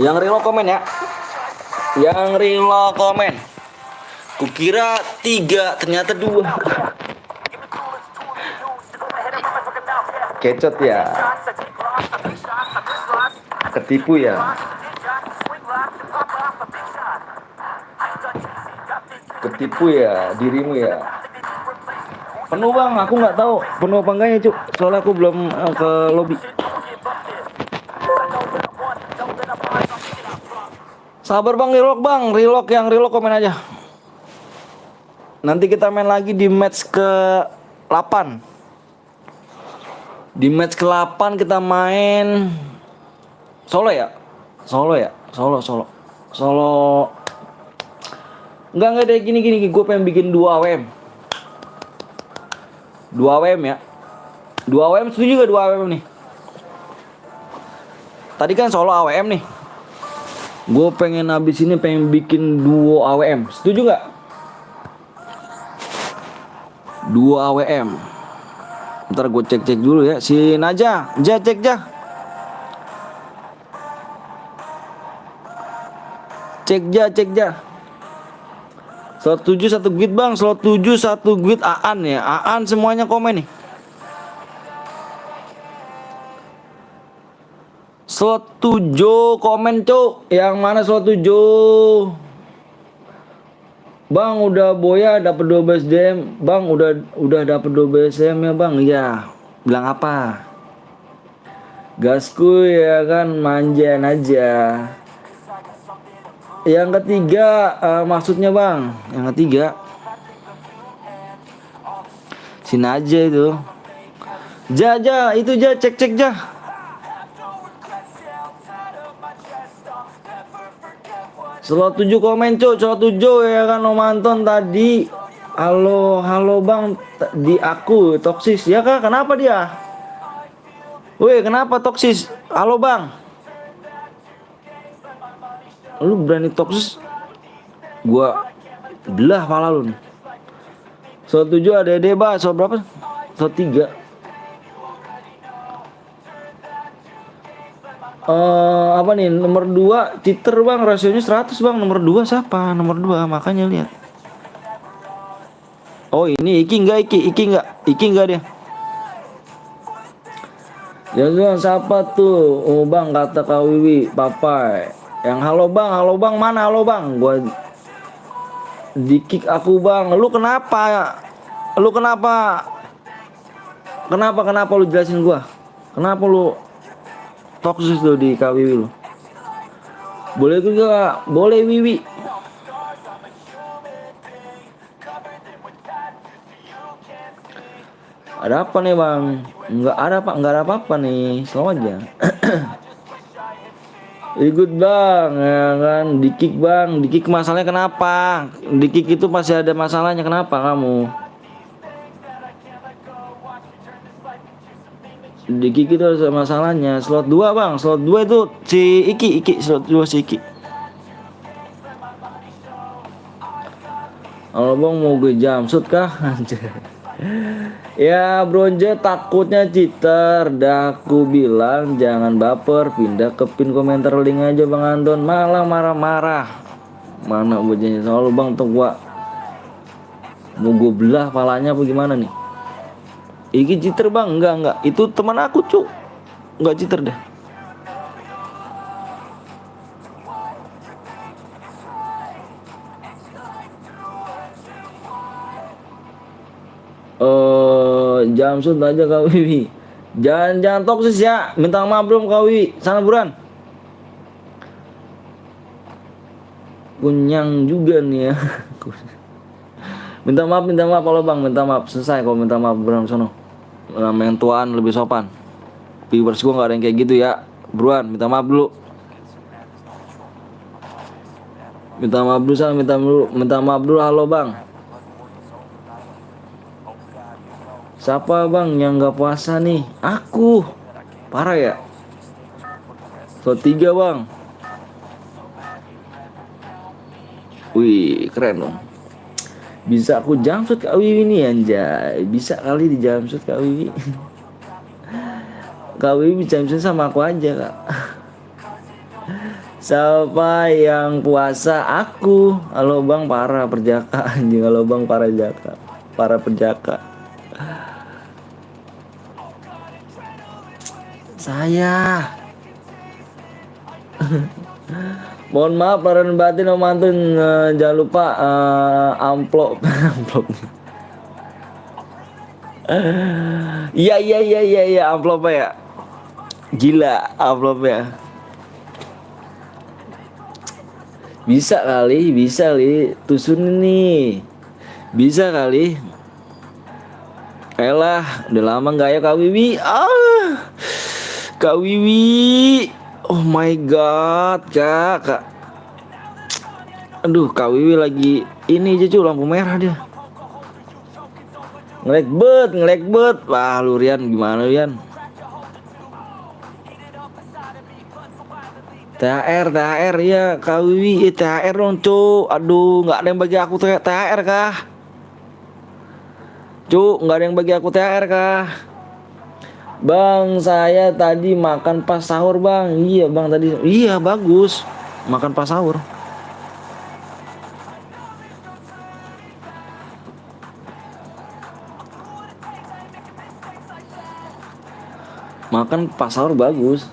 Yang real komen ya. Yang real komen. Kukira 3, ternyata 2. Kecot ya. Ketipu ya. Ketipu ya dirimu ya. Penuh bang, aku nggak tahu penuh apa enggaknya cuk. Soalnya aku belum ke lobby. Sabar bang, relock yang relock komen aja. Nanti kita main lagi di match ke-8. Di match ke-8 kita main solo ya. Solo. Enggak deh, gini gue pengen bikin 2 AWM. 2 AWM ya. 2 AWM setuju gak 2 AWM nih? Tadi kan solo AWM nih. Gue pengen habis ini pengen bikin duo AWM. Setuju gak? 2 AWM. Ntar gue cek dulu ya. Si Naja, cek ja. Cek ja. Slot 7 1 guit bang. Slot 7 1 guit Aan ya. Aan semuanya komen nih. Slot 7 komen cuk. Yang mana slot 7? Bang udah boya dapat 12 DM. Bang udah dapat 12 DM ya bang. Iya. Bilang apa? Gasku ya kan manjain aja. Yang ketiga maksudnya bang. Yang ketiga sini aja itu. Ja itu ja cek ja. Slot 7 komen cuk, slot 7 ya kan Om Anton tadi. Halo bang di aku toksis ya kak, kenapa dia? Woi kenapa toksis? Halo bang. Lu berani toksis? Gua belah pala lu nih. Slot 7 ada Deba, slot berapa? Slot 3. Apa nih nomor 2 cheater bang, rasionya 100 bang. Nomor 2 siapa? Nomor 2 makanya lihat. Oh ini Iki enggak dia. Jangan siapa tuh? Oh bang kata Kak Wiwi Papai. Yang halo bang mana halo bang? Gua di kick aku bang. Lu kenapa? Kenapa lu jelasin gua? Kenapa lu toksis tuh di Kak Wiwi lu? Boleh juga, boleh Wiwi. Ada apa nih bang? Enggak ada apa-apa nih, slow aja. Ikut bang, ya kan? Di kick masalahnya kenapa? Di kick itu pasti ada masalahnya, kenapa kamu? Di kick itu ada masalahnya. Slot 2 bang, slot 2 itu si Iki, slot 2 si Iki. Kalau bang mau gue jumpsuit kah? Ya bronje takutnya cheater. Dah aku bilang jangan baper, pindah ke pin komentar link aja bang Anton. Malah marah-marah. Mana bojanya selalu bang tuh gua mau gue belah palanya apa gimana nih? Iki cheater bang? Enggak. Itu teman aku cuk. Enggak cheater deh. Jumpsuit aja Kak Wiwi. Jangan toksis ya. Minta maaf belum Kak Wiwi? Sana buruan. Kunyang juga nih ya. minta maaf kalau bang, minta maaf. Selesai kalau minta maaf buruan sono. Yang tuaan lebih sopan. Viewers gua nggak ada yang kayak gitu ya. Buruan, minta maaf dulu. Minta maaf dulu. Halo bang. Siapa bang yang nggak puasa nih? Aku. Parah ya. Slot 3 bang. Wih keren dong. Bisa aku jumpsuit Kak Wiwi nih anjay. Bisa kali di jumpsuit Kak Wiwi. Kak Wiwi jumpsuit sama aku aja kak. Siapa yang puasa? Aku. Halo bang para perjaka anjing. Halo bang para jaka. Para perjaka. Saya. Mohon maaf para batin Om Anton, jangan lupa amplop. Iya amplopnya ya. Gila amplopnya. Bisa kali tusun nih. Bisa kali. Elah, udah lama nggak ya Kak Wiwi. Kak Wiwi. Oh my god, Kak. Aduh, Kak Wiwi lagi ini aja cuy, lampu merah dia. Ngelag bet. Wah, lu Rian gimana Rian? THR ya Kak Wiwi, THR dong cuy. Aduh, nggak ada yang bagi aku THR kah? Cuk, nggak ada yang bagi aku THR kah? Bang, saya tadi makan pas sahur bang. Iya bang tadi. Iya bagus. Makan pas sahur. Makan pas sahur bagus.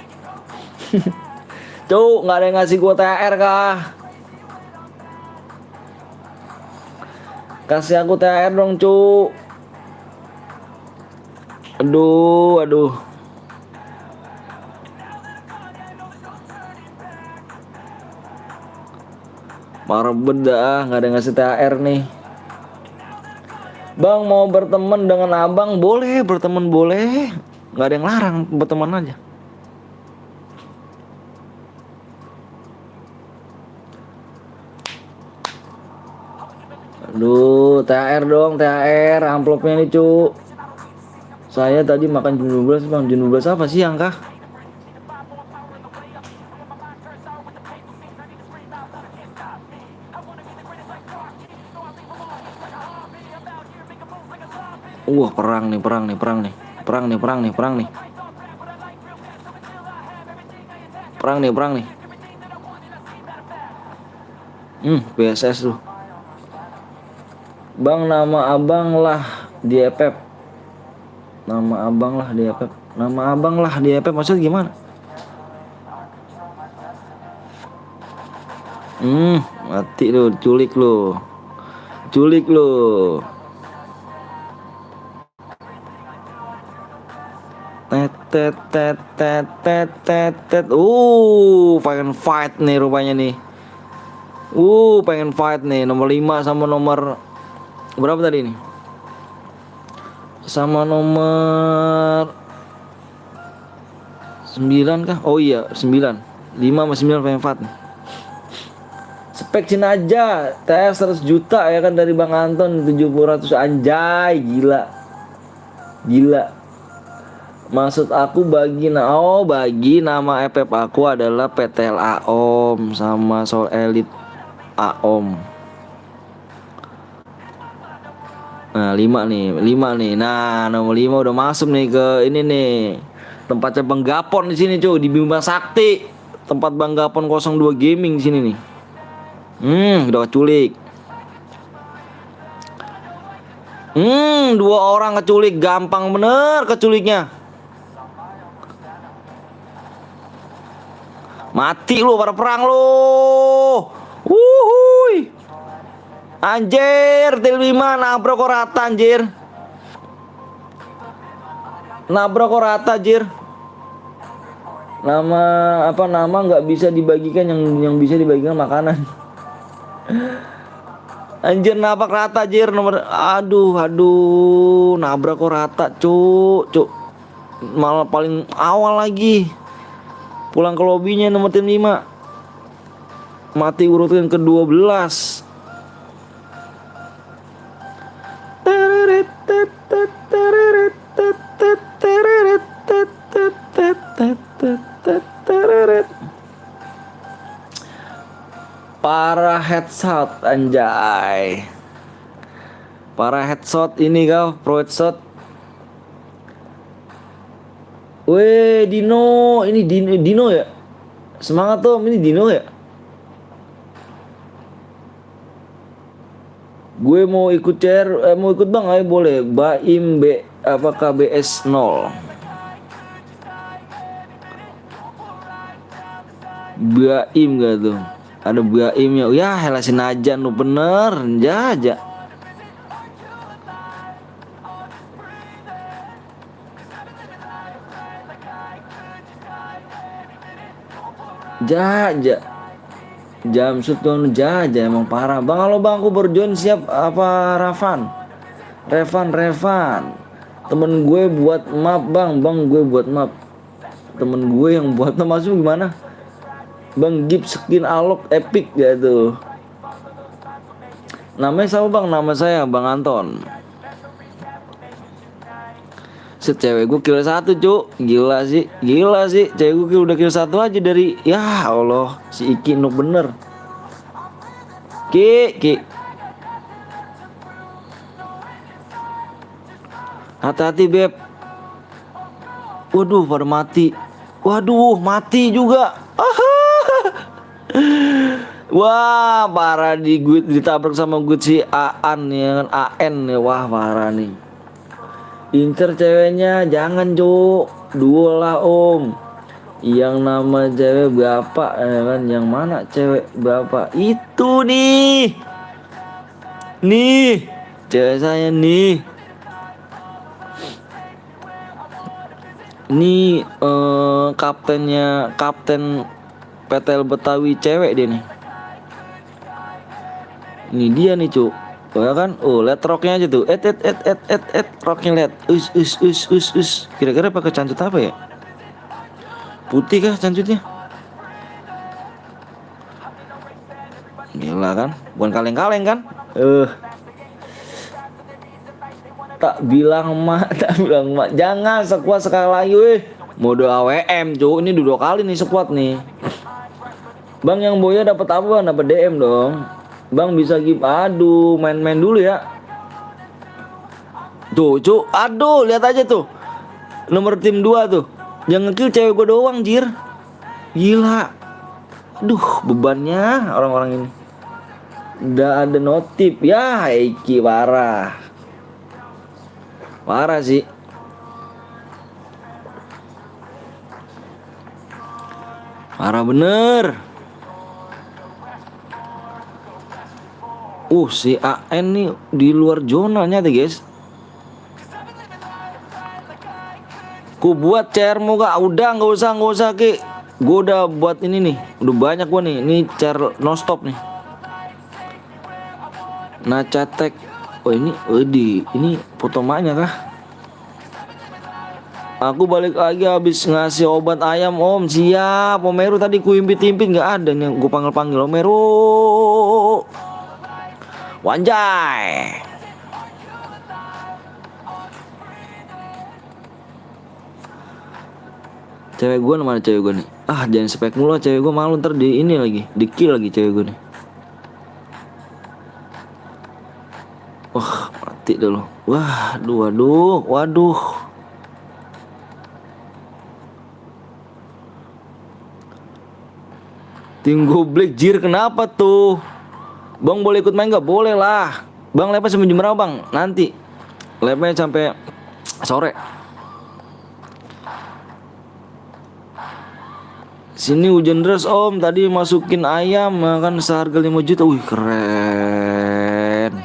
Cuk, nggak ada yang ngasih gua THR kah? Kasih aku THR dong, cuk. Aduh, aduh. Parah beda, nggak ada yang ngasih THR nih. Bang mau berteman dengan abang boleh, berteman boleh. Nggak ada yang larang, berteman aja. Aduh, THR dong, THR, amplopnya nih cu. Saya tadi makan jam 12 bang, jam 12 apa siang kah? Perang nih, perang nih, perang nih. Perang nih, perang nih, perang nih. Perang nih, perang nih. PSS tuh. Bang nama abang lah di EPEP. Nama abang lah di EPEP. Nama abang lah di EPEP maksudnya gimana? Mati lu, culik lu. Culik lu. Tet tet tet tet tet tet tet. Pengen fight nih rupanya nih. Pengen fight nih nomor 5 sama nomor berapa tadi nih? Sama nomor 9 kah? Oh iya, 9. 5 sama 9 pengen fight nih. Speksin aja, TS 100 juta ya kan dari Bang Anton 700 anjay, gila. Gila. Maksud aku bagi nama FF aku adalah PTL AOM sama Soul Elite AOM. Nah, 5 nih. Nah, nomor 5 udah masuk nih ke ini nih. Tempatnya Bang Gapon di sini, cuy, di Bima Sakti. Tempat Bang Gapon 02 Gaming di sini nih. Udah keculik. 2 orang keculik, gampang bener keculiknya. Mati lu para perang lu. Wuhui. Anjir, T5 nabrak kok rata anjir. Nabrak kok rata anjir. Nama nggak bisa dibagikan, yang bisa dibagikan makanan. Anjir nabrak rata anjir nomor. Aduh, nabrak kok rata, cuk. Malah paling awal lagi. Pulang ke lobinya nomor tim 5. Mati urutan ke-12. Para headshot anjay. Para headshot ini kau pro headshot. Weh Dino, ini Dino ya. Semangat Tom, ini Dino ya. Gue mau ikut mau ikut bang, ayo boleh. Baim KBS 0. Baim gak tuh? Ada Baimnya. Ya helasin aja lu bener, jaja. Jaja. Jam tuh jaja emang parah. Bang halo bang, aku baru join siap apa Revan. Temen gue buat map bang gue buat map. Temen gue yang buat map masuk gimana? Bang Gip skin alok epic ya tuh. Namanya siapa bang? Nama saya Bang Anton. Cewek gue kill 1 cuk. Gila sih. Cewek gue udah kill 1 aja dari. Ya Allah, si Iki nuk bener. Ki Hati-hati beb. Waduh pada mati. Waduh mati juga. Wah parah di gue ditabrak sama gue si Aan ya kan, AN ya. Wah parah nih. Incer ceweknya jangan Cuk. Duo lah om. Yang nama cewek berapa ya kan? Yang mana cewek berapa? Itu nih. Nih. Cewek saya nih. Ini kapten PTL Betawi cewek dia nih. Ini dia nih Cuk. Oh ya kan? Oh lihat roknya aja tuh. Roknya lihat. Kira-kira pakai cancut apa ya? Putih kah cancutnya? Gila kan? Bukan kaleng-kaleng kan? Tak bilang mak, tak bilang mak. Jangan sekuat sekali lagi weh. Mode AWM Cuk. Ini dua kali nih sekuat nih. Bang yang boya dapat apa bang? Dapat DM dong. Bang bisa give. Aduh main-main dulu ya. Tuh Cuk. Aduh lihat aja tuh. Nomor tim 2 tuh. Yang ngekill cewek gue doang jir. Gila. Aduh bebannya orang-orang ini. Udah ada notif. Ya Eki parah. Parah sih. Parah bener. Si AN nih di luar zonanya tuh guys. Ku buat chairmu kak. Udah nggak usah ki. Gue udah buat ini nih. Udah banyak gua nih. Ini chair no stop nih. Nah cetek. Oh ini ini foto maknya kah? Aku balik lagi habis ngasih obat ayam om. Siap Om Meru tadi ku impit-impit nggak ada nih. Gue panggil Om Meru. Wanjay. Cewek gue mana cewek gue nih? Jangan spek mulu cewek gue, malu ntar di ini lagi, di kill lagi cewek gue nih. Wah mati dulu. Waduh. Tim goblek jir kenapa tuh? Bang boleh ikut main gak? Boleh lah. Bang lepas sampai jam berapa bang? Nanti lepnya sampai sore. Sini hujan deras om. Tadi masukin ayam kan seharga 5 juta. Wih keren.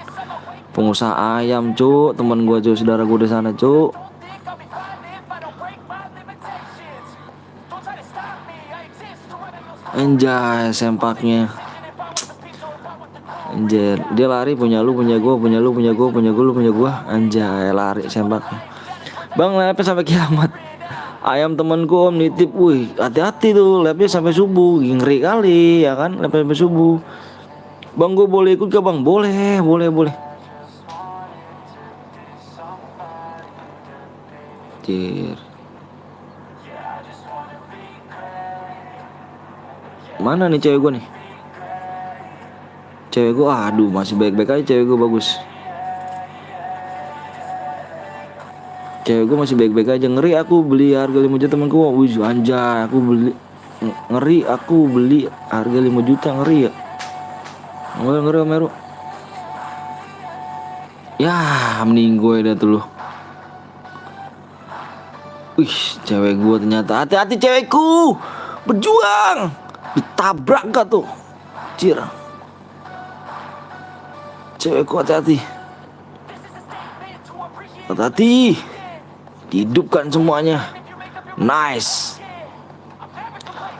Pengusaha ayam Cuk. Temen gua Cuk. Saudara gua di sana Cuk. Anjay sempaknya. Anjir, dia lari punya lu, punya gua, punya lu, punya gua, punya gua, lu punya gua. Anjay, lari sempaknya. Bang, lapnya sampai kiamat. Ayam temanku om nitip, wih, hati-hati tuh, lapnya sampai subuh, ngeri kali ya kan, lapnya sampai subuh. Bang, gua boleh ikut gak bang? Boleh. Anjir. Mana nih cewek gua nih? Cewek gue aduh masih baik-baik aja, cewek gue bagus. Cewek gue masih baik-baik aja. Ngeri aku beli harga 5 juta temanku. Wih anjay aku beli. Ngeri aku beli harga 5 juta ngeri ya. Ngeri Meru. Ya mending gue dah tuh lu. Wih cewek gue ternyata. Hati-hati cewekku. Berjuang. Ditabrak gak tuh? Cir. Cewekku hati-hati. Hati-hati. Hidupkan semuanya. Nice.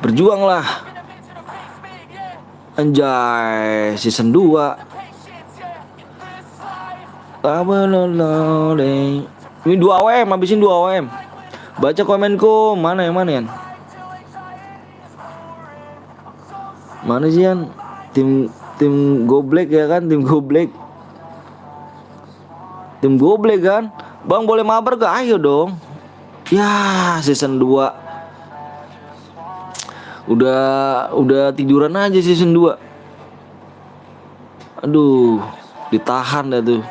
Berjuanglah. Anjay season 2. Ini 2 AWM, habisin 2 AWM. Baca komenku. Mana yang mana Yan? Mana sih Yan? Tim goblek ya kan, tim goblek kan. Bang boleh mabar gak? Ayo dong. Ya season 2 udah tiduran aja season 2. Aduh ditahan dah tuh.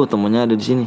Temennya ada di sini.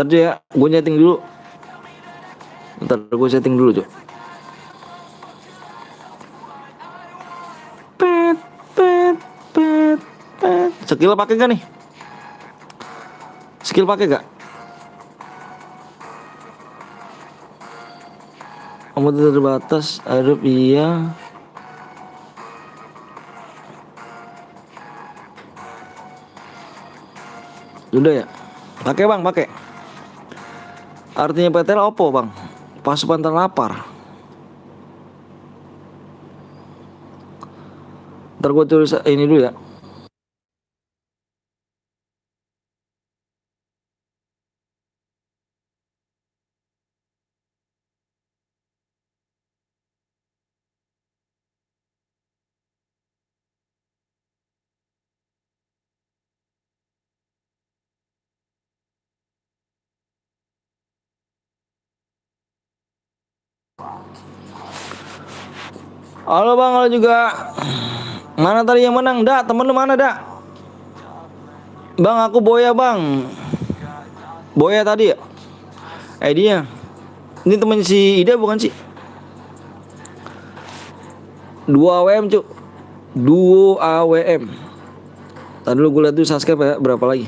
Ntar aja ya, gue setting dulu. Ntar gue setting dulu Cuk. Pet, pet, pet, pet. Skill pakai gak nih? Skill pakai gak? Kamu terbatas, Aduh iya. Udah ya. Pakai bang, pakai. Artinya PTL opo bang? Pasukan terlapar. Ntar gue tulis ini dulu ya. Halo bang, halo juga. Mana tadi yang menang? Dak, temen lu mana dak? Bang, aku Boya bang. Boya tadi ya? Dia. Ini temen si Ida bukan sih? Duo AWM cuk. Duo AWM. Tadi dulu gue liat dulu subscribe ya, berapa lagi?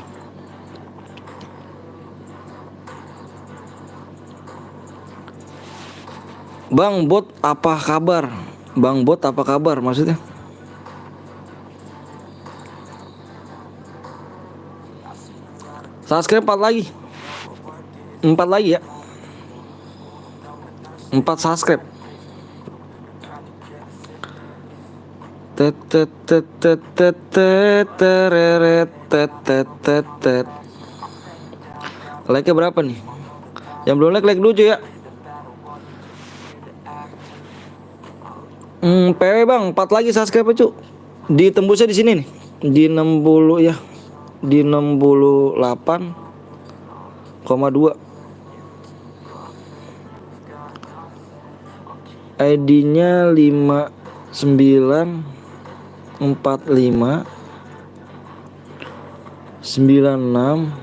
Bang Bot apa kabar? Bang Bot apa kabar maksudnya? Subscribe 4 lagi. 4 lagi ya. 4 subscribe. Tet tet tet tet tet tet tereret tet tet tet tet. Like-nya berapa nih? Yang belum like dulu cuy ya. PW bang, 4 lagi subscribe cu. Ditembusnya di sini nih. Di 60 ya. Di 68,2. ID-nya 5945 96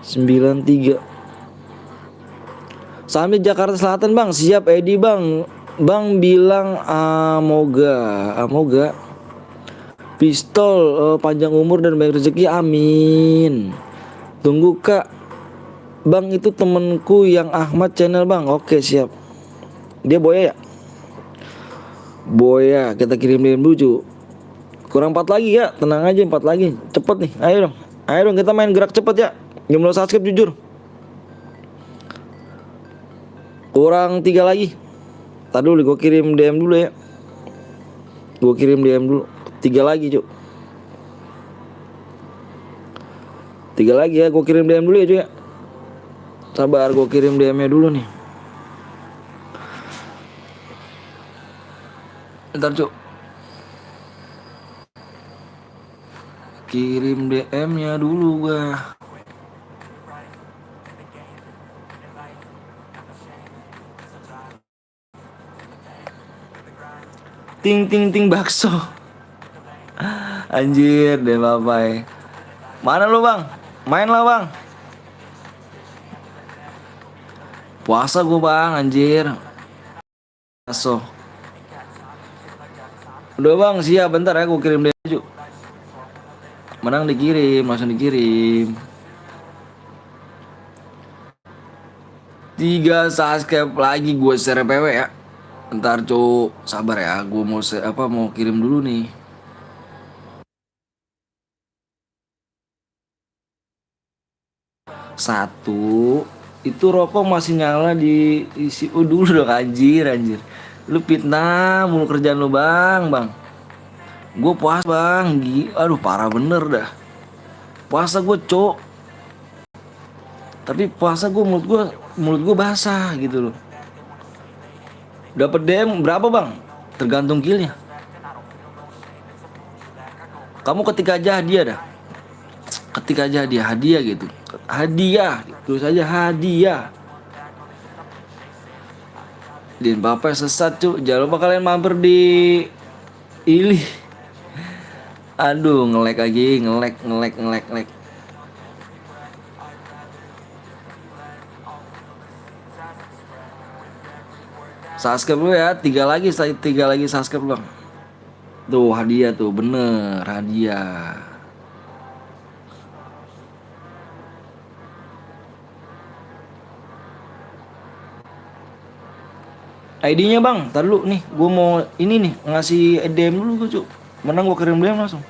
93. Sampai Jakarta Selatan bang, siap Edi bang. Bang bilang amoga pistol panjang umur dan banyak rezeki, amin. Tunggu kak. Bang itu temenku yang Ahmad channel bang. Oke siap. Dia Boya ya? Boya, kita kirim DM dulu. Kurang 4 lagi ya, tenang aja 4 lagi. Cepet nih, ayo dong. Ayo dong kita main gerak cepet ya. Jumlah subscribe jujur. Kurang 3 lagi. Tadi dulu gue kirim DM dulu ya. Gue kirim DM dulu. 3 lagi cuk. 3 lagi ya, gue kirim DM dulu ya cuy ya. Sabar, gue kirim DM-nya dulu nih. Ntar cuk. Kirim DM-nya dulu gua. Ting ting ting bakso. Anjir deh bapak. Mana lu bang? Main lah bang. Puasa gua bang anjir. Bakso. Udah bang siap, bentar ya gua kirim DM dulu. Menang dikirim, langsung dikirim. 3 subscribe lagi gue share PW ya. Ntar cuk, sabar ya, gue mau mau kirim dulu nih. Satu, itu rokok masih nyala di isi dulu dong anjir. Lu fitnah mulu kerjaan lu bang. Gue puas bang, aduh parah bener dah. Puasa gue cuk. Tapi puasa gue mulut gue basah gitu loh. Dapat DM berapa bang? Tergantung killnya. Kamu ketika aja hadiah dah. Ketika aja hadiah gitu. Hadiah, terus aja hadiah. Din bapak sesat cu. Jangan lupa kalian mampir di Ili. Aduh ngelek lagi, ngelek. Subscribe dulu ya, tiga lagi subscribe bang. Tuh hadiah tuh, bener hadiah. ID-nya bang, tar dulu nih, gue mau ini nih ngasih DM dulu gue cuk. Menang gue kirim DM langsung.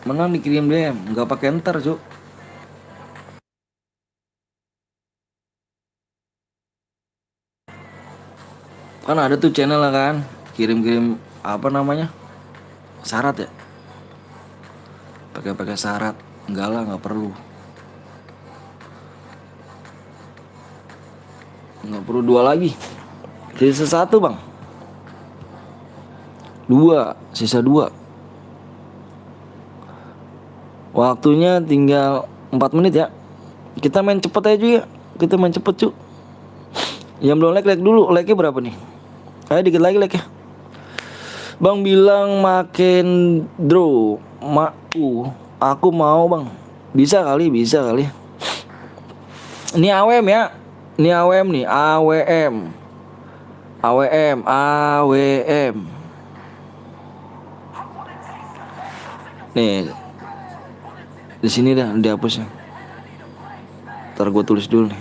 Menang dikirim DM, nggak pakai enter cuk. Kan ada tuh channel lah kan, kirim-kirim apa namanya syarat ya. Pakai syarat, enggak lah nggak perlu. Nggak perlu dua lagi, sisa satu bang. Dua, sisa dua. Waktunya tinggal 4 menit ya. Kita main cepet aja juga. Kita main cepet cuk. Yang belum like dulu. Like-nya berapa nih? Ayo dikit lagi like ya. Bang bilang makin draw. Aku mau bang. Bisa kali. Ini AWM ya. Ini AWM nih. AWM. Nih. Di sini dah dihapusnya. Ntar gue tulis dulu nih.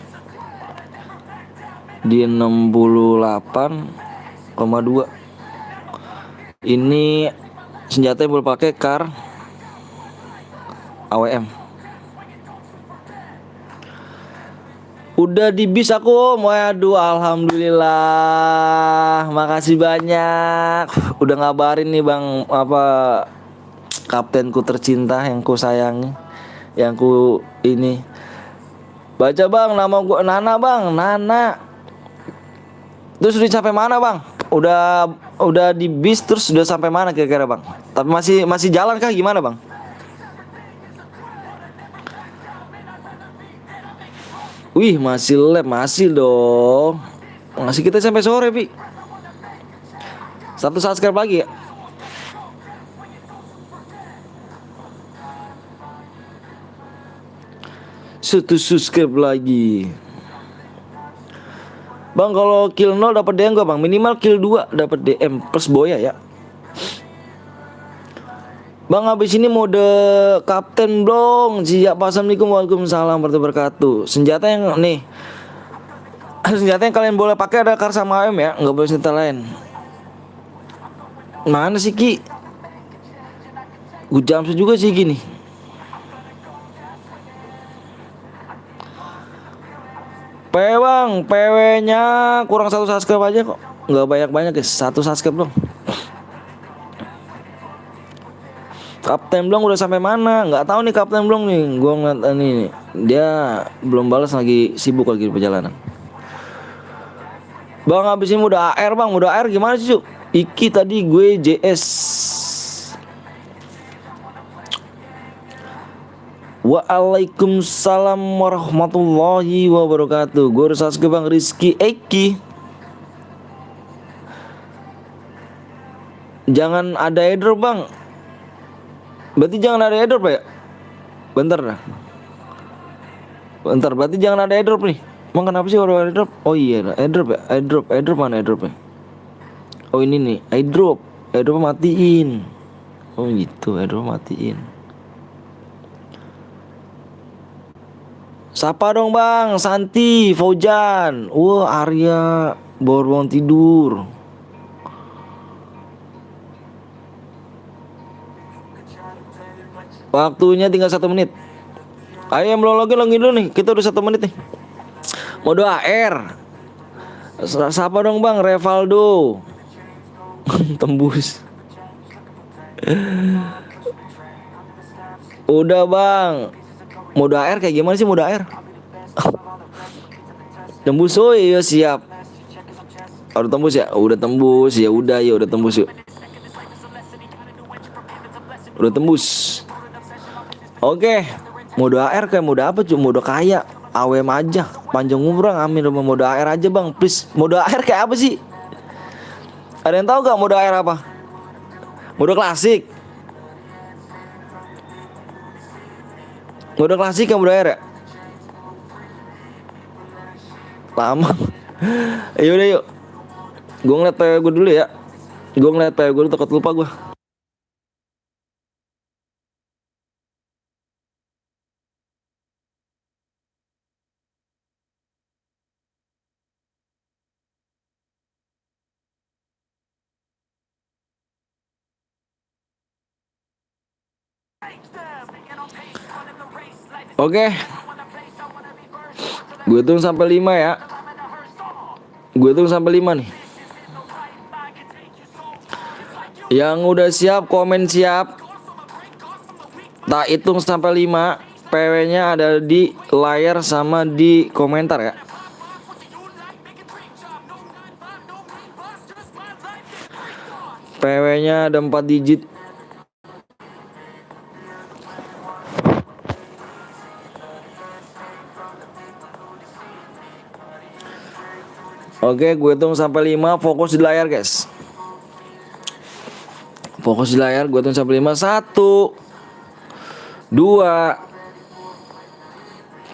Di 68,2. Ini senjata yang boleh pakai kar AWM. Udah di bis aku om. Waduh alhamdulillah. Makasih banyak. Udah ngabarin nih bang, apa, kaptenku tercinta yang ku sayangi, yang ku ini. Baca bang, nama gua Nana bang, Nana. Terus udah sampai mana bang? Udah di bis, terus udah sampai mana kira-kira bang? Tapi masih jalan kah gimana bang? Wih masih lab, masih dong. Masih kita sampai sore Pi. Satu subscribe lagi ya. Satu subscribe lagi. Bang kalau kill 0 dapat DM gak bang? Minimal kill 2 dapat DM plus boya ya. Bang habis ini mode kapten belum? Siap. Assalamualaikum waalaikumsalam warahmatullahi wabarakatuh. Senjata yang nih, senjata yang kalian boleh pakai ada kar sama AM ya, nggak boleh senjata lain. Mana sih Ki? Gue jam juga sih gini. Bang, PW-nya kurang satu subscribe aja kok. Nggak banyak-banyak guys, satu subscribe dong. Kapten Blong udah sampai mana? Nggak tahu nih Kapten Blong nih. Gua ngeliat ini nih. Dia belum balas, lagi sibuk lagi di perjalanan. Bang habis ini udah AR bang, udah AR gimana sih Cuk? Iki tadi gue JS. Waalaikumsalam warahmatullahi wabarakatuh. Gue harus ke Bang Rizky Eki. Jangan ada airdrop bang. Berarti jangan ada airdrop ya? Bentar dah. Bentar, berarti jangan ada airdrop nih. Emang kenapa sih kalau airdrop? Oh iya, airdrop ya. Airdrop mana airdrop ya? Oh ini nih, airdrop matiin. Oh gitu, airdrop matiin. Sapa dong bang, Santi, Faujan. Wah Arya baru bangun tidur. Waktunya tinggal 1 menit. Ayo yang belum login dulu nih. Kita udah 1 menit nih. Mode AR. Siapa dong bang? Revaldo. Tembus. Udah bang. Mode AR kayak gimana sih mode AR? Tembus, oh iya siap. Udah tembus ya? Udah tembus ya, udah ya udah tembus yuk. Udah tembus. Oke, mode AR kayak mode apa cuy? Mode kaya, AWM aja, panjang umur amin sama mode AR aja bang, please. Mode AR kayak apa sih? Ada yang tahu gak mode AR apa? Mode klasik. Mode klasik kan mode AR ya? lama. Yaudah yuk, gue ngeliat PW gue dulu ya. Gue ngeliat PW gue dulu, takut lupa gue. Oke, gue hitung sampai 5 ya. Gue hitung sampai 5 nih. Yang udah siap, komen siap. Tak hitung sampai 5, PW-nya ada di layar sama di komentar ya. PW-nya ada 4 digit. Oke, gue hitung sampai 5, fokus di layar guys. Fokus di layar, gue hitung sampai 5. 1 2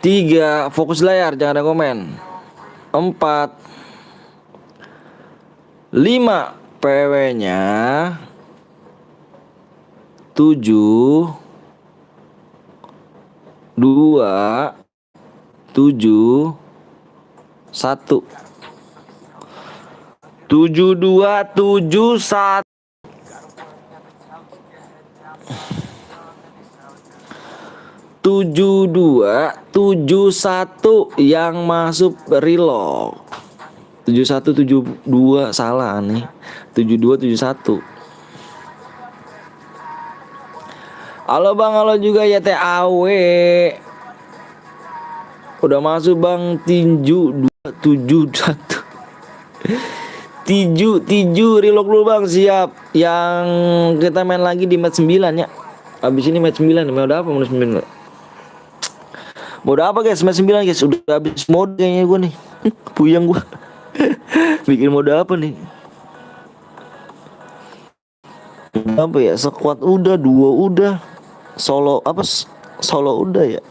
3, fokus di layar, jangan ada komen. 4 5, PW-nya 7 2 7 1. 7 2 7 1. 7 2 7 1 yang masuk reload. 71 72 salah nih. 72 71. Halo Bang, halo juga ya TAW. Udah masuk Bang, tinju 271. Tiju reload dulu Bang, siap. Yang kita main lagi di match 9 ya. Habis ini match 9, mau udah apa match 9? Mode apa guys? Match 9 guys. Udah habis mode kayaknya gue nih. Puyeng gue. Bikin mode apa nih? Apa ya? Squad udah, duo udah. Solo apa? Solo udah ya.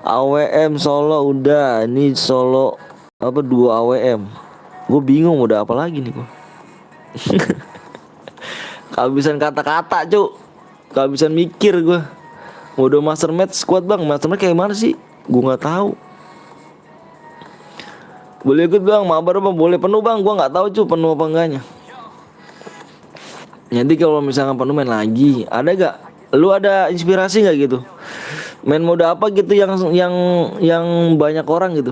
AWM solo udah. Ini solo apa, duo AWM. Gue bingung mode apa lagi nih gue. Kehabisan kata-kata cuk. Kehabisan mikir gue. Mode master match squad Bang. Master match kayak mana sih? Gue nggak tahu. Boleh ikut Bang, mabar Bang, boleh penuh Bang. Gue nggak tahu cuy penuh apa enggaknya. Nanti kalau misalkan penuh main lagi, ada gak? Lu ada inspirasi nggak gitu? Main mode apa gitu yang banyak orang gitu?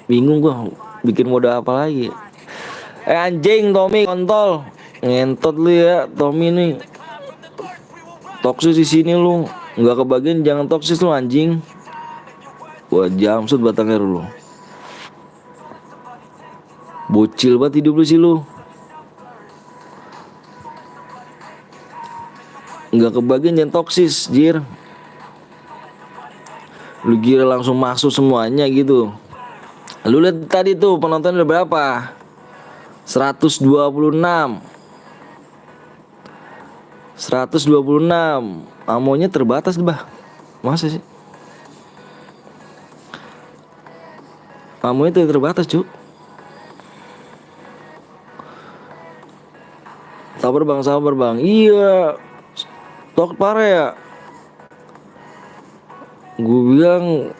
Bingung gue, bikin mode apa lagi? Anjing Tommy kontol, ngentot lu ya Tommy nih. Toksis di sini lu, nggak kebagian, jangan toksis lu anjing. Gua jamsut batangnya lu. Bocil banget hidup lu sih lu. Nggak kebagian jangan toksis, jir. Lu kira langsung masuk semuanya gitu. Lu lihat tadi tuh penonton udah berapa? 126. 126. Amonya terbatas bah. Masa sih? Amonya tuh terbatas cuk. Sabar bang. Iya. Tok parah ya. Gue bilang,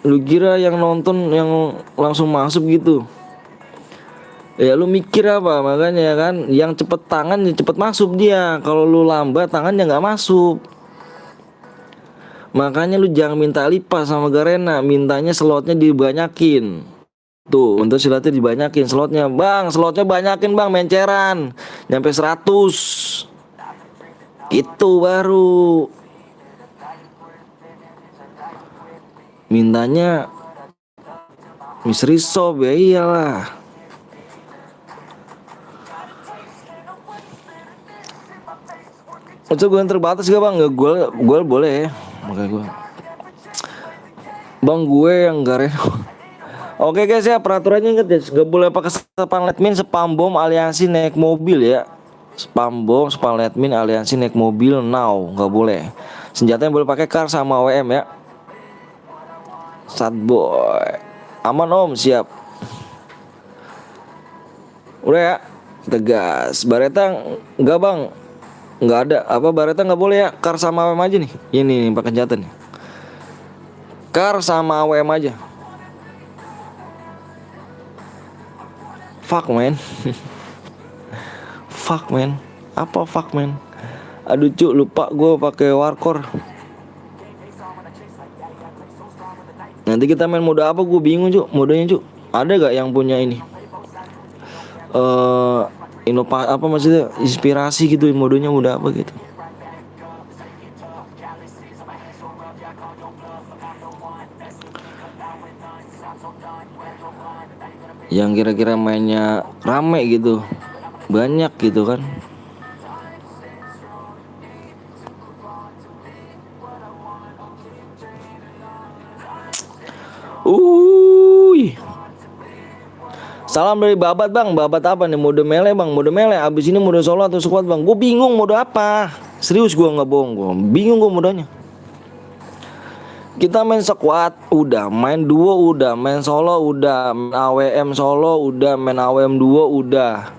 lu kira yang nonton yang langsung masuk gitu? Ya lu mikir apa, makanya ya kan, yang cepet tangan ya cepet masuk dia. Kalau lu lambat tangannya nggak masuk. Makanya lu jangan minta lipas sama Garena, mintanya slotnya dibanyakin. Tuh, untuk slotnya dibanyakin slotnya. Bang, slotnya banyakin bang, menceran. Nyampe 100. Itu baru. Mintanya Misteri Shop ya iyalah. Itu gue yang terbatas gak bang? Nggak, gue boleh. Makanya gue bang, gue yang Garena. Oke guys ya, peraturannya inget guys, gak boleh pakai spam admin, spam bom, aliansi naik mobil ya. Spam bom, spam admin, aliansi naik mobil now, gak boleh. Senjatanya boleh pakai kar sama WM ya. Sad boy. Aman om, siap. Udah ya, tegas. Bareta enggak bang, nggak ada. Apa Bareta nggak boleh ya? Kar sama AWM aja nih. Ini nih Pak Kenjatan nih. Kar sama AWM aja. Fuck man. Fuck man. Apa fuck man? Aduh cuk, lupa gue pakai warkor. Nanti kita main mode apa? Gue bingung cuk, modenya cuk. Ada gak yang punya ini? Apa maksudnya inspirasi gitu, modenya mode apa gitu? Yang kira-kira mainnya rame gitu, banyak gitu kan. Salam dari Babat bang. Babat apa nih? Mode melee bang. Mode melee. Abis ini mode solo atau squad bang? Gue bingung mode apa. Serius gue nggak bohong. Gue bingung gue modenya. Kita main squad udah, main duo udah, main solo udah, main AWM solo udah, main AWM duo udah.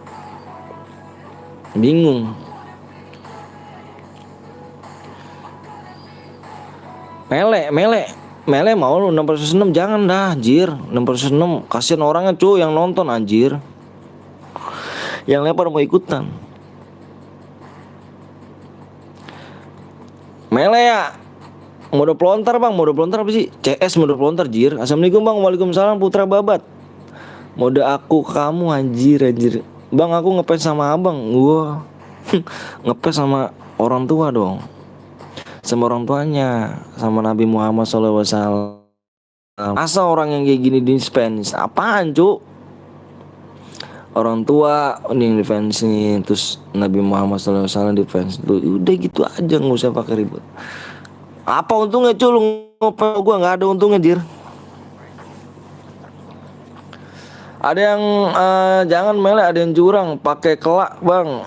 Bingung. Melee mau lu 6 versus 6, jangan dah anjir. 6 versus 6 kasihan orangnya cuy yang nonton anjir. Yang lempar mau ikutan. Melee ya. Mode pelontar bang, mode pelontar apa sih? CS mode pelontar jir. Assalamualaikum bang, waalaikumsalam Putra Babat. Mode aku kamu anjir. Bang aku ngepes sama abang. Gua ngepes sama orang tua dong. Sama orang tuanya, sama Nabi Muhammad SAW. Masa orang yang kayak gini di Spanish? Apaan cuk? Orang tua ini defense nih, terus Nabi Muhammad SAW defense. Udah gitu aja, nggak usah pakai ribut. Apa untungnya cuy lu ngopel gua, nggak ada untungnya jir. Ada yang jangan melee, ada yang curang pakai kelak bang.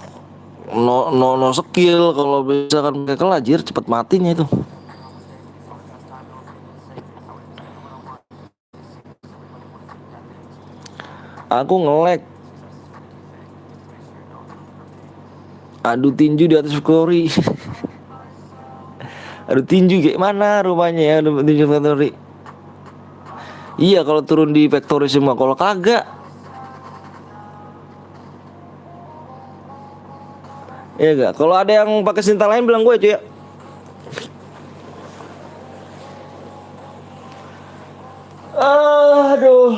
No skill, kalau misalkan pakai kelak jir cepet matinya itu. Aku nge-lag. Aduh tinju di atas Victory. Aduh tinju kayak mana rumahnya ya tinju Victory. Iya kalau turun di Victory semua, kalau kagak ya gak. Kalau ada yang pakai senjata lain bilang gue cuy ya. Aduh.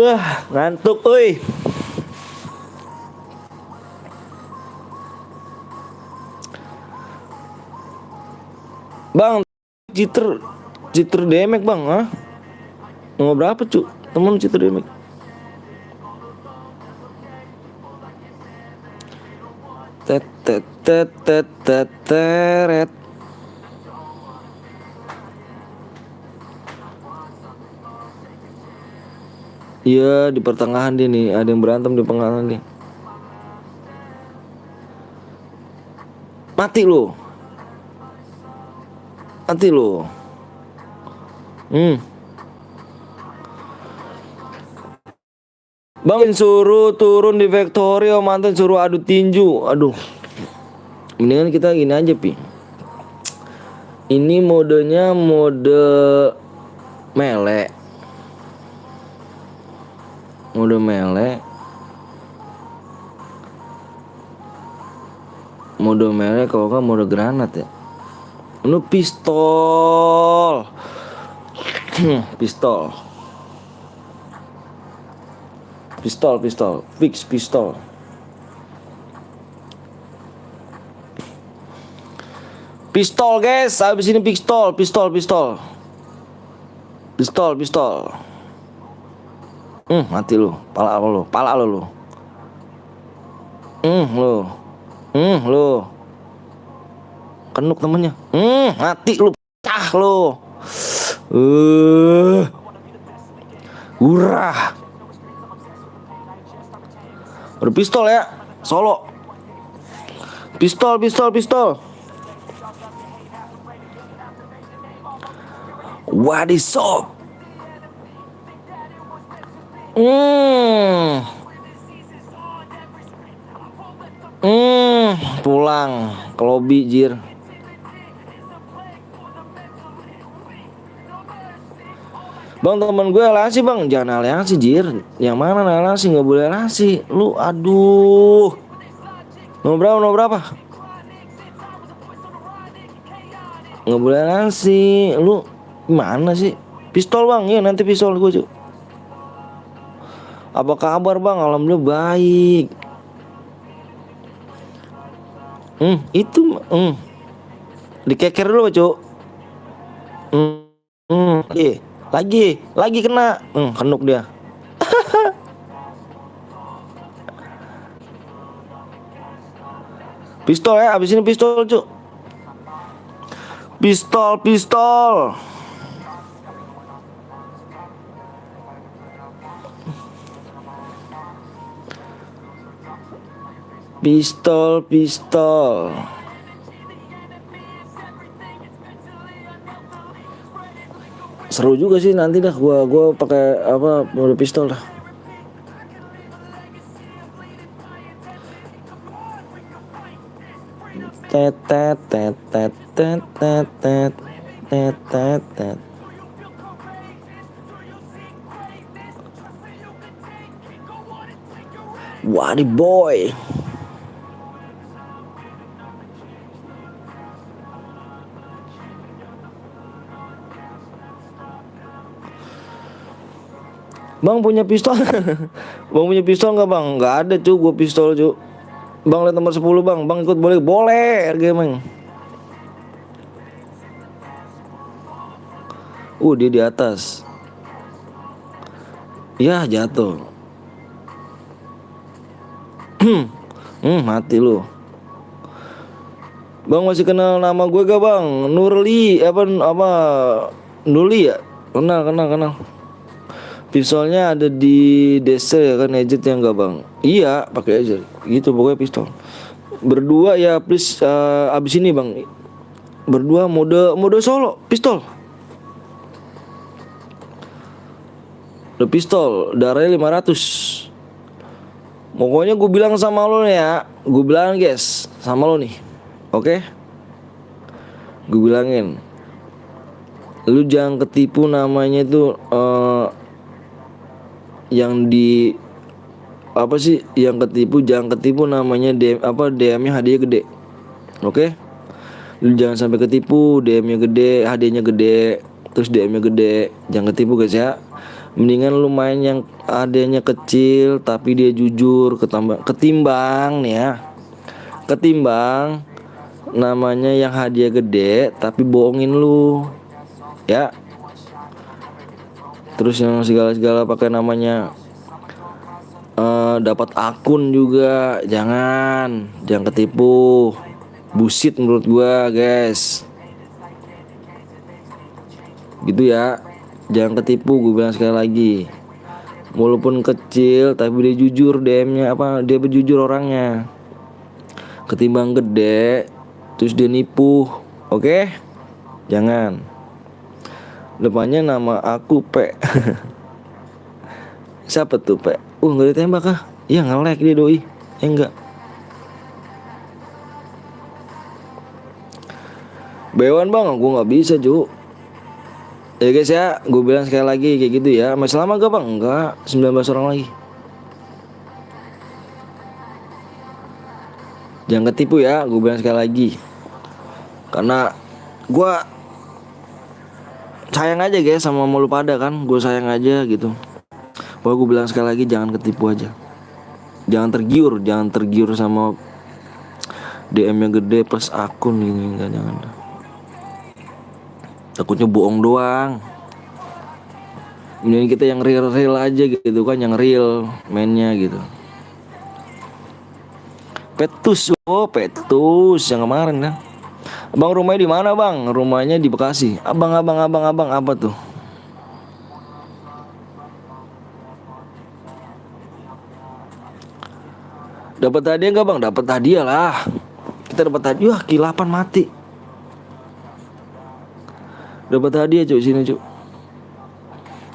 Wah ngantuk euy. Bang, Citer demek bang, ah? Mau berapa cu? Temen Citer demek. Teret. Iya di pertengahan dia nih, ada yang berantem di pertengahan nih. Mati lo. Bang suruh turun di Victoria, mantan suruh adu tinju. Aduh. Mendingan kita gini aja pi. Ini modenya mode melee. Mode melee kalau nggak mode granat ya. Ini pistol. Pistol. Fix pistol. Pistol guys, habis ini pistol. Mati lu, pala lu. Lu. Kenuk temennya. Mati lu, pecah lu. Hurrah. Berpistol ya, solo. Pistol. Wadisop. Hmm. Pulang ke lobby jir. Bang, teman gue aliansi bang, jangan aliansi jir. Yang mana aliansi, nggak boleh aliansi. Lu aduh. Nomor berapa? Nggak boleh aliansi. Lu gimana sih? Pistol bang, ya nanti pistol gue cuy. Apa kabar bang? Alhamdulillah baik. Itu dikeker dulu cuy. Lagi kena. Kenuk dia. Pistol ya, abis ini pistol cuy. Pistol. Pistol. Seru juga sih nanti dah gua pakai apa mode pistol dah. Tet. Wadi boy. Bang punya pistol? Bang punya pistol nggak bang? Nggak ada cuy, gue pistol cuy. Bang lihat nomor 10 bang, bang ikut boleh? Boleh, gaming. Dia di atas. Ya jatuh. Mati lu. Bang masih kenal nama gue gak bang? Nurli apa Nurli ya? Kenal. Pistolnya ada di desa ya kan, Ejet yang enggak bang? Iya pakai aja gitu pokoknya pistol. Berdua ya please, abis ini bang. Berdua mode solo pistol. Udah pistol darahnya 500. Pokoknya gue bilang sama lo nih ya, gue bilang guys sama lo nih, oke? Gue bilangin, lu jangan ketipu namanya itu yang di apa sih yang ketipu, jangan ketipu namanya DM-nya hadiah gede, oke? Lu jangan sampai ketipu, DM-nya gede, hadiahnya gede, terus DM-nya gede, jangan ketipu guys ya. Mendingan lu main yang hadiahnya kecil tapi dia jujur, ketimbang nih ya, ketimbang namanya yang hadiah gede tapi bohongin lu ya. Terus yang segala pakai namanya dapat akun juga, jangan ketipu. Bullshit menurut gua guys, gitu ya. Jangan ketipu, gue bilang sekali lagi. Walaupun kecil tapi dia jujur DM-nya dia jujur orangnya, ketimbang gede terus dia nipu, oke? Jangan. Depannya nama aku P. Siapa tuh P? Nggak ditembak kah? Ya nge-lag dia doi. Enggak. Bewan bang, gue nggak bisa cu. Ya guys ya, gue bilang sekali lagi kayak gitu ya. Masih lama gak bang? Enggak, 19 orang lagi. Jangan ketipu ya, gue bilang sekali lagi. Karena gue sayang aja guys sama lu pada kan. Gue sayang aja gitu. Bahwa gue bilang sekali lagi, jangan ketipu aja. Jangan tergiur sama DM-nya gede plus akun gini, jangan. Takutnya bohong doang. Ini kita yang real aja gitu kan, yang real mainnya gitu. Petus yang kemarin ya. Abang rumahnya di mana bang? Rumahnya di Bekasi. Abang apa tuh? Dapat hadiah enggak bang? Dapat hadiah lah. Kita dapat hadiah. Wah, kilapan mati. Dapat hadiah cuy sini cuy.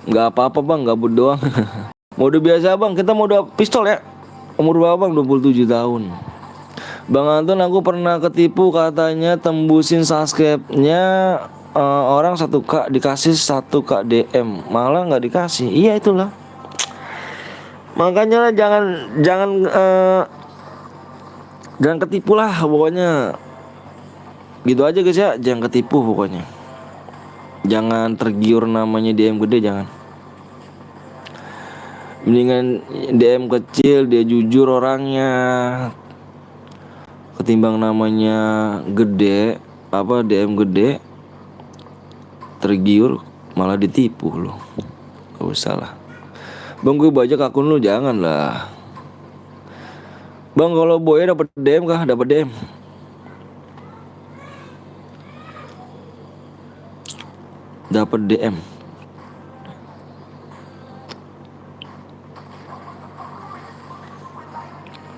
Nggak apa-apa bang, gabut doang. Mode biasa bang, kita mode pistol ya. Umur berapa bang? 27 tahun. Bang Anton, aku pernah ketipu katanya tembusin subscribe-nya orang 1K dikasih 1K DM, malah nggak dikasih. Iya itulah. Makanya jangan jangan jangan ketipu lah pokoknya. Gitu aja guys ya, jangan ketipu pokoknya. Jangan tergiur namanya DM gede, jangan. Mendingan DM kecil dia jujur orangnya, ketimbang namanya gede apa DM gede tergiur malah ditipu loh. Gak usah lah bang, gue bajak akun lu, jangan lah bang. Kalau boy dapat DM kah? Dapat DM. Dapat DM.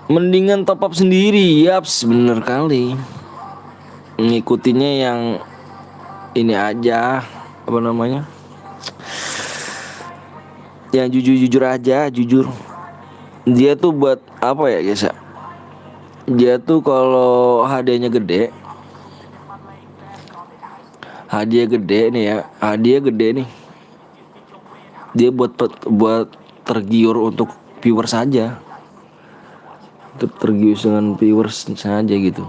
Mendingan top up sendiri. Yaps, bener kali. Ngikutinnya yang ini aja, apa namanya, yang jujur-jujur aja, jujur. Dia tuh buat apa ya guys ya, dia tuh kalau hadiahnya gede, hadiah gede nih ya, hadiah gede nih, dia buat tergiur untuk viewers saja, tergiur dengan viewers saja gitu,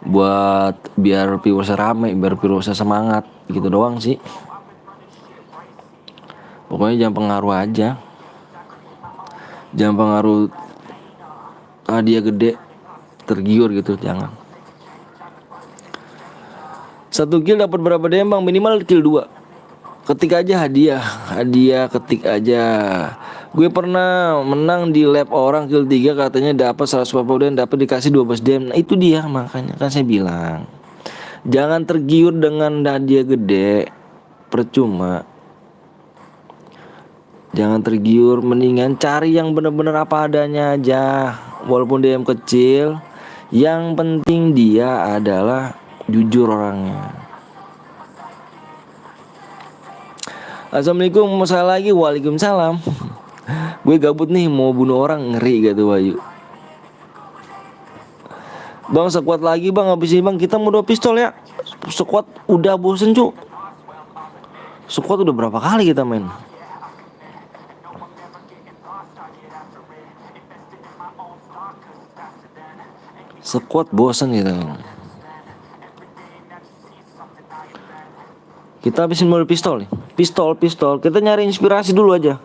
buat biar viewers rame, biar viewers semangat gitu doang sih. Pokoknya jangan pengaruh aja, jangan pengaruh hadiah gede tergiur gitu, jangan. 1 kill dapat berapa DM bang? Minimal kill 2. Ketik aja hadiah, hadiah ketik aja. Gue pernah menang di lab orang kill 3 katanya dapat 140 dan dapat dikasih 12 DM. Nah itu dia, makanya kan saya bilang jangan tergiur dengan hadiah gede, percuma. Jangan tergiur, mendingan cari yang bener-bener apa adanya aja. Walaupun DM kecil, yang penting dia adalah jujur orangnya. Assalamualaikum, masalah lagi. Waalaikumsalam. Gue gabut nih, mau bunuh orang, ngeri gitu Bayu. Bang sekuat lagi bang, habis ini bang kita mau 2 pistol ya. Sekuat udah bosen cu. Sekuat udah berapa kali kita main. Sekuat bosen gitu. Kita habisin mode pistol nih. Pistol. Kita nyari inspirasi dulu aja.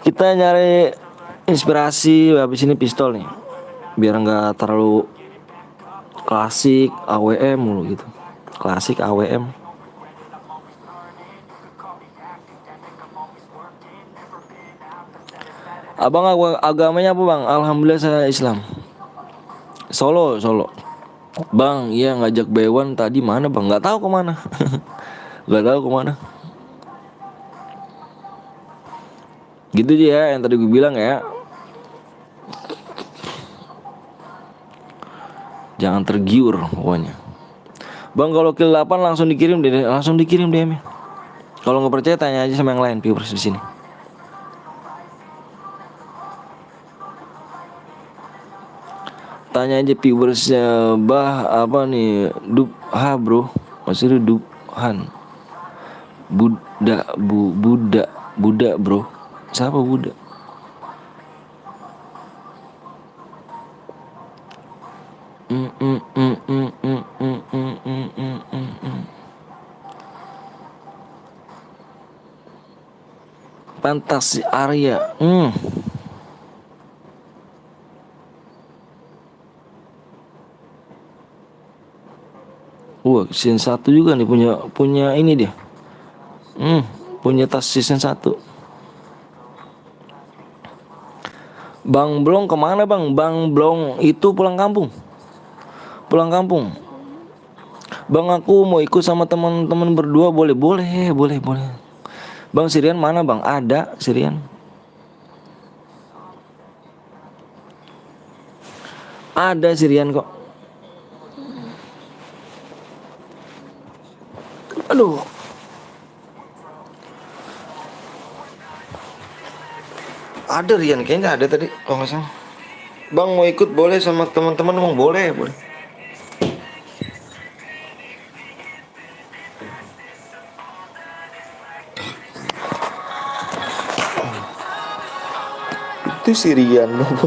Kita nyari inspirasi habis ini pistol nih. Biar nggak terlalu klasik AWM mulu gitu. Klasik AWM. Abang agamanya apa bang? Alhamdulillah saya Islam. Solo. Bang, iya ngajak Bewan tadi mana bang? Nggak tahu kemana. Nggak tahu kemana. Gitu aja ya yang tadi gue bilang ya. Jangan tergiur pokoknya. Bang kalau kill 8 langsung dikirim DM-nya. Kalau nggak percaya tanya aja sama yang lain viewers di sini. Tanya aja viewersnya bah apa nih Dubha bro, maksudnya Dubhan Buddha bro, siapa Buddha? Fantasi Arya. Wah, season 1 juga nih punya ini dia. Punya tas season 1. Bang Blong kemana bang? Bang Blong itu pulang kampung. Bang aku mau ikut sama teman-teman berdua, boleh. Bang Sirian mana bang? Ada Sirian. Ada Sirian kok. Aduh. Ada Rian, kayaknya nggak ada tadi kalau nggak salah. Bang mau ikut boleh sama teman-teman bang, boleh boleh. Itu si Rian bang.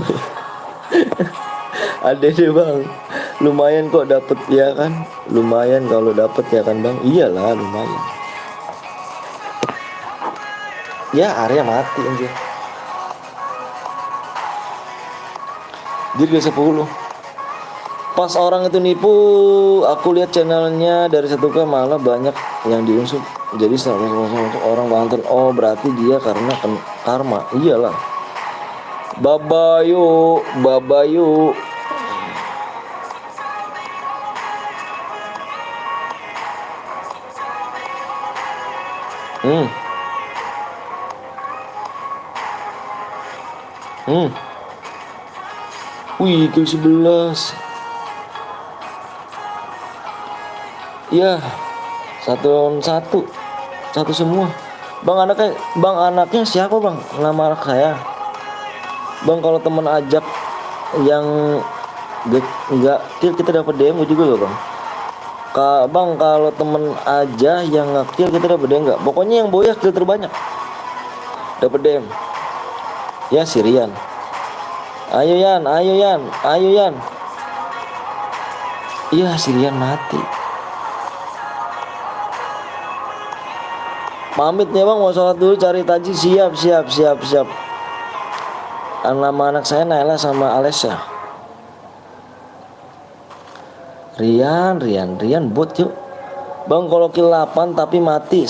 Ada deh bang, lumayan kok dapet ya kan, lumayan kalau dapet ya kan bang, iyalah lumayan. Ya Arya mati anjir. Jadi ke 10. Pas orang itu nipu, aku lihat channelnya dari 1K malah banyak yang diusut. Jadi sama orang Banten. Oh berarti dia karena karma. Iyalah. Babayu, babayu. Hmm, hmm. Wih, ke 11. Ya, satu lawan satu, satu semua. Bang anaknya siapa bang? Nama anak saya. Bang kalau teman ajak yang nggak kill kita dapat DM juga ya bang. Bang kalau temen aja yang nge-kill kita dapat DM nggak? Pokoknya yang boya kill terbanyak dapat DM. Ya si Rian. Ayo Yan, ayo Yan, ayo Yan. Iya si Rian mati. Pamit ya bang, mau sholat dulu cari taji. Siap siap siap siap. Nama anak saya Naila sama Alesya. Rian bot yuk. Bang kalau kill 8 tapi mati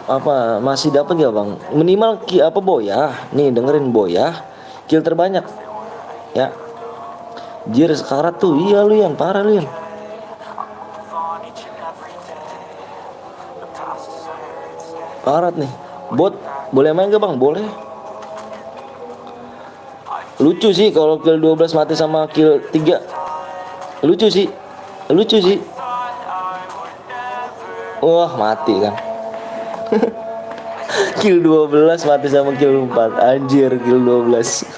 apa masih dapat ya bang? Minimal apa boya? Nih dengerin boya. Kill terbanyak. Ya. Jir sekarat tuh. Iya lu Yan, parah lu Yan. Karat nih. Bot boleh main gak bang? Boleh. Lucu sih kalau kill 12 mati sama kill 3. Lucu sih. Lucu sih. Wah mati kan. Kill 12 mati sama kill 4. Anjir kill 12.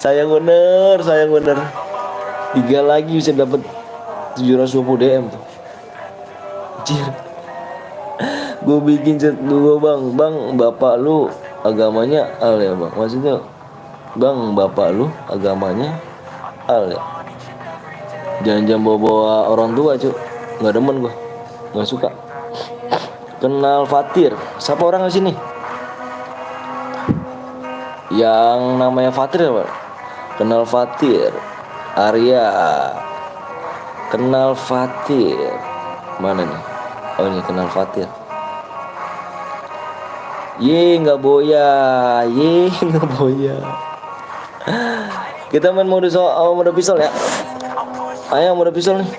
Sayang bener, sayang bener. 3 lagi bisa dapat 720 DM tuh. Anjir. Gue bikin chat dulu bang, bapak lu agamanya al ya bang, maksudnya bang bapak lu agamanya al ya, jangan bawa orang tua cuy, nggak demen gue, nggak suka. Kenal Fatir, siapa orang di sini yang namanya Fatir ya bang? Kenal Fatir, Arya, kenal Fatir, mana nih? Oh ini kenal Fatir. Ye nggak boya, ye nggak boya. Kita main mode pistol ya. Ayo mode pistol nih.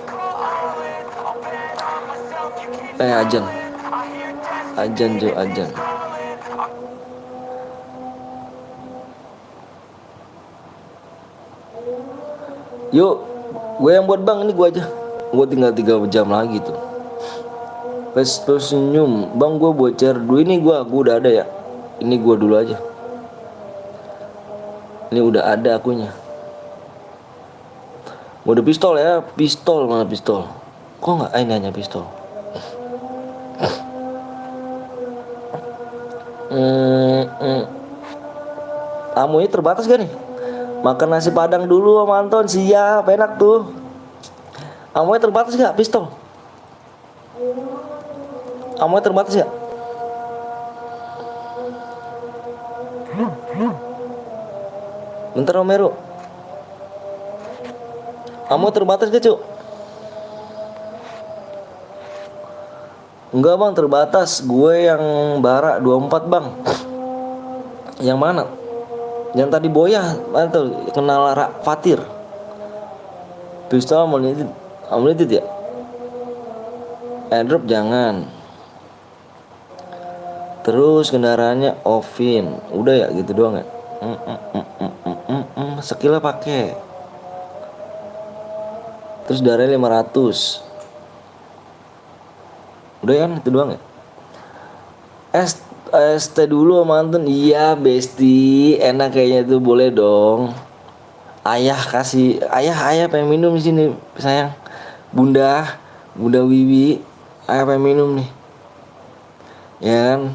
Ajan Jo ajan. Yuk, gue yang buat bang, ini gue aja. Gue tinggal 3 jam lagi tuh. Vespa senyum, bang gue bocor dulu ini gue udah ada ya. Ini gue dulu aja. Ini udah ada akunya. Mode pistol ya, pistol mana pistol? Kok nggak? Ini hanya pistol. Amunya terbatas gak nih? Makan nasi padang dulu sama Anton, siap, enak tuh. Amunya terbatas gak pistol? Amunya terbatas gak? Bentar Romero. Amu terbatas gak cuk? Enggak bang terbatas. Gue yang bara 24 bang. Yang mana? Yang tadi boya mana tuh? Kenal Fatir. Pistol unlimited ya? Airdrop jangan. Terus kendaraannya offin. Udah ya gitu doang ya. Skillnya pakai. Terus darahnya 500. Udah kan itu doang ya. ST dulu sama Anton. Iya, Besti. Enak kayaknya tuh, boleh dong. Ayah kasih, ayah pengen minum di sini, sayang. Bunda, Bunda Wiwi, ayah pengen minum nih. Ya kan?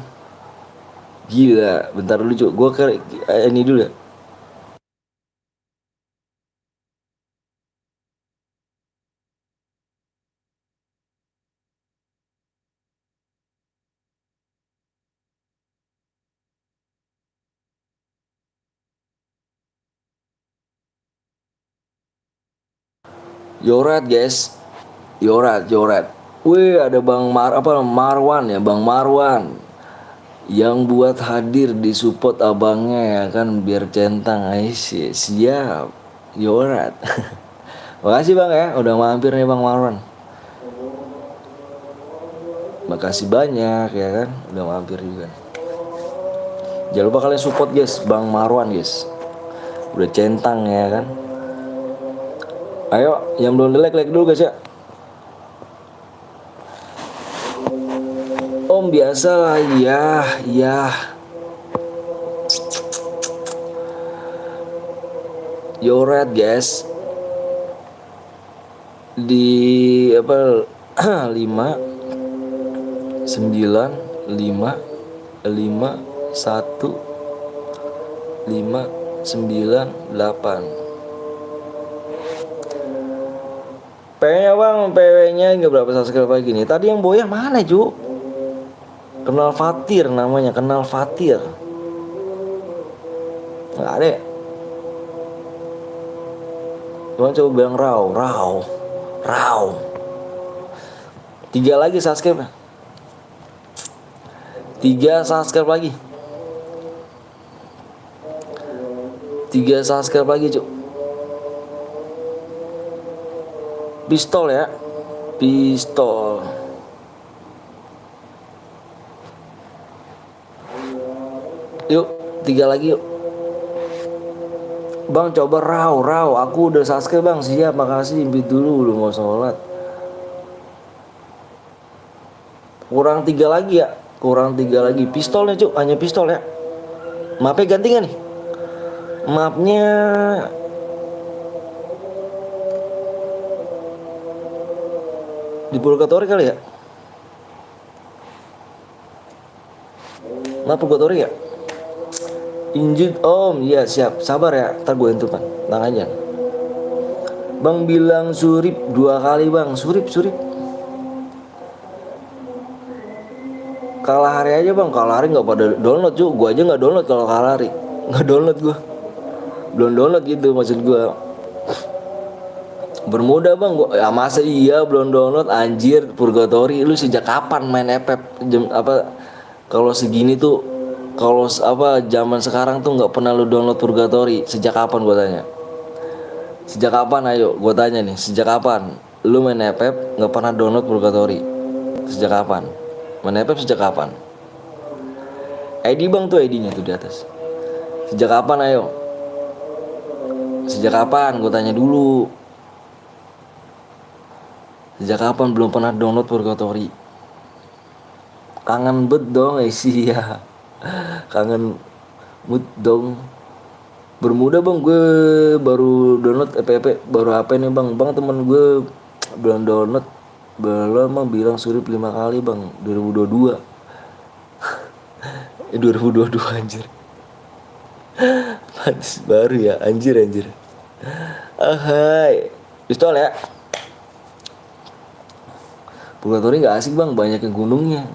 Gila, bentar dulu, Cuk. Gua ke ini dulu ya. Yorat, guys. Yorat. Wih, ada Marwan ya, Bang Marwan yang buat hadir di support abangnya ya kan biar centang Aisyah. Siap. Yorat. Makasih Bang ya, udah mampir nih Bang Marwan. Makasih banyak ya kan, udah mampir juga. Jangan lupa kalian support guys, Bang Marwan guys. Udah centang ya kan. Ayo, yang belum like dulu guys ya. Om biasa lah, iya. Yoret guys. Di apa 5 9 5 5 1 5 9 8. PW-nya bang, PW-nya nggak berapa subscribe lagi nih. Tadi yang boya mana cu? Kenal Fatir namanya, kenal Fatir. Nggak ada ya? Cuma coba bilang raw. 3 lagi subscribe. 3 subscribe lagi. 3 subscribe lagi cu. Pistol ya. Pistol. Yuk, 3 lagi yuk. Bang coba raw. Aku udah subscribe bang, siap, makasih. Invite dulu, belum mau sholat. Kurang 3 lagi ya. Kurang 3 lagi. Pistolnya cuk, hanya pistol ya. Mapnya ganti gak nih? Mapnya di Purgatory kali ya? Map Purgatory ya? Injut om, iya siap. Sabar ya, ntar gue entupan. Tenang aja. Bang bilang surip 2 kali bang. Surip. Kalah hari aja bang, kalah hari nggak pada download cuy. Gue aja nggak download kalau kalah hari. Nggak download gue. Belum download gitu maksud gue. Bermuda bang, gua ya masa iya belum download anjir. Purgatory lu sejak kapan main FF jam apa kalau segini tuh, kalau apa zaman sekarang tuh nggak pernah lu download Purgatory. Sejak kapan gua tanya? Sejak kapan ayo gua tanya nih, sejak kapan lu main FF nggak pernah download Purgatory? Sejak kapan? Main FF sejak kapan? ID bang tuh ID-nya tuh di atas. Sejak kapan ayo? Sejak kapan? Gua tanya dulu. Sejak kapan belum pernah download Purgatory? Kangen bet dong sih ya. Kangen mood dong. Bermuda bang, gue baru download FPP. Baru apa nih bang? Bang temen gue belum download. Belum bang, bilang surip 5 kali bang. 2022. 2022 anjir. Pantes baru ya anjir. Hai. Pistol ya. Purgatory gak asik bang, banyak yang gunungnya.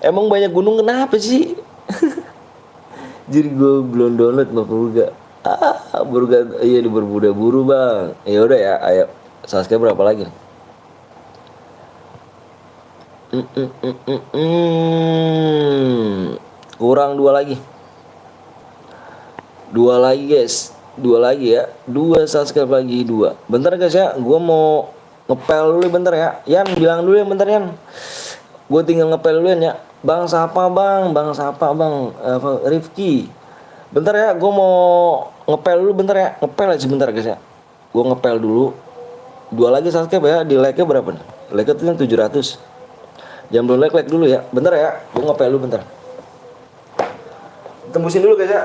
Emang banyak gunung kenapa sih? Jadi gue belum download mah Purga. Iya di Bermuda buru bang. Ya udah ya, ayo. Subscribe berapa lagi nih? Kurang 2 lagi. 2 lagi guys. 2 lagi ya. 2 subscribe lagi 2. Bentar guys ya, gue mau ngepel dulu bentar ya. Yan bilang dulu ya bentar Yan. Gue tinggal ngepel dulu ya. Bang siapa bang? Apa Rifki. Bentar ya, gue mau ngepel dulu bentar ya. Ngepel aja bentar guys ya. Gue ngepel dulu. 2 lagi subscribe ya. Di like-nya berapa nih? Like-nya tuh 700. Jangan belum like dulu ya. Bentar ya, gue ngepel dulu bentar. Tembusin dulu guys ya.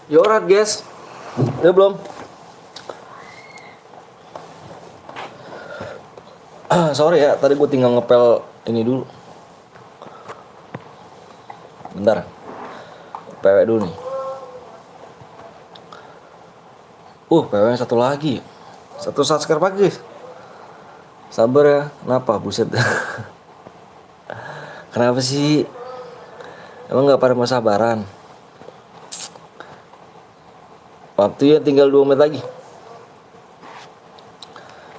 Ya alright guys. Udah belum? Sorry ya, tadi gue tinggal ngepel ini dulu. Bentar. PW dulu nih. PW satu lagi. Satu subscribe lagi guys. Sabar ya. Kenapa? Buset. Kenapa sih? Emang gak pada mau sabaran? Waktunya tinggal 2 menit lagi.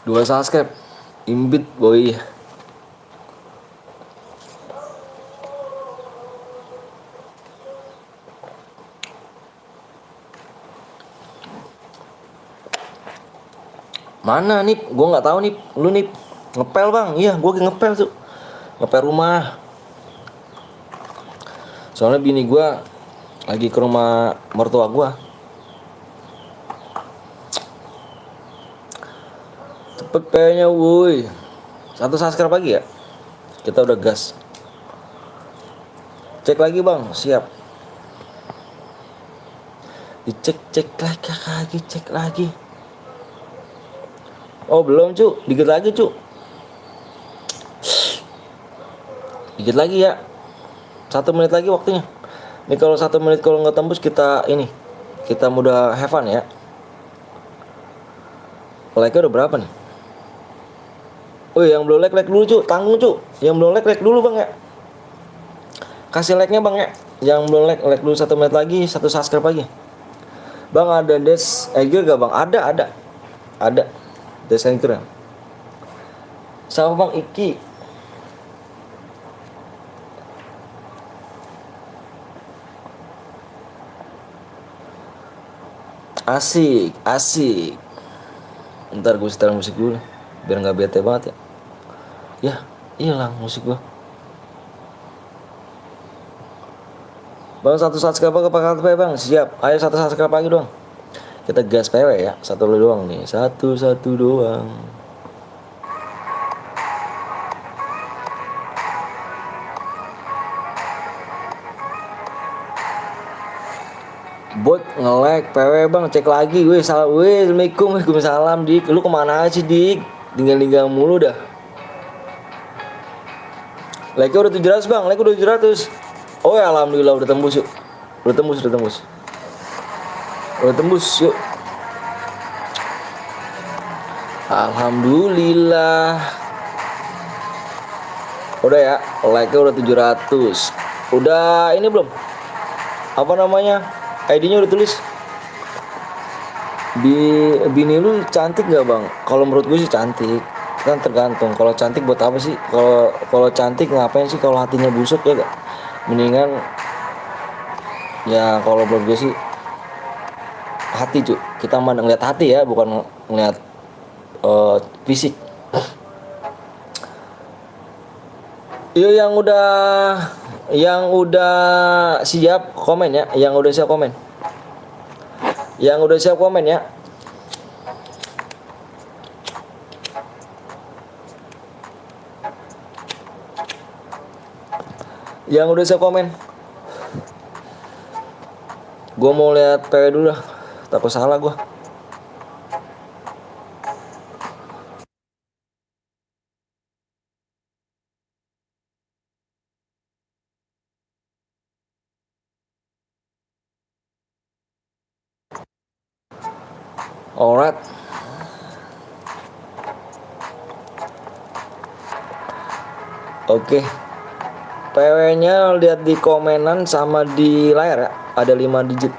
2 subscribe. Imbit boy. Mana nih? Gue nggak tahu nih. Lu nih ngepel bang? Iya, gue lagi ngepel tuh. Ngepel rumah. Soalnya bini gue lagi ke rumah mertua gue. Cepet kayaknya, woi. Satu subscribe pagi ya. Kita udah gas. Cek lagi bang, siap. Dicek, cek lagi, cek lagi. Oh belum cu, dikit lagi cu. Dikit lagi ya. 1 menit lagi waktunya. Ini kalau 1 menit kalau nggak tembus kita ini. Kita mudah have fun ya. Like-nya udah berapa nih? Oh yang belum like dulu cu, tanggung cu. Yang belum like dulu bang ya. Kasih like-nya bang ya. Yang belum like dulu 1 menit lagi, satu subscribe lagi. Bang ada Des Anchor gak bang? Ada Des Anchor. Sama bang Iki. Asik. Ntar gue setel musik dulu biar nggak bete banget ya. Ya, hilang musik gue. Bang satu subscribe ke PKP bang, siap. Ayo satu subscribe lagi dong. Kita gas PW ya, satu doang nih, satu doang. Bot nge-like PW bang, cek lagi. Weh salam, assalamualaikum, waalaikumsalam dik. Lu kemana aja dik? Tinggal mulu dah. Like-nya udah 700 bang, like udah 700. Oh ya alhamdulillah udah tembus yuk. Udah tembus. Udah tembus yuk. Alhamdulillah. Udah ya, like-nya udah 700. Udah ini belum? Apa namanya? ID-nya udah tulis. Bini lu cantik gak bang? Kalau menurut gue sih cantik. Kan tergantung. Kalau cantik buat apa sih? Kalau cantik ngapain sih kalau hatinya busuk ya gak? Mendingan ya kalau menurut gue sih hati cuy. Kita mah ngeliat hati ya, bukan ngeliat fisik. Yo yang udah siap komen ya. Yang udah siap komen ya. Yang udah siap komen. Gue mau lihat PW dulu dah. Takut salah gue. Alright. Oke. PW-nya lihat di komenan sama di layar ya. Ada 5 digit.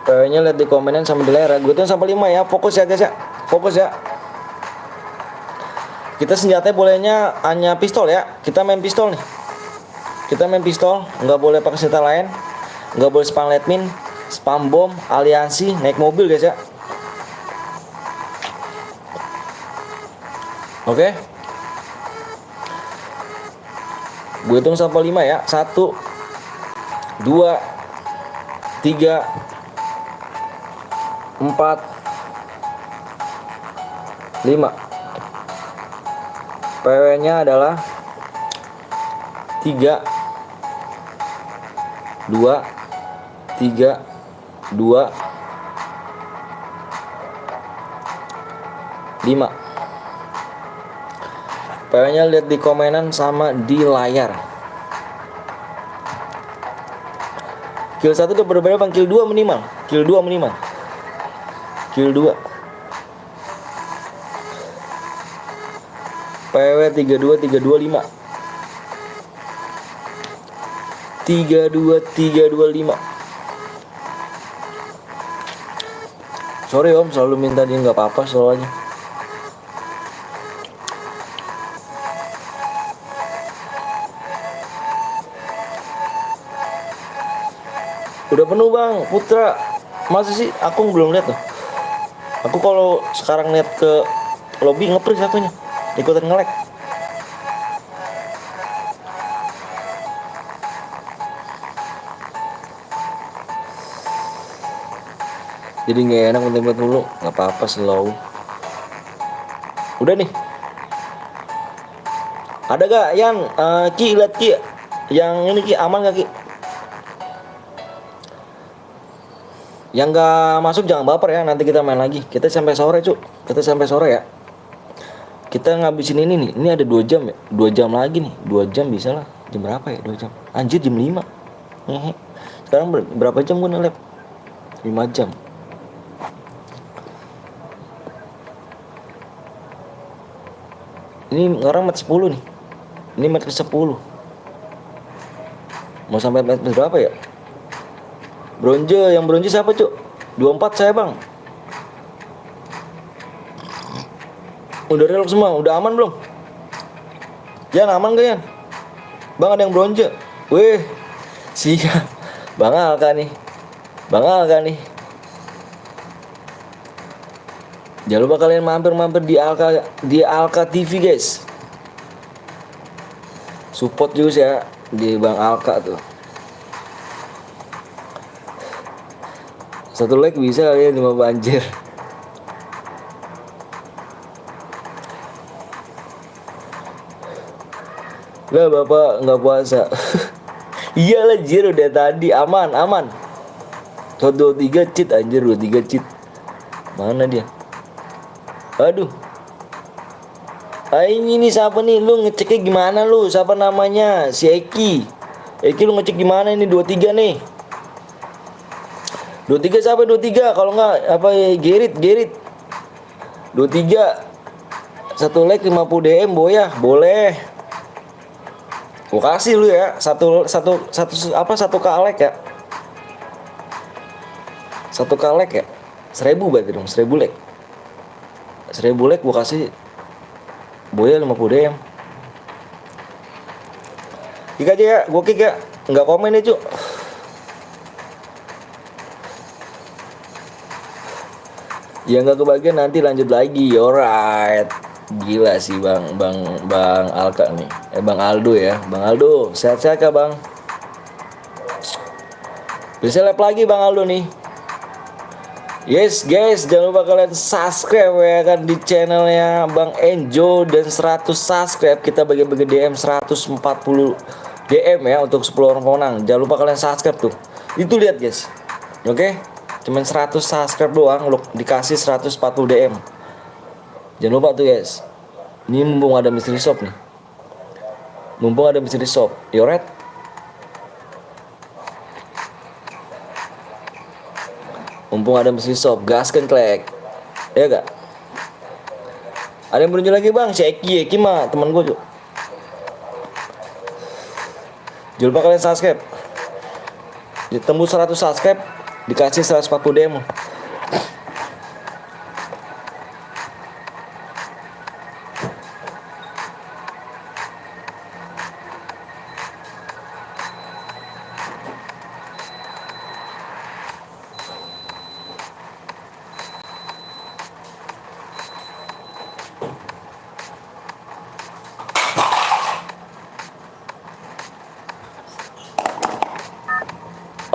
PW-nya lihat di komenan sama di layar ya. Gue tuh sampai 5 ya. Fokus ya guys ya. Fokus ya. Kita senjatanya bolehnya hanya pistol ya. Kita main pistol nih. Nggak boleh pakai senjata lain. Nggak boleh spam letmin, spam bom, aliansi, naik mobil guys ya. Oke. Gue hitung sampai 5 ya. 1 2 3 4 5. PW-nya adalah 3 2 3 2 5. PW-nya lihat di komenan sama di layar. Kill 1 udah berbeda bang, kill 2 minimal. Kill 2 PW 32 325. 32325. Sorry om, selalu minta dia nggak apa-apa soalnya. Udah penuh bang, Putra. Masa sih? Aku belum lihat tuh. Aku kalau sekarang lihat ke lobby nge-freeze akunya, ikutan nge-lag. Jadi nggak enak nge dulu, nggak apa-apa slow. Udah nih. Ada gak yang Ki, lihat Ki, yang ini Ki aman gak Ki? Yang nggak masuk jangan baper ya, nanti kita main lagi. Kita sampai sore Cuk, kita sampai sore ya. Kita ngabisin ini nih, ini ada 2 jam ya, 2 jam lagi nih, 2 jam bisa lah. Jam berapa ya 2 jam? Anjir jam 5. Hehe. Sekarang berapa jam gue nge-lab? 5 jam. Ini orang match 10 nih. Ini match ke 10. Mau sampai match berapa ya? Bronze, yang bronze siapa Cuk? 24 saya bang. Udah real semua, udah aman belum? Yan aman gak Yan? Bang ada yang bronze. Wih, siap. Bang Alka nih. Bang Alka nih. Jangan lupa kalian mampir-mampir di Alka TV guys. Support juga ya di Bang Alka tuh. 1 like bisa kali ya 5 banjir. Lah bapak nggak puasa. Iyalah jir udah tadi aman. 23 cheat anjir, 23 cheat. Mana dia? Aduh. Ini siapa nih? Lu ngeceknya gimana lu? Siapa namanya? Si Eki. Eki lu ngecek gimana ini 23 nih? 23 siapa 23? Kalau nggak apa ya Gerit. 23 1 like 50 DM boya, boleh. Gua kasih lu ya, satu like ya. 1 like ya. 1000 berarti dong, 1000 like. 1000 like gua kasih boya 50 DM. Kick aja ya, gua kick ya. Enggak komen ya, Cuk. Ya nggak kebagian nanti lanjut lagi, alright. Gila sih bang Alka nih, Bang Aldo ya, Bang Aldo, sehat-sehat kah bang? Bisa live lagi Bang Aldo nih. Yes guys, jangan lupa kalian subscribe ya kan di channelnya Bang Enjo, dan 100 subscribe kita bagi-bagi DM 140 DM ya untuk 10 orang pemenang. Jangan lupa kalian subscribe tuh. Itu lihat guys. Oke? Cuman 100 subscribe doang lu dikasih 140 DM. Jangan lupa tuh guys. Ini mumpung ada mystery shop nih. Mumpung ada mystery shop. Yoret. Mumpung ada mystery shop, gaskan klek. Ya gak? Ada yang berunjuk lagi bang, si Eki mah teman gue tuh. Jangan lupa kalian subscribe. Ditembus 100 subscribe dikasih 140 DM.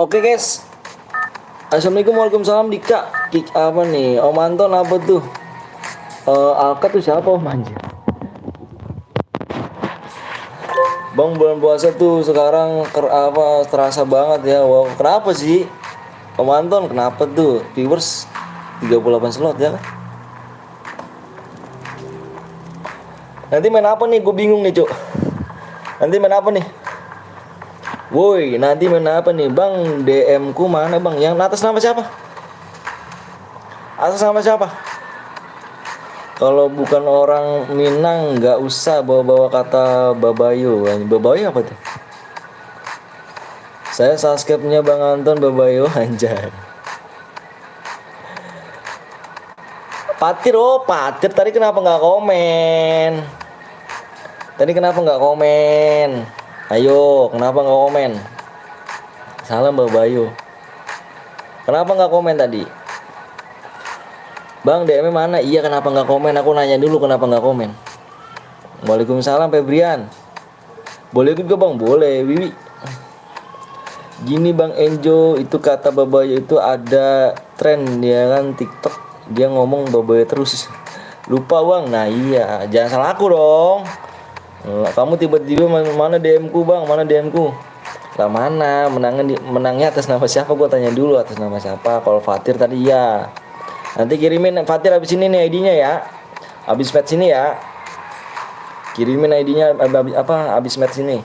Oke guys. Assalamualaikum, waalaikumsalam Dika. Kick apa nih? Om Anton apa tuh? Alka tuh siapa Om anjir? Bang bulan puasa tuh sekarang terasa banget ya. Wow, kenapa sih? Om Anton kenapa tuh? Viewers 38 slot ya kan? Nanti main apa nih? Gue bingung nih, Cuk. Nanti main apa nih? Woi, nanti main apa nih? Bang, DM ku mana, Bang? Yang atas nama siapa? Atas nama siapa? Kalau bukan orang Minang nggak usah bawa-bawa kata Babayo. Babayo apa tuh? Saya subscribe-nya Bang Anton Babayo anjay. Patir, oh Patir tadi kenapa nggak komen? Ayo, kenapa nggak komen? Salam Babayo. Kenapa nggak komen tadi? Bang DM mana? Iya kenapa nggak komen? Aku nanya dulu kenapa nggak komen. Waalaikumsalam Febrian. Boleh ikut gak bang? Boleh Wiwi. Gini Bang Enjo, itu kata Babayo itu ada tren ya kan TikTok. Dia ngomong Babayo terus. Lupa bang. Nah iya, jangan salah aku dong. Kamu tiba-tiba mana DM ku bang? Mana DM ku? Lah mana? Menangnya atas nama siapa? Gue tanya dulu atas nama siapa. Kalau Fatir tadi ya. Nanti kirimin Fatir abis ini nih ID-nya ya. Abis match ini ya. Kirimin ID-nya apa abis match ini.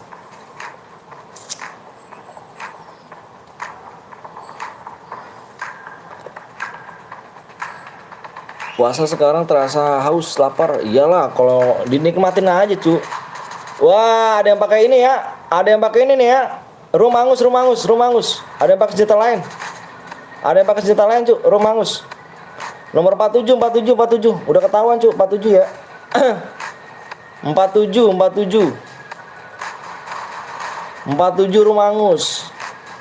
Puasa sekarang terasa haus, lapar. Iyalah, kalau dinikmatin aja, cu. Wah, ada yang pakai ini ya. Ada yang pakai ini nih ya. Rumangus. Ada yang pakai senjata lain. Cu. Rumangus. Nomor 47. Udah ketahuan, cu. 47 ya. 47 Rumangus.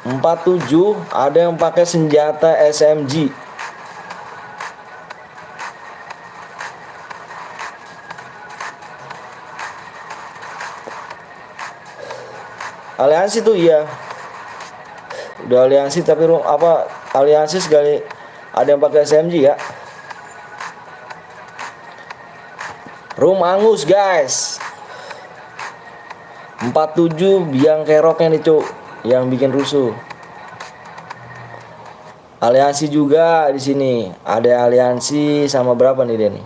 47 ada yang pakai senjata SMG. Aliansi tuh iya. Udah aliansi tapi aliansi sekali ada yang pakai SMG ya. Rum angus guys. 47 biang keroknya nih cuk, yang bikin rusuh. Aliansi juga di sini. Ada aliansi sama berapa nih dia nih?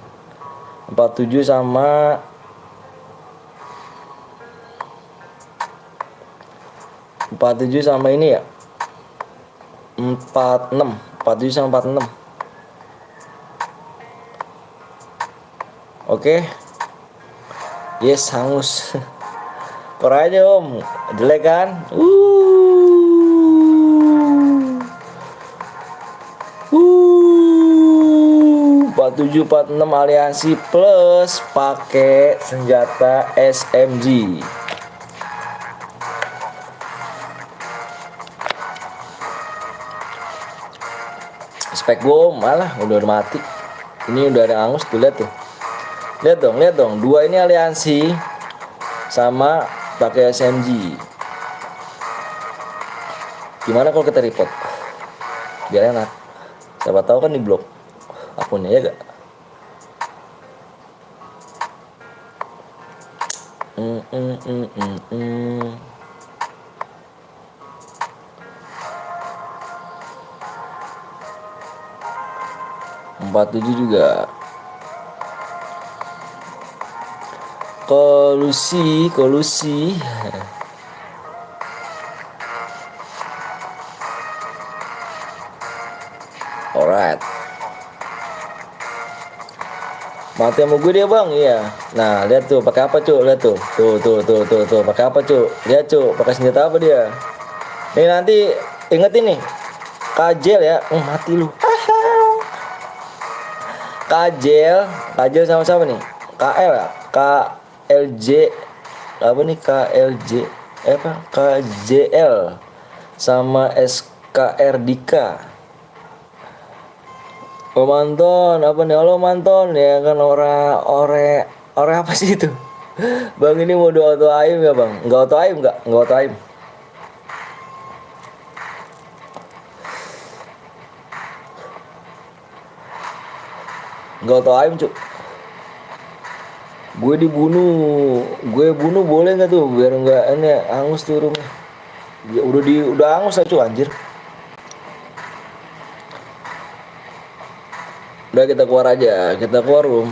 47 sama 47 sama ini ya. 47 sama 46. Oke. Yes, hangus. Kor aja om, jelek kan? 47 46 aliansi plus pakai senjata SMG. Spek gue malah udah mati. Ini udah ada angus tuh, lihat tuh. Lihat dong. Dua ini aliansi sama pakai SMG. Gimana kalau kita report? Biar enak. Siapa tahu kan di blok akunnya ya gak? Mm. 47 juga. Kolusi. Alright. Mati sama gue dia bang, iya. Nah lihat tuh pakai apa cuk, lihat tuh, tuh pakai apa cuk, lihat cuk, pakai senjata apa dia. Nih nanti ingetin nih, Kajel ya, mati lu. Kajel sama siapa nih? KL ya, KLJ apa nih KJL sama SKR Dika. Oh manton apa nih? Halo manton ya kan ore apa sih itu? Bang ini mau auto aim ya bang? Nggak auto aim nggak auto aim. Nggak auto aim cuk. Gue bunuh boleh nggak tuh biar nggak ini angus tuh rumah. Ya, udah angus aja cuy anjir. Udah kita keluar aja, kita keluar room.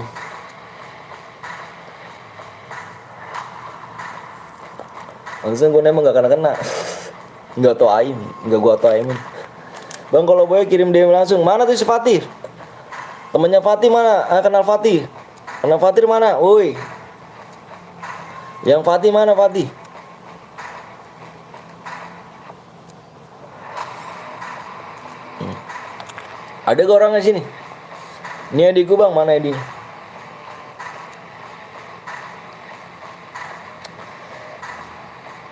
Langsung gue nembak gak kena. Nggak tau aim, nggak gua tau aimin. Bang kalau boleh kirim DM langsung. Mana tuh si Fatih? Temennya Fatih mana? Kenal Fatih? Kenal Fatih mana? Woi. Yang Fatih mana Fatih? Ada gak orangnya sini? Ini adikku bang, mana Edi?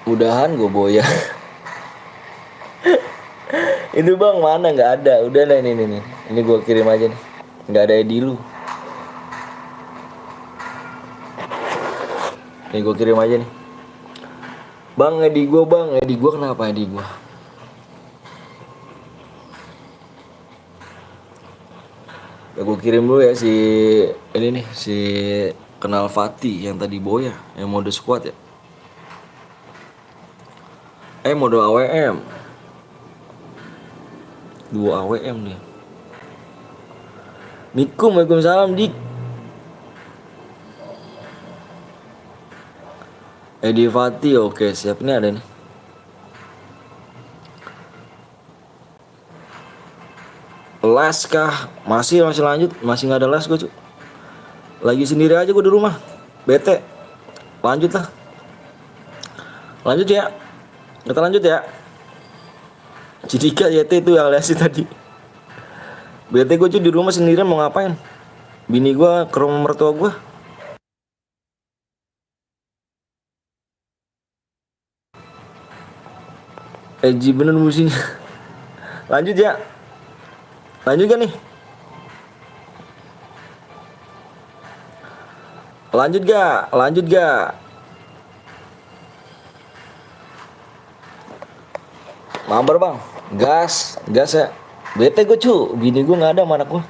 Udahan gue boya. Itu bang mana nggak ada. Udah nih ini gue kirim aja nih. Nggak ada Edi lu. Nih gue kirim aja nih. Bang Edi gue bang, Edi gue kenapa Edi gue? Ya gue kirim dulu ya si ini nih si kenal Fatih yang tadi Boya yang mode squad ya. Mode AWM. Dua AWM nih. Mikum, Waalaikumsalam dik. Edi Fatih oke siap nih ada nih. Les kah? Masih lanjut, masih nggak ada les gue cu. Lagi sendiri aja gue di rumah, bete. Lanjut lah, lanjut ya. Kita lanjut ya. Cidika YT itu yang les tadi. Bete gue cu di rumah sendirian mau ngapain? Bini gue ke rumah mertua gue. Eji bener musinya. Lanjut ya. Lanjut kan nih? Lanjut gak? Lanjut gak? Mabar bang, gas ya. Bete gue cu, bini gue nggak ada sama anak gue.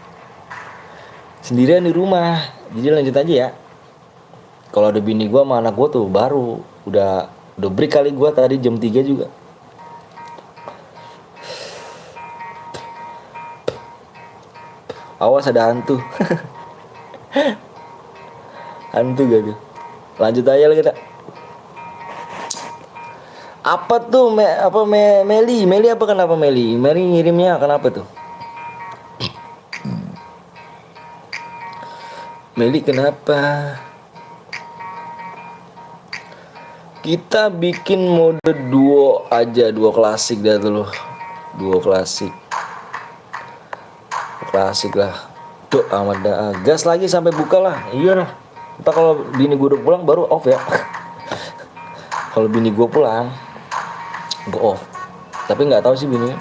Sendirian di rumah, jadi lanjut aja ya. Kalau ada bini gue sama anak gue tuh baru udah break kali gue tadi jam 3 juga. Awas ada hantu. Hantu gak tuh? Lanjut aja lah kita. Apa tuh Meli apa kenapa Meli ngirimnya kenapa tuh? Meli kenapa? Kita bikin mode duo aja, duo klasik dah dulu. Duo klasik. Klasik lah. Tuh amat dah. Gas lagi sampai buka lah. Iya lah. Entah kalau bini gue udah pulang baru off ya. Kalau bini gue pulang gue off. Tapi nggak tahu sih bini.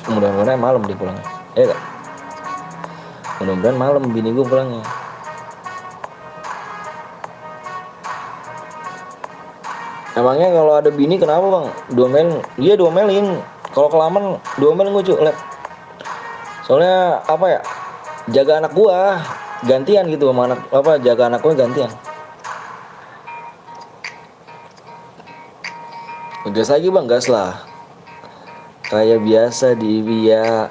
Mudah-mudahan malam dia pulang. Gak? Mudah-mudahan malam bini gue pulangnya. Emangnya kalau ada bini kenapa bang? Diomelin? Iya diomelin. Kalau kelamaan diomelin gue cu. Soalnya apa ya? Jaga anak gua gantian gitu sama anak apa jaga anak gua gantian. Gas lagi bang, gas lah. Kayak biasa di via.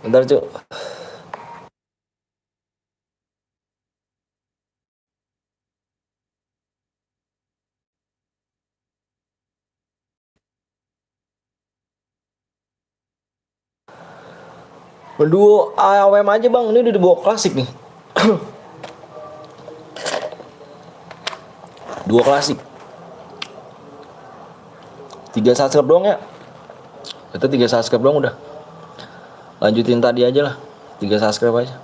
Bentar cu. Menduo AWM aja bang, ini udah dibawa klasik nih. Duo klasik. 3 subscribe doang ya. Itu 3 subscribe doang udah. Lanjutin tadi aja lah. 3 subscribe aja.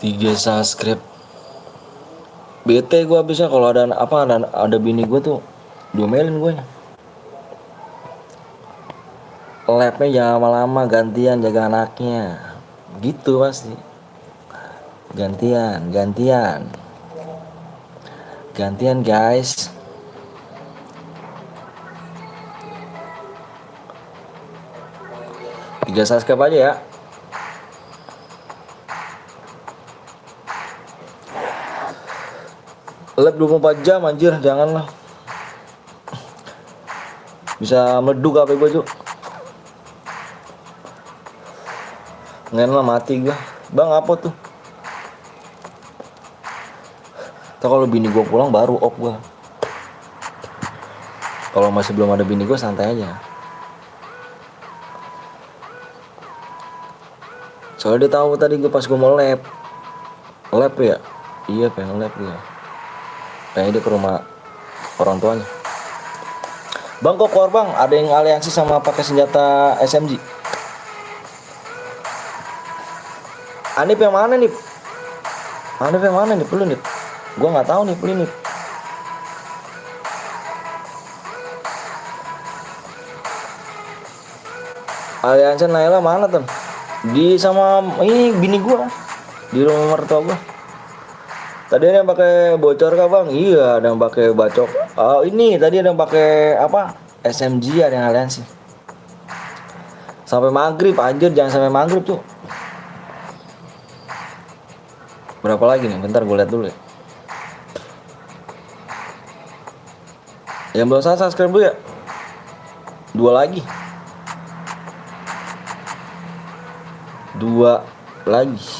3 subscribe. Bete gue abisnya kalau ada bini gue tuh diomelin gue. Labnya jangan lama-lama gantian jaga anaknya. Gitu pasti. Gantian guys. Tiga subscribe aja ya. Lab 24 jam anjir, janganlah. Bisa meleduk HP gue cu. Ngen lah mati gue. Bang apa tuh? Tuh kalau bini gue pulang baru off gue. Kalau masih belum ada bini gue santai aja. Soalnya dia tahu tadi gue pas gue mau lab ya. Iya pengen lab dia. Pengen dia ke rumah orang tuanya. Bang kok keluar bang? Ada yang aliansi sama pakai senjata SMG. Anip yang mana nih? Anip yang mana nih? Perlu nih? Gua nggak tahu nih, perlu nih. Aliansa Naila mana tuh? Di sama ini bini gua di rumah mertua gua. Tadi ada yang pakai bocor kah bang? Iya, ada yang pakai bacok. Oh ini tadi ada yang pakai apa? SMG, ada yang aliansi. Sampai maghrib anjir, jangan sampai maghrib tuh. Berapa lagi nih? Bentar gue lihat dulu ya. Yang belum subscribe dulu ya. 2 lagi. 2 lagi.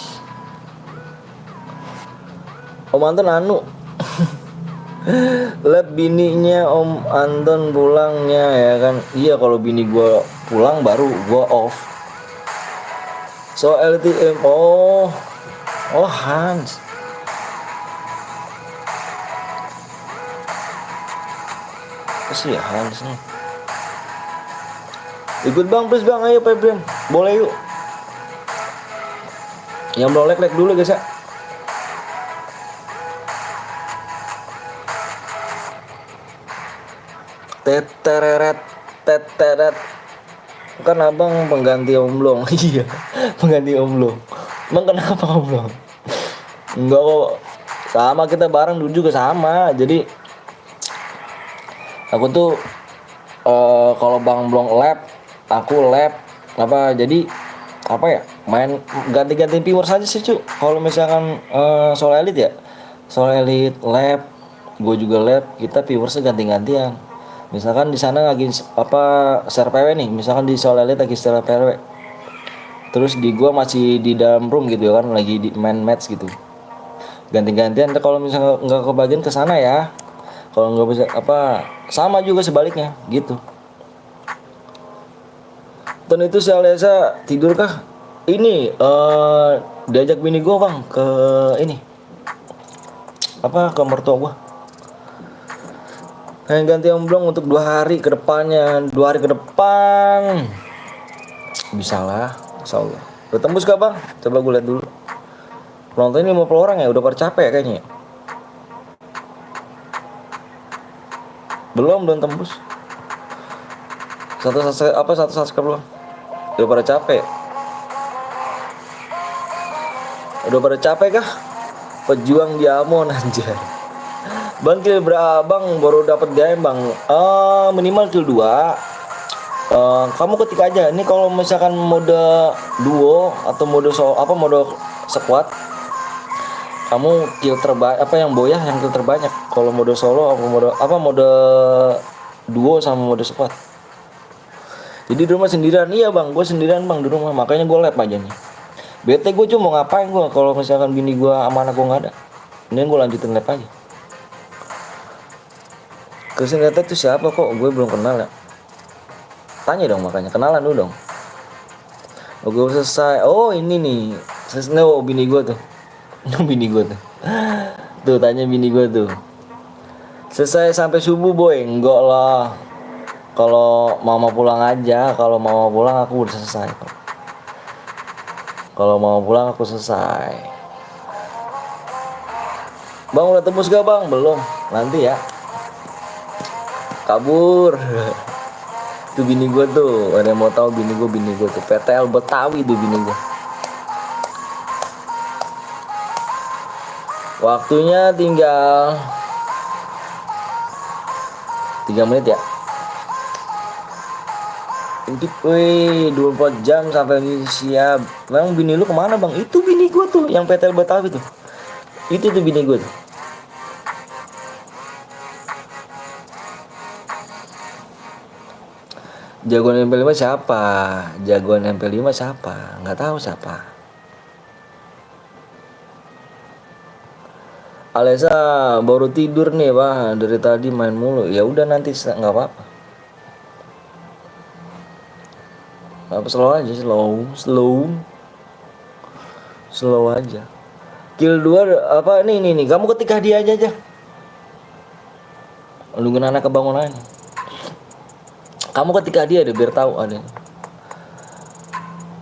Om Anton anu. Lab bininya Om Anton pulangnya ya kan. Iya kalau bini gua pulang baru gua off. So LTM oh Hans. Apa sih ya Hans nih? Ikut bang please bang, ayo Febrin. Boleh yuk. Yang belum like dulu guys ya. Teteret teteret. Kan abang pengganti omblong. Iya, pengganti omblong. Emang kenapa omblong? Enggak kok. Sama kita bareng dulu juga sama. Jadi aku tuh kalau Bang Blong lab, aku lab apa jadi apa ya? Main ganti-ganti viewer saja sih, cu. Kalau misalkan soal elit ya. Soal elit lab, gue juga lab, kita viewersnya ganti-gantian. Misalkan di sana lagi apa share PW nih, misalkan di soal elit lagi share PW. Terus di gua masih di dalam room gitu ya kan, lagi di main match gitu. Ganti-gantian kalau misalnya nggak kebagian ke sana ya. Kalau nggak bisa apa sama juga sebaliknya gitu. Dan itu si Alesa tidur kah? Ini diajak bini gua bang ke ini apa ke mertua gua. Kayak ganti omblong untuk 2 hari ke depannya. 2 hari ke depan bisa lah, insya Allah. Udah tembus gak bang? Coba gue lihat dulu. Penonton ini 50 orang ya, udah pada capek kayaknya ya? Belum tembus. Satu subscribe belum? Udah pada capek. Udah pada capek kah? Pejuang Diamond anjir. Bang kill berapa bang? Baru dapat game bang. Minimal kill 2. Kamu ketik aja. Ini kalau misalkan mode duo atau mode mode squad, kamu kill terbanyak apa yang boyah yang kill terbanyak. Kalau mode solo mode duo sama mode squad. Jadi di rumah sendirian. Iya bang, gue sendirian bang di rumah. Makanya gue lab aja nih. Bete gue cuma mau ngapain gue kalau misalkan bini gue sama anak gue nggak ada. Ini gue lanjutin lab aja. Kesenjata itu siapa kok? Gue belum kenal ya. Tanya dong makanya, kenalan dulu dong. Gue selesai. Oh ini nih. Selesai bini gue tuh. Bini gue tuh. Tuh tanya bini gue tuh. Selesai sampai subuh boy? Enggak lah. Kalau mama pulang aja. Kalau mama pulang aku udah selesai. Kalau mama pulang aku selesai. Bang udah tembus gak bang? Belum. Nanti ya. Kabur. Itu bini gue tuh, ada yang mau tahu bini gue tuh PTL Betawi tuh bini gue. Waktunya tinggal 3 menit ya. Wih 24 jam sampai siap. Memang bini lu kemana bang? Itu bini gue tuh yang PTL Betawi tuh. Itu tuh bini gue tuh. Jagoan MP5 siapa? Jagoan MP5 siapa? Nggak tahu siapa. Alesa baru tidur nih, Pak. Dari tadi main mulu. Ya udah nanti nggak apa-apa. Apa slow aja, slow aja. Kill 2 apa nih. Kamu ketika dia aja. Lu anak kebangunannya. Kamu ketika dia deh biar tahu ada.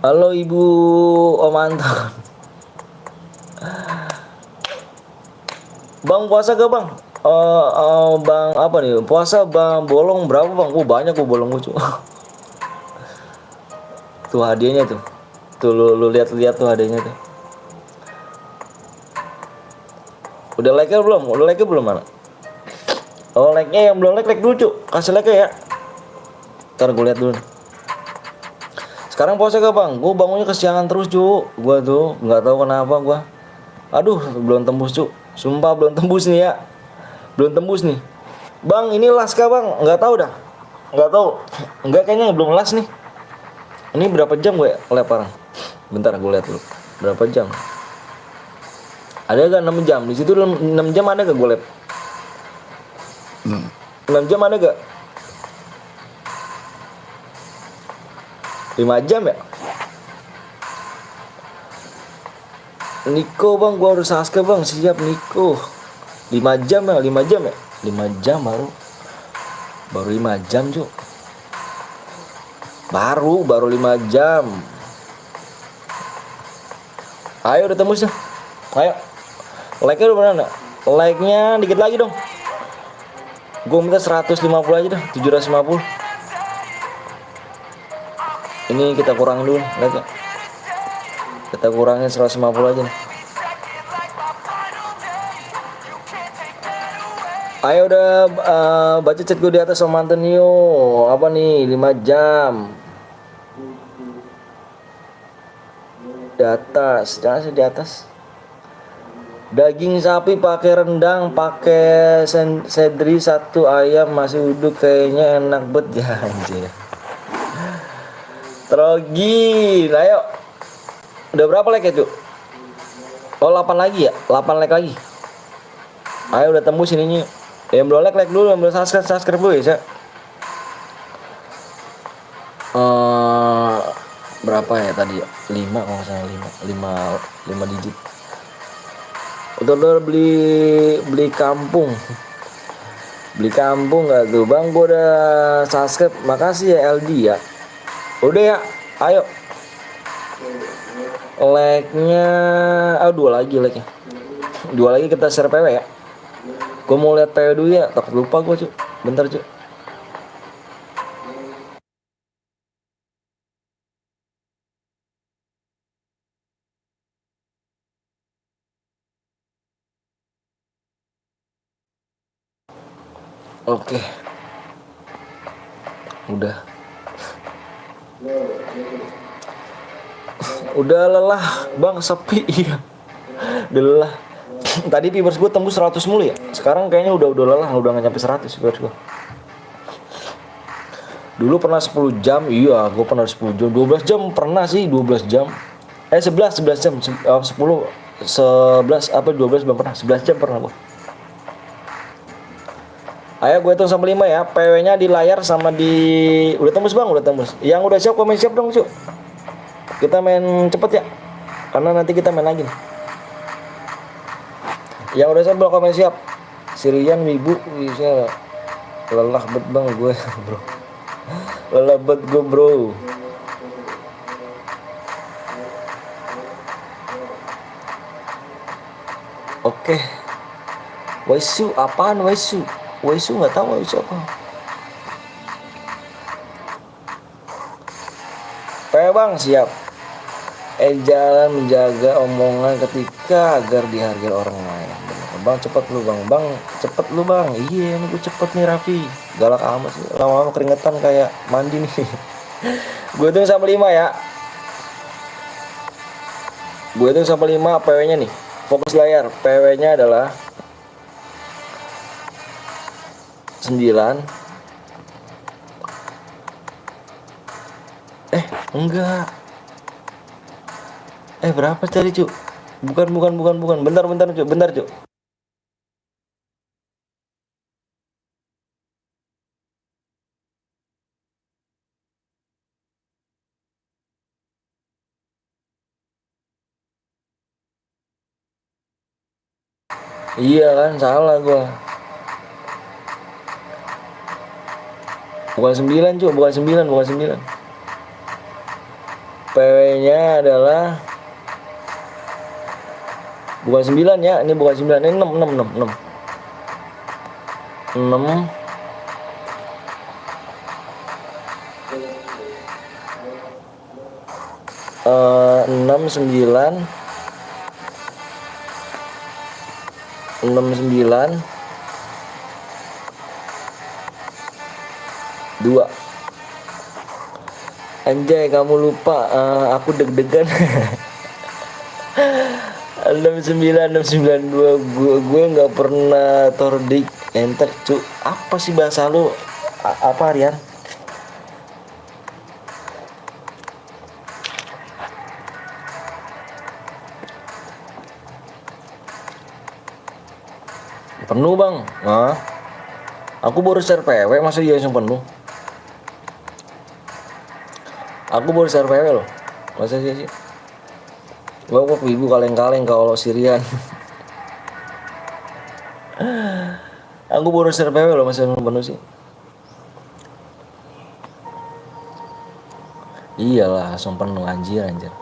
Halo Ibu Om Anton. Bang puasa gak bang? Bang apa nih? Puasa bang bolong berapa bang? Banyak bolong gue. Tuh hadiahnya tuh. Tuh lu lihat-lihat tuh hadiahnya tuh. Udah like-nya belum? Udah like-nya belum mana? Oh, like-nya yang belum like dulu, Cuk. Kasih like-nya ya. Ntar gue lihat dulu. Sekarang puasa gak bang? Gue bangunnya kesiangan terus Cuk. Gue tuh nggak tahu kenapa gue. Aduh belum tembus Cuk. Sumpah belum tembus nih ya. Belum tembus nih. Bang ini las kah bang? Nggak tahu dah. Nggak tahu. Nggak kayaknya belum las nih. Ini berapa jam gue leparan? Bentar gue lihat dulu. Berapa jam? Ada gak 6 jam? Di situ 6 jam ada gak gue lap? 6 jam ada gak? 5 jam ya? Niko bang, gua harus Sasuke bang, siap Niko. 5 jam ya, 5 jam ya? 5 jam baru 5 jam Cuk. Baru 5 jam. Ayo udah tembus dah. Ayo. Like-nya udah bener gak? Like-nya dikit lagi dong. Gue minta 150 aja dah, 750. Ini kita kurangin dulu like-nya. Kita kurangin 150 aja nih. Ayo udah baca chat gue di atas sama Antonio. Apa nih 5 jam di atas, jangan sih di atas. Daging sapi pakai rendang, pakai sedri satu ayam masih uduk kayaknya enak bet ya anjir. Trogin, ayo. Udah berapa like ya, Cuk? Oh, 8 lagi ya? 8 like lagi. Ayo udah tembus ininya. Yang belum like dulu, yang belum subscribe dulu ya, berapa ya tadi ya? 5 kalau saya 5 digit. Udah beli kampung. Beli kampung nggak tuh bang? Gue udah subscribe. Makasih ya LD ya. Udah ya. Ayo. Like-nya, 2 lagi like-nya. 2 lagi kita share PW ya. Gue mau lihat PW dulu ya. Takut lupa gue Cuk. Bentar Cuk. Oke. Udah lelah bang, sepi. Iya. Udah lelah. Tadi viewers gue tembus 100 mulu ya. Sekarang kayaknya udah lelah, udah gak nyampe 100 viewers gue. Dulu pernah 10 jam, iya gue pernah 10 jam, 12 jam pernah sih, 12 jam. 11 jam, 10, 11 apa 12 belum pernah, 11 jam pernah gue. Ayo gue hitung sampai 5 ya, PW-nya di layar sama di... Udah tembus bang, udah tembus. Yang udah siap komen siap dong Cuk. Kita main cepet ya, karena nanti kita main lagi nih. Yang udah siap belum komen siap. Sirian Wibu bisa lelah bet bang gue bro. Lelah bet gue bro. Oke. Waisu apaan Waisu? Waisu nggak tahu Waisu apa. Bang siap. Jalan menjaga omongan ketika agar dihargai orang lain. Bang cepet lu bang, cepet lu bang. Iya ini gue cepet nih Raffi. Galak amat sih, lama-lama keringetan kayak mandi nih. Gue hitung sampai 5 ya. Gue hitung sampai 5 PW-nya nih. Fokus layar, PW-nya adalah 9. Enggak. Berapa tadi Cuk? Bukan. Bentar Cuk. Iya kan, salah gua. Bukan 9 Cuk, bukan 9. PW-nya adalah bukan 9 ya, ini bukan 9, ini 6. 6. 69 2. Anjay, kamu lupa, aku deg-degan. 69692. Gue nggak pernah tordik enter cu. Apa sih bahasa lu? Apa Rian? Penuh bang. Nah, aku baru share PW, masa iya langsung penuh? Aku baru share PW loh, masa sih? Gua kok ibu kaleng-kaleng kalau Sirian. Aku baru share PW loh, masa penuh sih? Iyalah, langsung penuh anjir.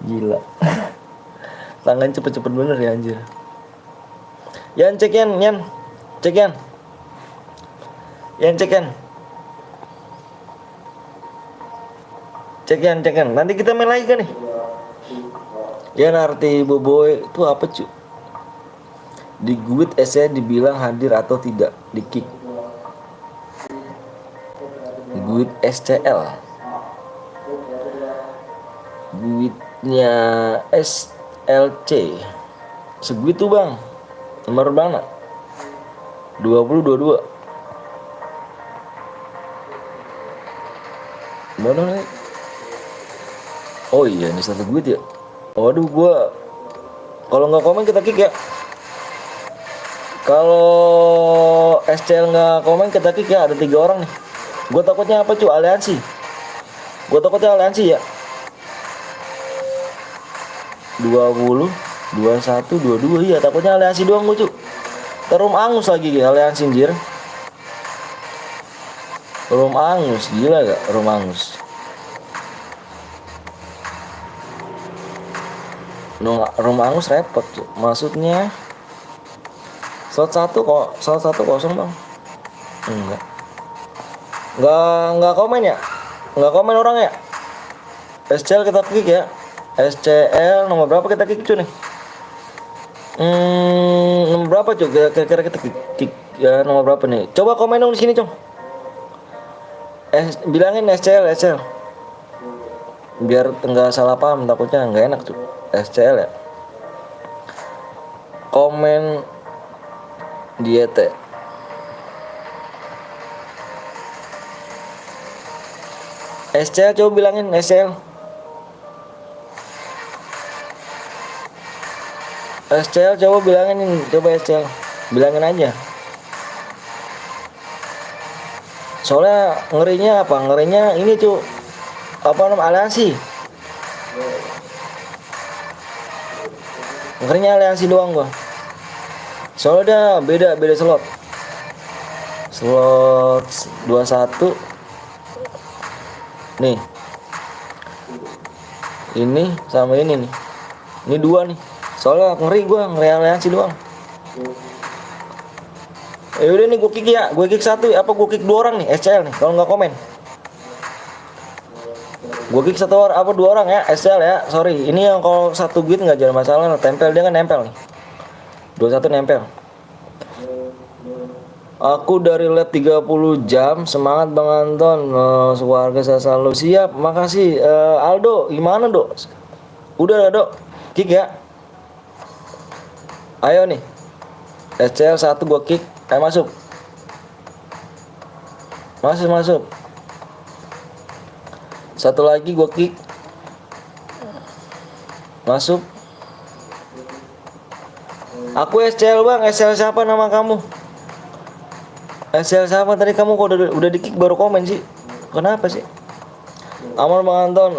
Gila. Tangan cepet-cepet bener ya anjir. Yan cek Yan. Cek Yan. Yan cek Yan. Cek Yan. Nanti kita main lagi kan nih? Yan arti boboy itu apa cu? Di guide essay dibilang hadir atau tidak di kick. Guide SCL. Guide-nya SLC. Segitu bang. Nomor mana? 2022. Mana nih? Oh iya, ini satu guide ya. Waduh, gua kalau nggak komen kita kick ya. Kalau SCL nggak komen kita kick ya. Ada 3 orang nih. Gue takutnya apa cu? Aliansi. Gue takutnya aliansi ya. 20, 21, 22. Iya takutnya aliansi doang gue cu. Terum angus lagi aliansi anjir. Rum angus, gila gak rum angus? Rum angus repot cu. Maksudnya slot 1 kosong bang. Enggak komen ya? Enggak komen orang ya? SCL kita kick ya. SCL nomor berapa kita kick cu nih? Nomor berapa cu? Kira-kira kita kick ya nomor berapa nih? Coba komen dong di sini cu. Bilangin SCL. Biar enggak salah paham, takutnya enggak enak cu. SCL ya. Komen di ET. SCL coba bilangin SCL. SCL coba bilangin, coba SCL bilangin aja. Soalnya ngerinya apa? Ngerinya ini cu, apa namanya, aliansi. Ngerinya aliansi doang gua. Soalnya beda slot. Slot 21 nih. Ini sama ini nih. Ini 2 nih. Soalnya ngeri aliansi doang. Udah nih gue kick ya. Gue kick 1 apa gue kick 2 orang nih SCL nih kalau nggak komen. Gue kick 1 orang apa 2 orang ya SCL ya. Sorry. Ini yang kalau 1 guide nggak jadi masalah, tempel dia kan nempel nih. 21 nempel. Aku dari lab 30 jam. Semangat Bang Anton. Keluarga saya selalu siap. Makasih. Aldo gimana Dok? Udah Dok. Kick ya. Ayo nih. SCL 1 gua kick. Ayo masuk. Masuk. 1 lagi gua kick. Masuk. Aku SCL Bang. SCL siapa nama kamu? SCL siapa tadi kamu kok udah di kick baru komen sih? Kenapa sih? Aman Bang Anton.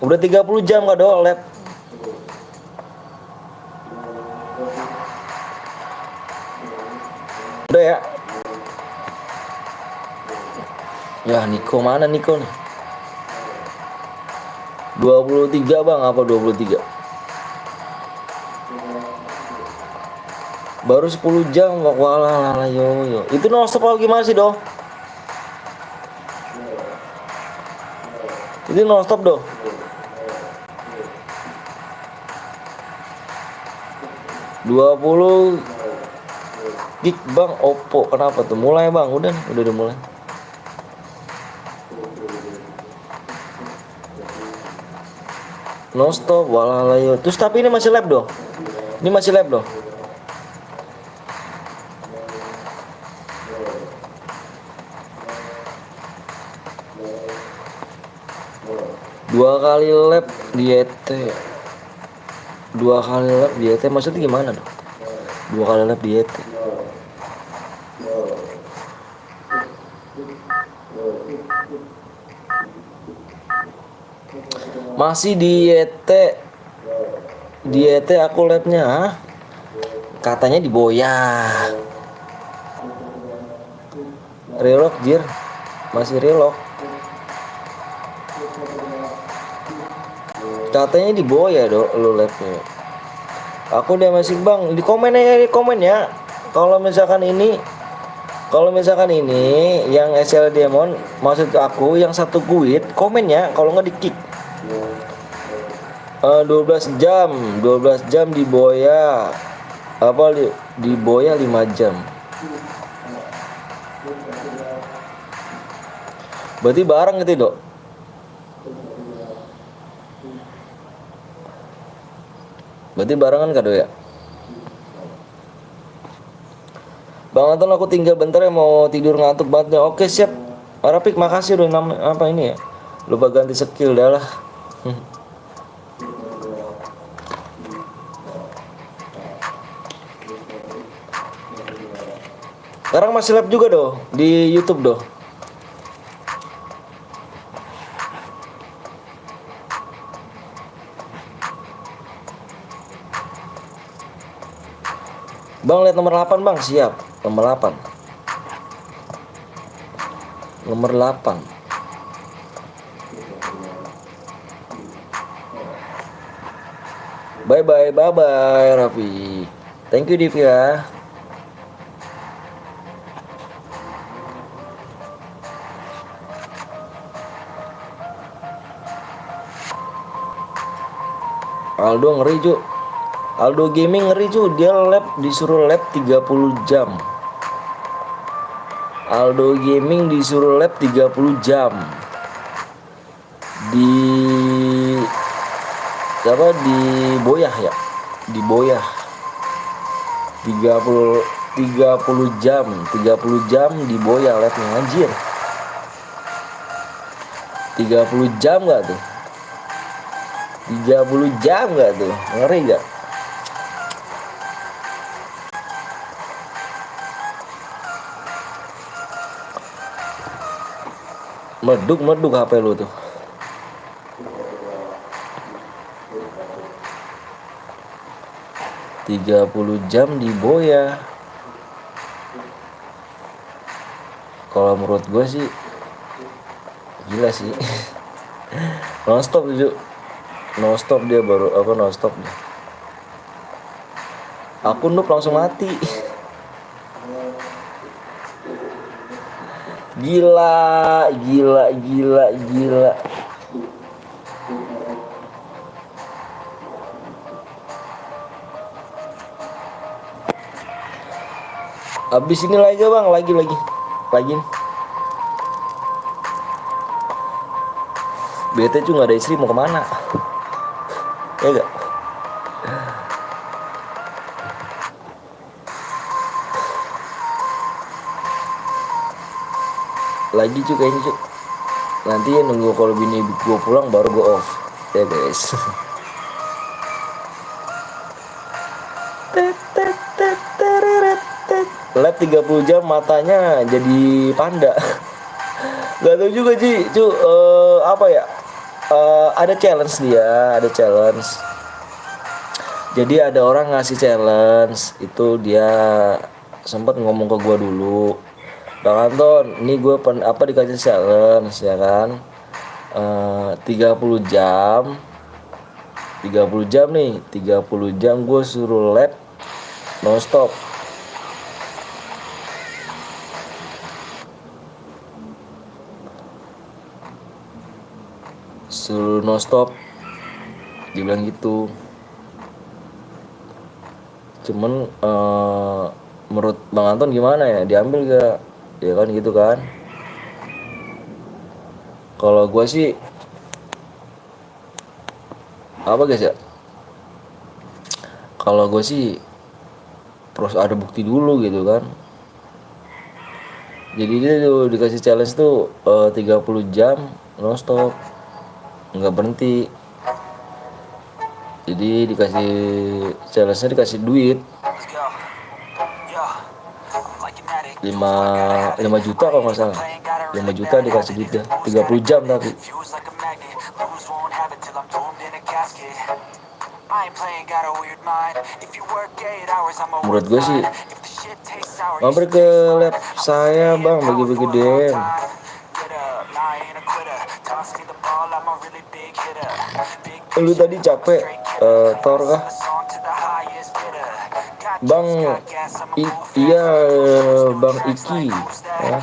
Udah 30 jam gak do lab. Udah ya. Ya Niko mana Niko nih? 23 Bang, apa 23? Baru 10 jam kok, walah yo. Itu non stop gimana sih, Do? Ini nonstop doh. 20 gig bang, Oppo. Kenapa tuh? Mulai bang, udah mulai. Nonstop walalayo. Terus tapi ini masih lab doh. Ini masih lab doh. Dua kali lab di ET. Dua kali lab di ET maksudnya gimana dong? Dua kali lab di ET. Masih di ET. Di ET aku labnya. Katanya di Boya. Relok jir. Masih relok. Katanya di Boya do lu labnya. Aku udah masih bang di komen ya. Kalau misalkan ini yang SL Demon maksud aku yang satu kuit komen ya. Kalau nggak di kick. 12 jam di Boya. Apa di Boya 5 jam. Berarti bareng gitu dok. Berarti barengan kado ya. Bang Anton aku tinggal bentar ya, mau tidur ngantuk banget. Oke siap. Arapik makasih udah apa ini ya. Lupa ganti skill dah lah. Sekarang masih live juga doh di YouTube doh. Bang lihat nomor 8 bang, siap. Nomor 8. Nomor 8. Bye bye Raffi. Thank you Div ya. Aldo ngeri Ju. Aldo Gaming ngeri Ju, dia disuruh lab 30 jam. Aldo Gaming disuruh lab 30 jam. Di Boyah ya. Di Boyah. 30 jam di Boyah labnya anjir. 30 jam gak tuh? 30 jam gak tuh? Ngeri gak? Meduk HP lu tuh. Tiga 30 jam di Boya. Kalau menurut gue sih gila sih. Nonstop juga. Nonstop dia baru nonstop dia. Aku noob langsung mati. Gila. Abis ini lagi bang, lagi. Bete tuh nggak ada istri mau kemana? Ya gak? Lagi cuy kayaknya cuy. Nanti ya nunggu kalau bini gue pulang baru gue off. Ya guys. Lab 30 jam matanya jadi panda. Gak tau juga Ci, apa ya? Ada challenge dia, Jadi ada orang ngasih challenge, itu dia sempat ngomong ke gua dulu. Bang Anton, ini gue dikasih challenge ya kan? 30 jam. 30 jam nih, 30 jam gue suruh lab nonstop. suruh no stop, dia bilang gitu. Cuman menurut Bang Anton gimana ya, diambil gak ya kan gitu kan. Kalau gue sih apa guys ya, kalau gue sih terus ada bukti dulu gitu kan. Jadi dia tuh dikasih challenge tuh 30 jam non stop, nggak berhenti. Jadi dikasih challenge-nya, dikasih duit 5 juta kalau nggak salah. 5 juta dikasih duitnya 30 jam tapi. Menurut gue sih mampir ke lab saya bang, bagi-bagi DM. Lu tadi capek Thor kah? Bang iya Bang Iki ya.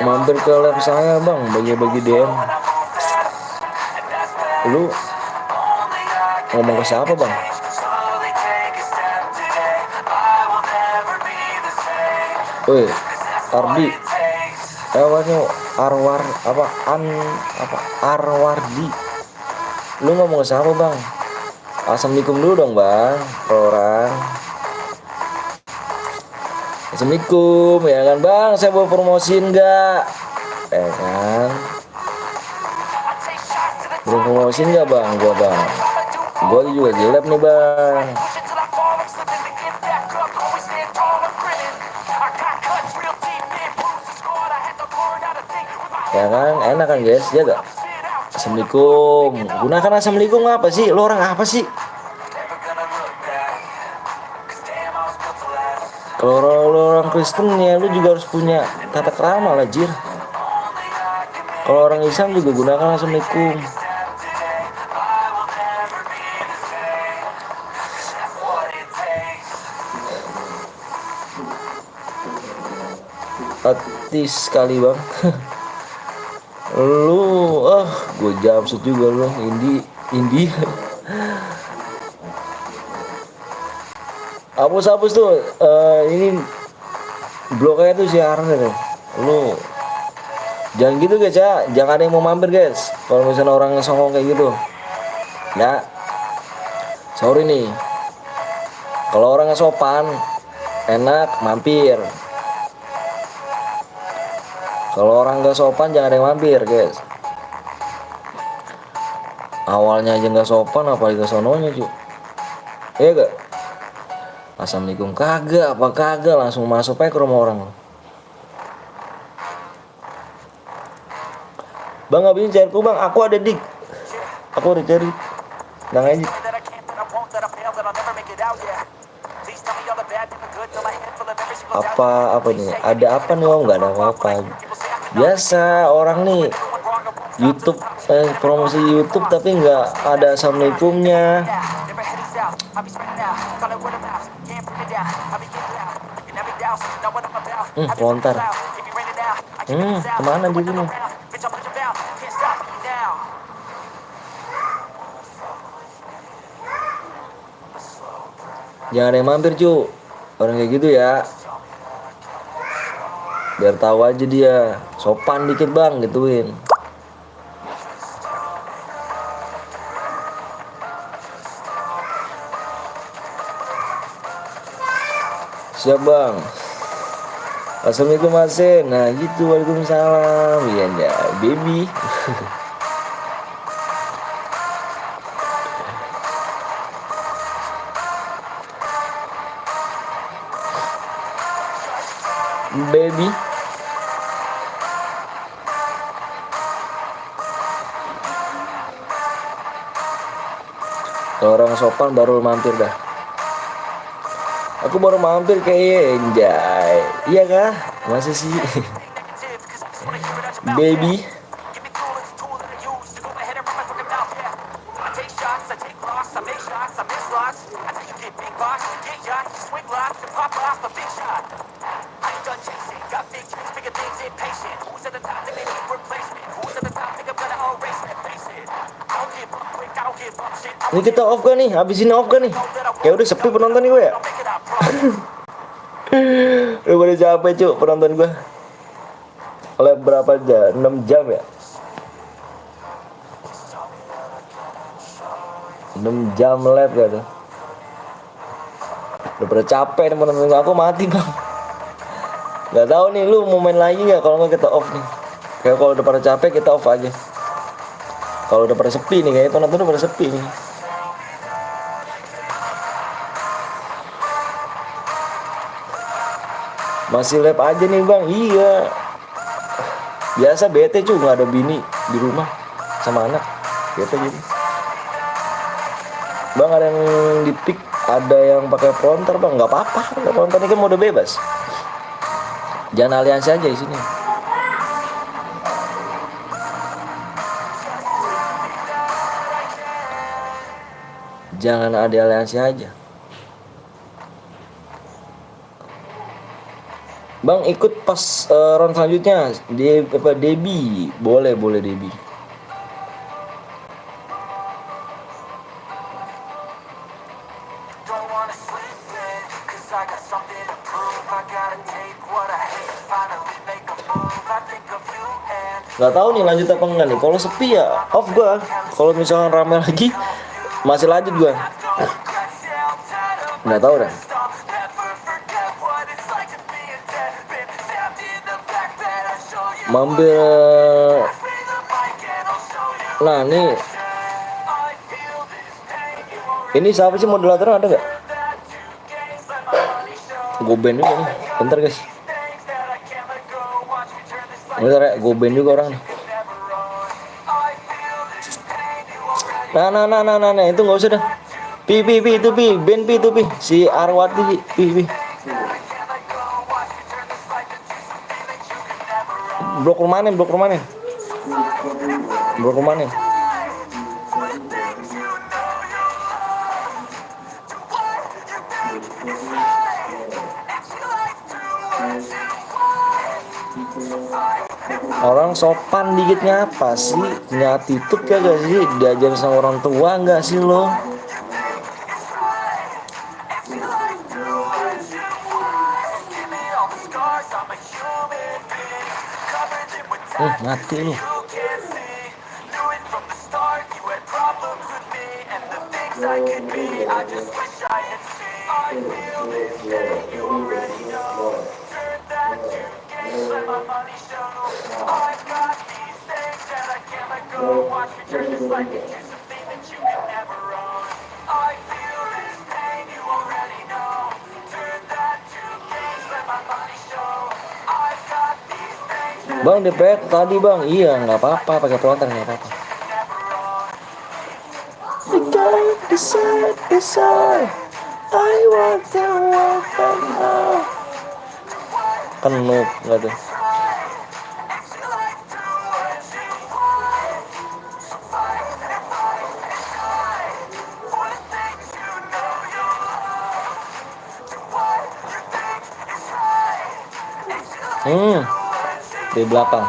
Mampir ke lab saya bang, bagi-bagi DM. Lu ngomong ke siapa bang? Woi Ardi, awalnya Arwar apa Arwardi. Lu ngomong ke siapa bang? Assalamualaikum dulu dong bang, ke orang. Assalamualaikum ya kan bang, saya mau promosiin nggak? Ya kan? Mau promosiin nggak bang? Gua juga gelap nih bang. Ya kan, enak kan guys, ya gak? Assalamualaikum. Gunakan assalamualaikum apa sih? Lo orang apa sih? Kalau lo orang Kristen ya, lu juga harus punya tata krama lah, jir. Kalau orang Islam juga gunakan assalamualaikum. Artis sekali bang. Lu gue jamsut juga lu, Indi. Hapus tuh ini bloknya tuh siaran tuh. Lu jangan gitu guys ya, jangan ada yang mau mampir guys kalau misalnya orang songong kayak gitu ya. Sorry nih, kalau orang sopan enak mampir. Kalau orang nggak sopan jangan ada yang mampir guys. Awalnya aja nggak sopan apalagi ke sononya cuy. Iya gak? Assalamualaikum kagak, apa kagak, langsung masuk aja ke rumah orang. Bang ngapain cairku bang? Aku ada dik. Aku udah cari. Nang aja. Apa nih? Ada apa nih om? Nggak ada apa-apa. Biasa orang nih YouTube promosi YouTube tapi nggak ada assalamualaikumnya. Lontar. Kemana dia ini? Jangan ada yang mampir cu, orang kayak gitu ya. Biar tahu aja dia, sopan dikit bang gituin. Siap bang. Assalamualaikum Mas Sen. Nah gitu, waalaikumsalam. Iya ya, baby. Baby. Kalau orang sopan baru mampir dah. Aku baru mampir kayak enjay. Iya kah? Masa sih? Baby. Ini kita off gak nih? Habis ini off gak nih? Kayak udah sepi penonton nih gue ya. Udah pada capek cu penonton gue. Live berapa jam? 6 jam ya? 6 jam live gak tuh? Udah pada capek nih penonton gue. Aku mati bang. Gak tahu nih lu mau main lagi gak? Kalau nggak kita off nih. Kayak kalau udah pada capek kita off aja. Kalau udah pada sepi nih, kayaknya penonton udah pada sepi nih. Masih live aja nih bang. Iya. Biasa bete cuy, nggak ada bini di rumah sama anak. Bete gitu. Bang ada yang di pick, ada yang pakai prompter bang. Nggak apa-apa. Prompter ini kan mode bebas. Jangan aliansi aja di sini. Jangan ada aliansi aja. Bang ikut pas round selanjutnya di apa Debi. Boleh Debi. Gak tahu nih lanjut apa enggak nih. Kalau sepi ya off gua. Kalau misalkan ramai lagi masih lanjut gua. Nggak tahu dah. Mampir. Nah nih. Ini siapa sih moderator ada nggak? Gue ban juga nih. Bentar guys. Bentar ya, gue ban juga orang nih. Nah, itu nggak usah dah. Pi, itu ban itu si Arwati, pi. Blok rumahnya. Orang sopan dikitnya apa sih? Punya attitude kagak sih? Diajarin sama orang tua nggak sih lo? Mati lu. Bang DPR tadi bang, iya nggak apa-apa pakai pelontar nggak apa-apa. I want to penuh nggak tuh? Di belakang.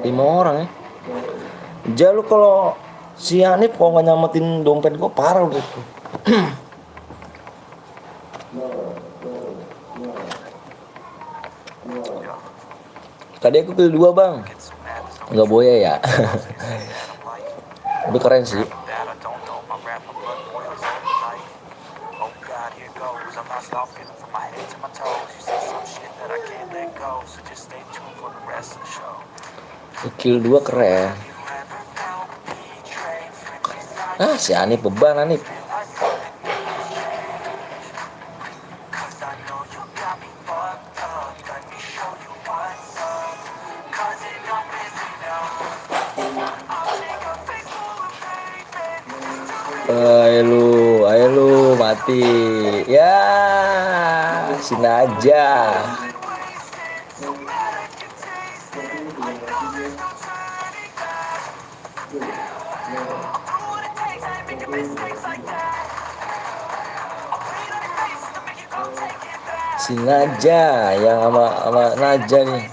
5 orang ya. Lu kalau si Hanif kalau nggak nyamatin dompet gue parah gitu. Tadi aku kill 2 bang. Nggak boya ya. Tapi keren sih. Kill 2 keren. Si Anip beban Anip. Ayo lu mati. Ya, sini aja. Si Naja yang sama Naja nih.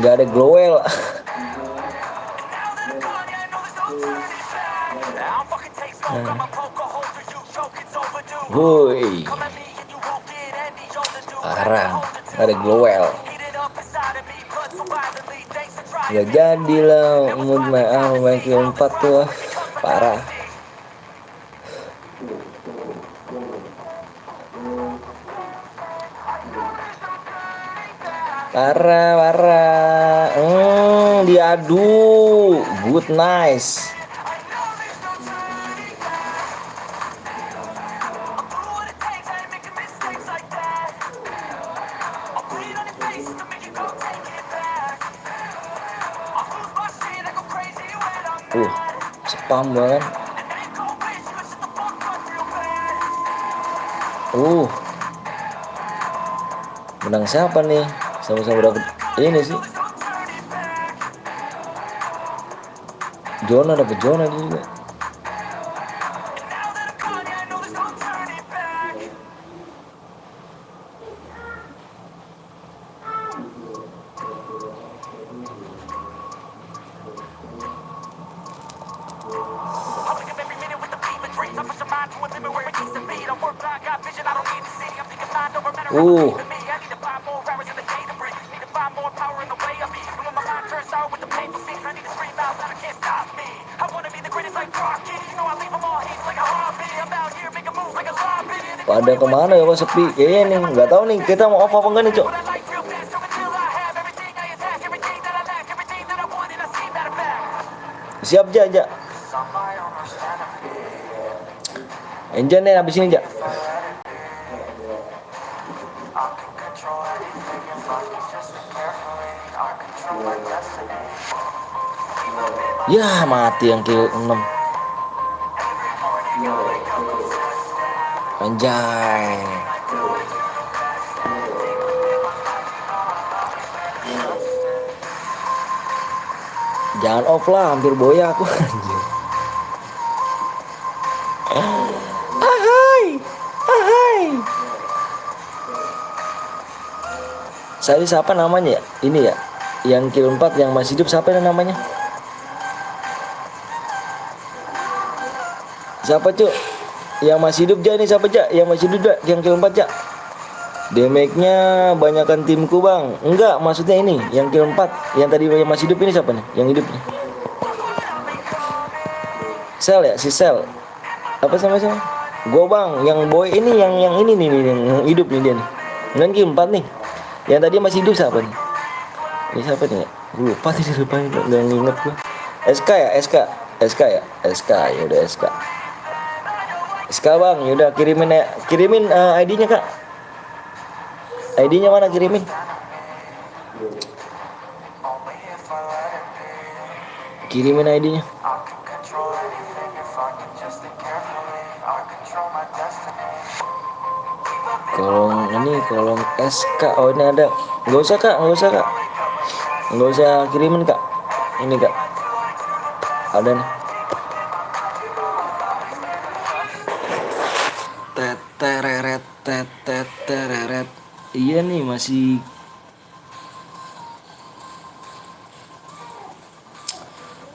Nggak ada Glowel. Woi, parah. Nggak ada Glowel. Nggak jadilah mood main Q4 tuh. Parah. Parah, parah. Diadu. Good, nice. Spam banget. Menang siapa nih? Sama-sama dapat ini sih. Jonah dapat Jonah juga. Uh, pada kemana ya kok sepi? Kayaknya nih, nggak tahu nih kita mau off apa enggak nih, Cok. Siap aja. Enjan nih habis ini, Jak. Ya, mati yang kill 6. Anjay. Jangan off lah, hampir boya aku. Anjir. Ahai. Saya siapa namanya ya? Ini ya. Yang kill 4 yang masih hidup siapa namanya? Siapa, Cuk? Yang masih hidup aja nih siapa, Jak? Yang masih hidup, Jak? Yang kill 4, Jak? Damage-nya banyakan timku, Bang. Enggak, maksudnya ini yang kill 4. Yang tadi yang masih hidup ini siapa nih? Yang hidup nih. Sel ya, si Sel. Apa sama-sama? Gua, Bang, yang boy ini yang ini nih, yang hidup nih dia nih. Dengan kill 4 nih. Yang tadi masih hidup siapa nih? Ini siapa nih? Gue lupa tadi, udah nginget gue. SK ya, SK ya, SK ya udah SK. SK, Bang, yaudah kirimin ID-nya, Kak. ID-nya mana, kirimin? Kirimin ID-nya. Kolom SK. Oh, ini ada. Nggak usah, Kak. Nggak usah kirimin, Kak. Ini, Kak. Ada nih. Teteret. Iya nih masih.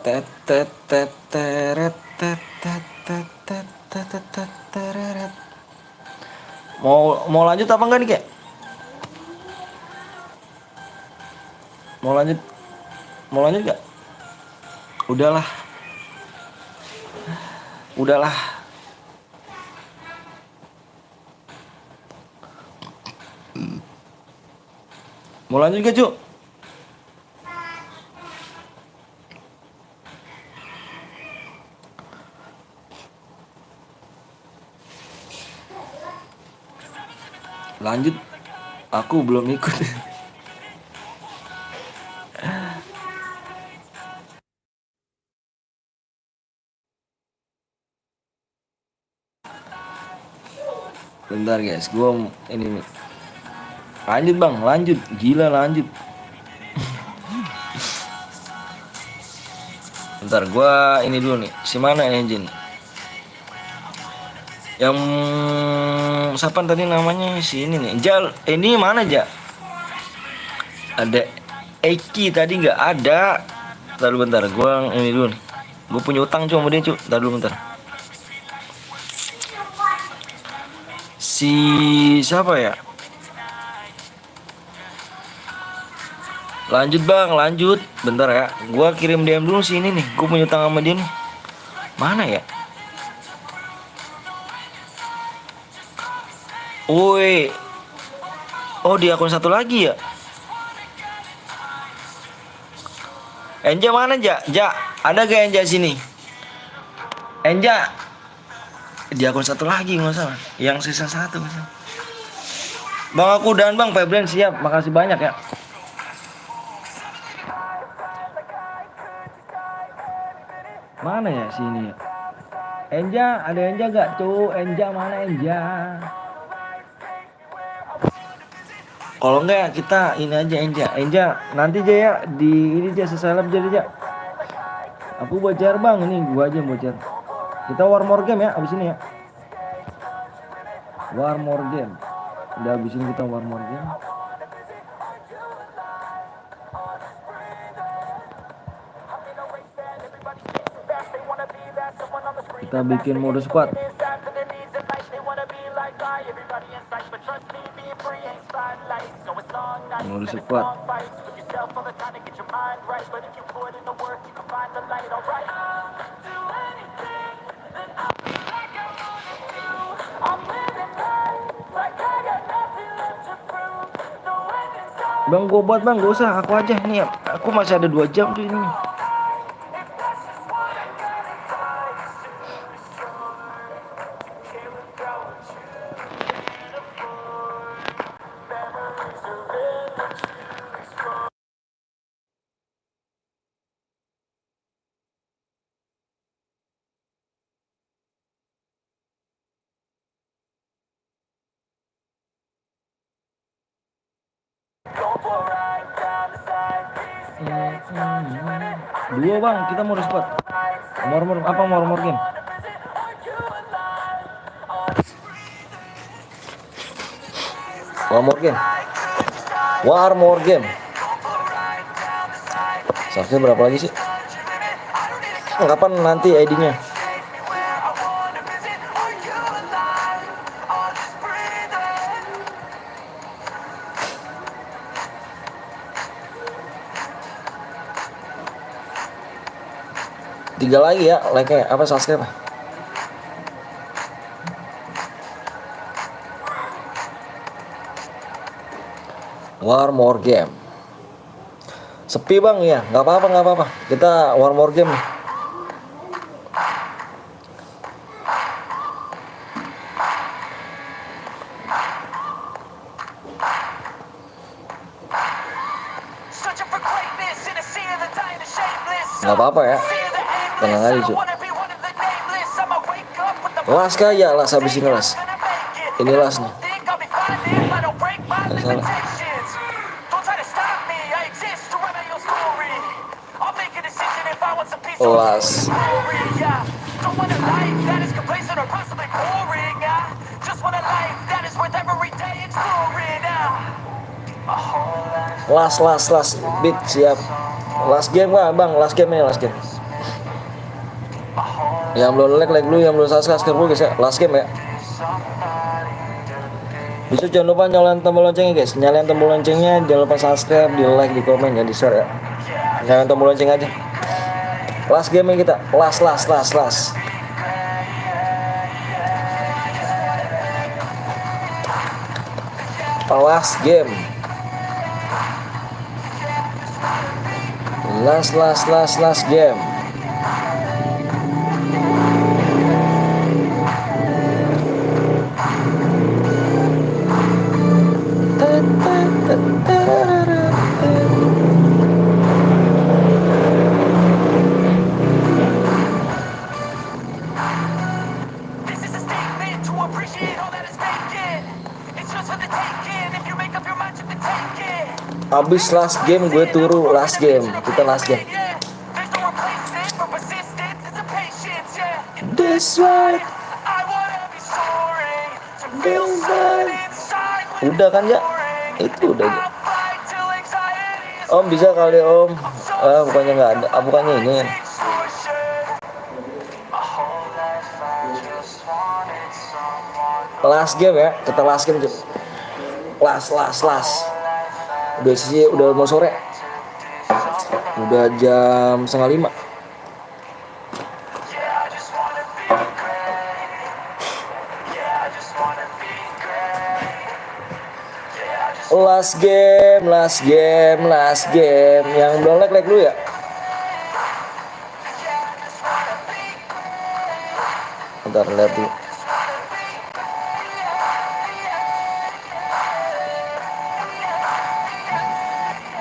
Teteret. Mau lanjut apa enggak nih, Kak? Mau lanjut gak? Udahlah. Mau lanjut gak, Cuk? Lanjut. Aku belum ikut. Bentar, guys. Gua ini nih. Lanjut bang, lanjut. Gila lanjut. Bentar, gua ini dulu nih. Si mana engine? Yang siapa tadi namanya si ini nih? Jal, ini mana Ja? Ada Eki tadi nggak ada. Bentar dulu bentar, gua ini dulu nih. Gue punya utang cuma dia cu. Bentar dulu bentar. Si siapa ya? Lanjut bang, lanjut. Bentar ya, gua kirim DM dulu sini nih. Gue punya utang sama dia nih. Mana ya? Woi, oh di akun satu lagi ya? Enja mana Ja? Ja, ada gak Enja sini? Enja di akun satu lagi nggak salah. Yang season 1 nggak salah. Bang aku dan bang Febren siap. Makasih banyak ya. Mana ya sini ya? Enja, ada Enja gak cu? Enja mana Enja? Kalau enggak kita ini aja Enja. Enja nanti aja ya di ini aja seseleb jadi aja. Aku bocor bang, ini gua aja yang bocor. Kita war more game ya abis ini ya. War more game. Udah abis ini kita war more game. Kita bikin mode squad. Mode squad. Bang gue buat bang, gak usah aku aja nih. Aku masih ada 2 jam tuh ini. Dua bang, kita mau squad. Mor apa mor game? War more game. War more game. Saksnya berapa lagi sih? Kapan nanti ID-nya? Tiga lagi ya, like-nya apa subscribe? War more game. Sepi bang ya, nggak apa-apa. Kita war more game. Nggak apa-apa ya, tenang aja cuy. Las kaya las habis ini las. Ini las nih. Nggak salah. Las. Las beat siap. Last game bang, last game. Yang belum like dulu, yang belum subscribe dulu guys ya. Last game ya. Bisa jangan lupa nyalain tombol loncengnya guys. Nyalain tombol loncengnya, jangan lupa subscribe, di like, di komen ya, di share ya. Nyalain tombol lonceng aja. Last game kita. Last. Last game. Last game. Abis last game gue turu last game. Kita last game. That's right. Udah kan ya? Itu udah ya. Om bisa kali om. Bukannya nggak ada. Bukannya ini. Last game ya. Kita last game. Last. Udah mau sore. Udah jam 4:30. Last game. Yang belum like dulu ya. Bentar lihat dulu.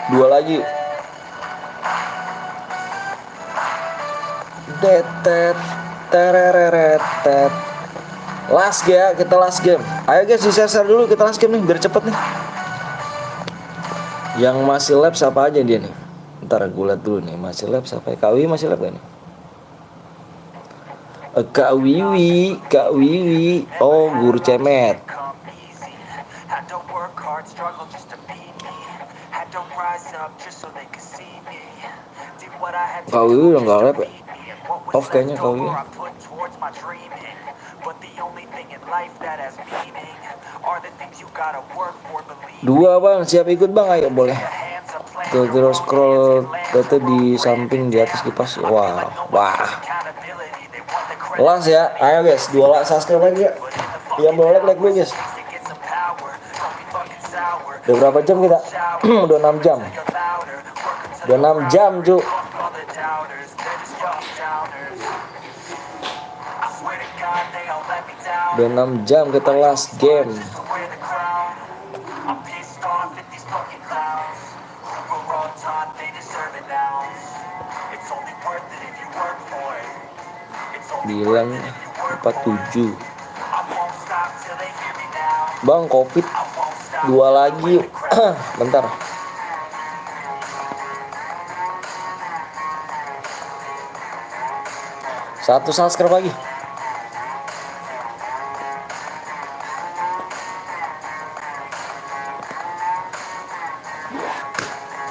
Dua lagi. Detet tereret. Last game ya, kita last game. Ayo guys, di-share dulu, kita last game nih biar cepet nih. Yang masih lab siapa aja dia nih? Ntar gue liat dulu nih, masih lab siapa ya? Kak Wiwi masih lab gak nih? Kak Wiwi. Oh, guru cemet. Kak Wiwi udah gak lab ya? Off kayaknya Kak Wiwi. Dua bang, siap ikut bang, ayo boleh. Terus scroll itu di samping di atas kipas. Wah. Last ya, ayo guys, 2 subscribe lagi ya. Yang boleh like dulu guys. Udah berapa jam kita? Udah 6 jam. Udah 6 jam cu. Udah 6 jam kita last game. Bilang 47. Bang, covid 2 lagi. Bentar. Satu subscribe lagi.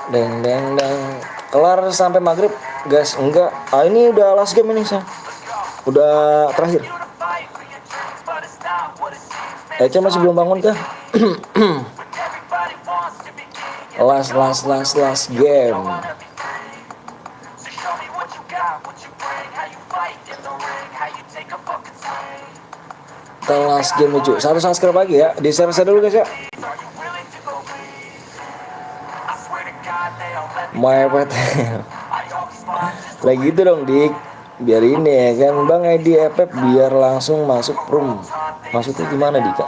Deng. Kelar sampai maghrib guys. Enggak. Ini udah last game ini saya. Udah terakhir. Ece masih belum bangun kah? Last game. Kita last game lucu. Satu subscribe lagi ya. Di share dulu guys ya. My pet. Lagi gitu dong dik. Biar ini ya kan bang ID FF biar langsung masuk room. Maksudnya gimana Dika?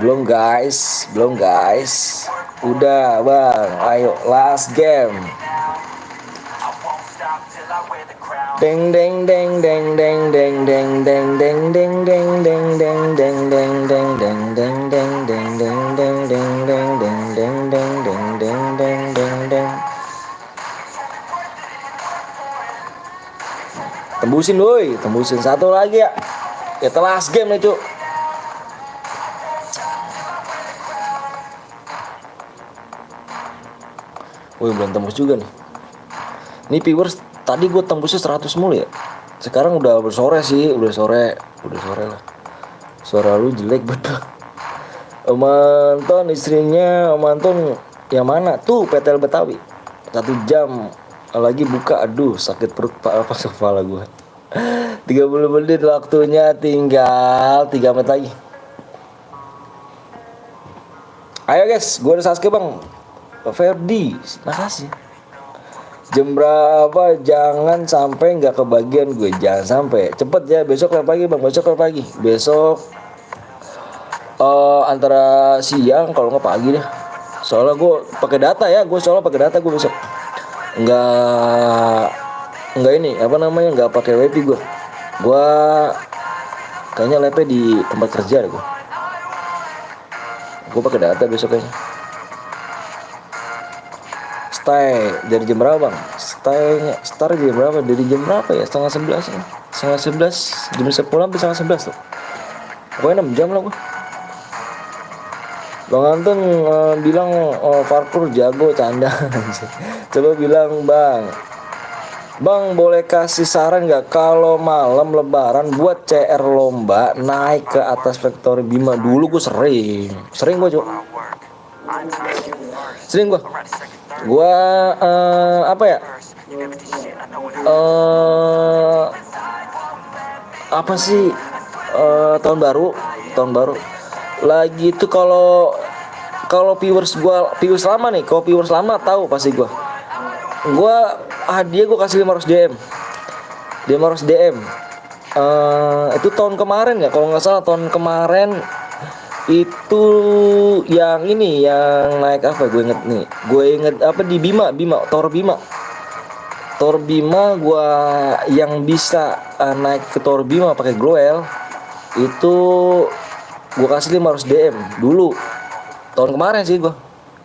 Belum guys. Udah bang, ayo last game. Deng. Tembusin satu lagi ya. Kita last game nih cu. Wih belum tembus juga nih. Ini viewers tadi gue tembusnya 100 mulu ya. Sekarang udah sore sih, udah sore lah. Suara lu jelek banget. Om Anton istrinya Om Anton yang mana? Tuh PTL Betawi. 1 jam lagi buka, aduh sakit perut pak, apa kepala gue. 30 menit waktunya, tinggal 3 menit lagi. Ayo guys, gue udah subscribe bang. Ferdi, makasih. Jam berapa? Jangan sampai nggak kebagian gue, jangan sampai. Cepet ya, besok live pagi bang, besok antara siang kalau nggak pagi deh. Soalnya gue pakai data ya, gue besok. Nggak ini apa namanya, nggak pakai wifi gue kayaknya live di tempat kerja deh gue pakai data besok kayaknya. Stay dari jam berapa bang? Start jam berapa? Dari jam berapa ya? Setengah 11 ya? Setengah 11 jam 10 sampai setengah 11 tuh. Pokoknya 6 jam lah gua. Bang Anton bilang parkour jago, canda. Coba bilang bang. Bang boleh kasih saran nggak kalau malam lebaran buat CR lomba naik ke atas Factory Bima. Dulu gue sering gue cuy, sering gue apa ya, eh apa sih, tahun baru lagi itu kalau kalau viewers lama nih, kalau viewers lama tahu pasti gue hadiah gue kasih 500 DM. Itu tahun kemarin ya kalau nggak salah, tahun kemarin itu yang ini yang naik apa, gue inget apa di Tor Bima gue yang bisa naik ke Tor Bima pakai Gloel itu gue kasih 500 DM dulu tahun kemarin sih. Gue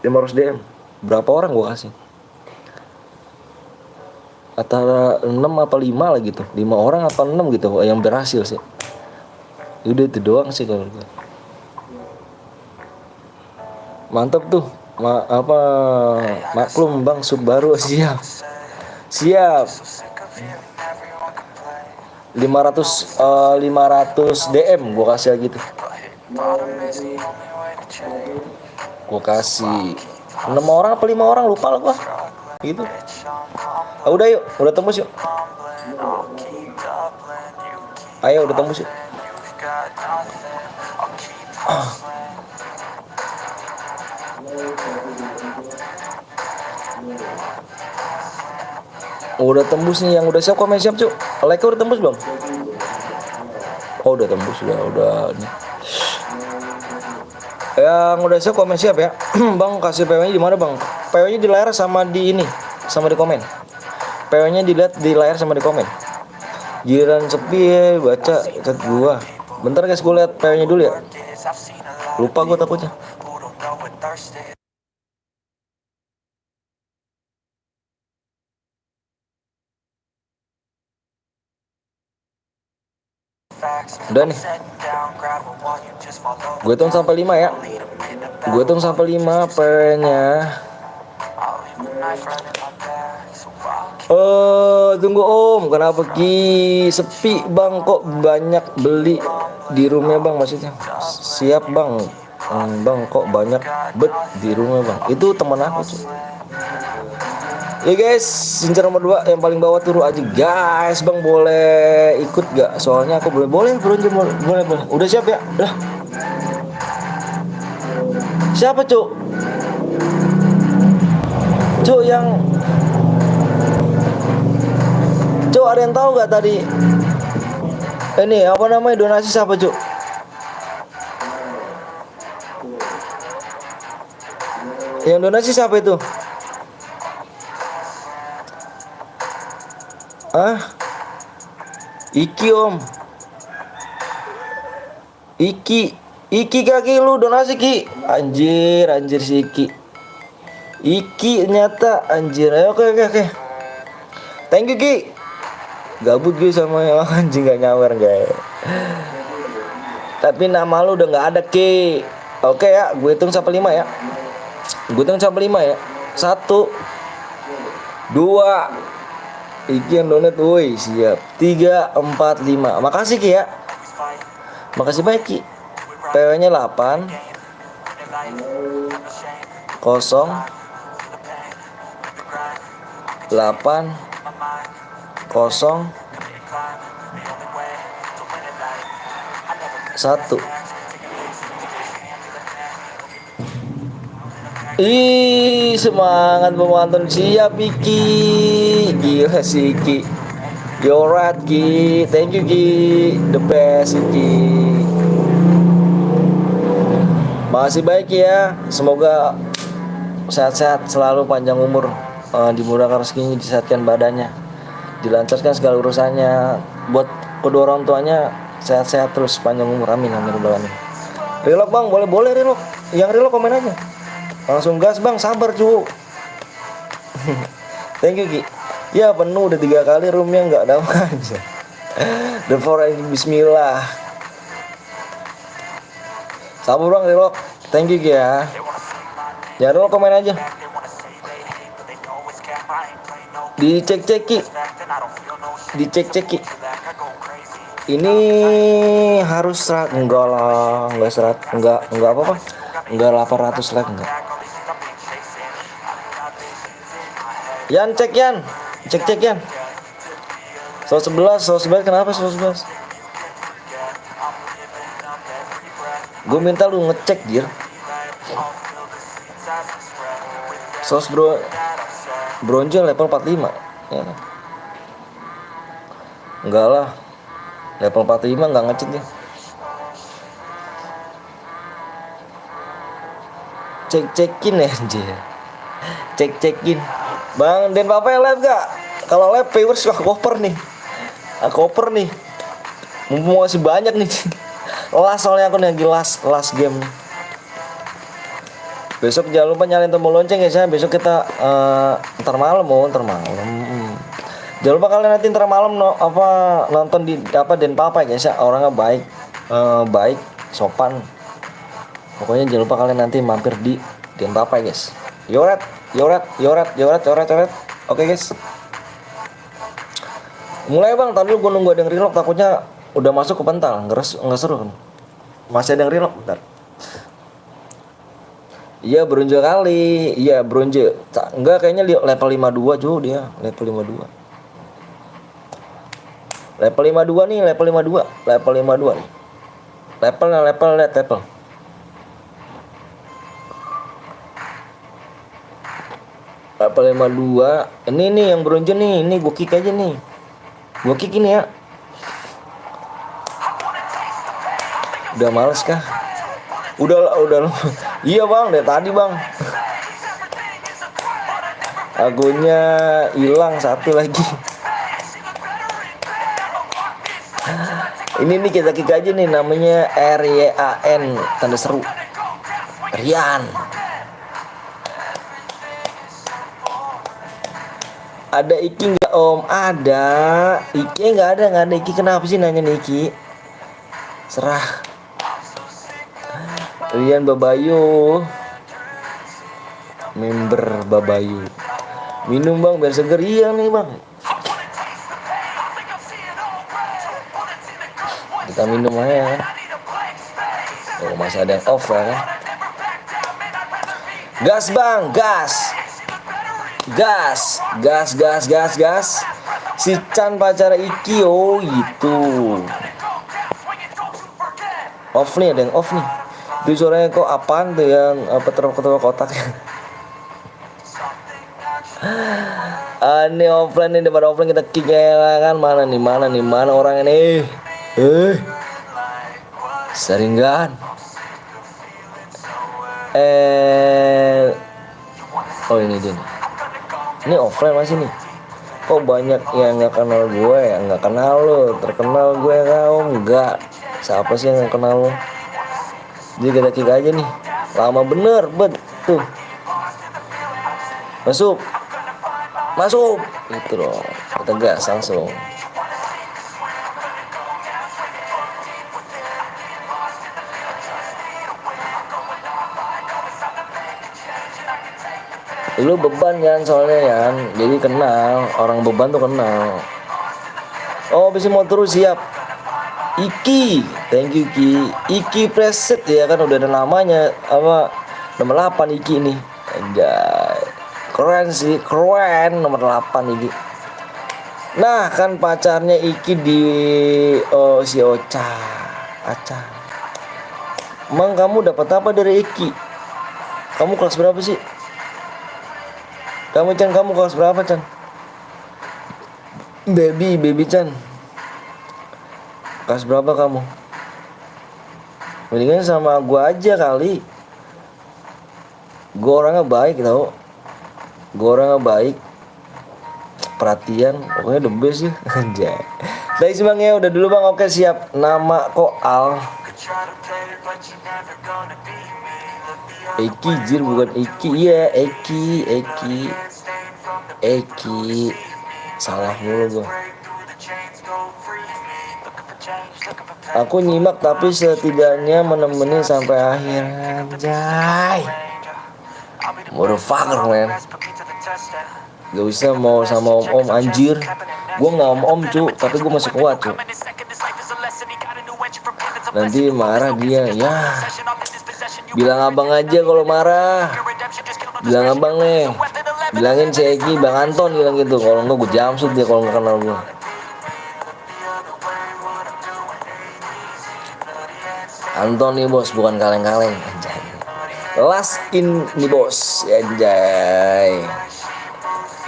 500 DM berapa orang gue kasih, antara 6 apa 5 lah gitu, 5 orang apa 6 gitu yang berhasil sih. Udah itu doang sih kalau gue. Mantap tuh, maklum bang, sub baru. Siap 500 DM gue kasih gitu, gue kasih 6 orang apa 5 orang lupa lah gue gitu. Udah yuk, udah tembus yuk, ayo udah tembus yuk. Udah tembus nih, yang udah siap komen siap cuy. Like udah tembus belum? Oh udah tembus, udah nih. Yang udah siap komen siap ya. Bang kasih PW-nya di mana bang? PW-nya di layar sama di ini, sama di komen. PW-nya dilihat di layar sama di komen. Giliran sepi ya, baca chat gua. Bentar guys, gua lihat PW-nya dulu ya. Lupa gua takutnya. Udah nih, gue hitung sampai 5 ya. Gue hitung sampai 5 PW-nya. Tunggu om, kenapa Ki sepi bang, kok banyak beli di rumah bang, maksudnya. Siap bang. Bang kok banyak bet di rumah bang. Itu teman aku cuy. Ya guys, incer nomor 2 yang paling bawah turu aja guys. Bang boleh ikut gak? Soalnya aku boleh bro, boleh. Udah siap ya? Udah. Siapa cuk? Cuk ada yang tahu gak tadi? Ini apa namanya, donasi siapa cuk? Yang donasi siapa itu? Iki om. Iki kaki lu donasi Ki. Anjir si Iki nyata anjir. Oke. Thank you Ki. Gabut gue sama yang anjing gak nyawer guys. Tapi nama lu udah gak ada Ki. Oke ya, gue hitung sampai 5 ya. 1 2. Iki yang donat, woi siap. 3 4 5. Makasih Ki ya. Makasih banyak Ki. PW-nya 8 0 8 0 1. Semangat Bang Anton, siap Iki. Gila si Iki. You're right Ki. Thank you Ki. The best Iki. Makasih baik ya. Semoga sehat-sehat selalu, panjang umur, dimurahkan rezekinya, disehatkan badannya, dilancarkan segala urusannya. Buat kedua orang tuanya sehat-sehat terus, panjang umur, amin. Relock bang, boleh relock. Yang relock komen aja. Langsung gas bang, sabar cu. Thank you Ki. Ya penuh udah 3 kali roomnya nggak ada aja. The for Bismillah. Sabar bang Relok. Thank you Ki ya. Ya Relok komen aja. Dicek-cek Ki. Dicek-cek Ki. Ini harus serat enggak lah, enggak serat, enggak apa-apa. Enggak 800 like enggak. Yan cek Yan. Cek-cek Yan. 111 kenapa 111? Gue minta lu ngecek Jir. Bronze level 45 ya. Enggak lah, level 45 enggak ngecek dia. Cek-cekin ya anjir. Cek-cekin Bang Den Papa yang live gak? Kalau live viewers koper nih. Koper nih. Mumpung masih banyak nih. Last soalnya aku lagi last game nih. Besok jangan lupa nyalain tombol lonceng ya. Besok kita ntar malam. Jangan lupa kalian nanti ntar malam nonton di Den Papa ya guys ya. Orangnya baik, baik, sopan. Pokoknya jangan lupa kalian nanti mampir di Den Papa ya guys. Yoret. Oke guys. Mulai bang, tadi gue nunggu ada yang relock, takutnya udah masuk ke pental, nggak seru kan. Masih ada yang relock bentar. Iya bronze kali, iya bronze. Enggak kayaknya level 52 cuy dia, level 52. Level 52 nih, level 52 nih. Level lihat level. Level 52. Ini nih yang bronze nih, ini gue kick aja nih. Gue kick ini ya. Udah males kah? Udah. Iya bang, dari tadi bang. Agonya hilang satu lagi. Ini nih kita kick aja nih, namanya RYAN tanda seru. Rian. Ada Iki nggak om? Ada. Iki nggak ada Iki. Kenapa sih nanya nih Iki? Serah. Rian Babayu. Member Babayu. Minum bang biar seger. Iya nih bang. Kita minum aja kan. Oh masih ada yang off ya kan. Gas bang, gas. Si Chan pacar Iki. Oh gitu. Off nih, ada yang off nih. Itu suaranya kok apaan tuh yang ketua kotaknya. Ini offline nih, daripada offline kita kick ya kan. Mana orang ini. Seringan. Oh ini dia nih. Ini offline masih nih. Kok banyak yang nggak kenal gue ya? Nggak kenal lo, terkenal gue kau enggak. Siapa sih yang nggak kenal lo? Jadi kita kick aja nih. Lama bener, tuh. Masuk. Gitu loh. Kita gas langsung. Lu beban kan soalnya kan, jadi kenal, orang beban tuh kenal. Oh bisa mau terus siap. Iki, thank you Ki. Iki preset ya kan udah ada namanya apa nomor 8 Iki nih. Anjay. Keren sih, keren nomor 8 Iki. Nah kan pacarnya Iki di si Aca. Emang kamu dapat apa dari Iki? Kamu kelas berapa sih? Kamu kelas berapa Chan? Baby Chan. Kelas berapa kamu? Mendingan sama gua aja kali. Gua orangnya baik tau. Perhatian, pokoknya the best ya. Anjay. Baik sih bang ya, udah dulu bang. Oke siap. Nama kok Al. Eki jir bukan Iki. Iya Eki. Eki salah mulu gua. Aku nyimak tapi setidaknya menemani sampai akhir. Anjay, motherfucker man. Gak usah mau sama om anjir. Gua nggak om cu, tapi gua masih kuat cu. Nanti marah dia ya. Bilang abang aja kalau marah. Bilang abang nih. Bilangin si Eki, Bang Anton bilang gitu. Kalau enggak gue jamsut dia kalau nggak kenal gue. Anton nih bos, bukan kaleng-kaleng. Anjay. Last in nih bos, anjay.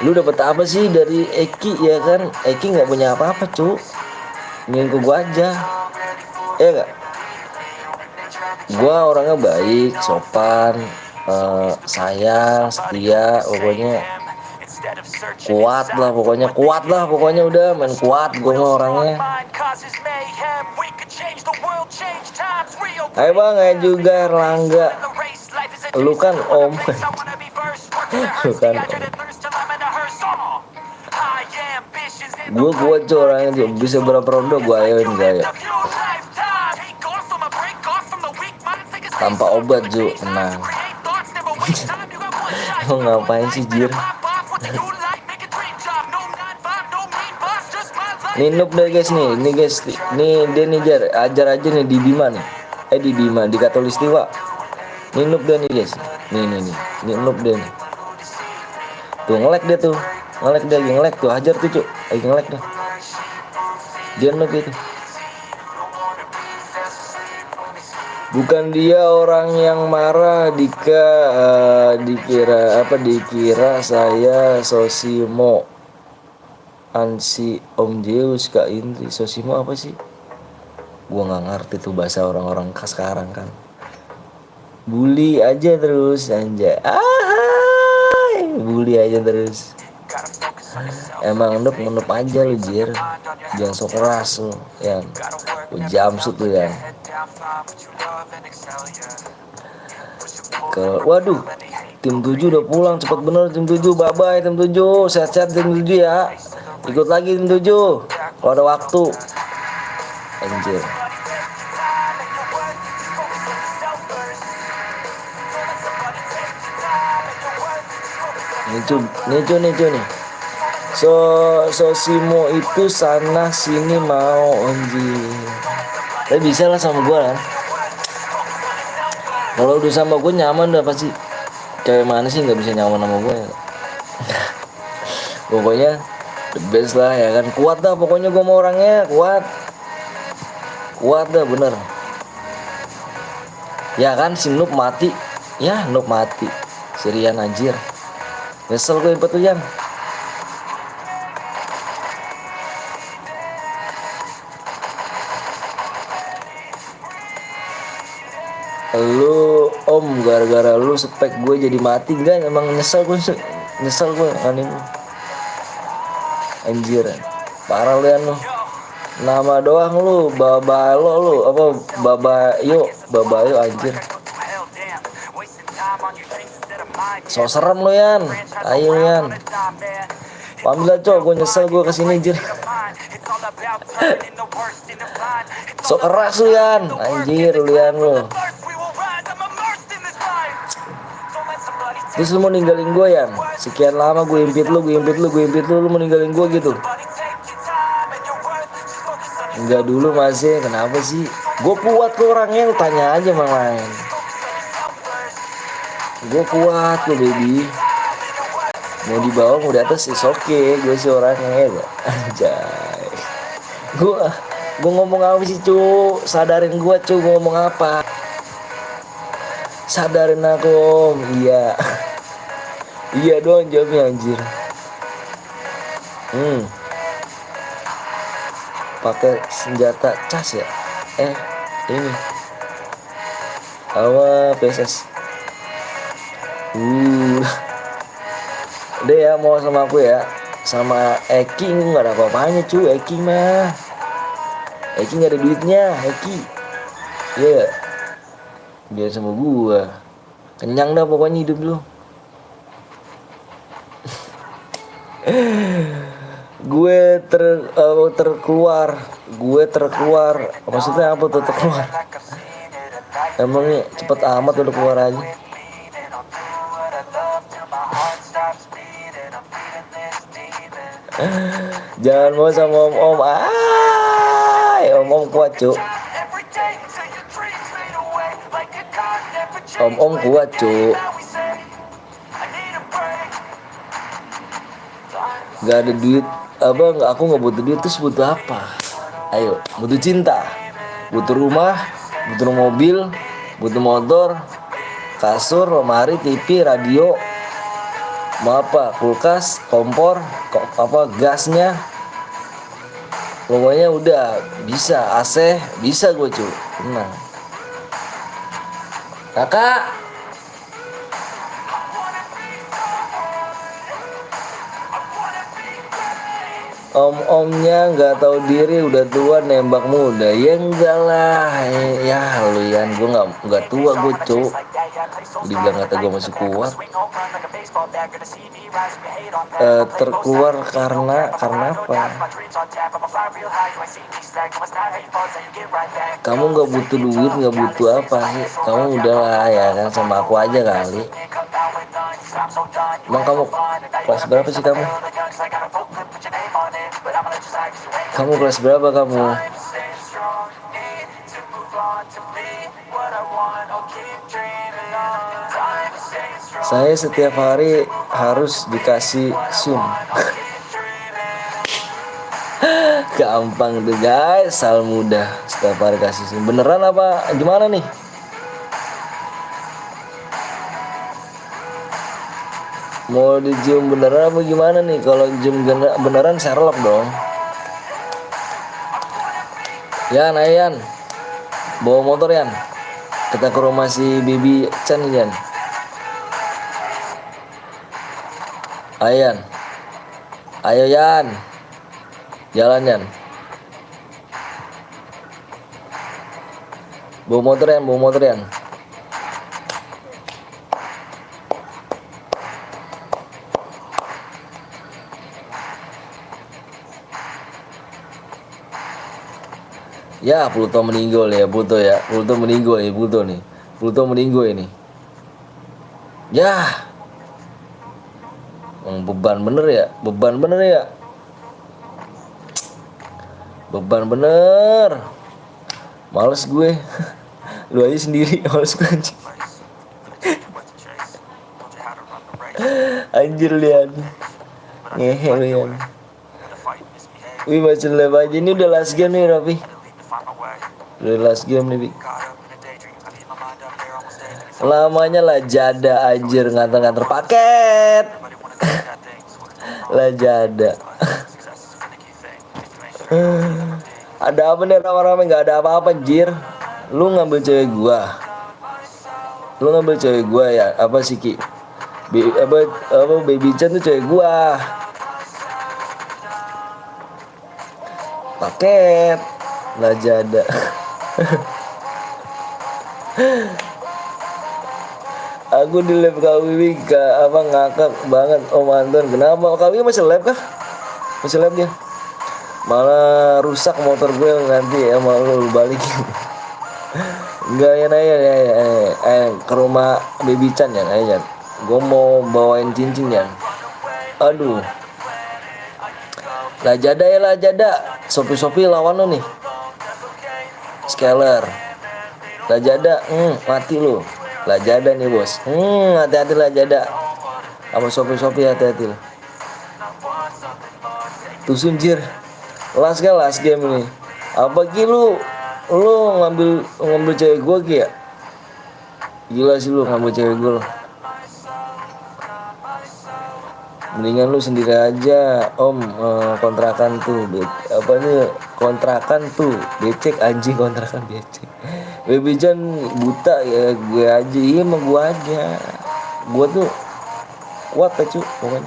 Lu dapet apa sih dari Eki ya kan? Eki nggak punya apa-apa cu. Ingin ke gua aja. Ya gak? Gua orangnya baik, sopan, sayang, setia, pokoknya kuat lah pokoknya udah main kuat gue mah orangnya. Ayo bang, ayo juga Erlangga, lu kan om. Lu kan om. Gue kuat cuy orangnya, bisa berapa ronde gue ayoin gaya. Tanpa obat Ju, tenang. Lo ngapain sih Jir? Nih noob deh guys nih, ini guys, nih dia nih Jar, ajar aja nih di Bima nih, di Bima di Katulistiwa. Nih noob deh nih guys, nih noob deh nih. Tuh ngelek dia tuh, ngelek tuh, hajar tuh Cuk, lagi ngelek deh. Dia noob itu. Bukan dia orang yang marah dikira saya Sosimo Ansi Om Zeus Kak Indri. Sosimo apa sih? Gua nggak ngerti tuh bahasa orang-orang sekarang kan. Bully aja terus anjay. Bully aja terus. Emang nup aja lu Jir. Jangan sok keras lu ya. Jamsut lu ya. Waduh, tim 7 udah pulang cepet bener tim 7. Bye bye tim 7. Sehat-sehat tim 7 ya. Ikut lagi tim 7 kalau ada waktu. Anjir. Nih. Sosimo itu sana sini mau anjir. Tapi bisa lah sama gue kan. Kalau udah sama gue nyaman udah pasti. Cewek mana sih nggak bisa nyaman sama gue? Pokoknya the best lah ya kan. Kuat dah pokoknya gue mau orangnya kuat dah bener. Ya kan si Noob mati. Ya Noob mati. Serian anjir. Nyesel gue impet tuh Yan. Lu om gara-gara lu spek gue jadi mati. Enggak emang nyesel gue aneh lu. Anjir parah lu Yan lu. Nama doang lu Babayo lu apa Babayo anjir. So serem lu Yan. Ayo Yan. Pamila cok, gue nyesel gue kesini anjir. So keras lu Yan. Anjir lu Yan lu. Terus lu mau ninggalin gue Yan. Sekian lama gue impit lu mau ninggalin gue gitu. Enggak dulu masih, kenapa sih? Gue kuat tuh orangnya, lu tanya aja sama lain. Gue kuat tuh baby. Mau di bawah mau di atas is okay. Gue sih orangnya ya. Anjay. Gue ngomong apa sih cu? Sadarin gue cu, gue ngomong apa? Sadarin aku om. Iya. Iya doang jawabnya anjir. Pakai senjata cas ya? Ini. Apa PSS? Udah ya mau sama aku ya. Sama Eki nggak ada apa-apanya cu. Eki mah. Eki nggak ada duitnya. Eki. Iya. Biar sama gua. Kenyang dah pokoknya hidup lu. Terkeluar. Maksudnya apa tuh terkeluar? Emangnya cepet amat udah keluar aja. Jangan mau sama om-om. Om-om kuat cuk. Om-om kuat cuk. Gak ada duit. Aku gak butuh duit. Terus butuh apa? Ayo, butuh cinta, butuh rumah, butuh mobil, butuh motor, kasur, lemari, TV, radio, mau apa? Kulkas, kompor, gasnya. Pokoknya udah bisa. AC bisa gue cuy. Tenang. Kakak, om-omnya nggak tahu diri udah tua nembak muda. Ya enggak lah. Ya lu Yan, gue nggak tua gue cuk. Dibilang kata gue masih kuat. Terkeluar karena apa? Kamu nggak butuh duit, nggak butuh apa sih? Kamu udahlah ya kan sama aku aja kali. Emang kamu kelas berapa sih kamu? Kamu kelas berapa kamu? Saya setiap hari harus dikasih sum. Gampang tuh guys, sal mudah setiap hari kasih sum. Beneran apa gimana nih? Mau dicium beneran apa gimana nih? Kalau cium beneran serlap dong. Yan, ayo Yan. Bawa motor Yan. Kita ke rumah si Bibi Chan Yan. Ayo Yan. Ayo Yan. Jalan Yan. Bawa motor Yan. Ya, Pluto meninggal ya, Pluto ya. Pluto meninggal nih, Pluto nih. Pluto meninggal ini. Ya. Beban bener ya. Beban bener. Males gue. Lu aja sendiri, males gue anjing. Anjir lian. Ngehe lu Yan. Wih, masih live aja. Ini udah last game nih Rafi. Udah last game nih Bi. Lamanya lah jada anjir, nganter-nganter paket. Lah jada. Ada apa nih rame-rame? Gak ada apa-apa anjir. Lu ngambil cewek gua ya? Apa sih Ki? Baby Chan tuh cewek gua. Paket lah jada. Aku di live Kak Wiwi ngakak banget Om Anton. Kenapa? Kak Wiwi masih live kah? Masih live dia. Malah rusak motor gue nanti ya, malu balikin. Enggak ya Naya ke rumah Baby Chan ya Naya. Gue mau bawain cincin ya. Aduh. Lah jada. Sopi lawan lo nih. Scaler. Lah jada, mati lu. Lah jada nih bos. Hati-hati lah jada. Sama Sopi hati-hati lah. Tuh sunjir. Last game ini. Apa Ki lu ngambil cewek gua Ki ya? Gila sih lu ngambil cewek gua lu. Mendingan lu sendiri aja Om. Kontrakan tuh becek anjing, kontrakan becek. Baby John buta ya, gue aja. Iya emang gue aja. Gue tuh kuat cu pokoknya.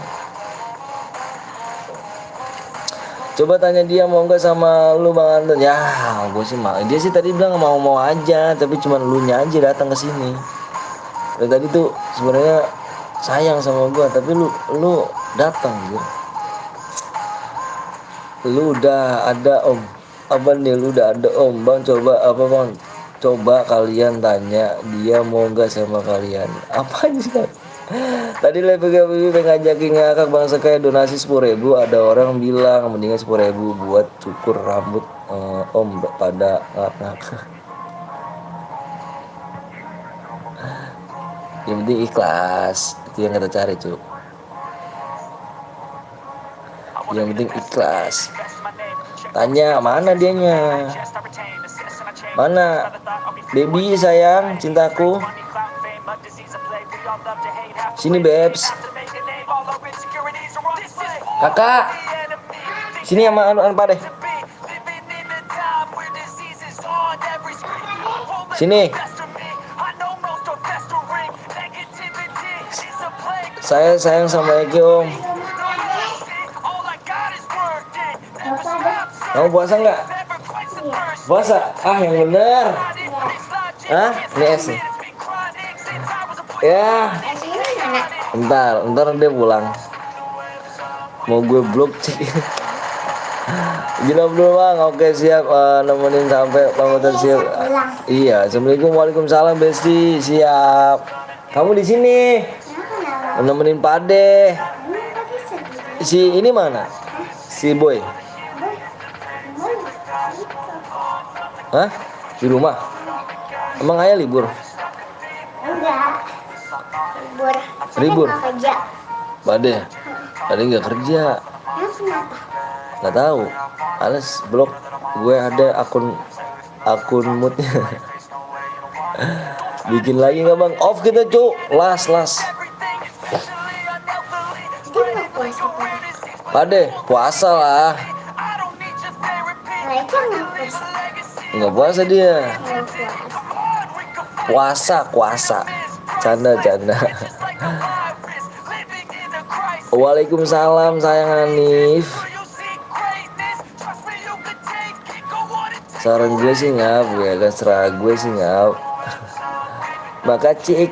Coba tanya dia mau nggak sama lu Bang Anton. Ya gue sih mau. Dia sih tadi bilang mau aja, tapi cuma lu nya aja datang ke sini. Dan tadi tuh sebenarnya sayang sama gue, tapi lu datang gitu. Lu udah ada om. Apa nih lu udah ada om bang, coba apa bang, coba kalian tanya dia mau nggak sama kalian. Apa sih Kak? Tadi LPGPB ngajakin ngakak bangsa kayak donasi 10.000. Ada orang bilang mendingan 10.000 buat cukur rambut om pada ngakak. Yang penting ikhlas, itu yang kita cari cuy. Yang penting ikhlas. Tanya mana dianya, mana baby sayang cintaku, sini babes, kakak sini sama anu pak deh, sini. Saya sayang sama Eki om. Kamu puasa nggak? Puasa? Ah yang bener. Ah ini es nih. Ya. Ntar dia pulang. Mau gue blok cek. Jinam dulu bang. Oke siap. Nemenin sampai pamatan siap. Iya. Assalamualaikum, waalaikumsalam Besti. Siap. Kamu di sini. Nemenin Pade. Si ini mana? Si Boy. Hah? Di rumah? Emang ayah libur? Enggak. Libur? Nggak kerja. Pade nggak kerja. Kenapa? Nggak tahu. Ales blok. Gue ada akun moodnya. Bikin lagi nggak bang? Off kita cu. Las. Dia nggak puasa Pade puasa lah. Mereka nggak puasa. Nggak puasa dia. Nggak puasa. Kuasa. Canda. Waalaikumsalam sayang Hanif. Saran gue sih ngap, ya kan serah gue sih ngap. Makasih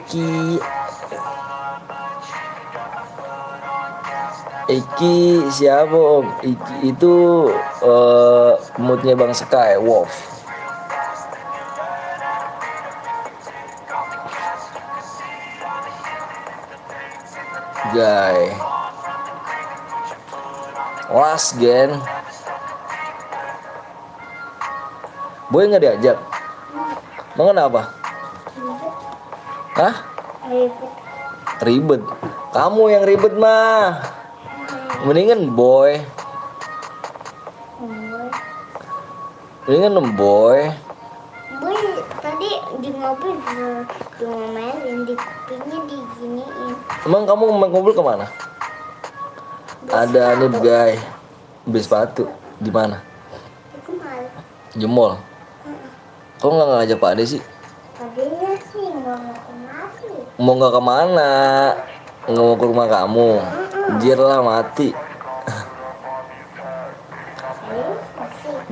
Eki siapa om? Iki itu moodnya Bang Sky Wolf. Guy last gen. Boy nggak diajak? Mau kenapa? Hah? Ribet. Kamu yang ribet mah. Mendingan boy. Boy tadi di mobil diomelin, di kupingnya diginiin. Emang kamu main mobil kemana? Ada nih guy. Beli sepatu. Di mana? Itu malu. Jemol. Kok nggak ngajak Pak Ade sih? Tadinya sih nggak mau kemari. Mau nggak kemana? Nggak mau ke rumah kamu? Jir lah mati.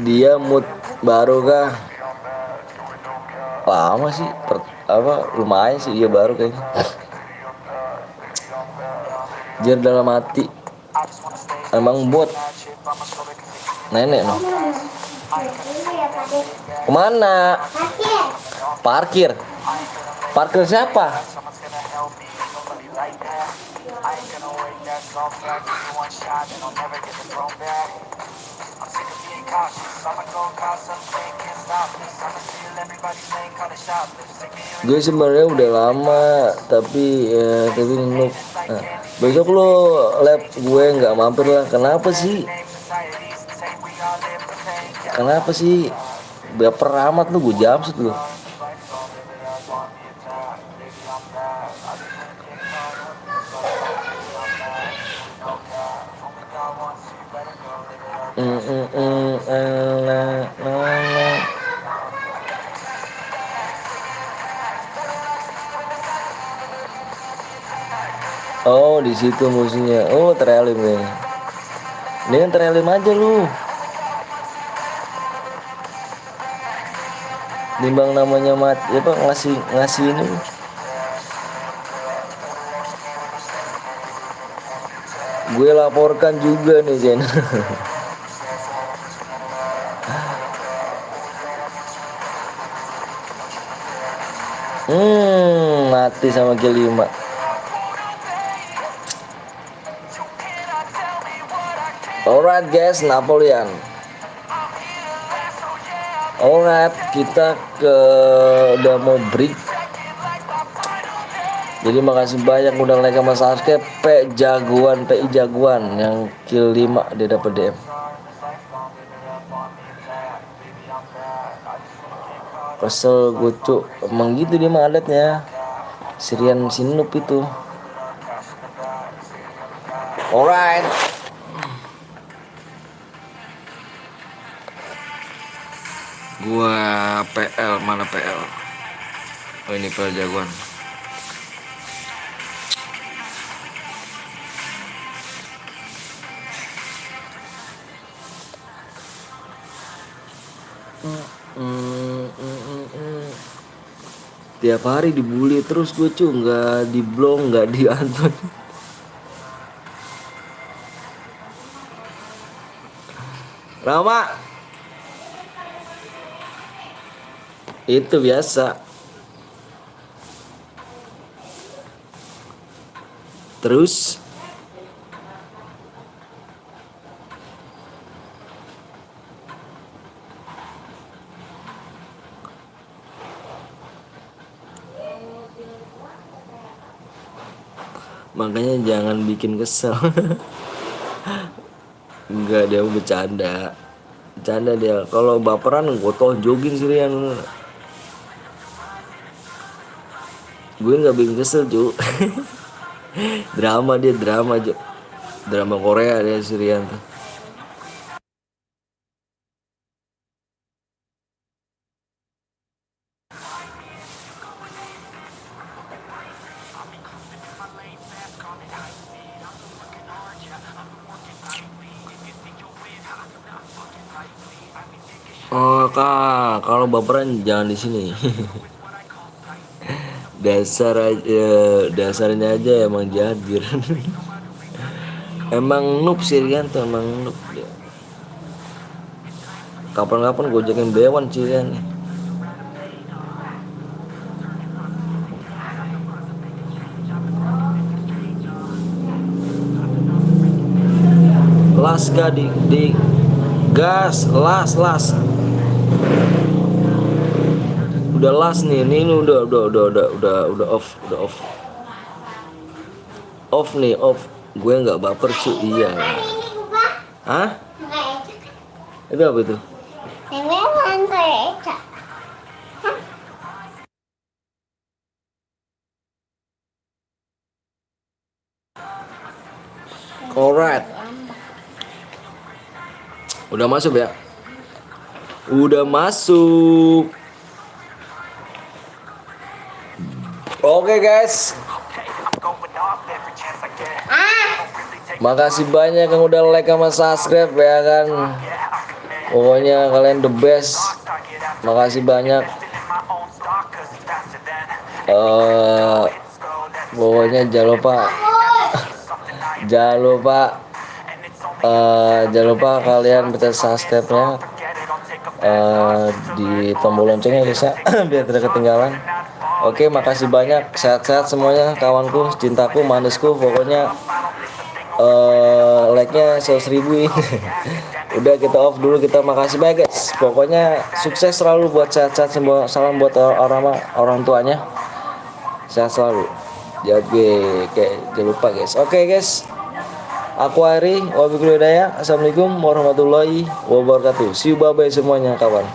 Dia mood baru kah? Lama sih, lumayan sih, iya baru kayaknya. Jir dalam hati. Emang bot. Nenek no. Kemana? Parkir. Parkir siapa? Gue sebenarnya udah lama tapi noob. Nah, besok lo lab gue nggak mampir lah. Kenapa sih? Baper amat lu, gue jamsut lu. Oh di situ musuhnya. Oh terelim nih. Ini kan terelim aja lu. Nimbang namanya mati apa ngasih ini. Gue laporkan juga nih Jen. Mati sama G5. Alright guys, Napoleon. Alright, kita udah mau break. Jadi makasih banyak udah like sama subscribe. PI jagoan yang kill 5 dia dapat DM. Kesel gue cuk, emang gitu dia mah adatnya. Sirian Sinup itu. Alright. Gua PL, mana PL? Oh ini PL jagoan. Tiap hari dibully terus gue cu, nggak diblok, nggak dianton. Rama, itu biasa. Terus makanya jangan bikin kesel. Enggak, dia bercanda. Bercanda dia. Kalau baperan gue tonjokin sirian. Gue nggak bikin kesel cu. Drama dia, drama aja. Drama Korea dia sirian tuh. Oh kak, kalau baperan jangan di sini. Dasarnya aja emang jahir. Emang noob sirian tuh, emang noob dia. Kapan-kapan gue jakin bewan sirian nih. Las gak di gas, las. Udah las nih, ini udah off nih, off. Gue nggak baper cu, iya. Hah? Itu apa itu? Alright. Udah masuk ya? Udah masuk. Oke guys. Makasih banyak yang udah like sama subscribe ya kan. Pokoknya kalian the best. Makasih banyak. Pokoknya jangan lupa kalian pencet subscribe-nya, di tombol loncengnya guys ya. Biar tidak ketinggalan. Oke, makasih banyak. Sehat-sehat semuanya kawanku, cintaku, manisku. Pokoknya like-nya 100.000. Udah kita off dulu, kita makasih banyak guys. Pokoknya sukses selalu buat sehat-sehat semua. Salam buat orang tuanya. Sehat selalu. Jangan lupa guys. Oke guys. Aku Ari, wabillahi hidayah. Assalamualaikum warahmatullahi wabarakatuh. See you, bye bye semuanya kawan.